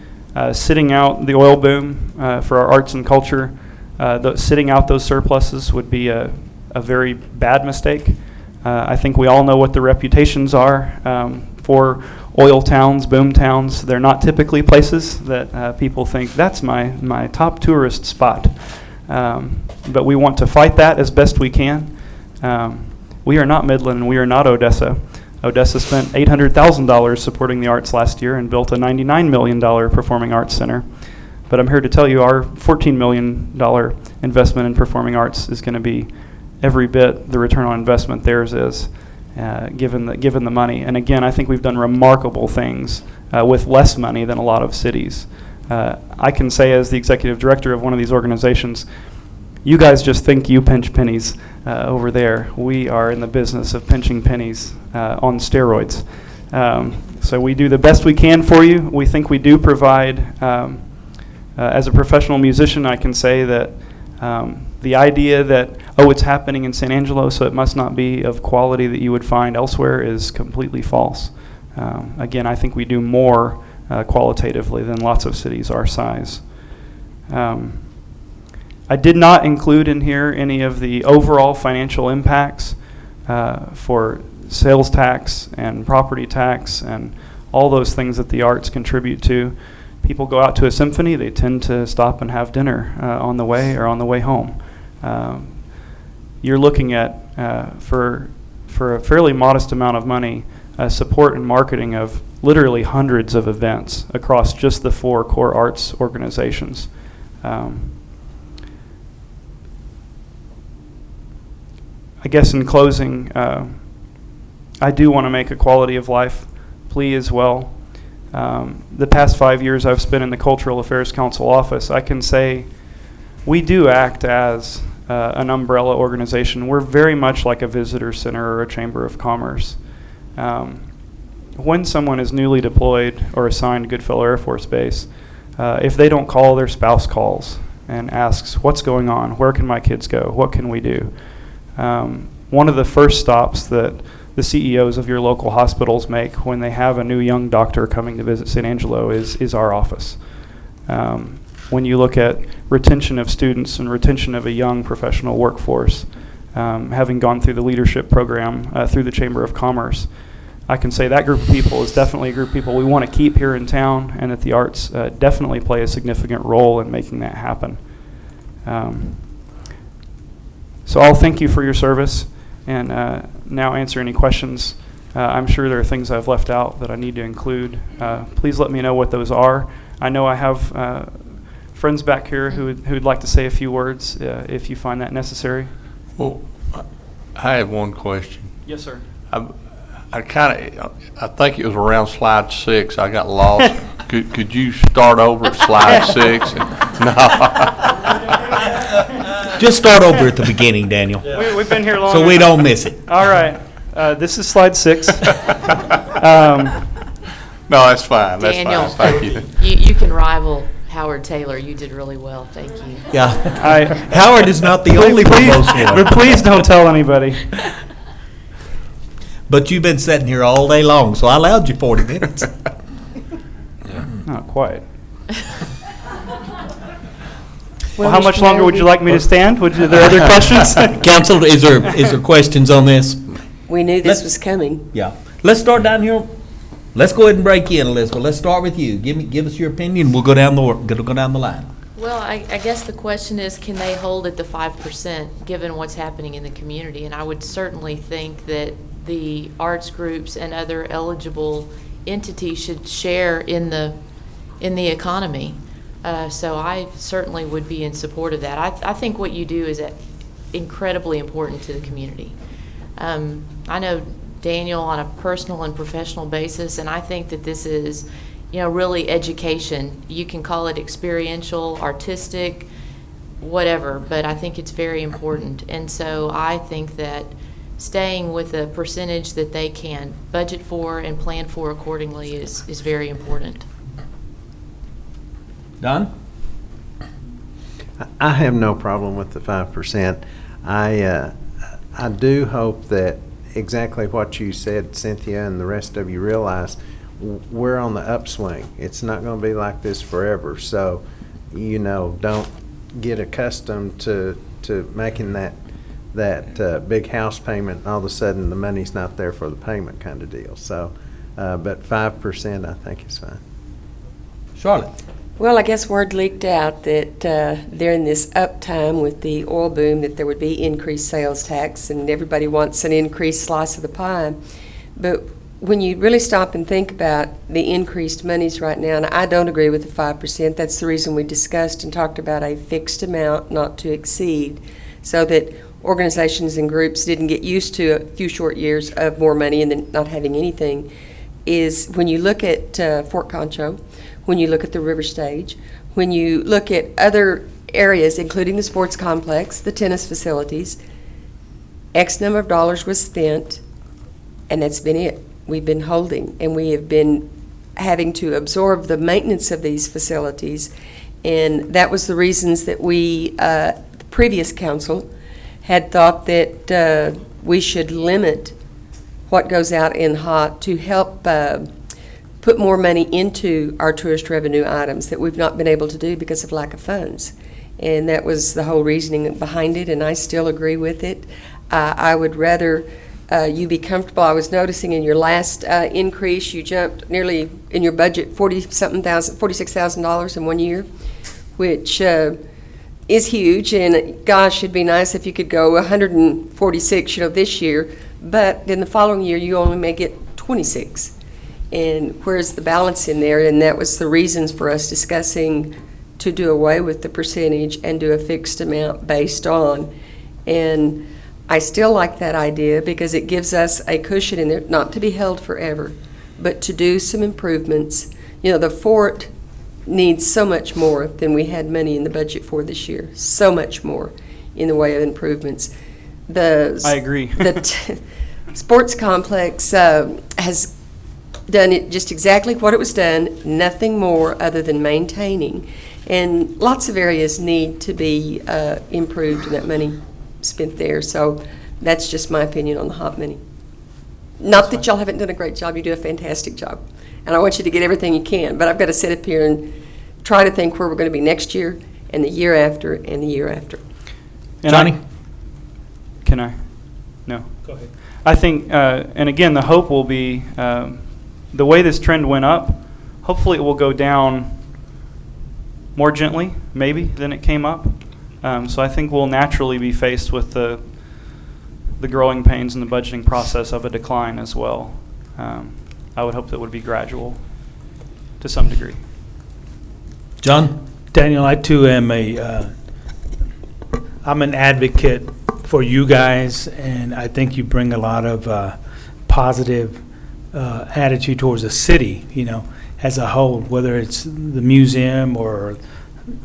sitting out the oil boom for our arts and culture, sitting out those surpluses would be a very bad mistake. I think we all know what the reputations are for oil towns, boom towns. They're not typically places that people think, that's my top tourist spot. But we want to fight that as best we can. We are not Midland, and we are not Odessa. Odessa spent $800,000 supporting the arts last year and built a $99 million performing arts center. But I'm here to tell you our $14 million investment in performing arts is going to be every bit the return on investment theirs is, given the money. And again, I think we've done remarkable things with less money than a lot of cities. I can say as the executive director of one of these organizations, you guys just think you pinch pennies over there. We are in the business of pinching pennies on steroids. So we do the best we can for you. We think we do provide, as a professional musician, I can say that the idea that, oh, it's happening in San Angelo, so it must not be of quality that you would find elsewhere is completely false. Again, I think we do more qualitatively than lots of cities our size. I did not include in here any of the overall financial impacts for sales tax and property tax and all those things that the arts contribute to. People go out to a symphony, they tend to stop and have dinner on the way or on the way home. You're looking at, for a fairly modest amount of money, support and marketing of literally hundreds of events across just the 4 core arts organizations. I guess in closing, I do want to make a quality of life plea as well. The past 5 years I've spent in the Cultural Affairs Council office, I can say we do act as an umbrella organization. We're very much like a visitor center or a chamber of commerce. When someone is newly deployed or assigned to Goodfellow Air Force Base, if they don't call, their spouse calls and asks, what's going on? Where can my kids go? What can we do? One of the first stops that the CEOs of your local hospitals make when they have a new young doctor coming to visit San Angelo is our office. When you look at retention of students and retention of a young professional workforce, having gone through the leadership program through the Chamber of Commerce, I can say that group of people is definitely a group of people we want to keep here in town, and that the arts definitely play a significant role in making that happen. So I'll thank you for your service and now answer any questions. I'm sure there are things I've left out that I need to include. Please let me know what those are. I know I have friends back here who'd like to say a few words if you find that necessary. Well, I have one question. Yes, sir. I think it was around slide 6. I got lost. Could you start over at slide 6? No. Just start over at the beginning, Daniel. We've been here long so we enough. don't miss it. All right. This is slide 6. No, that's fine. That's Daniel, fine. Thank you. you can rival Howard Taylor. You did really well. Thank you. Yeah. Howard is not the only proposed one. But please don't tell anybody. But you've been sitting here all day long, so I allowed you 40 minutes. Not quite. Well, how much longer would you like me to stand? Are there other questions? Council, is there questions on this? We knew this was coming. Yeah. Let's start down here. Let's go ahead and break in, Elizabeth. Let's start with you. Give us your opinion. We'll go down the line. Well, I guess the question is, can they hold at the 5% given what's happening in the community? And I would certainly think that the arts groups and other eligible entities should share in the economy. So I certainly would be in support of that. I think what you do is incredibly important to the community. I know Daniel on a personal and professional basis, and I think that this is, really education. You can call it experiential, artistic, whatever, but I think it's very important. And so I think that staying with a percentage that they can budget for and plan for accordingly is very important. Don? I have no problem with the 5%. I do hope that exactly what you said, Cynthia, and the rest of you realize we're on the upswing. It's not going to be like this forever. So, don't get accustomed to making that big house payment, and all of a sudden the money's not there for the payment kind of deal. So, but 5% I think is fine. Charlotte? Well, I guess word leaked out that during this uptime with the oil boom that there would be increased sales tax, and everybody wants an increased slice of the pie. But when you really stop and think about the increased monies right now, and I don't agree with the 5%, that's the reason we discussed and talked about a fixed amount not to exceed, so that organizations and groups didn't get used to a few short years of more money and then not having anything, is when you look at Fort Concho, when you look at the River Stage, when you look at other areas, including the sports complex, the tennis facilities, X number of dollars was spent, and that's been it. We've been holding, and we have been having to absorb the maintenance of these facilities, and that was the reasons that we, the previous council, had thought that we should limit what goes out in HOT to help put more money into our tourist revenue items that we've not been able to do because of lack of funds. And that was the whole reasoning behind it, and I still agree with it. I would rather you be comfortable. I was noticing in your last increase, you jumped nearly in your budget $46,000 in 1 year, which is huge. And gosh, it'd be nice if you could go 146, this year. But then the following year, you only may get 26. And where's the balance in there? And that was the reasons for us discussing to do away with the percentage and do a fixed amount based on. And I still like that idea because it gives us a cushion in there, not to be held forever, but to do some improvements. The fort needs so much more than we had money in the budget for this year. So much more in the way of improvements. I agree. The sports complex has done it just exactly what it was done, nothing more other than maintaining. And lots of areas need to be improved and that money spent there. So that's just my opinion on the HOT money. Not that y'all haven't done a great job, you do a fantastic job. And I want you to get everything you can, but I've got to sit up here and try to think where we're going to be next year and the year after and the year after. And Johnny? Can I? No. Go ahead. I think, and again, the hope will be, the way this trend went up, hopefully it will go down more gently, maybe, than it came up. So I think we'll naturally be faced with the growing pains in the budgeting process of a decline as well. I would hope that would be gradual to some degree. John? Daniel, I too am I'm an advocate for you guys, and I think you bring a lot of positive attitude towards the city, as a whole, whether it's the museum or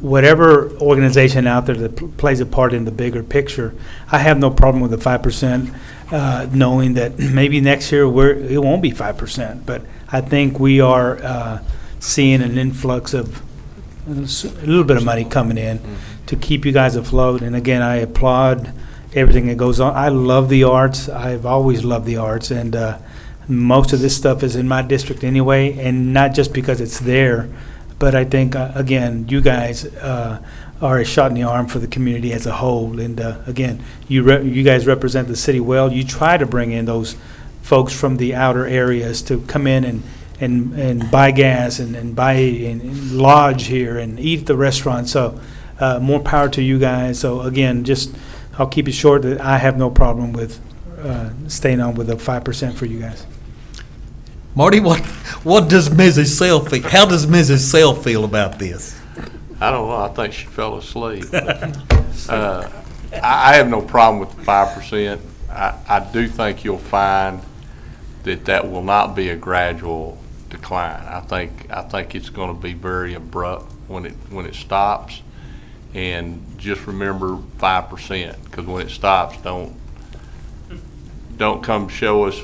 whatever organization out there that plays a part in the bigger picture. I have no problem with the 5%, knowing that maybe next year it won't be 5%, but I think we are seeing an influx of a little bit of money coming in to keep you guys afloat. And again, I applaud everything that goes on. I love the arts. I've always loved the arts, and most of this stuff is in my district anyway, and not just because it's there, but I think, again, you guys are a shot in the arm for the community as a whole. And again, you guys represent the city well. You try to bring in those folks from the outer areas to come in and buy gas and buy and lodge here and eat at the restaurant. So more power to you guys. So again, I'll keep it short. That I have no problem with staying on with the 5% for you guys. Marty, what does Mrs. Sell feel? How does Mrs. Sell feel about this? I don't know. I think she fell asleep. I have no problem with the 5%. I do think you'll find that will not be a gradual decline. I think it's going to be very abrupt when it stops. And just remember 5%, because when it stops, don't come show us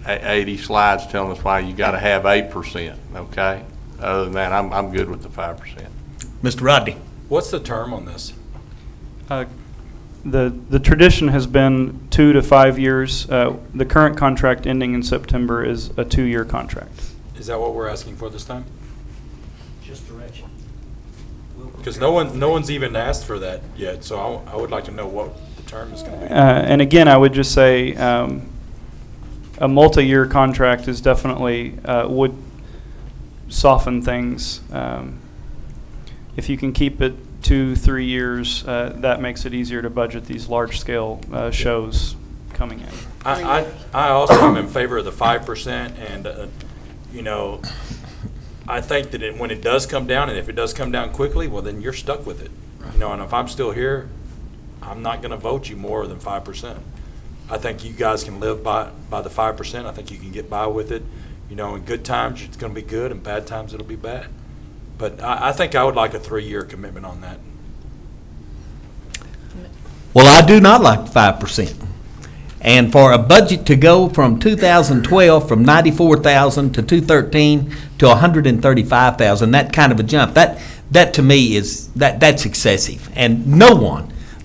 80 slides telling us why you got to have 8%. Okay. Other than that, I'm good with the 5%. Mr. Rodney, what's the term on this? The tradition has been 2 to 5 years. The current contract ending in September is a 2-year contract. Is that what we're asking for this time? Just direction. Because no one's even asked for that yet, so I would like to know what the term is going to be. And again, I would just say a multi-year contract is definitely would soften things. If you can keep it 2-3 years, that makes it easier to budget these large-scale shows coming in. I also am in favor of the 5%, and I think that when it does come down, and if it does come down quickly, well, then you're stuck with it. And if I'm still here, I'm not going to vote you more than 5%. I think you guys can live by the 5%. I think you can get by with it. In good times, it's going to be good, and bad times, it'll be bad. But I think I would like a 3-year commitment on that. well, I do not like 5%. And for a budget to go from 2012 from 94,000 to 213 to 135,000, that kind of a jump, that to me is that's excessive. And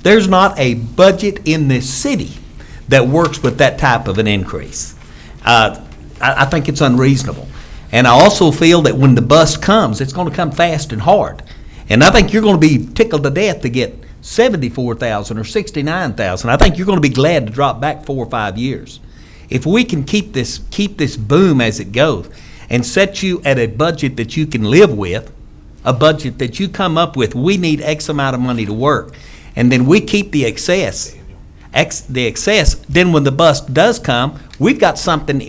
there's not a budget in this city that works with that type of an increase. I think it's unreasonable. And I also feel that when the bust comes, it's going to come fast and hard. And I think you're going to be tickled to death to get 74,000 or 69,000. I think you're going to be glad to drop back 4 or 5 years. If we can keep this boom as it goes and set you at a budget that you can live with, a budget that you come up with, we need X amount of money to work, and then we keep the excess, then when the bust does come, we've got something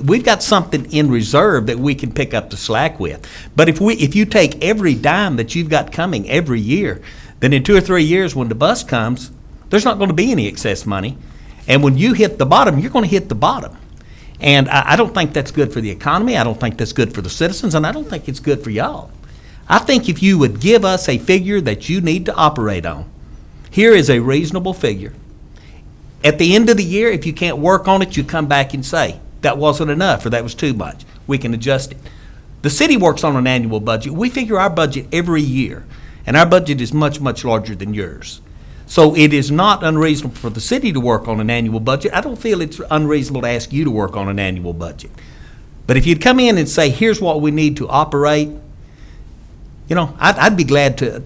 in reserve that we can pick up the slack with. But if you take every dime that you've got coming every year, then in 2 or 3 years when the bust comes, there's not going to be any excess money. And when you hit the bottom, you're going to hit the bottom. And I don't think that's good for the economy. I don't think that's good for the citizens, and I don't think it's good for y'all. I think if you would give us a figure that you need to operate on, here is a reasonable figure. At the end of the year, if you can't work on it, you come back and say, that wasn't enough or that was too much. We can adjust it. The city works on an annual budget. We figure our budget every year, and our budget is much, much larger than yours. So it is not unreasonable for the city to work on an annual budget. I don't feel it's unreasonable to ask you to work on an annual budget. But if you'd come in and say, here's what we need to operate, I'd be glad to,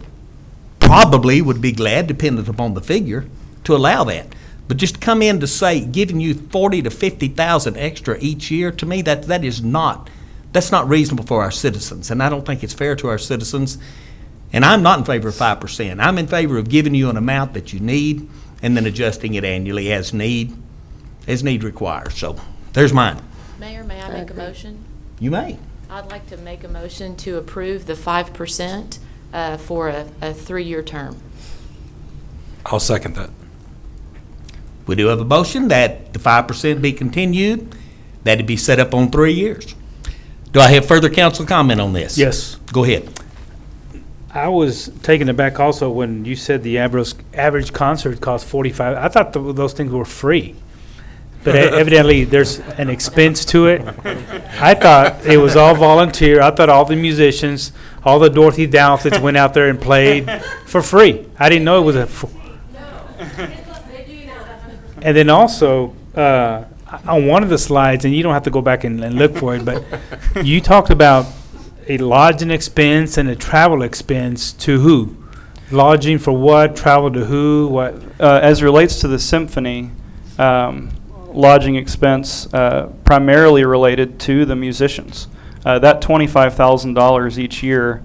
probably would be glad, dependent upon the figure, to allow that. But just come in to say, giving you 40 to 50,000 extra each year, to me, that's not reasonable for our citizens, and I don't think it's fair to our citizens. And I'm not in favor of 5%. I'm in favor of giving you an amount that you need and then adjusting it annually as need requires. So there's mine. Mayor, may I make a motion? You may. I'd like to make a motion to approve the 5% for a 3-year term. I'll second that. We do have a motion that the 5% be continued, that it be set up on 3 years. Do I have further council comment on this? Yes. Go ahead. I was taken aback also when you said the average concert cost $45. I thought those things were free. But evidently, there's an expense to it. I thought it was all volunteer. I thought all the musicians, all the Dorothy Douthat's went out there and played for free. I didn't know it was And then also, on one of the slides, and you don't have to go back and look for it, but you talked about a lodging expense and a travel expense to who? Lodging for what? Travel to who? What? As relates to the symphony, lodging expense primarily related to the musicians. That $25,000 each year,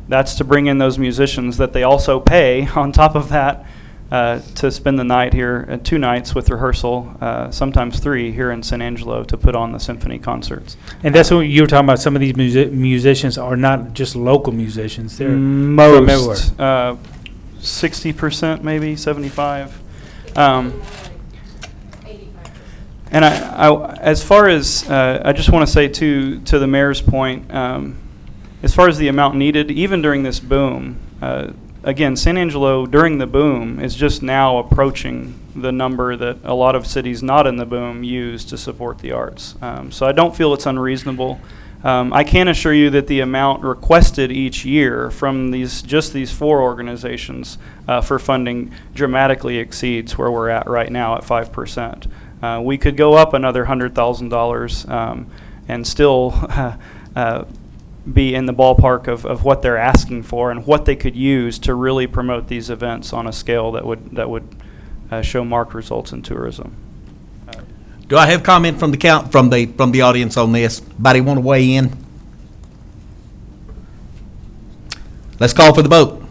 that's to bring in those musicians that they also pay on top of that to spend the night here, 2 nights with rehearsal, sometimes 3 here in San Angelo to put on the symphony concerts. And that's what you were talking about. Some of these musicians are not just local musicians. They're from Most, everywhere. 60% maybe, 75. And I as far as, I just want to say to the mayor's point, as far as the amount needed, even during this boom, again, San Angelo during the boom is just now approaching the number that a lot of cities not in the boom use to support the arts. So I don't feel it's unreasonable. I can assure you that the amount requested each year from these 4 organizations for funding dramatically exceeds where we're at right now at 5%. We could go up another $100,000 and still be in the ballpark of what they're asking for and what they could use to really promote these events on a scale that would show marked results in tourism. Do I have comment from the audience on this? Anybody want to weigh in? Let's call for the vote.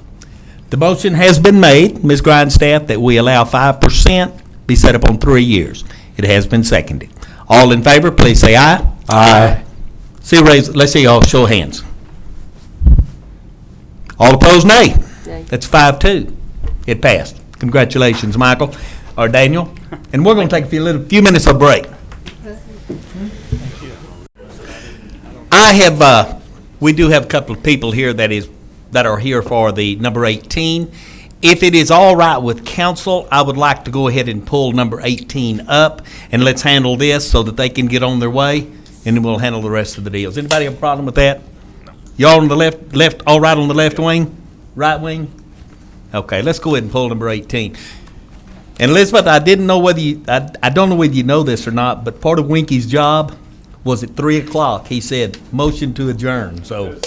The motion has been made, Ms. Grindstaff, that we allow 5% be set up on 3 years. It has been seconded. All in favor, please say aye. Aye. Let's see y'all show of hands. All opposed, nay. Nay. That's 5-2. It passed. Congratulations, Michael or Daniel. And we're going to take a few minutes of break. We do have a couple of people here that are here for the number 18. If it is all right with council, I would like to go ahead and pull number 18 up, and let's handle this so that they can get on their way, and then we'll handle the rest of the deals. Anybody have a problem with that? Y'all on the left, all right on the left wing? Right wing? Okay, let's go ahead and pull number 18. And Elizabeth, I don't know whether you know this or not, but part of Winky's job was at 3 o'clock. He said, motion to adjourn. So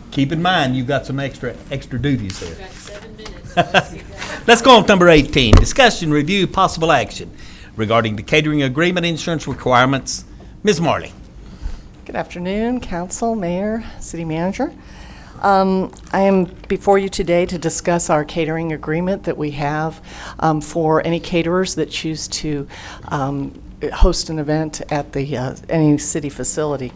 keep in mind, you've got some extra duties there. Got 7 minutes. Let's go on to number 18. Discussion, review, possible action regarding the catering agreement insurance requirements. Ms. Marley. Good afternoon, council, mayor, city manager. I am before you today to discuss our catering agreement that we have for any caterers that choose to host an event at any city facility.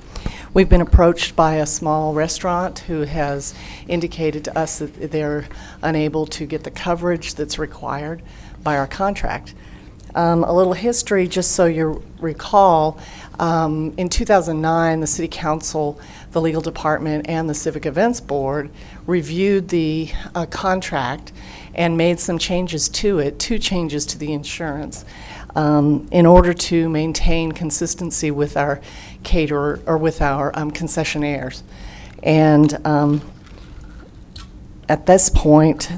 We've been approached by a small restaurant who has indicated to us that they're unable to get the coverage that's required by our contract. A little history, just so you recall, in 2009, the City Council, the Legal Department, and the Civic Events Board reviewed the contract and made some changes to it, 2 changes to the insurance, in order to maintain consistency with our caterer, or with our concessionaires. And at this point,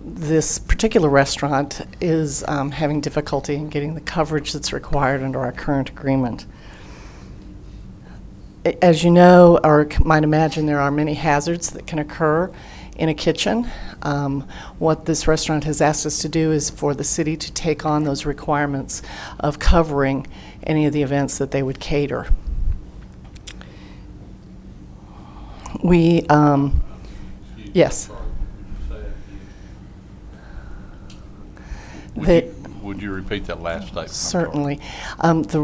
this particular restaurant is having difficulty in getting the coverage that's required under our current agreement. As you know, or might imagine, there are many hazards that can occur in a kitchen. What this restaurant has asked us to do is for the city to take on those requirements of covering any of the events that they would cater. Yes. Would you repeat that last statement? Certainly.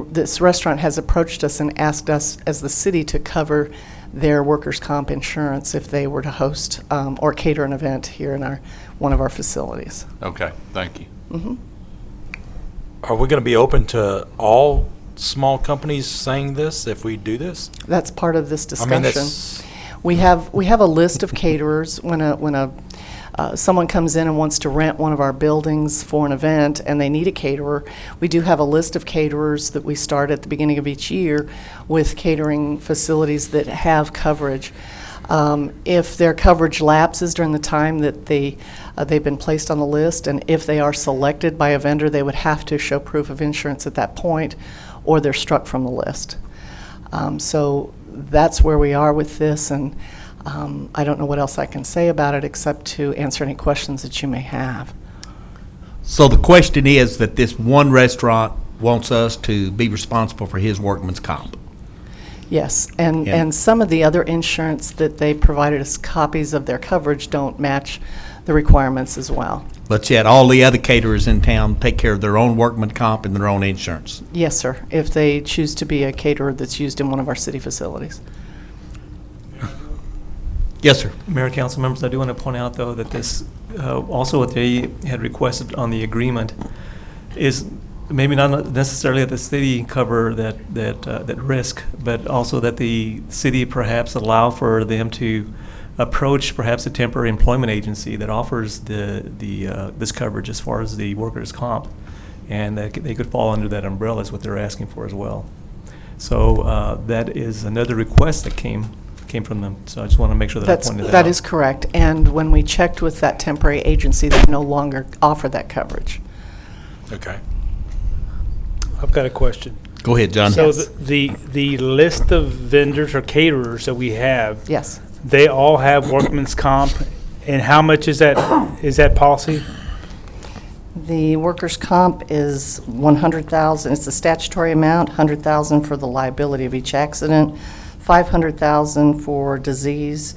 This restaurant has approached us and asked us as the city to cover their workers' comp insurance if they were to host or cater an event here in one of our facilities. Okay, thank you. Mm-hmm. Are we going to be open to all small companies saying this if we do this? That's part of this I discussion. mean, that's, We have a list of caterers. When someone comes in and wants to rent one of our buildings for an event and they need a caterer, we do have a list of caterers that we start at the beginning of each year with catering facilities that have coverage. If their coverage lapses during the time that they've been placed on the list, and if they are selected by a vendor, they would have to show proof of insurance at that point, or they're struck from the list. So that's where we are with this, and I don't know what else I can say about it except to answer any questions that you may have. So the question is that this one restaurant wants us to be responsible for his workman's comp. Yes, and some of the other insurance that they provided us copies of their coverage don't match the requirements as well. But yet all the other caterers in town take care of their own workman comp and their own insurance. Yes, sir, if they choose to be a caterer that's used in one of our city facilities. Yes, sir. Mayor, council members, I do want to point out, though, that this, also what they had requested on the agreement is maybe not necessarily that the city cover that risk, but also that the city perhaps allow for them to approach perhaps a temporary employment agency that offers this coverage as far as the workers' comp, and that they could fall under that umbrella is what they're asking for as well. So that is another request that came from them. So I just want to make sure that I pointed that out. That is correct. And when we checked with that temporary agency, they no longer offer that coverage. okay. I've got a question. Go ahead, John. So Yes. the list of vendors or caterers that we have, Yes. they all have workman's comp, and how much is that policy? The workers' comp is 100,000. It's the statutory amount, 100,000 for the liability of each accident, 500,000 for disease,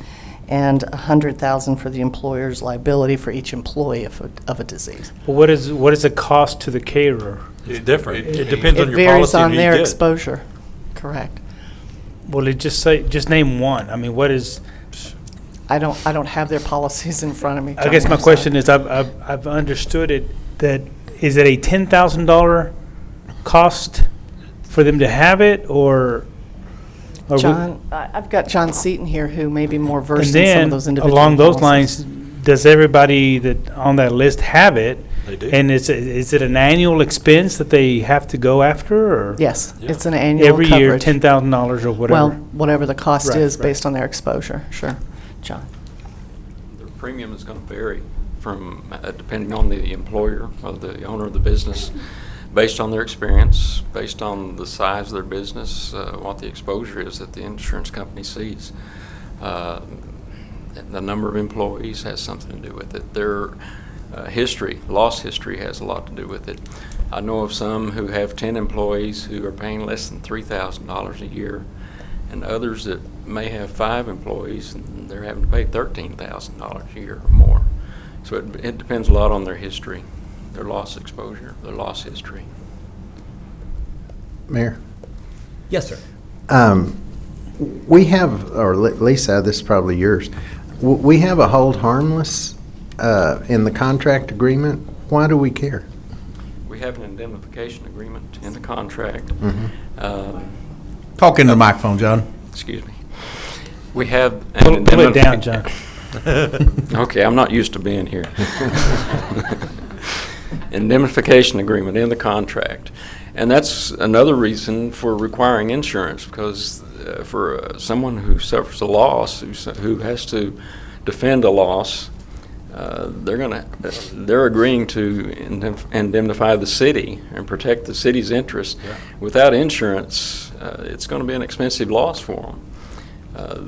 and 100,000 for the employer's liability for each employee of a disease. Well, what is the cost to the caterer? It's different. It depends on It your varies policy. on if you their get- exposure. Correct. Well, it just name one. I mean, what is? I don't have their policies in front of me. I guess John, my I'm question is, I've understood it, that, is it a $10,000 cost for them to have it, or? sorry. John, I've got John Seaton here who may be more And versed in some of those then, individual along those policies. lines, does everybody that on that list have it? They do. And is it an annual expense that they have to go after, or? Yes, Yeah. it's an annual Every year, coverage. $10,000 or whatever? Well, whatever the cost Right, is right. based on their exposure, sure. John? The premium is going to vary from, depending on the employer or the owner of the business, based on their experience, based on the size of their business, what the exposure is that the insurance company sees. The number of employees has something to do with it. Their loss history has a lot to do with it. I know of some who have 10 employees who are paying less than $3,000 a year, and others that may have 5 employees and they're having to pay $13,000 a year or more. So it depends a lot on their history, their loss exposure, their loss history. Mayor? Yes, sir. We have, or Lisa, this is probably yours. We have a hold harmless in the contract agreement. Why do we care? We have an indemnification agreement in the contract. Talk into the microphone, John. Excuse me. We have an Pull it down, John. Okay, I'm not used to being here. Indemnification agreement in the contract. And that's another reason for requiring insurance, because for someone who suffers a loss, who has to defend a loss, they're agreeing to indemnify the city and protect the city's interests. Yeah. Without insurance, it's going to be an expensive loss for them.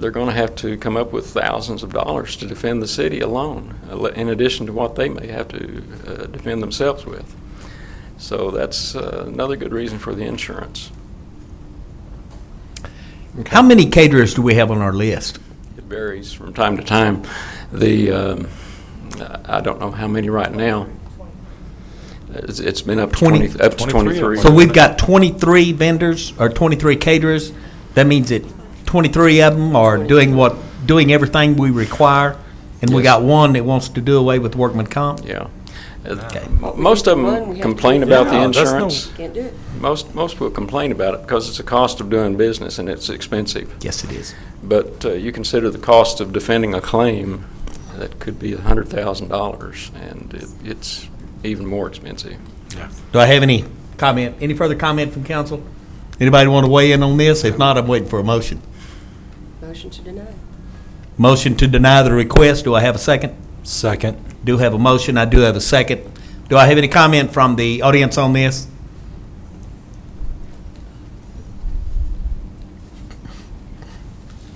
They're going to have to come up with thousands of dollars to defend the city alone, in addition to what they may have to defend themselves with. So that's another good reason for the insurance. How many caterers do we have on our list? It varies from time to time. I don't know how many right now. It's been up to 23. So we've got 23 vendors or 23 caterers. That means that 23 of them are doing everything we require, and we Yes. got one that wants to do away with workman comp. Yeah. Most of One, we them have complain to- about the No, that's no- insurance. Can't do it. Most will complain about it because it's a cost of doing business and it's expensive. Yes, it is. But you consider the cost of defending a claim, that could be $100,000, and it's even more expensive. Do I have any comment, any further comment from council? Anybody want to weigh in on this? If not, I'm waiting for a motion. Motion to deny. Motion to deny the request. Do I have a second? Second. Do have a motion. I do have a second. Do I have any comment from the audience on this?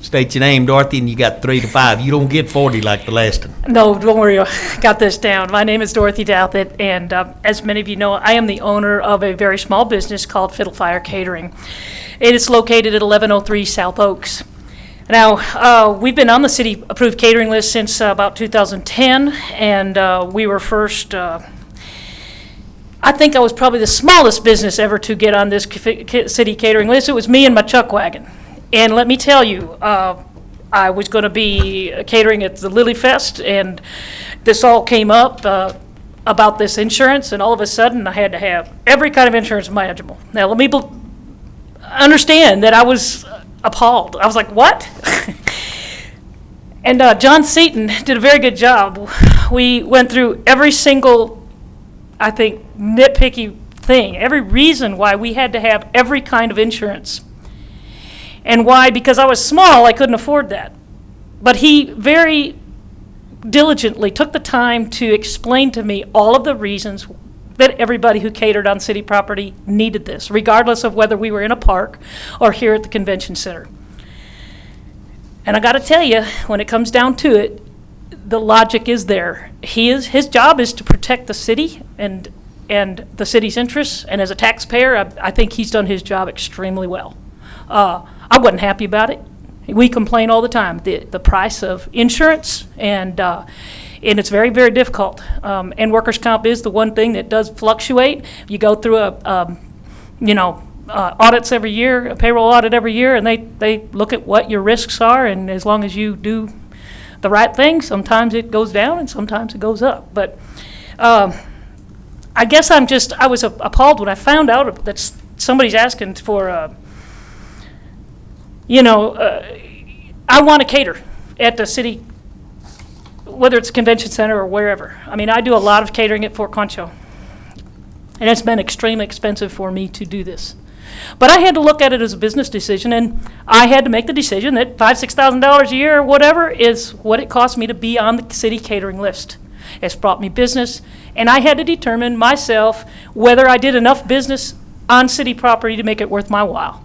State your name, Dorothy, and you got 3 to 5. You don't get 40 like the last one. No, don't worry, I got this down. My name is Dorothy Douthit, and as many of you know, I am the owner of a very small business called Fiddlefire Catering. It is located at 1103 South Oaks. Now, we've been on the city-approved catering list since about 2010, and we were first, I think I was probably the smallest business ever to get on this city catering list. It was me and my chuck wagon. And let me tell you, I was going to be catering at the Lily Fest, and this all came up about this insurance, and all of a sudden I had to have every kind of insurance imaginable. Now, let me understand that I was appalled. I was like, what? And John Seaton did a very good job. We went through every single, I think, nitpicky thing, every reason why we had to have every kind of insurance. And why? Because I was small, I couldn't afford that. But he very diligently took the time to explain to me all of the reasons that everybody who catered on city property needed this, regardless of whether we were in a park or here at the convention center. And I got to tell you, when it comes down to it, the logic is there. His job is to protect the city and the city's interests, and as a taxpayer, I think he's done his job extremely well. I wasn't happy about it. We complain all the time, the price of insurance, and it's very, very difficult. And workers' comp is the one thing that does fluctuate. You go through audits every year, a payroll audit every year, and they look at what your risks are, and as long as you do the right thing, sometimes it goes down and sometimes it goes up. But I guess I was appalled when I found out that somebody's asking for I want to cater at the city, whether it's a convention center or wherever. I mean, I do a lot of catering at Fort Concho, and it's been extremely expensive for me to do this. But I had to look at it as a business decision, and I had to make the decision that $5,000, $6,000 a year or whatever is what it cost me to be on the city catering list. It's brought me business, and I had to determine myself whether I did enough business on city property to make it worth my while.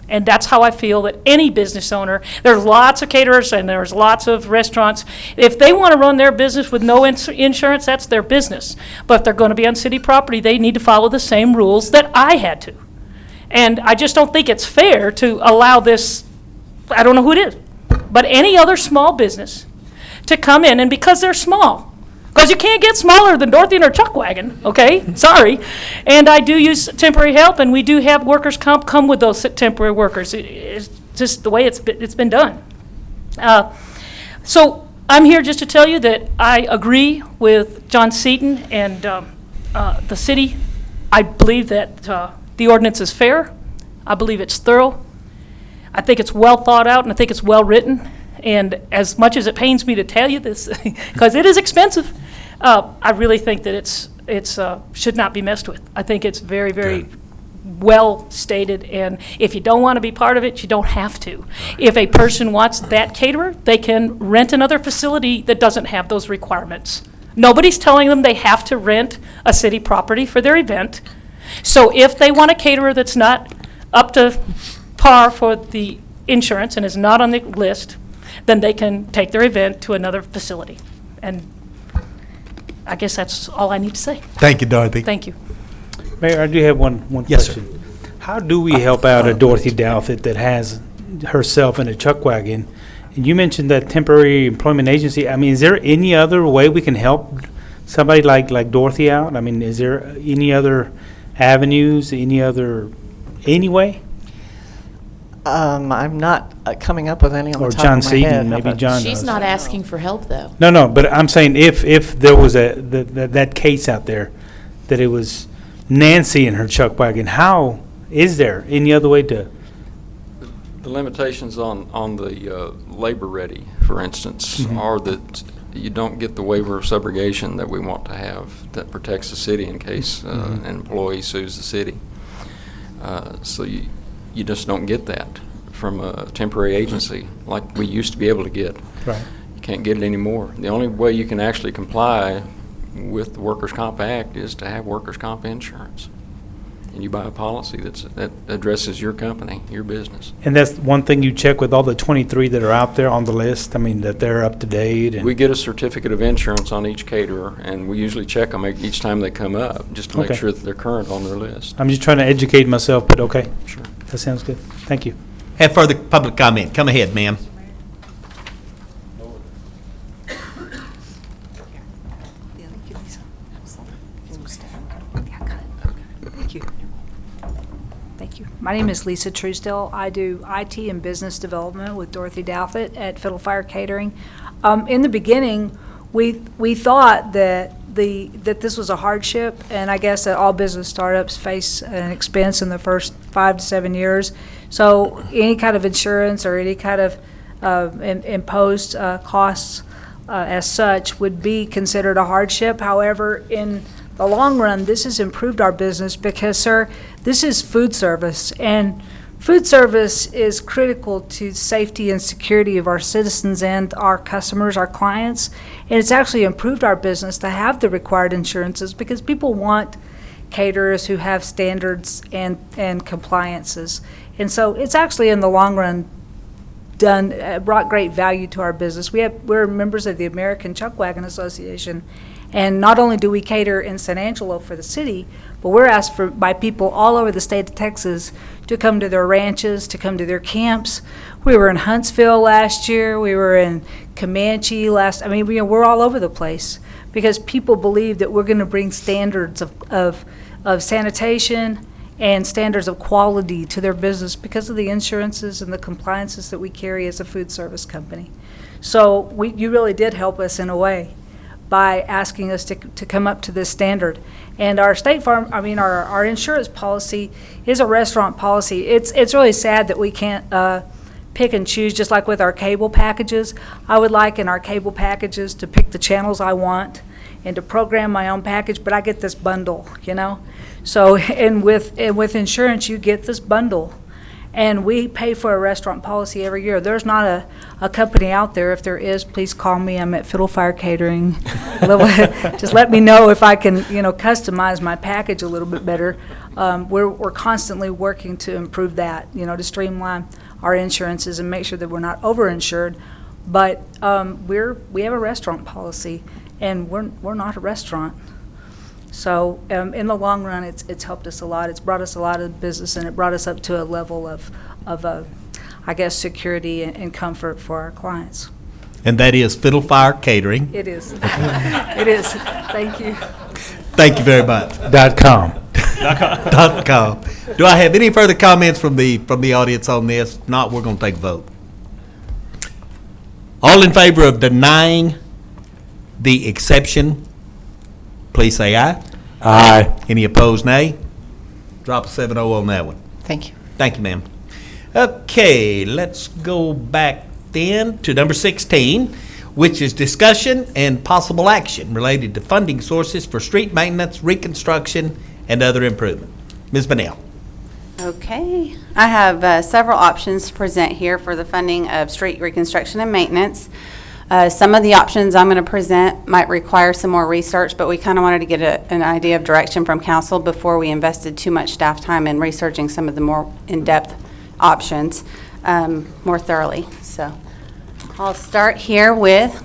And that's how I feel that any business owner, there's lots of caterers and there's lots of restaurants. If they want to run their business with no insurance, that's their business. But if they're going to be on city property, they need to follow the same rules that I had to. And I just don't think it's fair to allow this, I don't know who it is, but any other small business to come in, and because they're small, because you can't get smaller than Dorothy and her chuck wagon, okay? Sorry. And I do use temporary help, and we do have workers' comp come with those temporary workers. It's just the way it's been done. So I'm here just to tell you that I agree with John Seaton and the city. I believe that the ordinance is fair. I believe it's thorough. I think it's well thought out, and I think it's well written. And as much as it pains me to tell you this, because it is expensive, I really think that it's should not be messed with. I think it's very, very well stated, and if you don't want to be part of it, you don't have to. If a person wants that caterer, they can rent another facility that doesn't have those requirements. Nobody's telling them they have to rent a city property for their event. So if they want a caterer that's not up to par for the insurance and is not on the list, then they can take their event to another facility. And I guess that's all I need to say. Thank you, Dorothy. Thank you. Mayor, I do have one Yes, sir. question. How do we help out a Dorothy Douthit that has herself in a chuck wagon? And you mentioned that temporary employment agency. I mean, is there any other way we can help somebody like Dorothy out? I mean, is there any other avenues, any way? I'm not coming up with any on the Or top John of my Seaton, head. How maybe about- John She's knows. not asking for help, though. No, but I'm saying if there was that case out there, that it was Nancy and her chuck wagon, how, is there any other way to? The limitations on the labor ready, for instance, Mhm. are that you don't get the waiver of subrogation that we want to have that protects the city in case Mhm. an employee sues the city. So you just don't get that from a temporary agency like we used to be able to get. Right. You can't get it anymore. The only way you can actually comply with the Workers' Comp Act is to have workers' comp insurance. And you buy a policy that addresses your company, your business. And that's one thing you check with all the 23 that are out there on the list, I mean, that they're up to date and. We get a certificate of insurance on each caterer, and we usually check them each time they come up, just to make Okay. sure that they're current on their list. I'm just trying to educate myself, but okay. Sure. That sounds good. Thank you. Have further public comment. Come ahead, ma'am. Thank you. Thank you. My name is Lisa Truesdale. I do IT and business development with Dorothy Douthit at Fiddle Fire Catering. In the beginning, we thought that this was a hardship, and I guess that all business startups face an expense in the first 5 to 7 years. So any kind of insurance or any kind of imposed costs as such would be considered a hardship. However, in the long run, this has improved our business because, sir, this is food service, and food service is critical to safety and security of our citizens and our customers, our clients, and it's actually improved our business to have the required insurances because people want caterers who have standards and compliances. And so it's actually, in the long run, brought great value to our business. We're members of the American Chuck Wagon Association, and not only do we cater in San Angelo for the city, but we're asked by people all over the state of Texas to come to their ranches, to come to their camps. We were in Huntsville last year. We were in Comanche we're all over the place because people believe that we're going to bring standards of sanitation and standards of quality to their business because of the insurances and the compliances that we carry as a food service company. So you really did help us in a way by asking us to come up to this standard. And our our insurance policy is a restaurant policy. It's really sad that we can't pick and choose, just like with our cable packages. I would like in our cable packages to pick the channels I want and to program my own package, but I get this bundle, So, and with insurance, you get this bundle. And we pay for a restaurant policy every year. There's not a company out there. If there is, please call me. I'm at Fiddle Fire Catering. Just let me know if I can, customize my package a little bit better. We're constantly working to improve that, to streamline our insurances and make sure that we're not overinsured. But we have a restaurant policy, and we're not a restaurant. So in the long run, it's helped us a lot. It's brought us a lot of business, and it brought us up to a level of security and comfort for our clients. And that is Fiddle Fire Catering. It is. It is. Thank you. Thank you very much. .com. .com. Do I have any further comments from the audience on this? If not, we're going to take a vote. All in favor of denying the exception, please say aye. Aye. Any opposed, nay? Drop a 7-0 on that one. Thank you. Thank you, ma'am. Okay, let's go back then to number 16, which is discussion and possible action related to funding sources for street maintenance, reconstruction, and other improvement. Ms. Bonnell. Okay. I have several options to present here for the funding of street reconstruction and maintenance. Some of the options I'm going to present might require some more research, but we kind of wanted to get an idea of direction from council before we invested too much staff time in researching some of the more in-depth options more thoroughly. So I'll start here with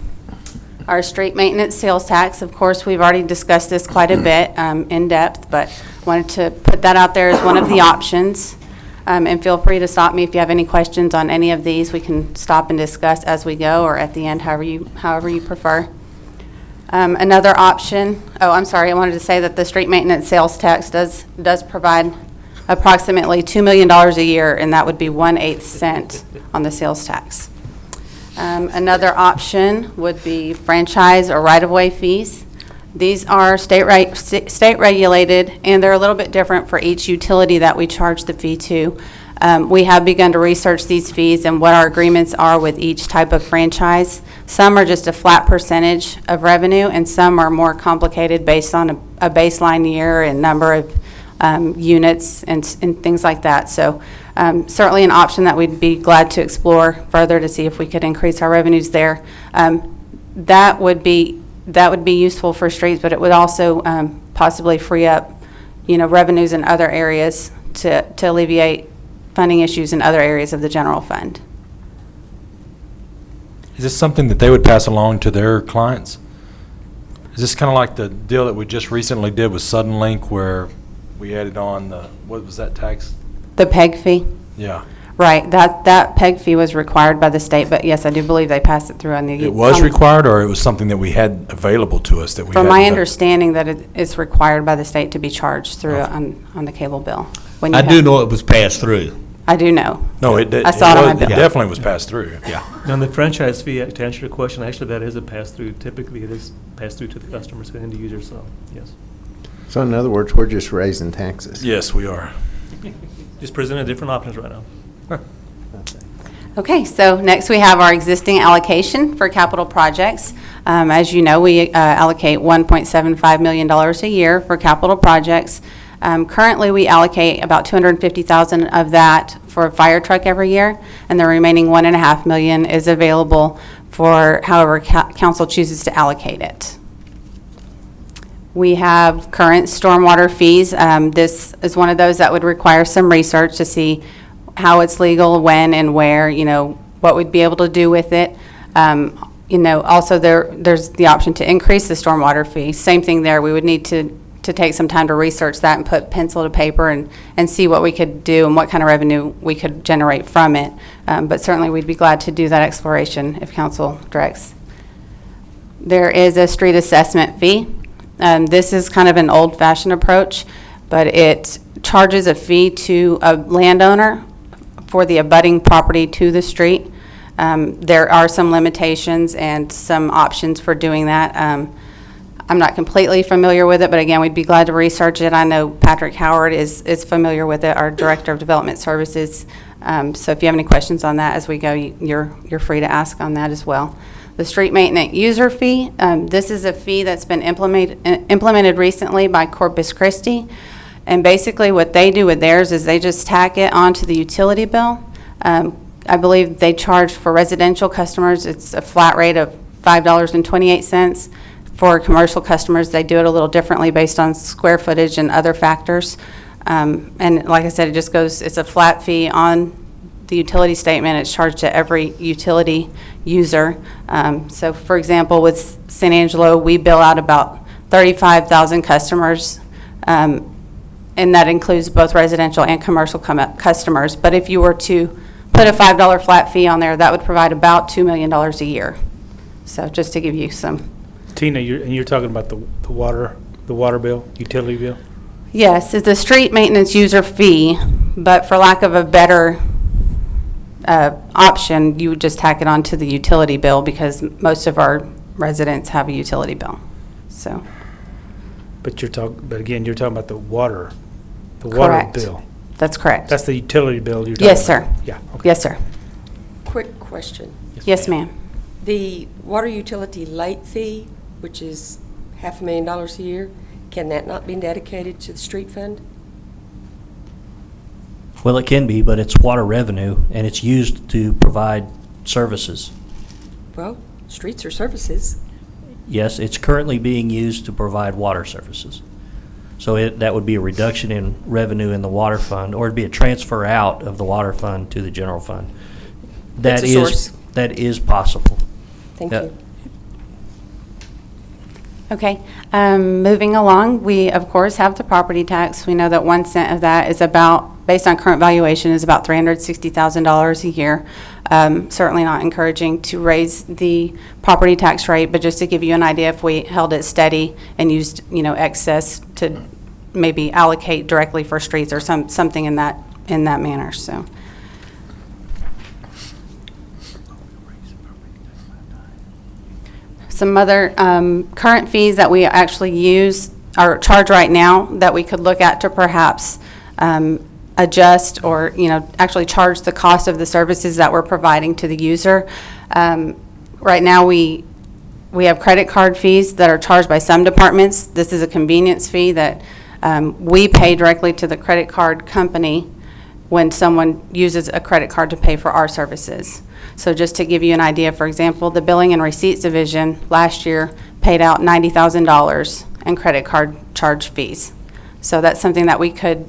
our street maintenance sales tax. Of course, we've already discussed this quite a bit in depth, but wanted to put that out there as one of the options. And feel free to stop me if you have any questions on any of these. We can stop and discuss as we go, or at the end, however you prefer. Another option, I wanted to say that the street maintenance sales tax does provide approximately $2 million a year, and that would be 1/8 cent on the sales tax. Another option would be franchise or right-of-way fees. These are state regulated, and they're a little bit different for each utility that we charge the fee to. We have begun to research these fees and what our agreements are with each type of franchise. Some are just a flat percentage of revenue, and some are more complicated based on a baseline year and number of units and things like that. So certainly an option that we'd be glad to explore further to see if we could increase our revenues there. That would be useful for streets, but it would also possibly free up, revenues in other areas to alleviate funding issues in other areas of the general fund. Is this something that they would pass along to their clients? Is this kind of like the deal that we just recently did with Sudden Link, where we added on what was that tax? The PEG fee? Yeah. Right, that PEG fee was required by the state, but yes, I do believe they passed it through on the. It was required, or it was something that we had available to us that we From hadn't my done? understanding that it's required by the state to be charged through on the cable bill. When you I do have- know it was passed through. I do know. No, it did. I saw it on my bill. It definitely was passed through. Yeah. Now, the franchise fee, to answer your question, actually, that is a pass-through. Typically, it is passed through to the customers, to the end user, so, yes. So in other words, we're just raising taxes. Yes, we are. Just presenting different options right now. Okay, so next we have our existing allocation for capital projects. As you know, we allocate $1.75 million a year for capital projects. Currently, we allocate about $250,000 of that for a fire truck every year, and the remaining $1.5 million is available for however council chooses to allocate it. We have current stormwater fees. This is one of those that would require some research to see how it's legal, when and where, what we'd be able to do with it. Also there's the option to increase the stormwater fee. Same thing there. We would need to take some time to research that and put pencil to paper and see what we could do and what kind of revenue we could generate from it. But certainly we'd be glad to do that exploration if council directs. There is a street assessment fee. This is kind of an old-fashioned approach, but it charges a fee to a landowner for the abutting property to the street. There are some limitations and some options for doing that. I'm not completely familiar with it, but again, we'd be glad to research it. I know Patrick Howard is familiar with it, our Director of Development Services. So if you have any questions on that as we go, you're free to ask on that as well. The street maintenance user fee, this is a fee that's been implemented recently by Corpus Christi. And basically what they do with theirs is they just tack it onto the utility bill. I believe they charge for residential customers, it's a flat rate of $5.28. For commercial customers, they do it a little differently based on square footage and other factors. And like I said, it's a flat fee on the utility statement. It's charged to every utility user. So for example, with San Angelo, we bill out about 35,000 customers, and that includes both residential and commercial customers. But if you were to put a $5 flat fee on there, that would provide about $2 million a year. So just to give you some. Tina, you're talking about the water bill, utility bill? Yes, it's a street maintenance user fee, but for lack of a better option, you would just tack it onto the utility bill because most of our residents have a utility bill. So. But again, you're talking about the water Correct. bill. That's correct. That's the utility bill you're talking Yes, about? sir. Yeah. Okay. Yes, sir. Quick question. Yes, ma'am. The water utility late fee, which is $500,000 a year, can that not be dedicated to the street fund? Well, it can be, but it's water revenue, and it's used to provide services. Well, streets are services. Yes, it's currently being used to provide water services. So that would be a reduction in revenue in the water fund, or it'd be a transfer out of the water fund to the general fund. That's a source. That is possible. Thank you. Okay, moving along, we of course have the property tax. We know that 1 cent of that is about, based on current valuation, is about $360,000 a year. Certainly not encouraging to raise the property tax rate, but just to give you an idea, if we held it steady and used, excess to maybe allocate directly for streets or something in that manner, so. Some other current fees that we actually use or charge right now that we could look at to perhaps adjust or, actually charge the cost of the services that we're providing to the user. Right now, we have credit card fees that are charged by some departments. This is a convenience fee that we pay directly to the credit card company when someone uses a credit card to pay for our services. So just to give you an idea, for example, the Billing and Receipts Division last year paid out $90,000 in credit card charge fees. So that's something that we could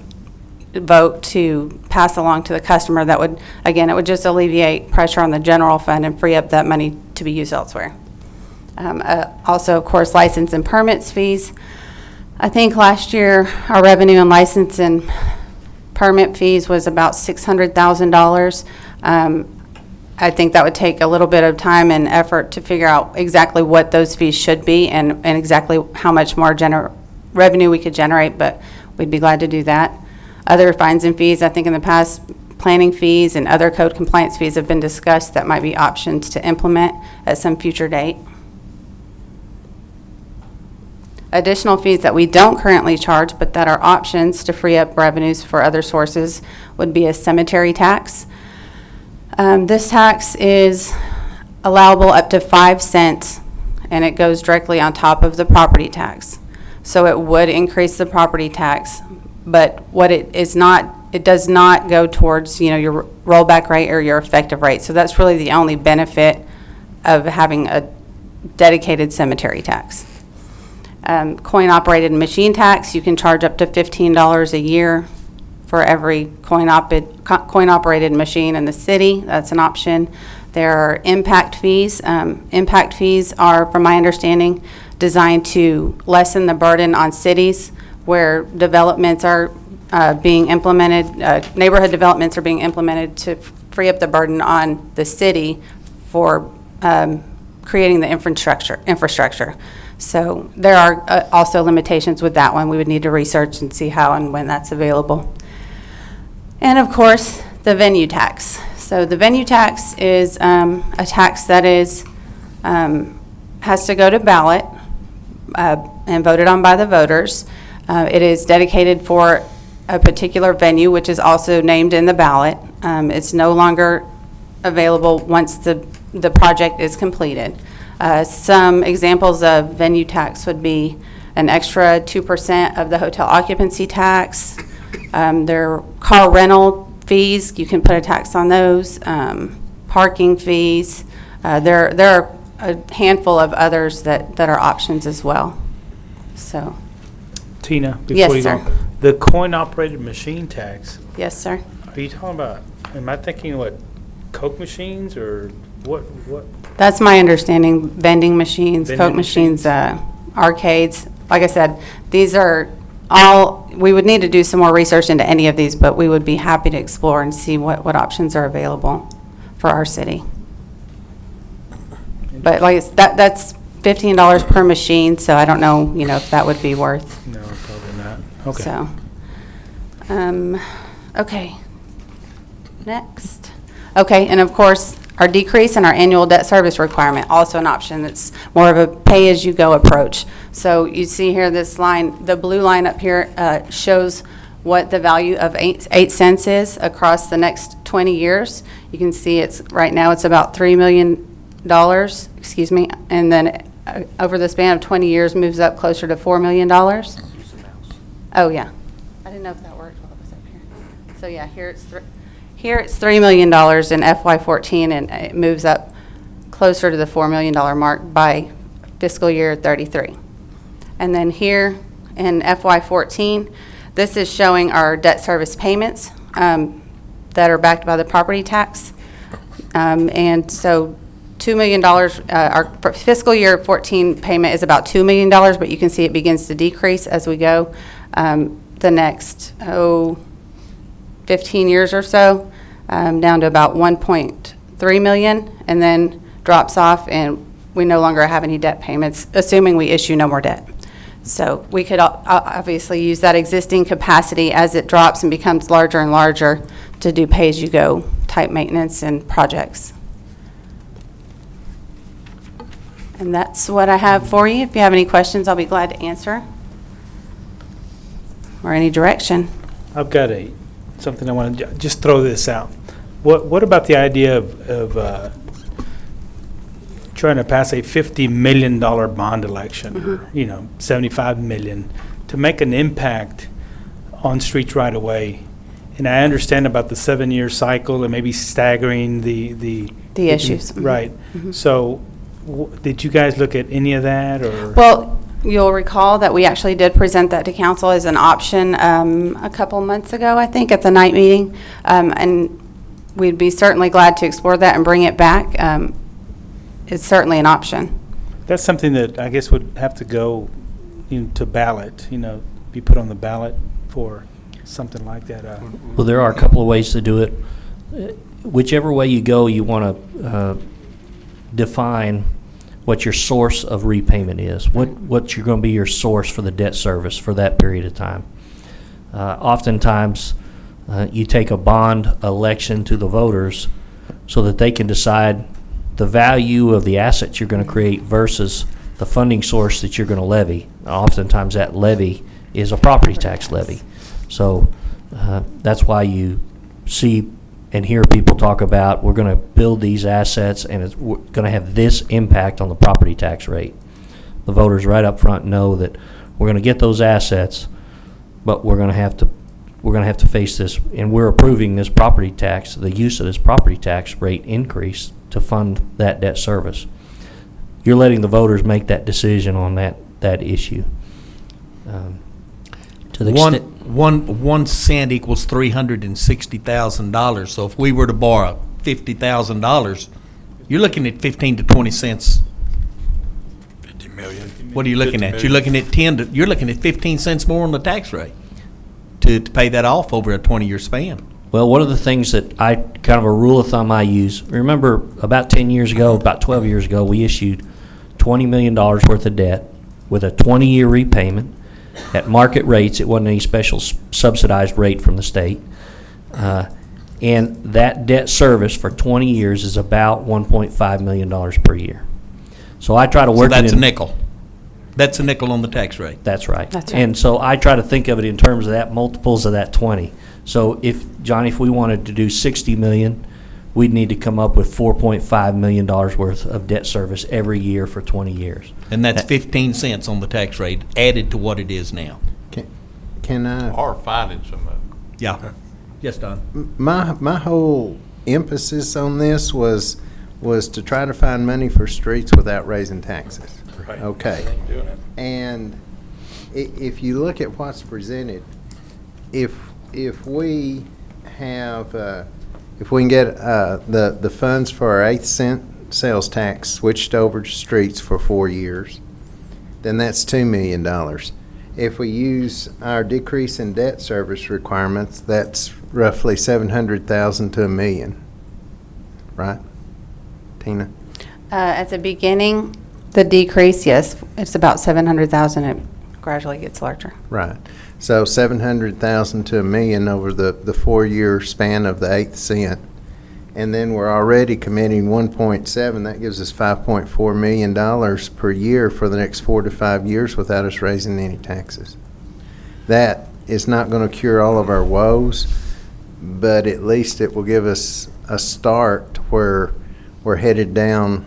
vote to pass along to the customer that would, again, it would just alleviate pressure on the general fund and free up that money to be used elsewhere. Also, of course, license and permits fees. I think last year our revenue and license and permit fees was about $600,000. I think that would take a little bit of time and effort to figure out exactly what those fees should be and exactly how much more revenue we could generate, but we'd be glad to do that. Other fines and fees, I think in the past, planning fees and other code compliance fees have been discussed that might be options to implement at some future date. Additional fees that we don't currently charge but that are options to free up revenues for other sources would be a cemetery tax. This tax is allowable up to 5 cents, and it goes directly on top of the property tax. So it would increase the property tax, but what it is not, it does not go towards, your rollback rate or your effective rate. So that's really the only benefit of having a dedicated cemetery tax. Coin-operated machine tax, you can charge up to $15 a year for every coin-operated machine in the city. That's an option. There are impact fees. Impact fees are, from my understanding, designed to lessen the burden on cities where developments are being implemented, neighborhood developments are being implemented to free up the burden on the city for creating the infrastructure. So there are also limitations with that one. We would need to research and see how and when that's available. And of course, the venue tax. So the venue tax is a tax that is has to go to ballot and voted on by the voters. It is dedicated for a particular venue, which is also named in the ballot. It's no longer available once the project is completed. Some examples of venue tax would be an extra 2% of the hotel occupancy tax. There are car rental fees. You can put a tax on those. Parking fees. There are a handful of others that are options as well. So. Tina, Yes, before you sir. go, the coin-operated machine tax, Yes, sir. are you talking about, am I thinking what, Coke machines or what? That's my understanding. Vending machines, Vending Coke machines, arcades. Like I said, these are all, we would need to do some more research into any of these, but we would be happy to explore and see what options are available for our city. But like, that's $15 per machine, so I don't know, if that would be worth. No, probably not. Okay. So, okay. Next. Okay, and of course, our decrease in our annual debt service requirement, also an option. It's more of a pay-as-you-go approach. So you see here this line, the blue line up here shows what the value of 8 cents is across the next 20 years. You can see right now it's about $3 million, and then over the span of 20 years moves up closer to $4 million. Oh, yeah. I didn't know if that worked while it was up here. So yeah, here it's $3 million in FY14, and it moves up closer to the $4 million mark by fiscal year 33. And then here in FY14, this is showing our debt service payments that are backed by the property tax. And so $2 million, our fiscal year 14 payment is about $2 million, but you can see it begins to decrease as we go the next, 15 years or so, down to about 1.3 million, and then drops off, and we no longer have any debt payments, assuming we issue no more debt. So we could obviously use that existing capacity as it drops and becomes larger and larger to do pay-as-you-go type maintenance and projects. And that's what I have for you. If you have any questions, I'll be glad to answer. Or any direction. I've got something I want to just throw this out. What about the idea of trying to pass a $50 million bond election, or, you know, $75 million, to make an impact on streets right away? And I understand about the 7-year cycle and maybe staggering the issues. Right. So did you guys look at any of that, or? Well, you'll recall that we actually did present that to council as an option a couple months ago, I think, at the night meeting. And we'd be certainly glad to explore that and bring it back. It's certainly an option. That's something that I guess would have to go to ballot, be put on the ballot for something like that. Well, there are a couple of ways to do it. Whichever way you go, you want to define what your source of repayment is. What's going to be your source for the debt service for that period of time. Oftentimes, you take a bond election to the voters so that they can decide the value of the assets you're going to create versus the funding source that you're going to levy. Oftentimes, that levy is a property tax levy. So that's why you see and hear people talk about, we're going to build these assets and it's going to have this impact on the property tax rate. The voters right up front know that we're going to get those assets, but we're going to have to face this, and we're approving this property tax, the use of this property tax rate increase to fund that debt service. You're letting the voters make that decision on that issue. To the extent 1 cent equals $360,000. So if we were to borrow $50,000, you're looking at 15 to 20 cents. 50 million. What are you looking at? 50 million. You're looking at 15 cents more on the tax rate to pay that off over a 20-year span. Well, one of the things that kind of a rule of thumb I use, remember about 10 years ago, about 12 years ago, we issued $20 million worth of debt with a 20-year repayment at market rates. It wasn't any special subsidized rate from the state. And that debt service for 20 years is about $1.5 million per year. So I try to work So that's a nickel. That's a nickel on the tax rate. That's right. That's right. And so I try to think of it in terms of that multiples of that 20. So if we wanted to do 60 million, we'd need to come up with $4.5 million worth of debt service every year for 20 years. And that's 15 cents on the tax rate added to what it is now. Can I? Or finding some of it. Yeah. Yes, Don. My whole emphasis on this was to try to find money for streets without raising taxes. Right. Okay. Doing it. And if you look at what's presented, if we have, if we can get the funds for our 8 cent sales tax switched over to streets for 4 years, then that's $2 million. If we use our decrease in debt service requirements, that's roughly $700,000 to $1 million. Right, Tina? At the beginning, the decrease, yes, it's about 700,000. It gradually gets larger. Right. So 700,000 to $1 million over the 4-year span of the 8th cent. And then we're already committing 1.7. That gives us $5.4 million per year for the next 4 to 5 years without us raising any taxes. That is not going to cure all of our woes, but at least it will give us a start where we're headed down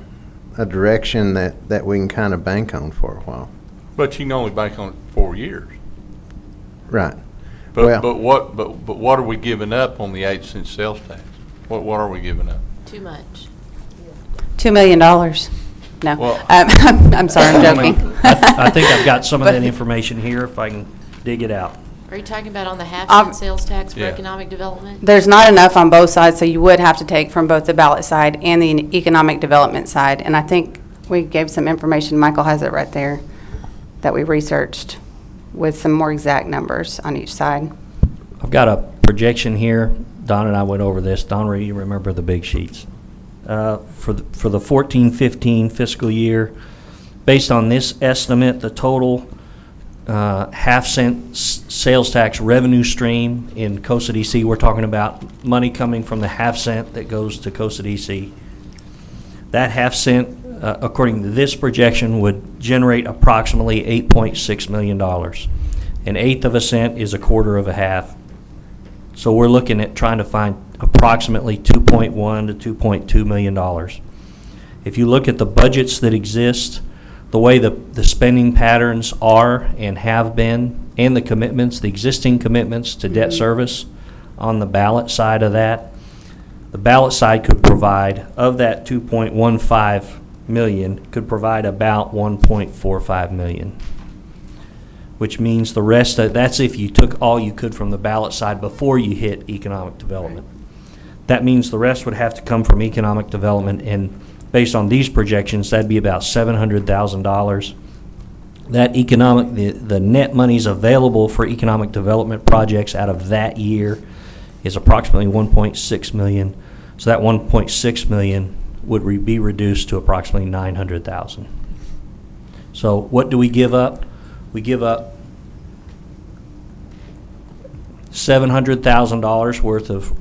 a direction that we can kind of bank on for a while. But you can only bank on it 4 years. Right. But what are we giving up on the 8 cent sales tax? What are we giving up? Too much. $2 million. No. Well, I'm sorry, I'm joking. I think I've got some of that information here if I can dig it out. Are you talking about on the half-cent sales tax for yeah. economic development? There's not enough on both sides, so you would have to take from both the ballot side and the economic development side. And I think we gave some information, Michael has it right there, that we researched with some more exact numbers on each side. I've got a projection here. Don and I went over this. Don, you remember the big sheets. For the 14-15 fiscal year, based on this estimate, the total half-cent sales tax revenue stream in Costa DC. We're talking about money coming from the half-cent that goes to Costa DC. That half-cent, according to this projection, would generate approximately $8.6 million. An eighth of a cent is a quarter of a half. So we're looking at trying to find approximately $2.1 to $2.2 million. If you look at the budgets that exist, the way the spending patterns are and have been, and the commitments, the existing commitments to debt service on the ballot side of that, the ballot side could provide, of that 2.15 million, could provide about 1.45 million. Which means the rest of, that's if you took all you could from the ballot side before you hit economic development. That means the rest would have to come from economic development, and based on these projections, that'd be about $700,000. That the net monies available for economic development projects out of that year is approximately 1.6 million. So that 1.6 million would be reduced to approximately 900,000. So what do we give up? We give up $700,000 worth of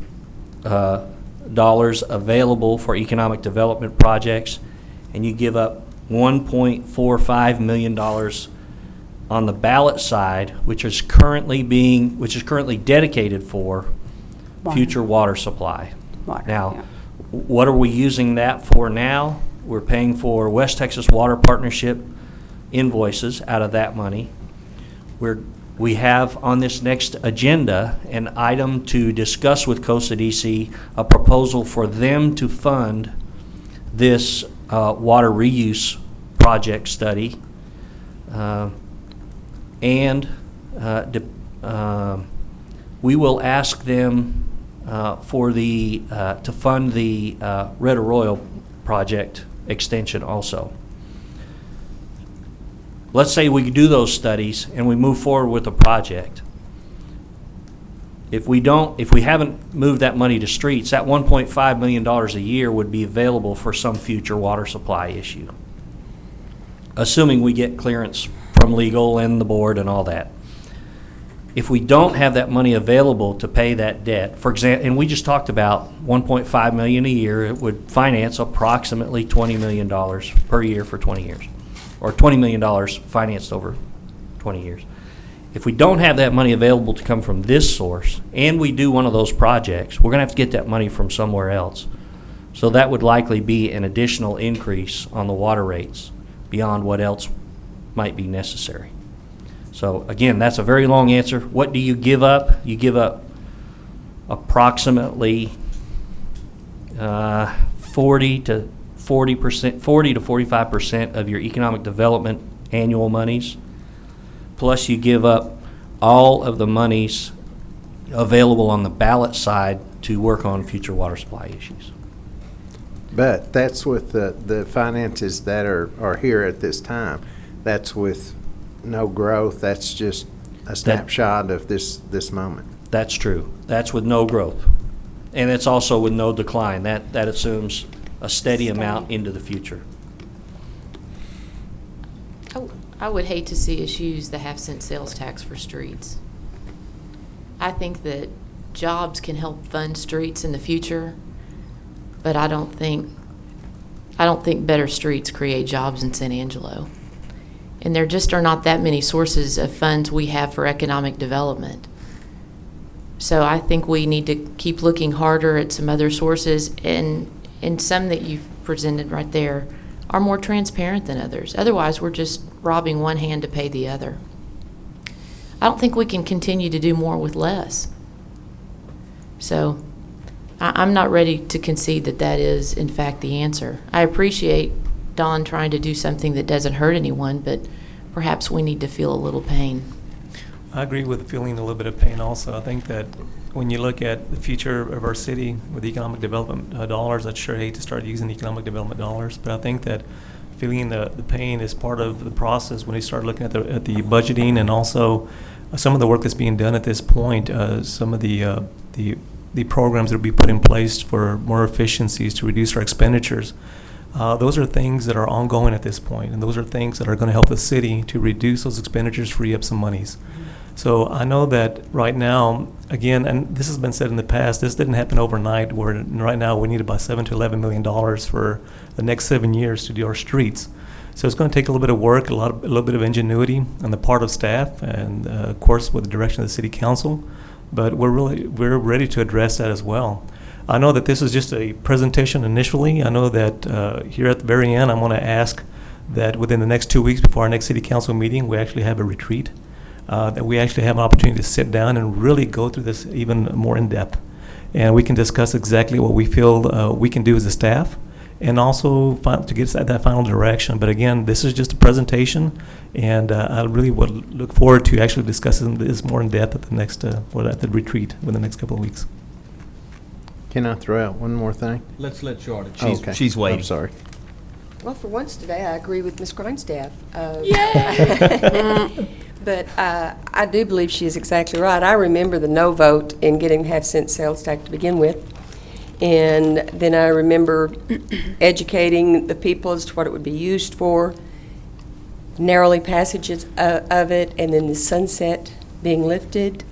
dollars available for economic development projects, and you give up $1.45 million on the ballot side, which is currently dedicated for future water supply. What are we using that for now? We're paying for West Texas Water Partnership invoices out of that money. We have on this next agenda an item to discuss with Costa DC, a proposal for them to fund this water reuse project study. We will ask them to fund the Red Arroyo project extension also. Let's say we do those studies and we move forward with the project. If we haven't moved that money to streets, that $1.5 million a year would be available for some future water supply issue, assuming we get clearance from legal and the board and all that. If we don't have that money available to pay that debt, for example, and we just talked about $1.5 million a year, it would finance approximately $20 million per year for 20 years. Or $20 million financed over 20 years. If we don't have that money available to come from this source, and we do one of those projects, we're going to have to get that money from somewhere else. So that would likely be an additional increase on the water rates beyond what else might be necessary. So again, that's a very long answer. What do you give up? You give up approximately 40 to 45% of your economic development annual monies, plus you give up all of the monies available on the ballot side to work on future water supply issues. But that's with the finances that are here at this time. That's with no growth. That's just a snapshot of this moment. That's true. That's with no growth. And it's also with no decline. That assumes a steady amount into the future. I would hate to see us use the half-cent sales tax for streets. I think that jobs can help fund streets in the future, but I don't think better streets create jobs in San Angelo. And there just are not that many sources of funds we have for economic development. So I think we need to keep looking harder at some other sources, and some that you've presented right there are more transparent than others. Otherwise, we're just robbing one hand to pay the other. I don't think we can continue to do more with less. So I'm not ready to concede that is, in fact, the answer. I appreciate Don trying to do something that doesn't hurt anyone, but perhaps we need to feel a little pain. I agree with feeling a little bit of pain also. I think that when you look at the future of our city with economic development dollars, I'd sure hate to start using economic development dollars, but I think that feeling the pain is part of the process when you start looking at the budgeting, and also some of the work that's being done at this point, some of the programs that will be put in place for more efficiencies to reduce our expenditures. Those are things that are ongoing at this point, and those are things that are going to help the city to reduce those expenditures, free up some monies. So I know that right now, again, and this has been said in the past, this didn't happen overnight, where right now we need about $7 to $11 million for the next 7 years to do our streets. So it's going to take a little bit of work, a little bit of ingenuity on the part of staff, and of course with the direction of the city council. But we're ready to address that as well. I know that this is just a presentation initially. I know that here at the very end, I'm going to ask that within the next 2 weeks before our next city council meeting, we actually have a retreat, that we actually have an opportunity to sit down and really go through this even more in depth. And we can discuss exactly what we feel we can do as a staff, and also to get that final direction. But again, this is just a presentation, and I really would look forward to actually discussing this more in depth at the next, or at the retreat within the next couple of weeks. Can I throw out one more thing? Let's let Charlotte. Okay. She's waiting. I'm sorry. Well, for once today, I agree with Ms. Grindstaff. Yay! But I do believe she is exactly right. I remember the no vote in getting half-cent sales tax to begin with. And then I remember educating the people as to what it would be used for, narrowly passages of it, and then the sunset being lifted.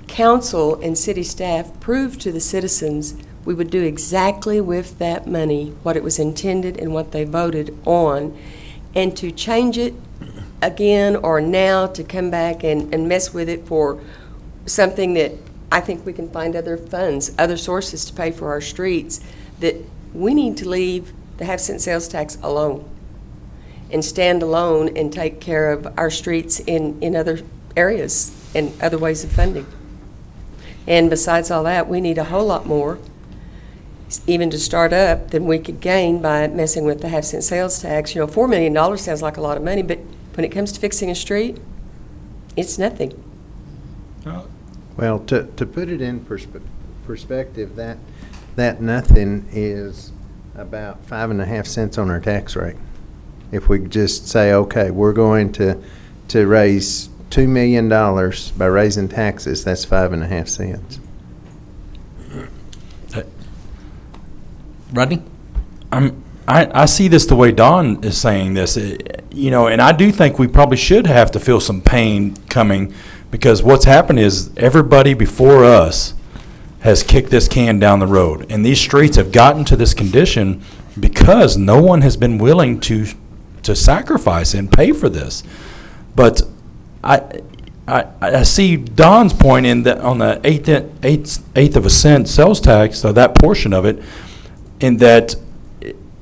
Council and city staff proved to the citizens we would do exactly with that money what it was intended and what they voted on. And to change it again or now to come back and mess with it for something that I think we can find other funds, other sources to pay for our streets, that we need to leave the half-cent sales tax alone and stand alone and take care of our streets in other areas and other ways of funding. And besides all that, we need a whole lot more, even to start up, than we could gain by messing with the half-cent sales tax. You know, $4 million sounds like a lot of money, but when it comes to fixing a street, it's nothing. Well, to put it in perspective, that nothing is about 5.5 cents on our tax rate. If we just say, okay, we're going to raise $2 million by raising taxes, that's 5.5 cents. Rodney? I see this the way Don is saying this, and I do think we probably should have to feel some pain coming, because what's happened is everybody before us has kicked this can down the road, and these streets have gotten to this condition because no one has been willing to sacrifice and pay for this. But I see Don's point in that on the eighth of a cent sales tax, so that portion of it, in that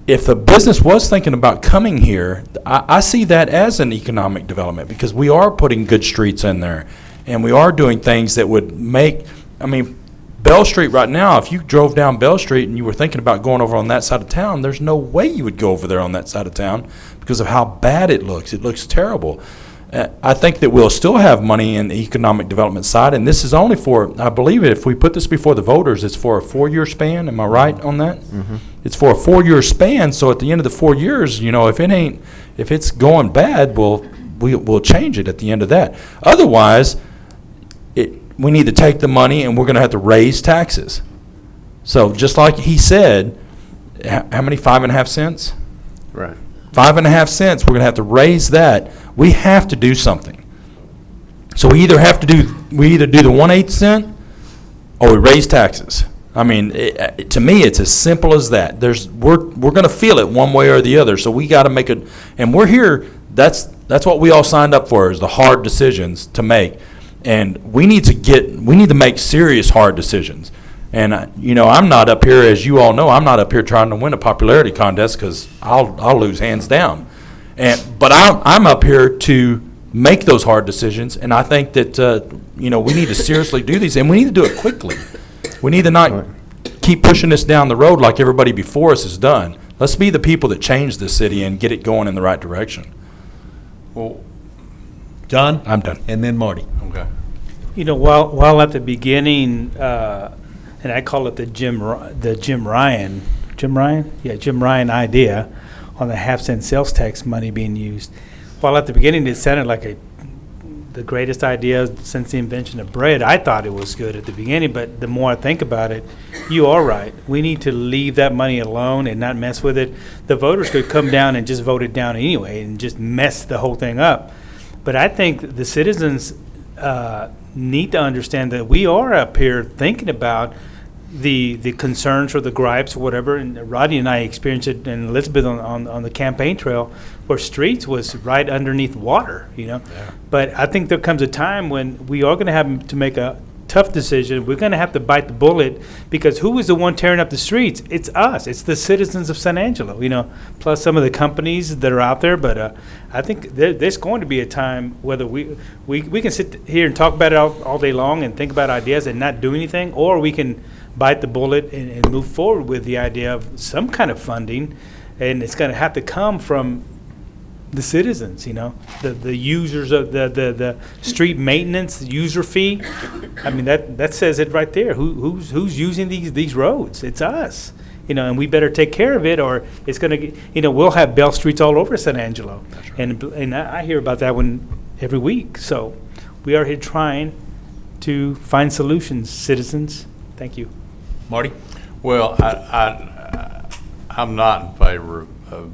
if the business was thinking about coming here, I see that as an economic development, because we are putting good streets in there, and we are doing things that would make, Bell Street right now, if you drove down Bell Street and you were thinking about going over on that side of town, there's no way you would go over there on that side of town because of how bad it looks. It looks terrible. I think that we'll still have money in the economic development side, and this is only for, I believe if we put this before the voters, it's for a 4-year span. Am I right on that? Mm-hmm. It's for a 4-year span, so at the end of the 4 years, if it's going bad, we'll change it at the end of that. Otherwise, we need to take the money and we're going to have to raise taxes. So just like he said, how many, 5.5 cents? Right. 5.5 cents, we're going to have to raise that. We have to do something. So we either do the 1/8 cent or we raise taxes. To me, it's as simple as that. We're going to feel it one way or the other. So we got to make it, and we're here. That's what we all signed up for, is the hard decisions to make. And we need to make serious hard decisions. And I'm not up here, as you all know, I'm not up here trying to win a popularity contest, because I'll lose hands down. But I'm up here to make those hard decisions, and I think that we need to seriously do these, and we need to do it quickly. We need to not keep pushing this down the road like everybody before us has done. Let's be the people that change this city and get it going in the right direction. Well, John? I'm done. And then Marty. Okay. While at the beginning, and I call it the Jim Ryan idea on the half-cent sales tax money being used. While at the beginning it sounded like the greatest idea since the invention of bread. I thought it was good at the beginning, but the more I think about it, you are right. We need to leave that money alone and not mess with it. The voters could come down and just vote it down anyway and just mess the whole thing up. But I think the citizens need to understand that we are up here thinking about the concerns or the gripes or whatever. And Rodney and I experienced it, and Elizabeth on the campaign trail, where streets was right underneath water, you know. Yeah. But I think there comes a time when we are going to have to make a tough decision. We're going to have to bite the bullet, because who is the one tearing up the streets? It's us. It's the citizens of San Angelo, you know, plus some of the companies that are out there. But I think there's going to be a time whether we can sit here and talk about it all day long and think about ideas and not do anything, or we can bite the bullet and move forward with the idea of some kind of funding, and it's going to have to come from the citizens, you know, the users of the street maintenance user fee. I mean, that says it right there. Who's using these roads? It's us, you know, and we better take care of it, or it's going to, you know, we'll have Bell Streets all over San Angelo. That's right. And I hear about that one every week. So we are here trying to find solutions, citizens. Thank you. Marty? Well, I'm not in favor of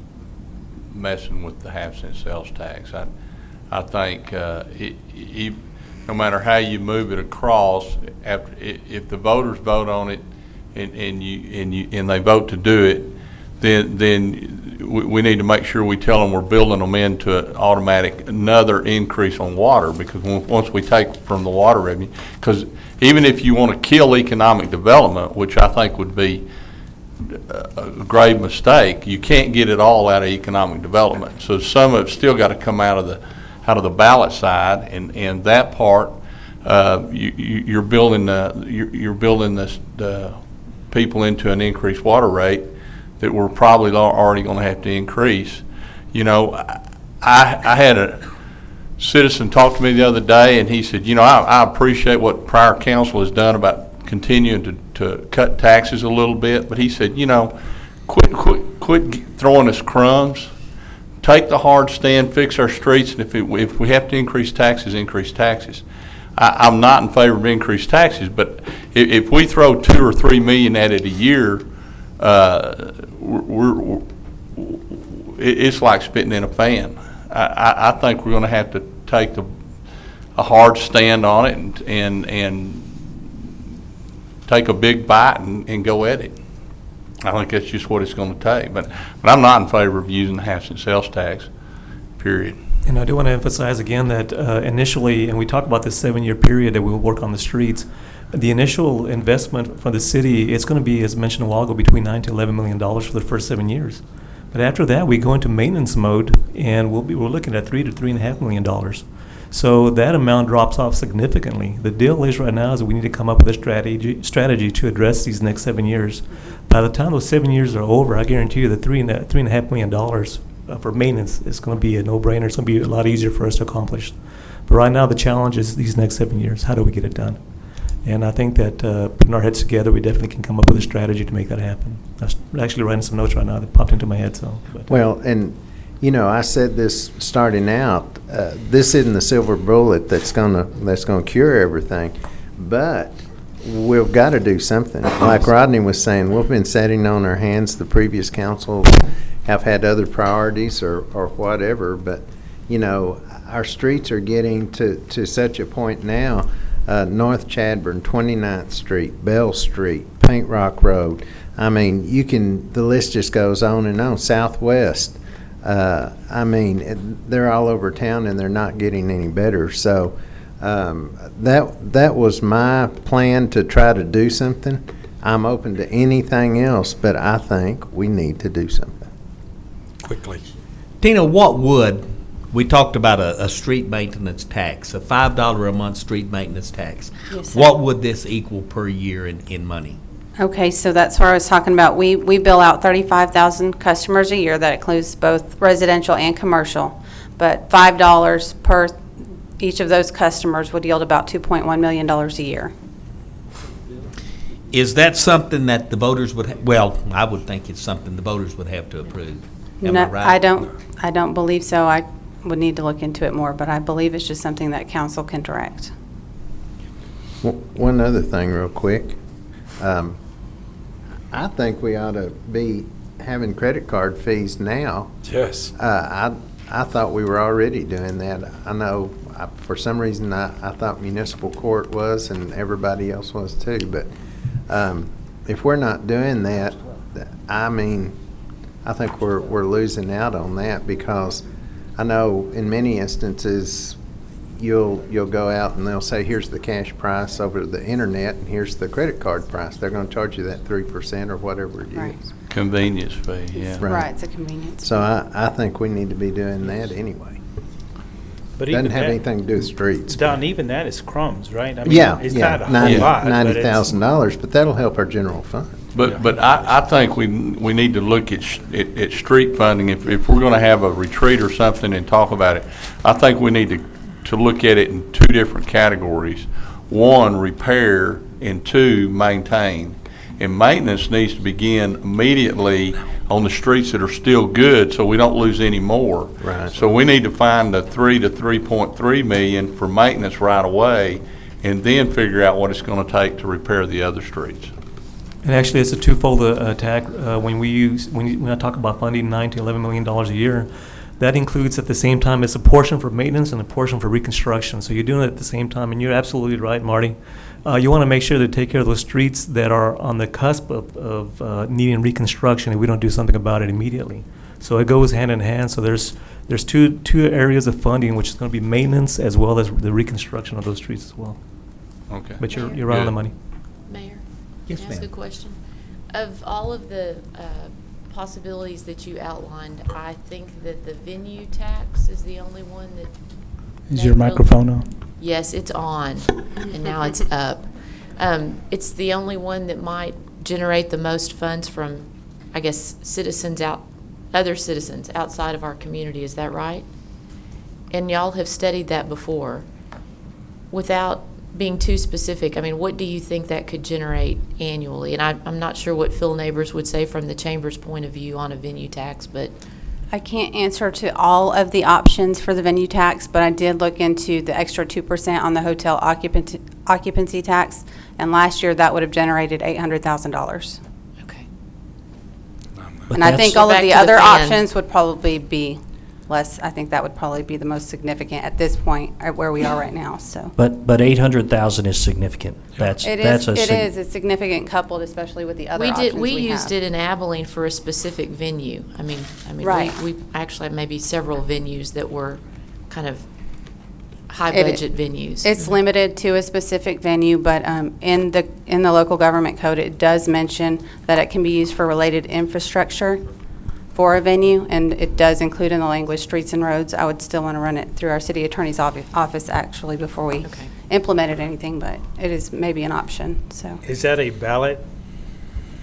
messing with the half-cent sales tax. I think no matter how you move it across, if the voters vote on it and they vote to do it, then we need to make sure we tell them we're building them into an automatic another increase on water, because once we take from the water revenue, because even if you want to kill economic development, which I think would be a grave mistake, you can't get it all out of economic development. So some of it's still got to come out of the ballot side, and that part you're building the people into an increased water rate that we're probably already going to have to increase. You know, I had a citizen talk to me the other day, and he said, you know, I appreciate what prior council has done about continuing to cut taxes a little bit, but he said, you know, quit throwing us crumbs. Take the hard stand, fix our streets, and if we have to increase taxes, increase taxes. I'm not in favor of increased taxes, but if we throw $2 or $3 million at it a year, it's like spitting in a fan. I think we're going to have to take a hard stand on it and take a big bite and go at it. I think that's just what it's going to take. But I'm not in favor of using the half-cent sales tax, period. And I do want to emphasize again that initially, and we talked about this 7-year period that we will work on the streets, the initial investment for the city, it's going to be, as mentioned a while ago, between $9 to $11 million for the first 7 years. But after that, we go into maintenance mode, and we're looking at $3 to $3.5 million. So that amount drops off significantly. The deal is right now is that we need to come up with a strategy to address these next 7 years. By the time those 7 years are over, I guarantee you that $3.5 million for maintenance is going to be a no-brainer. It's going to be a lot easier for us to accomplish. But right now, the challenge is these next 7 years. How do we get it done? And I think that putting our heads together, we definitely can come up with a strategy to make that happen. I'm actually writing some notes right now that popped into my head. Well, and you know, I said this starting out. This isn't the silver bullet that's gonna cure everything, but we've got to do something. Like Rodney was saying, we've been sitting on our hands. The previous councils have had other priorities or whatever, but you know, our streets are getting to such a point now. North Chadbourne, 29th Street, Bell Street, Paint Rock Road. I mean, the list just goes on and on. Southwest. I mean, they're all over town and they're not getting any better. So that was my plan, to try to do something. I'm open to anything else, but I think we need to do something. Quickly. Tina, we talked about a street maintenance tax, a $5 a month street maintenance tax. Yes, sir. What would this equal per year in money? Okay, so that's what I was talking about. We bill out 35,000 customers a year. That includes both residential and commercial. But $5 per each of those customers would yield about $2.1 million a year. Is that something that the voters would, well, I would think it's something the voters would have to approve. Am I right? I don't believe so. would need to look into it more, but I believe it's just something that council can direct. One other thing real quick. I think we ought to be having credit card fees now. Yes. I thought we were already doing that. I know, for some reason, I thought municipal court was and everybody else was too. But if we're not doing that, I mean, I think we're losing out on that, because I know in many instances you'll go out and they'll say, here's the cash price over the internet and here's the credit card price. They're going to charge you that 3% or whatever it is. Right. Convenience fee, yeah. Right, it's a convenience. So I think we need to be doing that anyway. But Doesn't even have that- anything to do with streets. Don, even that is crumbs, right? I mean, Yeah, it's yeah, not a whole lot, but it's- $90,000, but that'll help our general fund. But I think we need to look at street funding. If we're going to have a retreat or something and talk about it, I think we need to look at it in two different categories. One, repair, and two, maintain. And maintenance needs to begin immediately on the streets that are still good, so we don't lose any more. Right. So we need to find the 3 to 3.3 million for maintenance right away, and then figure out what it's going to take to repair the other streets. And actually, it's a twofold attack. When I talk about funding $9 to $11 million a year, that includes at the same time, it's a portion for maintenance and a portion for reconstruction. So you're doing it at the same time, and you're absolutely right, Marty. You want to make sure to take care of those streets that are on the cusp of needing reconstruction if we don't do something about it immediately. So it goes hand in hand. So there's two areas of funding, which is going to be maintenance as well as the reconstruction of those streets as well. Okay. But you're right on the money. Mayor? Yes, Can I ask a ma'am. question? Of all of the possibilities that you outlined, I think that the venue tax is the only one that... Is your microphone on? Yes, it's on, and now it's up. It's the only one that might generate the most funds from, I guess, other citizens outside of our community. Is that right? And y'all have studied that before. Without being too specific, I mean, what do you think that could generate annually? And I'm not sure what Phil Neighbors would say from the chamber's point of view on a venue tax, but... I can't answer to all of the options for the venue tax, but I did look into the extra 2% on the hotel occupancy tax, and last year that would have generated $800,000. Okay. And I think So all of back the to the other fan. options would probably be less. I think that would probably be the most significant at this point, at where we are right now, so. But 800,000 is significant. That's It that's is, it's significant coupled, especially with the other options We we used have. it in Abilene for a specific venue. I mean, Right. we actually had maybe several venues that were kind of It- high-budget venues. It's limited to a specific venue, but in the local government code, it does mention that it can be used for related infrastructure for a venue, and it does include in the language streets and roads. I would still want to run it through our city attorney's office, actually, before we implemented anything, but it is maybe an option, so. Is that a ballot?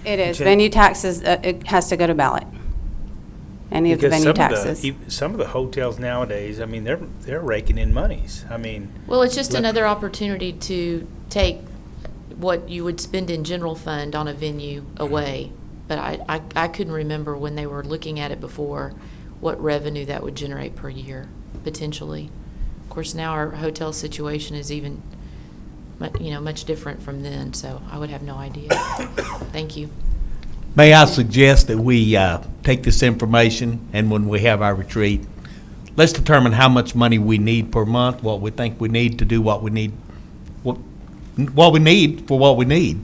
It is. Okay. Venue taxes, it has to go to ballot. Any of the Because venue some of taxes. some of the hotels nowadays, I mean, they're raking in monies. I mean. Well, it's just another opportunity to take what you would spend in general fund on a venue away. But I couldn't remember when they were looking at it before, what revenue that would generate per year, potentially. Of course, now our hotel situation is even, much different from then, so I would have no idea. Thank you. May I suggest that we take this information, and when we have our retreat, let's determine how much money we need per month, what we think we need to do what we need, what we need for what we need,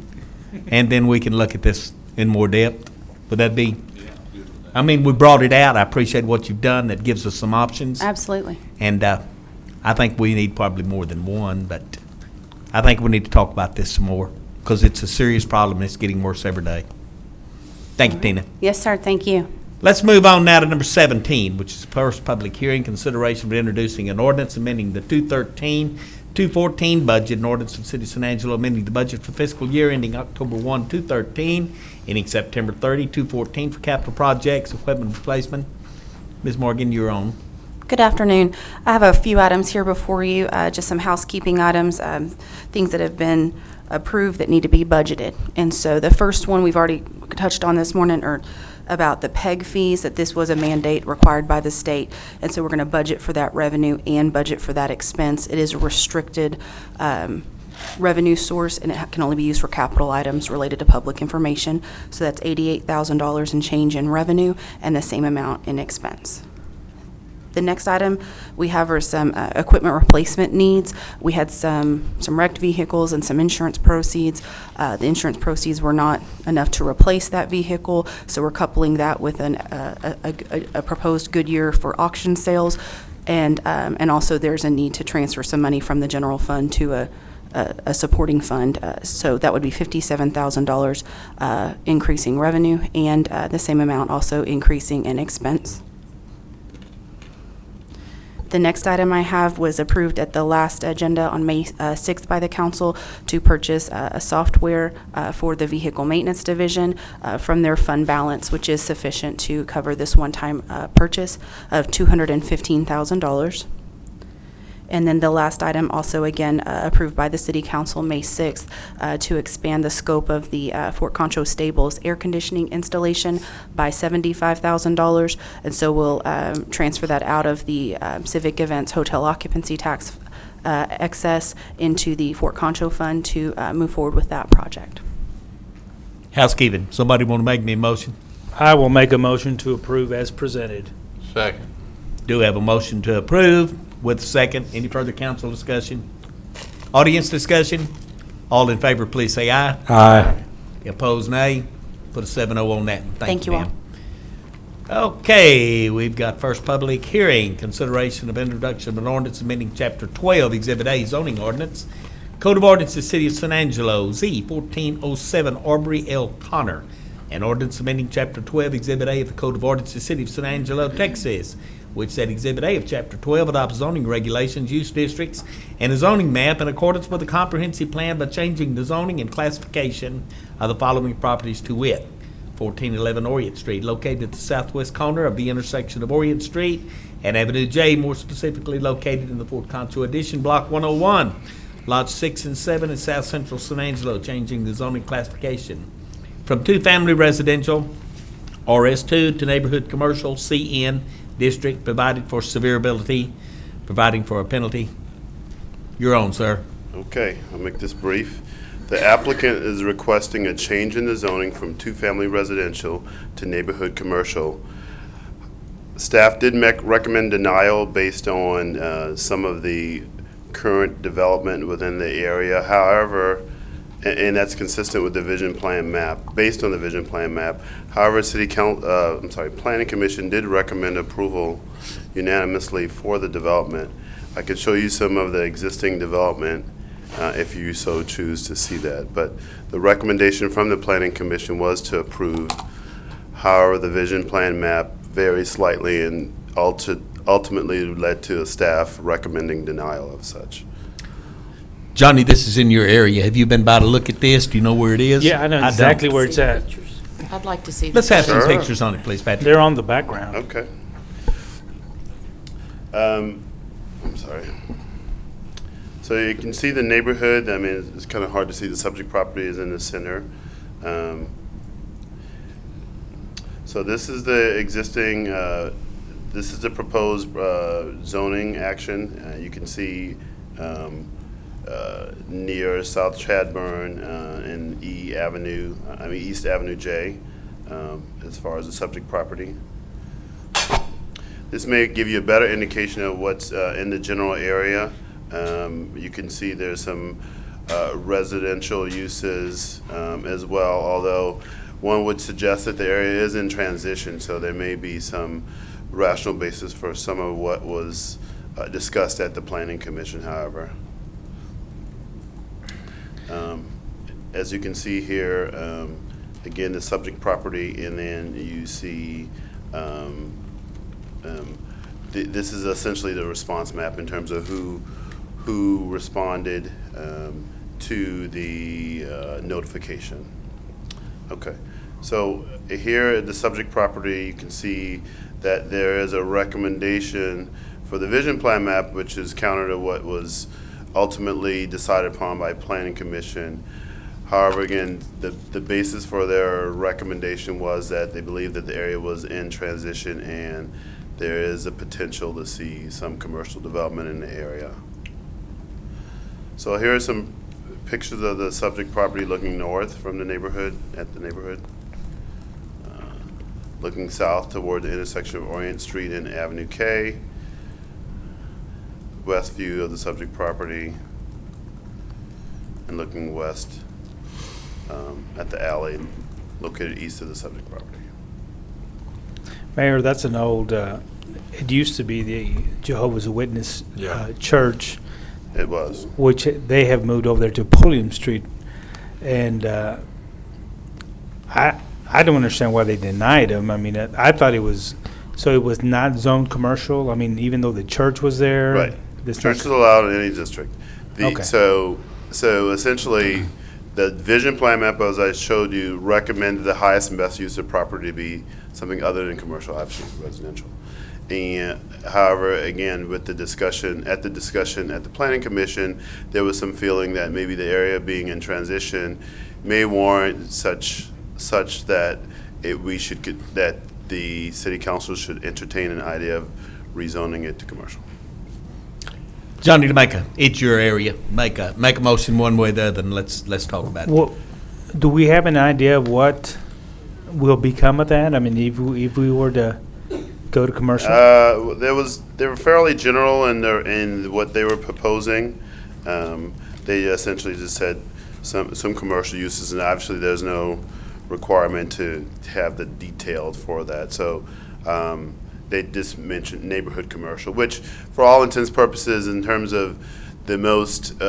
and then we can look at this in more depth. Would that be? I mean, we brought it out. I appreciate what you've done. That gives us some options. Absolutely. And I think we need probably more than one, but I think we need to talk about this some more, because it's a serious problem. It's getting worse every day. Thank you, Tina. Yes, sir, thank you. Let's move on now to number 17, which is the first public hearing, consideration of introducing an ordinance amending the 2013-2014 budget, an ordinance of the City of San Angelo amending the budget for fiscal year ending October 1, 2013, ending September 30, 2014 for capital projects, equipment replacement. Ms. Morgan, you're on. Good afternoon. I have a few items here before you, just some housekeeping items, things that have been approved that need to be budgeted. And so the first one we've already touched on this morning, or about the PEG fees, that this was a mandate required by the state, and so we're going to budget for that revenue and budget for that expense. It is a restricted revenue source, and it can only be used for capital items related to public information. So that's $88,000 in change in revenue and the same amount in expense. The next item we have are some equipment replacement needs. We had some wrecked vehicles and some insurance proceeds. The insurance proceeds were not enough to replace that vehicle, so we're coupling that with a proposed Goodyear for auction sales, and also there's a need to transfer some money from the general fund to a supporting fund. So that would be $57,000 increasing revenue, and the same amount also increasing in expense. The next item I have was approved at the last agenda on May 6th by the council to purchase a software for the vehicle maintenance division from their fund balance, which is sufficient to cover this one-time purchase of $215,000. And then the last item, also again approved by the City Council May 6th, to expand the scope of the Fort Concho Stables air conditioning installation by $75,000. And so we'll transfer that out of the Civic Events Hotel Occupancy Tax excess into the Fort Concho Fund to move forward with that project. Housekeeping. Somebody want to make me a motion? I will make a motion to approve as presented. Second. Do have a motion to approve with a second. Any further council discussion? Audience discussion? All in favor, please say aye. Aye. Opposed, nay. Put a 7-0 on that. Thank you all. ma'am. Okay, we've got first public hearing, consideration of introduction of an ordinance amending Chapter 12, Exhibit A, zoning ordinance, Code of Ordinances, City of San Angelo, Z 1407, Aubrey L. Connor, an ordinance amending Chapter 12, Exhibit A of the Code of Ordinances, City of San Angelo, Texas, which said Exhibit A of Chapter 12 adopts zoning regulations, use districts, and a zoning map in accordance with the comprehensive plan by changing the zoning and classification of the following properties to wit: 1411 Orient Street, located at the southwest corner of the intersection of Orient Street and Avenue J, more specifically located in the Fort Concho Addition, Block 101, Lots 6 and 7 in South Central San Angelo, changing the zoning classification from two-family residential, RS2, to neighborhood commercial, CN, district, provided for severability, providing for a penalty. Your own, sir. Okay, I'll make this brief. The applicant is requesting a change in the zoning from two-family residential to neighborhood commercial. Staff did recommend denial based on some of the current development within the area. However, and that's consistent with the vision plan map, based on the vision plan map. However, Planning Commission did recommend approval unanimously for the development. I could show you some of the existing development if you so choose to see that. But the recommendation from the Planning Commission was to approve. However, the vision plan map varies slightly and ultimately led to a staff recommending denial of such. Johnny, this is in your area. Have you been by to look at this? Do you know where it is? Yeah, I know exactly where it's at. I'd like to see. Let's have some Sure. pictures on it, please, Patrick. They're on the background. Okay. I'm sorry. So you can see the neighborhood. I mean, it's kind of hard to see. The subject property is in the center. So this is the existing, this is the proposed zoning action. You can see near South Chadburn and East Avenue J, as far as the subject property. This may give you a better indication of what's in the general area. You can see there's some residential uses as well, although one would suggest that the area is in transition, so there may be some rational basis for some of what was discussed at the Planning Commission, however. As you can see here, again, the subject property, and then you see this is essentially the response map in terms of who responded to the notification. Okay, so here at the subject property, you can see that there is a recommendation for the vision plan map, which is counter to what was ultimately decided upon by Planning Commission. However, again, the basis for their recommendation was that they believe that the area was in transition and there is a potential to see some commercial development in the area. So here are some pictures of the subject property looking north from the neighborhood, at the neighborhood. Looking south toward the intersection of Orient Street and Avenue K. West view of the subject property. And looking west at the alley located east of the subject property. Mayor, that's an old, it used to be the Jehovah's Witness church. It was. Which they have moved over there to Pulliam Street. And I don't understand why they denied them. I mean, I thought it was, so it was not zoned commercial? I mean, even though the church was there? Right. This Church is allowed in any district. Okay. So essentially, the vision plan map, as I showed you, recommended the highest and best use of property to be something other than commercial, obviously residential. And however, again, with the discussion at the Planning Commission, there was some feeling that maybe the area being in transition may warrant such that that the city council should entertain an idea of rezoning it to commercial. Johnny, it's your area. Make a motion one way or the other, and let's talk about it. Well, do we have an idea of what will become of that? I mean, if we were to go to commercial? They were fairly general in what they were proposing. They essentially just said some commercial uses, and obviously there's no requirement to have the detailed for that. So they just mentioned neighborhood commercial, which for all intents and purposes, in terms of the most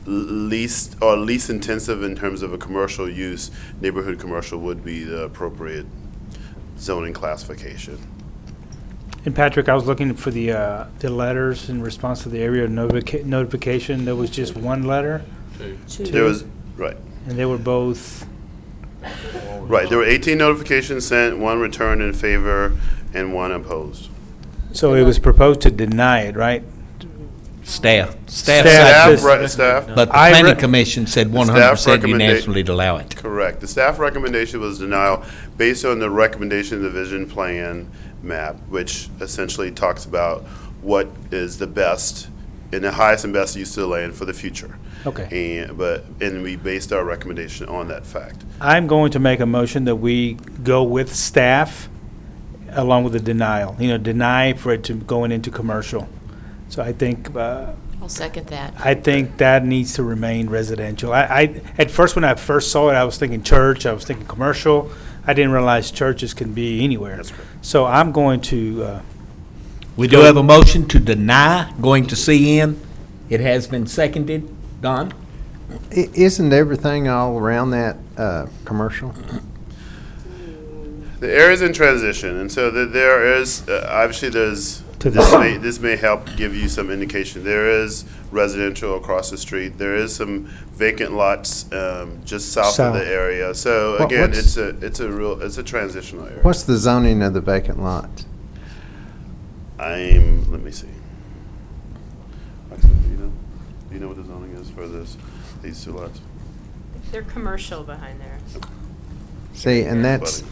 least intensive in terms of a commercial use, neighborhood commercial would be the appropriate zoning classification. And Patrick, I was looking for the letters in response to the area notification. There was just one letter? Two. There was, right. And they were both? Right, there were 18 notifications sent, 1 returned in favor, and 1 opposed. So it was proposed to deny it, right? Staff. Right, Staff. staff. But the planning commission said 100% unanimously to allow it. Correct. The staff recommendation was denial based on the recommendation of the vision plan map, which essentially talks about what is the best and the highest and best use of the land for the future. Okay. And we based our recommendation on that fact. I'm going to make a motion that we go with staff along with the denial. Deny for it to going into commercial. So I think I'll second that. I think that needs to remain residential. I at first, when I first saw it, I was thinking church, I was thinking commercial. I didn't realize churches can be anywhere. That's correct. So I'm going to. We do have a motion to deny going to CN. It has been seconded. Don? Isn't everything all around that commercial? The area's in transition, and so there is, obviously this may help give you some indication. There is residential across the street. There is some vacant lots just south of the area. So again, it's a transitional area. What's the zoning of the vacant lot? Let me see. Actually, do you know what the zoning is for these 2 lots? They're commercial behind there. See, and that's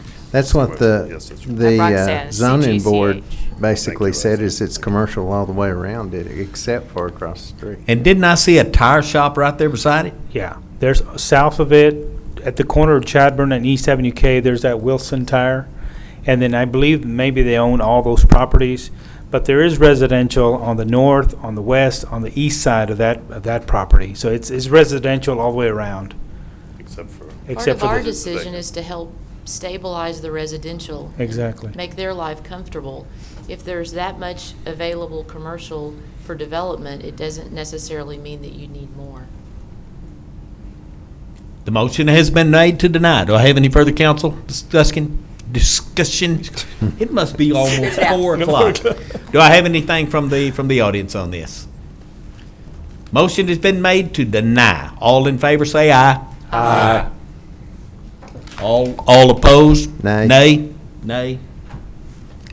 what the zoning board basically said, is it's commercial all the way around it, except for across the street. And didn't I see a tire shop right there beside it? Yeah, there's south of it, at the corner of Chadburn and East Avenue K, there's that Wilson Tire. And then I believe maybe they own all those properties. But there is residential on the north, on the west, on the east side of that property. So it's residential all the way around. Except for Part of our decision is to help stabilize the residential. Exactly. Make their life comfortable. If there's that much available commercial for development, it doesn't necessarily mean that you need more. The motion has been made to deny. Do I have any further council discussion? It must be almost 4 o'clock. Do I have anything from the audience on this? Motion has been made to deny. All in favor say aye. Aye. All opposed? Nay. Nay. Nay.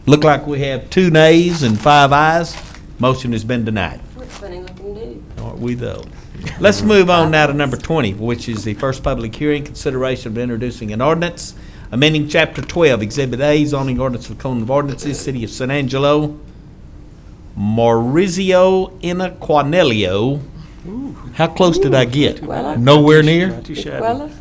Look like we have 2 nays and 5 ayes. Motion has been denied. What a funny looking dude. Aren't we though? Let's move on now to number 20, which is the first public hearing, consideration of introducing an ordinance, amending Chapter 12, Exhibit A, zoning ordinance of Code of Ordinances, City of San Angelo, Maurizio Inaquanelio. How close did I get? Nowhere near? Too shabby.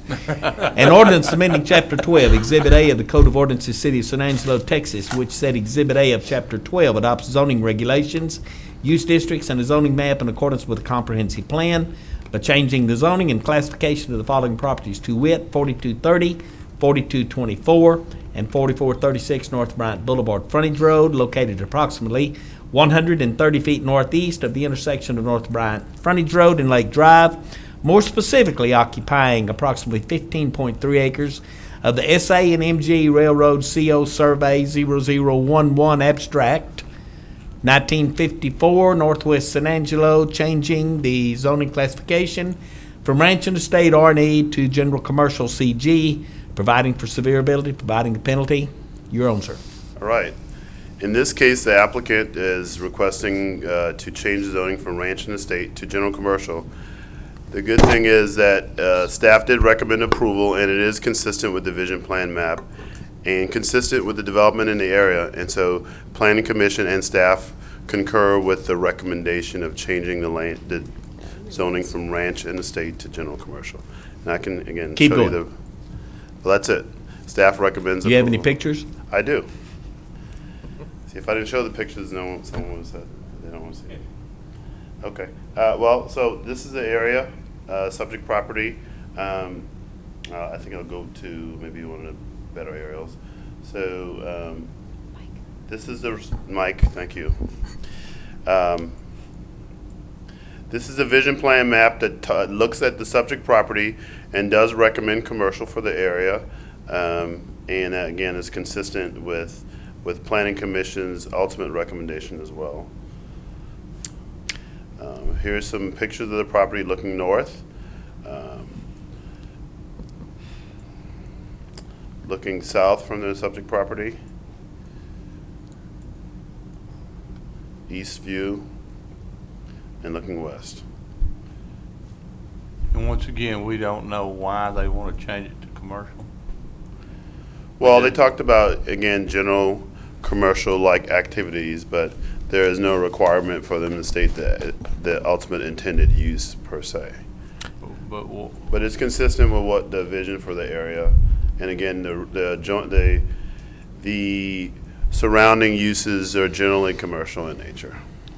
An ordinance amending Chapter 12, Exhibit A of the Code of Ordinances, City of San Angelo, Texas, which said Exhibit A of Chapter 12 adopts zoning regulations, use districts, and a zoning map in accordance with a comprehensive plan by changing the zoning and classification of the following properties to wit, 4230, 4224, and 4436 North Bryant Boulevard Frontage Road, located approximately 130 feet northeast of the intersection of North Bryant Frontage Road and Lake Drive, more specifically occupying approximately 15.3 acres of the SA and MG Railroad CO Survey 0011 Abstract, 1954 Northwest San Angelo, changing the zoning classification from ranch and estate R&E to general commercial CG, providing for severability, providing a penalty. Your own, sir. All right. In this case, the applicant is requesting to change the zoning from ranch and estate to general commercial. The good thing is that staff did recommend approval, and it is consistent with the vision plan map and consistent with the development in the area. And so Planning Commission and staff concur with the recommendation of changing the zoning from ranch and estate to general commercial. And I can, again, Keep show going. you well, that's it. Staff recommends Do you have any approval. pictures? I do. See, if I didn't show the pictures, someone would have said they don't want to see it. Okay. Well, so this is the area, subject property. I think I'll go to maybe one of the better aerials. So this is the Mike. Thank you. This is a vision plan map that looks at the subject property and does recommend commercial for the area. And again, is consistent with Planning Commission's ultimate recommendation as well. Here's some pictures of the property looking north. Looking south from the subject property. East view. And looking west. And once again, we don't know why they want to change it to commercial. Well, they talked about, again, general commercial-like activities, but there is no requirement for them to state the ultimate intended use per se. But it's consistent with what the vision for the area, and again, the surrounding uses are generally commercial in nature.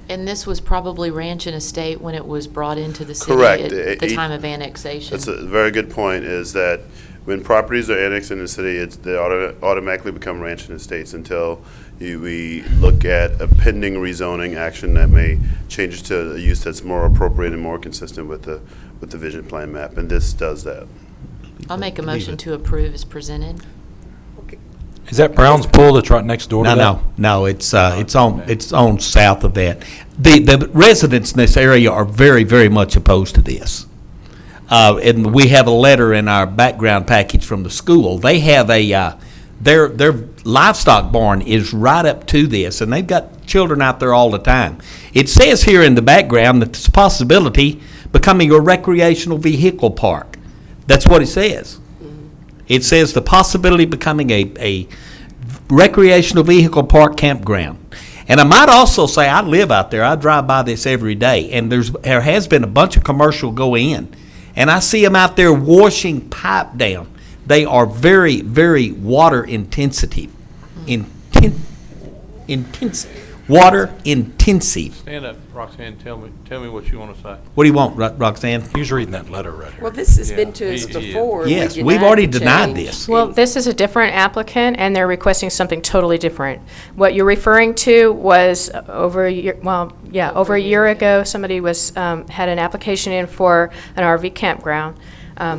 And this was probably ranch and estate when it was brought into the city Correct. at the time of annexation. That's a very good point, is that when properties are annexed in the city, they automatically become ranch and estates until we look at a pending rezoning action that may change it to a use that's more appropriate and more consistent with the vision plan map, and this does that. I'll make a motion to approve as presented. Is that Brown's Pool that's right next door to that? No, it's on south of that. The residents in this area are very, very much opposed to this. And we have a letter in our background package from the school. They have their livestock barn is right up to this, and they've got children out there all the time. It says here in the background that there's a possibility becoming a recreational vehicle park. That's what it says. It says the possibility of becoming a recreational vehicle park campground. And I might also say, I live out there. I drive by this every day, and there has been a bunch of commercial go in, and I see them out there washing pipe down. They are very, very water intensive. Water intensive. Stand up, Roxanne, tell me what you want to say. What do you want, Roxanne? Who's reading that letter right here? Well, this has been to us before. Yes, We we've already the denied change. this. Well, this is a different applicant, and they're requesting something totally different. What you're referring to was over a year ago, somebody had an application in for an RV campground.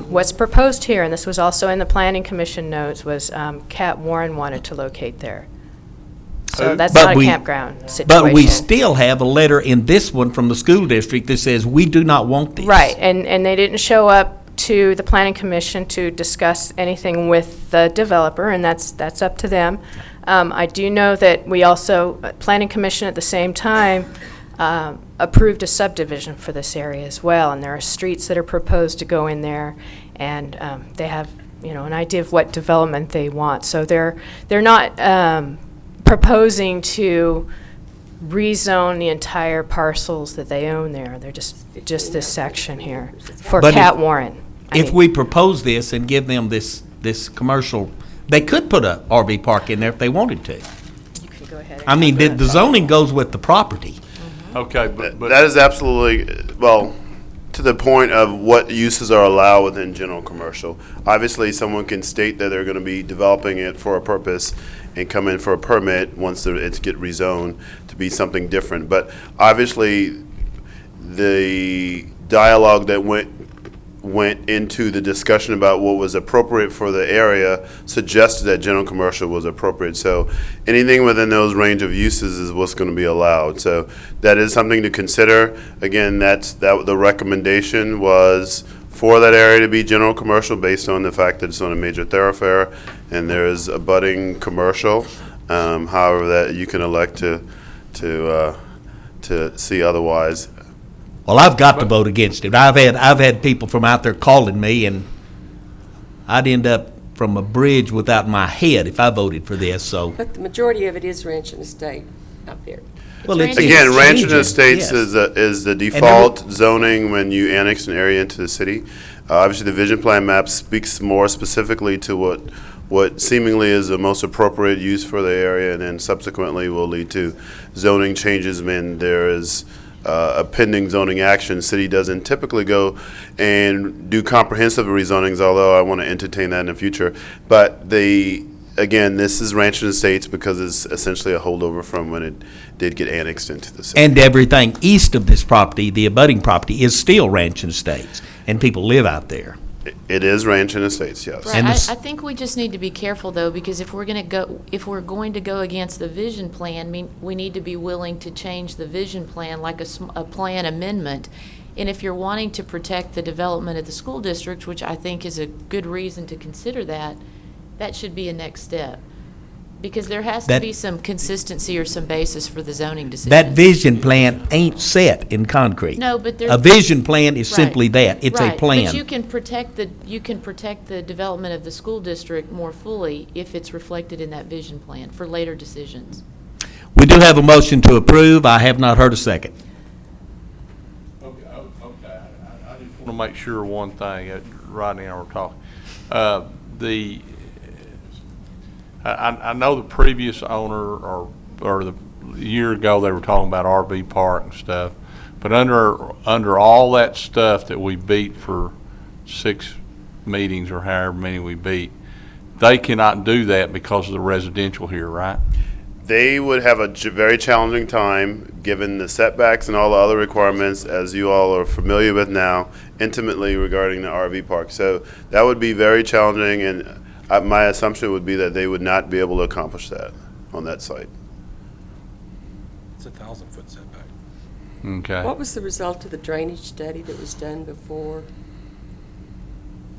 What's proposed here, and this was also in the Planning Commission notes, was Cat Warren wanted to locate there. So that's not a campground situation. But we still have a letter in this one from the school district that says we do not want this. Right, and they didn't show up to the Planning Commission to discuss anything with the developer, and that's up to them. I do know that we also, Planning Commission at the same time, approved a subdivision for this area as well, and there are streets that are proposed to go in there, and they have, an idea of what development they want. So they're not proposing to rezone the entire parcels that they own there. They're just this section here for But Cat Warren. If we propose this and give them this commercial, they could put a RV park in there if they wanted to. You can go ahead. I mean, the zoning goes with the property. Okay, but That is absolutely, well, to the point of what uses are allowed within general commercial. Obviously, someone can state that they're going to be developing it for a purpose and come in for a permit once it's get rezoned to be something different. But obviously, the dialogue that went into the discussion about what was appropriate for the area suggested that general commercial was appropriate. So anything within those range of uses is what's going to be allowed. So that is something to consider. Again, the recommendation was for that area to be general commercial based on the fact that it's on a major thoroughfare and there is abutting commercial. However, that you can elect to see otherwise. Well, I've got to vote against it. I've had people from out there calling me, and I'd end up from a bridge without my head if I voted for this. So, But the majority of it is ranch and estate out there. well, it's Again, ranch and changing, estates yes. is the default zoning when you annex an area into the city. Obviously, the vision plan map speaks more specifically to what seemingly is the most appropriate use for the area, and then subsequently will lead to zoning changes when there is a pending zoning action. City doesn't typically go and do comprehensive rezonings, although I want to entertain that in the future. But again, this is ranch and estates because it's essentially a holdover from when it did get annexed into the city. And everything east of this property, the abutting property, is still ranch and estates, and people live out there. It is ranch and estates, yes. Right. And I this- think we just need to be careful, though, because if we're going to go against the vision plan, we need to be willing to change the vision plan like a plan amendment. And if you're wanting to protect the development of the school district, which I think is a good reason to consider that should be a next step. Because there has to That- be some consistency or some basis for the zoning decision. That vision plan ain't set in concrete. No, but there's. A vision plan is Right. simply that. It's a Right. plan. But you can protect the development of the school district more fully if it's reflected in that vision plan for later decisions. We do have a motion to approve. I have not heard a second. Okay. I just want to make sure one thing. Rodney and I were talking. I know the previous owner or the year ago they were talking about RV park and stuff, but under all that stuff that we beat for 6 meetings or however many we beat, they cannot do that because of the residential here, right? They would have a very challenging time, given the setbacks and all the other requirements, as you all are familiar with now, intimately regarding the RV park. So that would be very challenging, and my assumption would be that they would not be able to accomplish that on that site. It's a 1,000-foot setback. Okay. What was the result of the drainage study that was done before?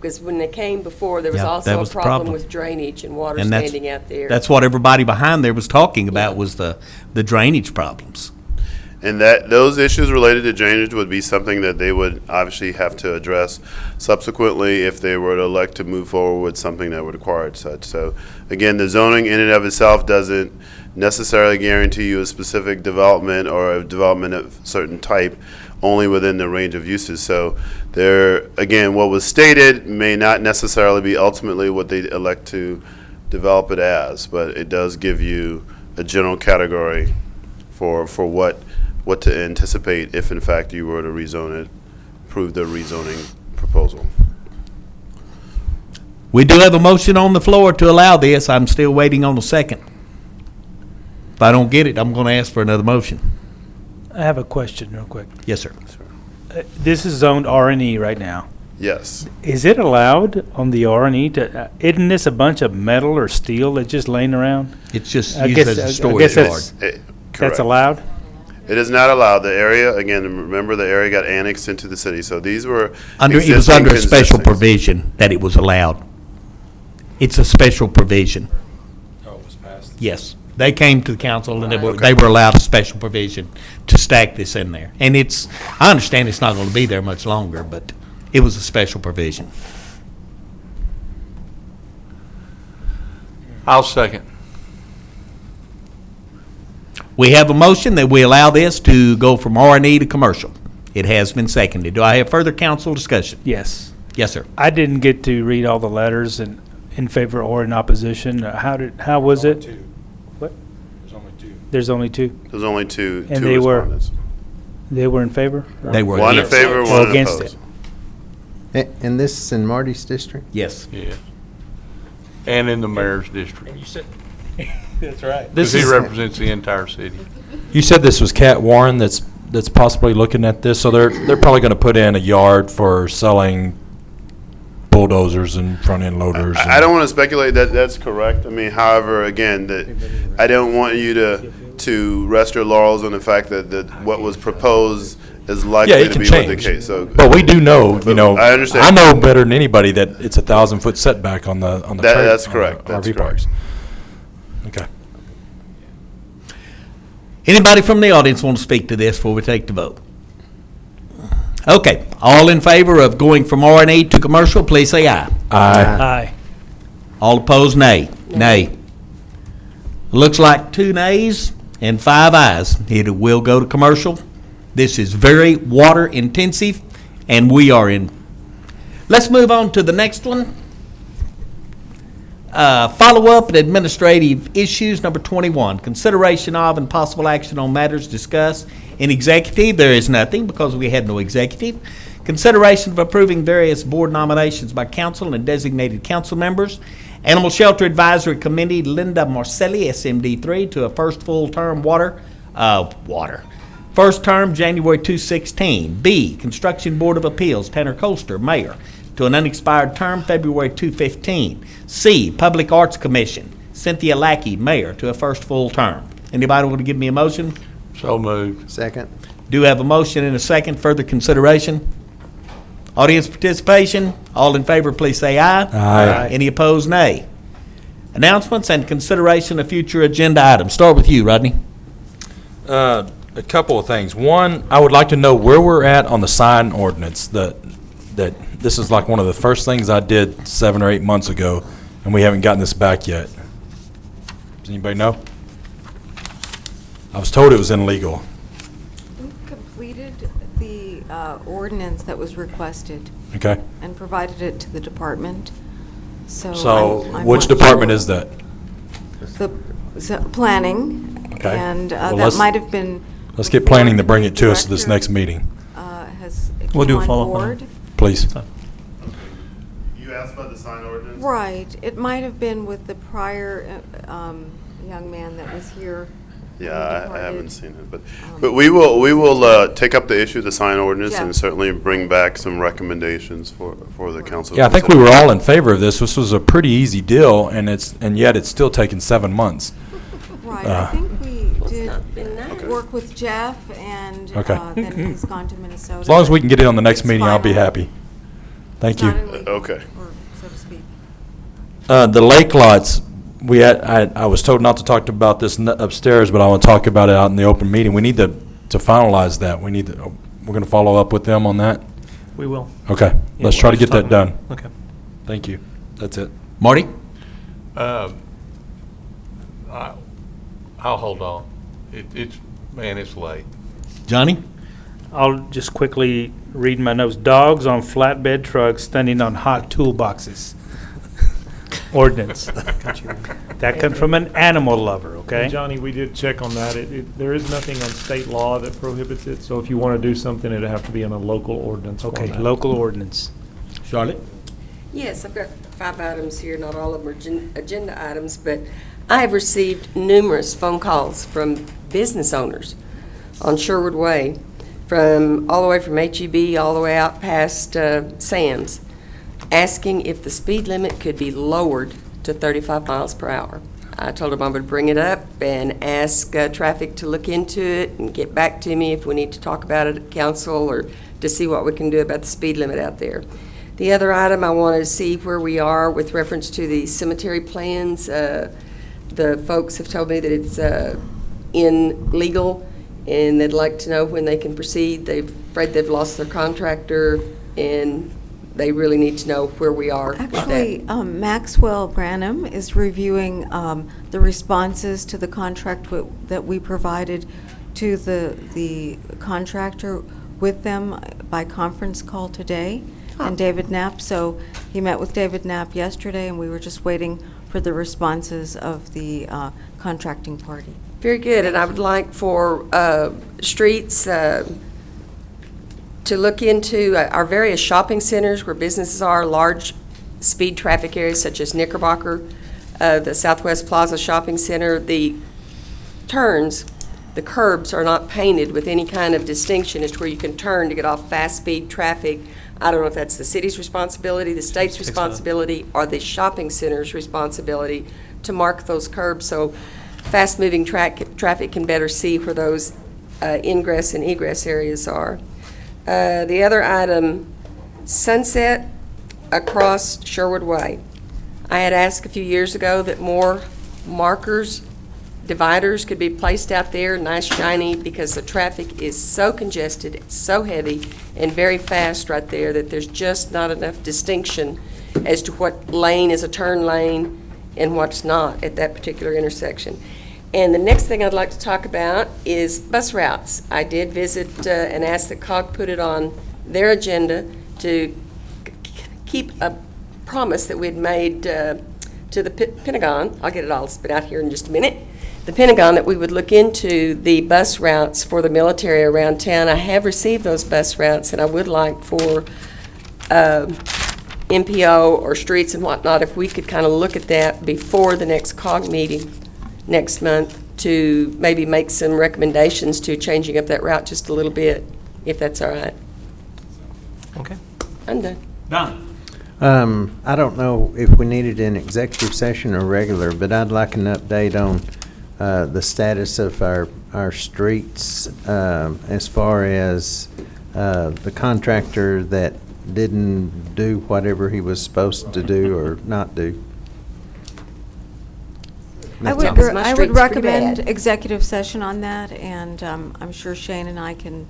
Because when they came before, there was Yeah, that also a was the problem problem. with drainage and water And that's- standing out there. That's what everybody behind there was talking about, was the drainage problems. And that those issues related to drainage would be something that they would obviously have to address subsequently if they were to elect to move forward with something that would require such. So again, the zoning in and of itself doesn't necessarily guarantee you a specific development or a development of certain type, only within the range of uses. So there, again, what was stated may not necessarily be ultimately what they elect to develop it as, but it does give you a general category for what to anticipate if in fact you were to rezone it, approve the rezoning proposal. We do have a motion on the floor to allow this. I'm still waiting on a second. If I don't get it, I'm going to ask for another motion. I have a question real quick. Yes, sir. This is zoned R&E right now. Yes. Is it allowed on the R&E to, isn't this a bunch of metal or steel that's just laying around? It's just I used guess- as I a guess storage that's- yard. That's Correct. allowed? It is not allowed. The area, again, remember the area got annexed into the city, so these were It was existing under a special consistings. provision that it was allowed. It's a special provision. Oh, it was passed? Yes. They came to the council and they were allowed a special provision to stack this in there. And I understand it's not going to be there much longer, but it was a special provision. I'll second. We have a motion that we allow this to go from R&E to commercial. It has been seconded. Do I have further council discussion? Yes. Yes, sir. I didn't get to read all the letters in favor or in opposition. How was it? What? There's only two. There's only two And respondents. they were in favor? They were One in favor, one in against opposed. And this is in Marty's district? Yes. Yeah. And in the mayor's district. You said, that's right. Because he represents the entire city. You said this was Cat Warren that's possibly looking at this, so they're probably going to put in a yard for selling bulldozers and front-end loaders. I don't want to speculate that that's correct. I mean, however, again, I don't want you to rest your laurels on the fact that what was proposed is likely it to can be change. what the case. So, but we do know, I understand. I know better than anybody that it's 1,000-foot setback on the That's correct. RV That's parks. Okay. Anybody from the audience want to speak to this before we take the vote? Okay, all in favor of going from R&E to commercial, please say aye. Aye. All opposed, nay. Nay. Looks like 2 nays and 5 ayes. It will go to commercial. This is very water intensive, and we are in. Let's move on to the next one. Follow-up and administrative issues, number 21. Consideration of and possible action on matters discussed in executive. There is nothing because we had no executive. Consideration of approving various board nominations by council and designated council members. Animal Shelter Advisory Committee, Linda Marcelli, SMD3, to a first full term First term, January 2016. B, Construction Board of Appeals, Tanner Colster, Mayor, to an unexpired term, February 2015. C, Public Arts Commission, Cynthia Lackey, Mayor, to a first full term. Anybody want to give me a motion? So moved. Second. Do have a motion and a second. Further consideration? Audience participation? All in favor, please say aye. Aye. Any opposed, nay. Announcements and consideration of future agenda items. Start with you, Rodney. A couple of things. One, I would like to know where we're at on the sign ordinance. That this is like one of the first things I did 7 or 8 months ago, and we haven't gotten this back yet. Does anybody know? I was told it was illegal. We've completed the ordinance that was requested. Okay. And provided it to the department. So I'm which not department sure. is that? Planning. Okay. And Well, that might have been. Let's get planning to bring it to us this next meeting, We'll do a came on follow-up on board. please. You asked about the sign ordinance? Right. It might have been with the prior young man that was here. Yeah, I haven't seen it, but we will take up the issue of the sign ordinance Yeah. and certainly bring back some recommendations for the council. Yeah, I think we were all in favor of this. This was a pretty easy deal, and yet it's still taken 7 months. Right. I think we did work with Jeff, and Okay. then he's gone to Minnesota. As long as we can get it on the next meeting, I'll be final. happy. Thank you. It's not illegal, Okay. or so to speak. The lake lots, I was told not to talk about this upstairs, but I want to talk about it out in the open meeting. We need to finalize that. We're going to follow up with them on that? We will. Okay, Yeah, let's we'll try to just get that talk done. about it. Okay. Thank you. That's it. Marty? I'll hold on. It's late. Johnny? I'll just quickly read my notes. Dogs on flatbed trucks standing on hot toolboxes. Ordinance. That comes from an animal lover, okay? And Johnny, we did check on that. There is nothing on state law that prohibits it, so if you want to do something, it'd have to be in a local ordinance Okay, format. local ordinance. Charlotte? Yes, I've got 5 items here, not all of them are agenda items, but I have received numerous phone calls from business owners on Sherwood Way, all the way from HEB all the way out past Sam's, asking if the speed limit could be lowered to 35 miles per hour. I told them I would bring it up and ask traffic to look into it and get back to me if we need to talk about it at council or to see what we can do about the speed limit out there. The other item, I wanted to see where we are with reference to the cemetery plans. The folks have told me that it's in legal, and they'd like to know when they can proceed. They're afraid they've lost their contractor, and they really need to know where we are with that. Actually, Maxwell Branham is reviewing the responses to the contract that we provided to the contractor with them by conference call today, and David Knapp. So he met with David Knapp yesterday, and we were just waiting for the responses of the contracting party. Very good, and I would like for streets to look into our various shopping centers where businesses are, large speed traffic areas such as Knickerbocker, the Southwest Plaza Shopping Center. The turns, the curbs are not painted with any kind of distinction as to where you can turn to get off fast speed traffic. I don't know if that's the city's responsibility, the state's responsibility, or the shopping center's responsibility to mark those curbs so fast-moving traffic can better see where those ingress and egress areas are. The other item, Sunset across Sherwood Way. I had asked a few years ago that more markers, dividers could be placed out there, nice shiny, because the traffic is so congested, so heavy, and very fast right there that there's just not enough distinction as to what lane is a turn lane and what's not at that particular intersection. And the next thing I'd like to talk about is bus routes. I did visit and ask that COG put it on their agenda to keep a promise that we'd made to the Pentagon. I'll get it all spit out here in just a minute. The Pentagon, that we would look into the bus routes for the military around town. I have received those bus routes, and I would like for MPO or streets and whatnot, if we could kind of look at that before the next COG meeting next month to maybe make some recommendations to changing up that route just a little bit, if that's all right. Okay. I'm done. Don? I don't know if we needed an executive session or regular, but I'd like an update on the status of our streets as far as the contractor that didn't do whatever he was supposed to do or not do. I would recommend executive session on that, and I'm sure Shane and I can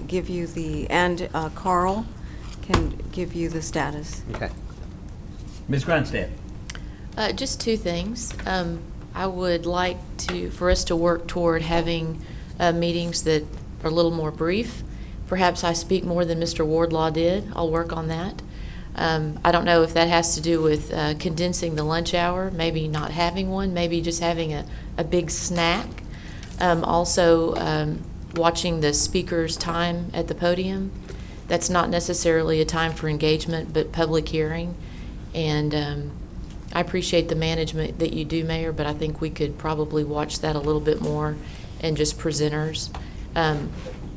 give you and Carl can give you the status. Okay. Ms. Grindstaff? Just two things. I would like for us to work toward having meetings that are a little more brief. Perhaps I speak more than Mr. Wardlaw did. I'll work on that. I don't know if that has to do with condensing the lunch hour, maybe not having one, maybe just having a big snack. Also, watching the speaker's time at the podium. That's not necessarily a time for engagement, but public hearing. And I appreciate the management that you do, Mayor, but I think we could probably watch that a little bit more and just presenters.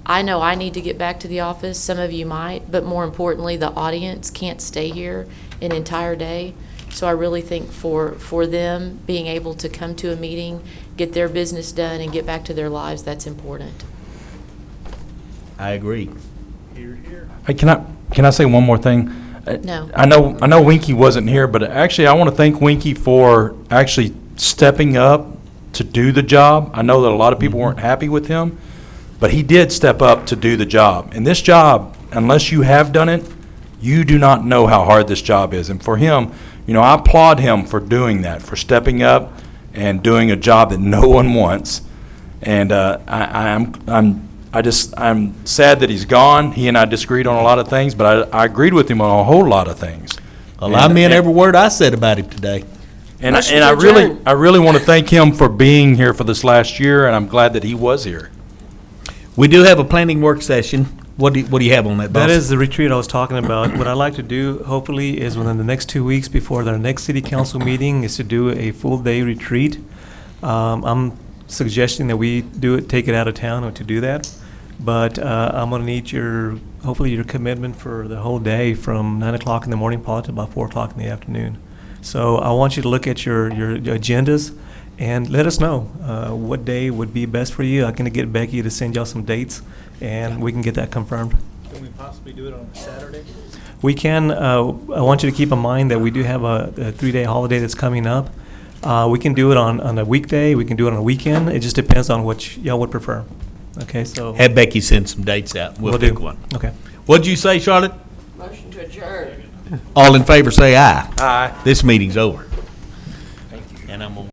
I know I need to get back to the office, some of you might, but more importantly, the audience can't stay here an entire day. So I really think for them being able to come to a meeting, get their business done, and get back to their lives, that's important. I agree. Hey, can I say one more thing? No. I know Winky wasn't here, but actually I want to thank Winky for actually stepping up to do the job. I know that a lot of people weren't happy with him, but he did step up to do the job. And this job, unless you have done it, you do not know how hard this job is. And for him, I applaud him for doing that, for stepping up and doing a job that no one wants. And I'm sad that he's gone. He and I disagreed on a lot of things, but I agreed with him on a whole lot of things. Well, I meant every word I said about him today. And I really want to thank him for being here for this last year, and I'm glad that he was here. We do have a planning work session. What do you have on that, boss? That is the retreat I was talking about. What I'd like to do, hopefully, is within the next 2 weeks before their next city council meeting, is to do a full-day retreat. I'm suggesting that we take it out of town or to do that. But I'm going to need hopefully your commitment for the whole day from 9 o'clock in the morning, probably to about 4 o'clock in the afternoon. So I want you to look at your agendas and let us know what day would be best for you. I'm going to get Becky to send y'all some dates, and we can get that confirmed. Can we possibly do it on a Saturday? We can. I want you to keep in mind that we do have a 3-day holiday that's coming up. We can do it on a weekday, we can do it on a weekend, it just depends on what y'all would prefer. Okay, so. Have Becky send some dates out. We'll Will do. pick one. Okay. What'd you say, Charlotte? Motion to adjourn. All in favor, say aye. Aye. This meeting's over. Thank you. And I'm gonna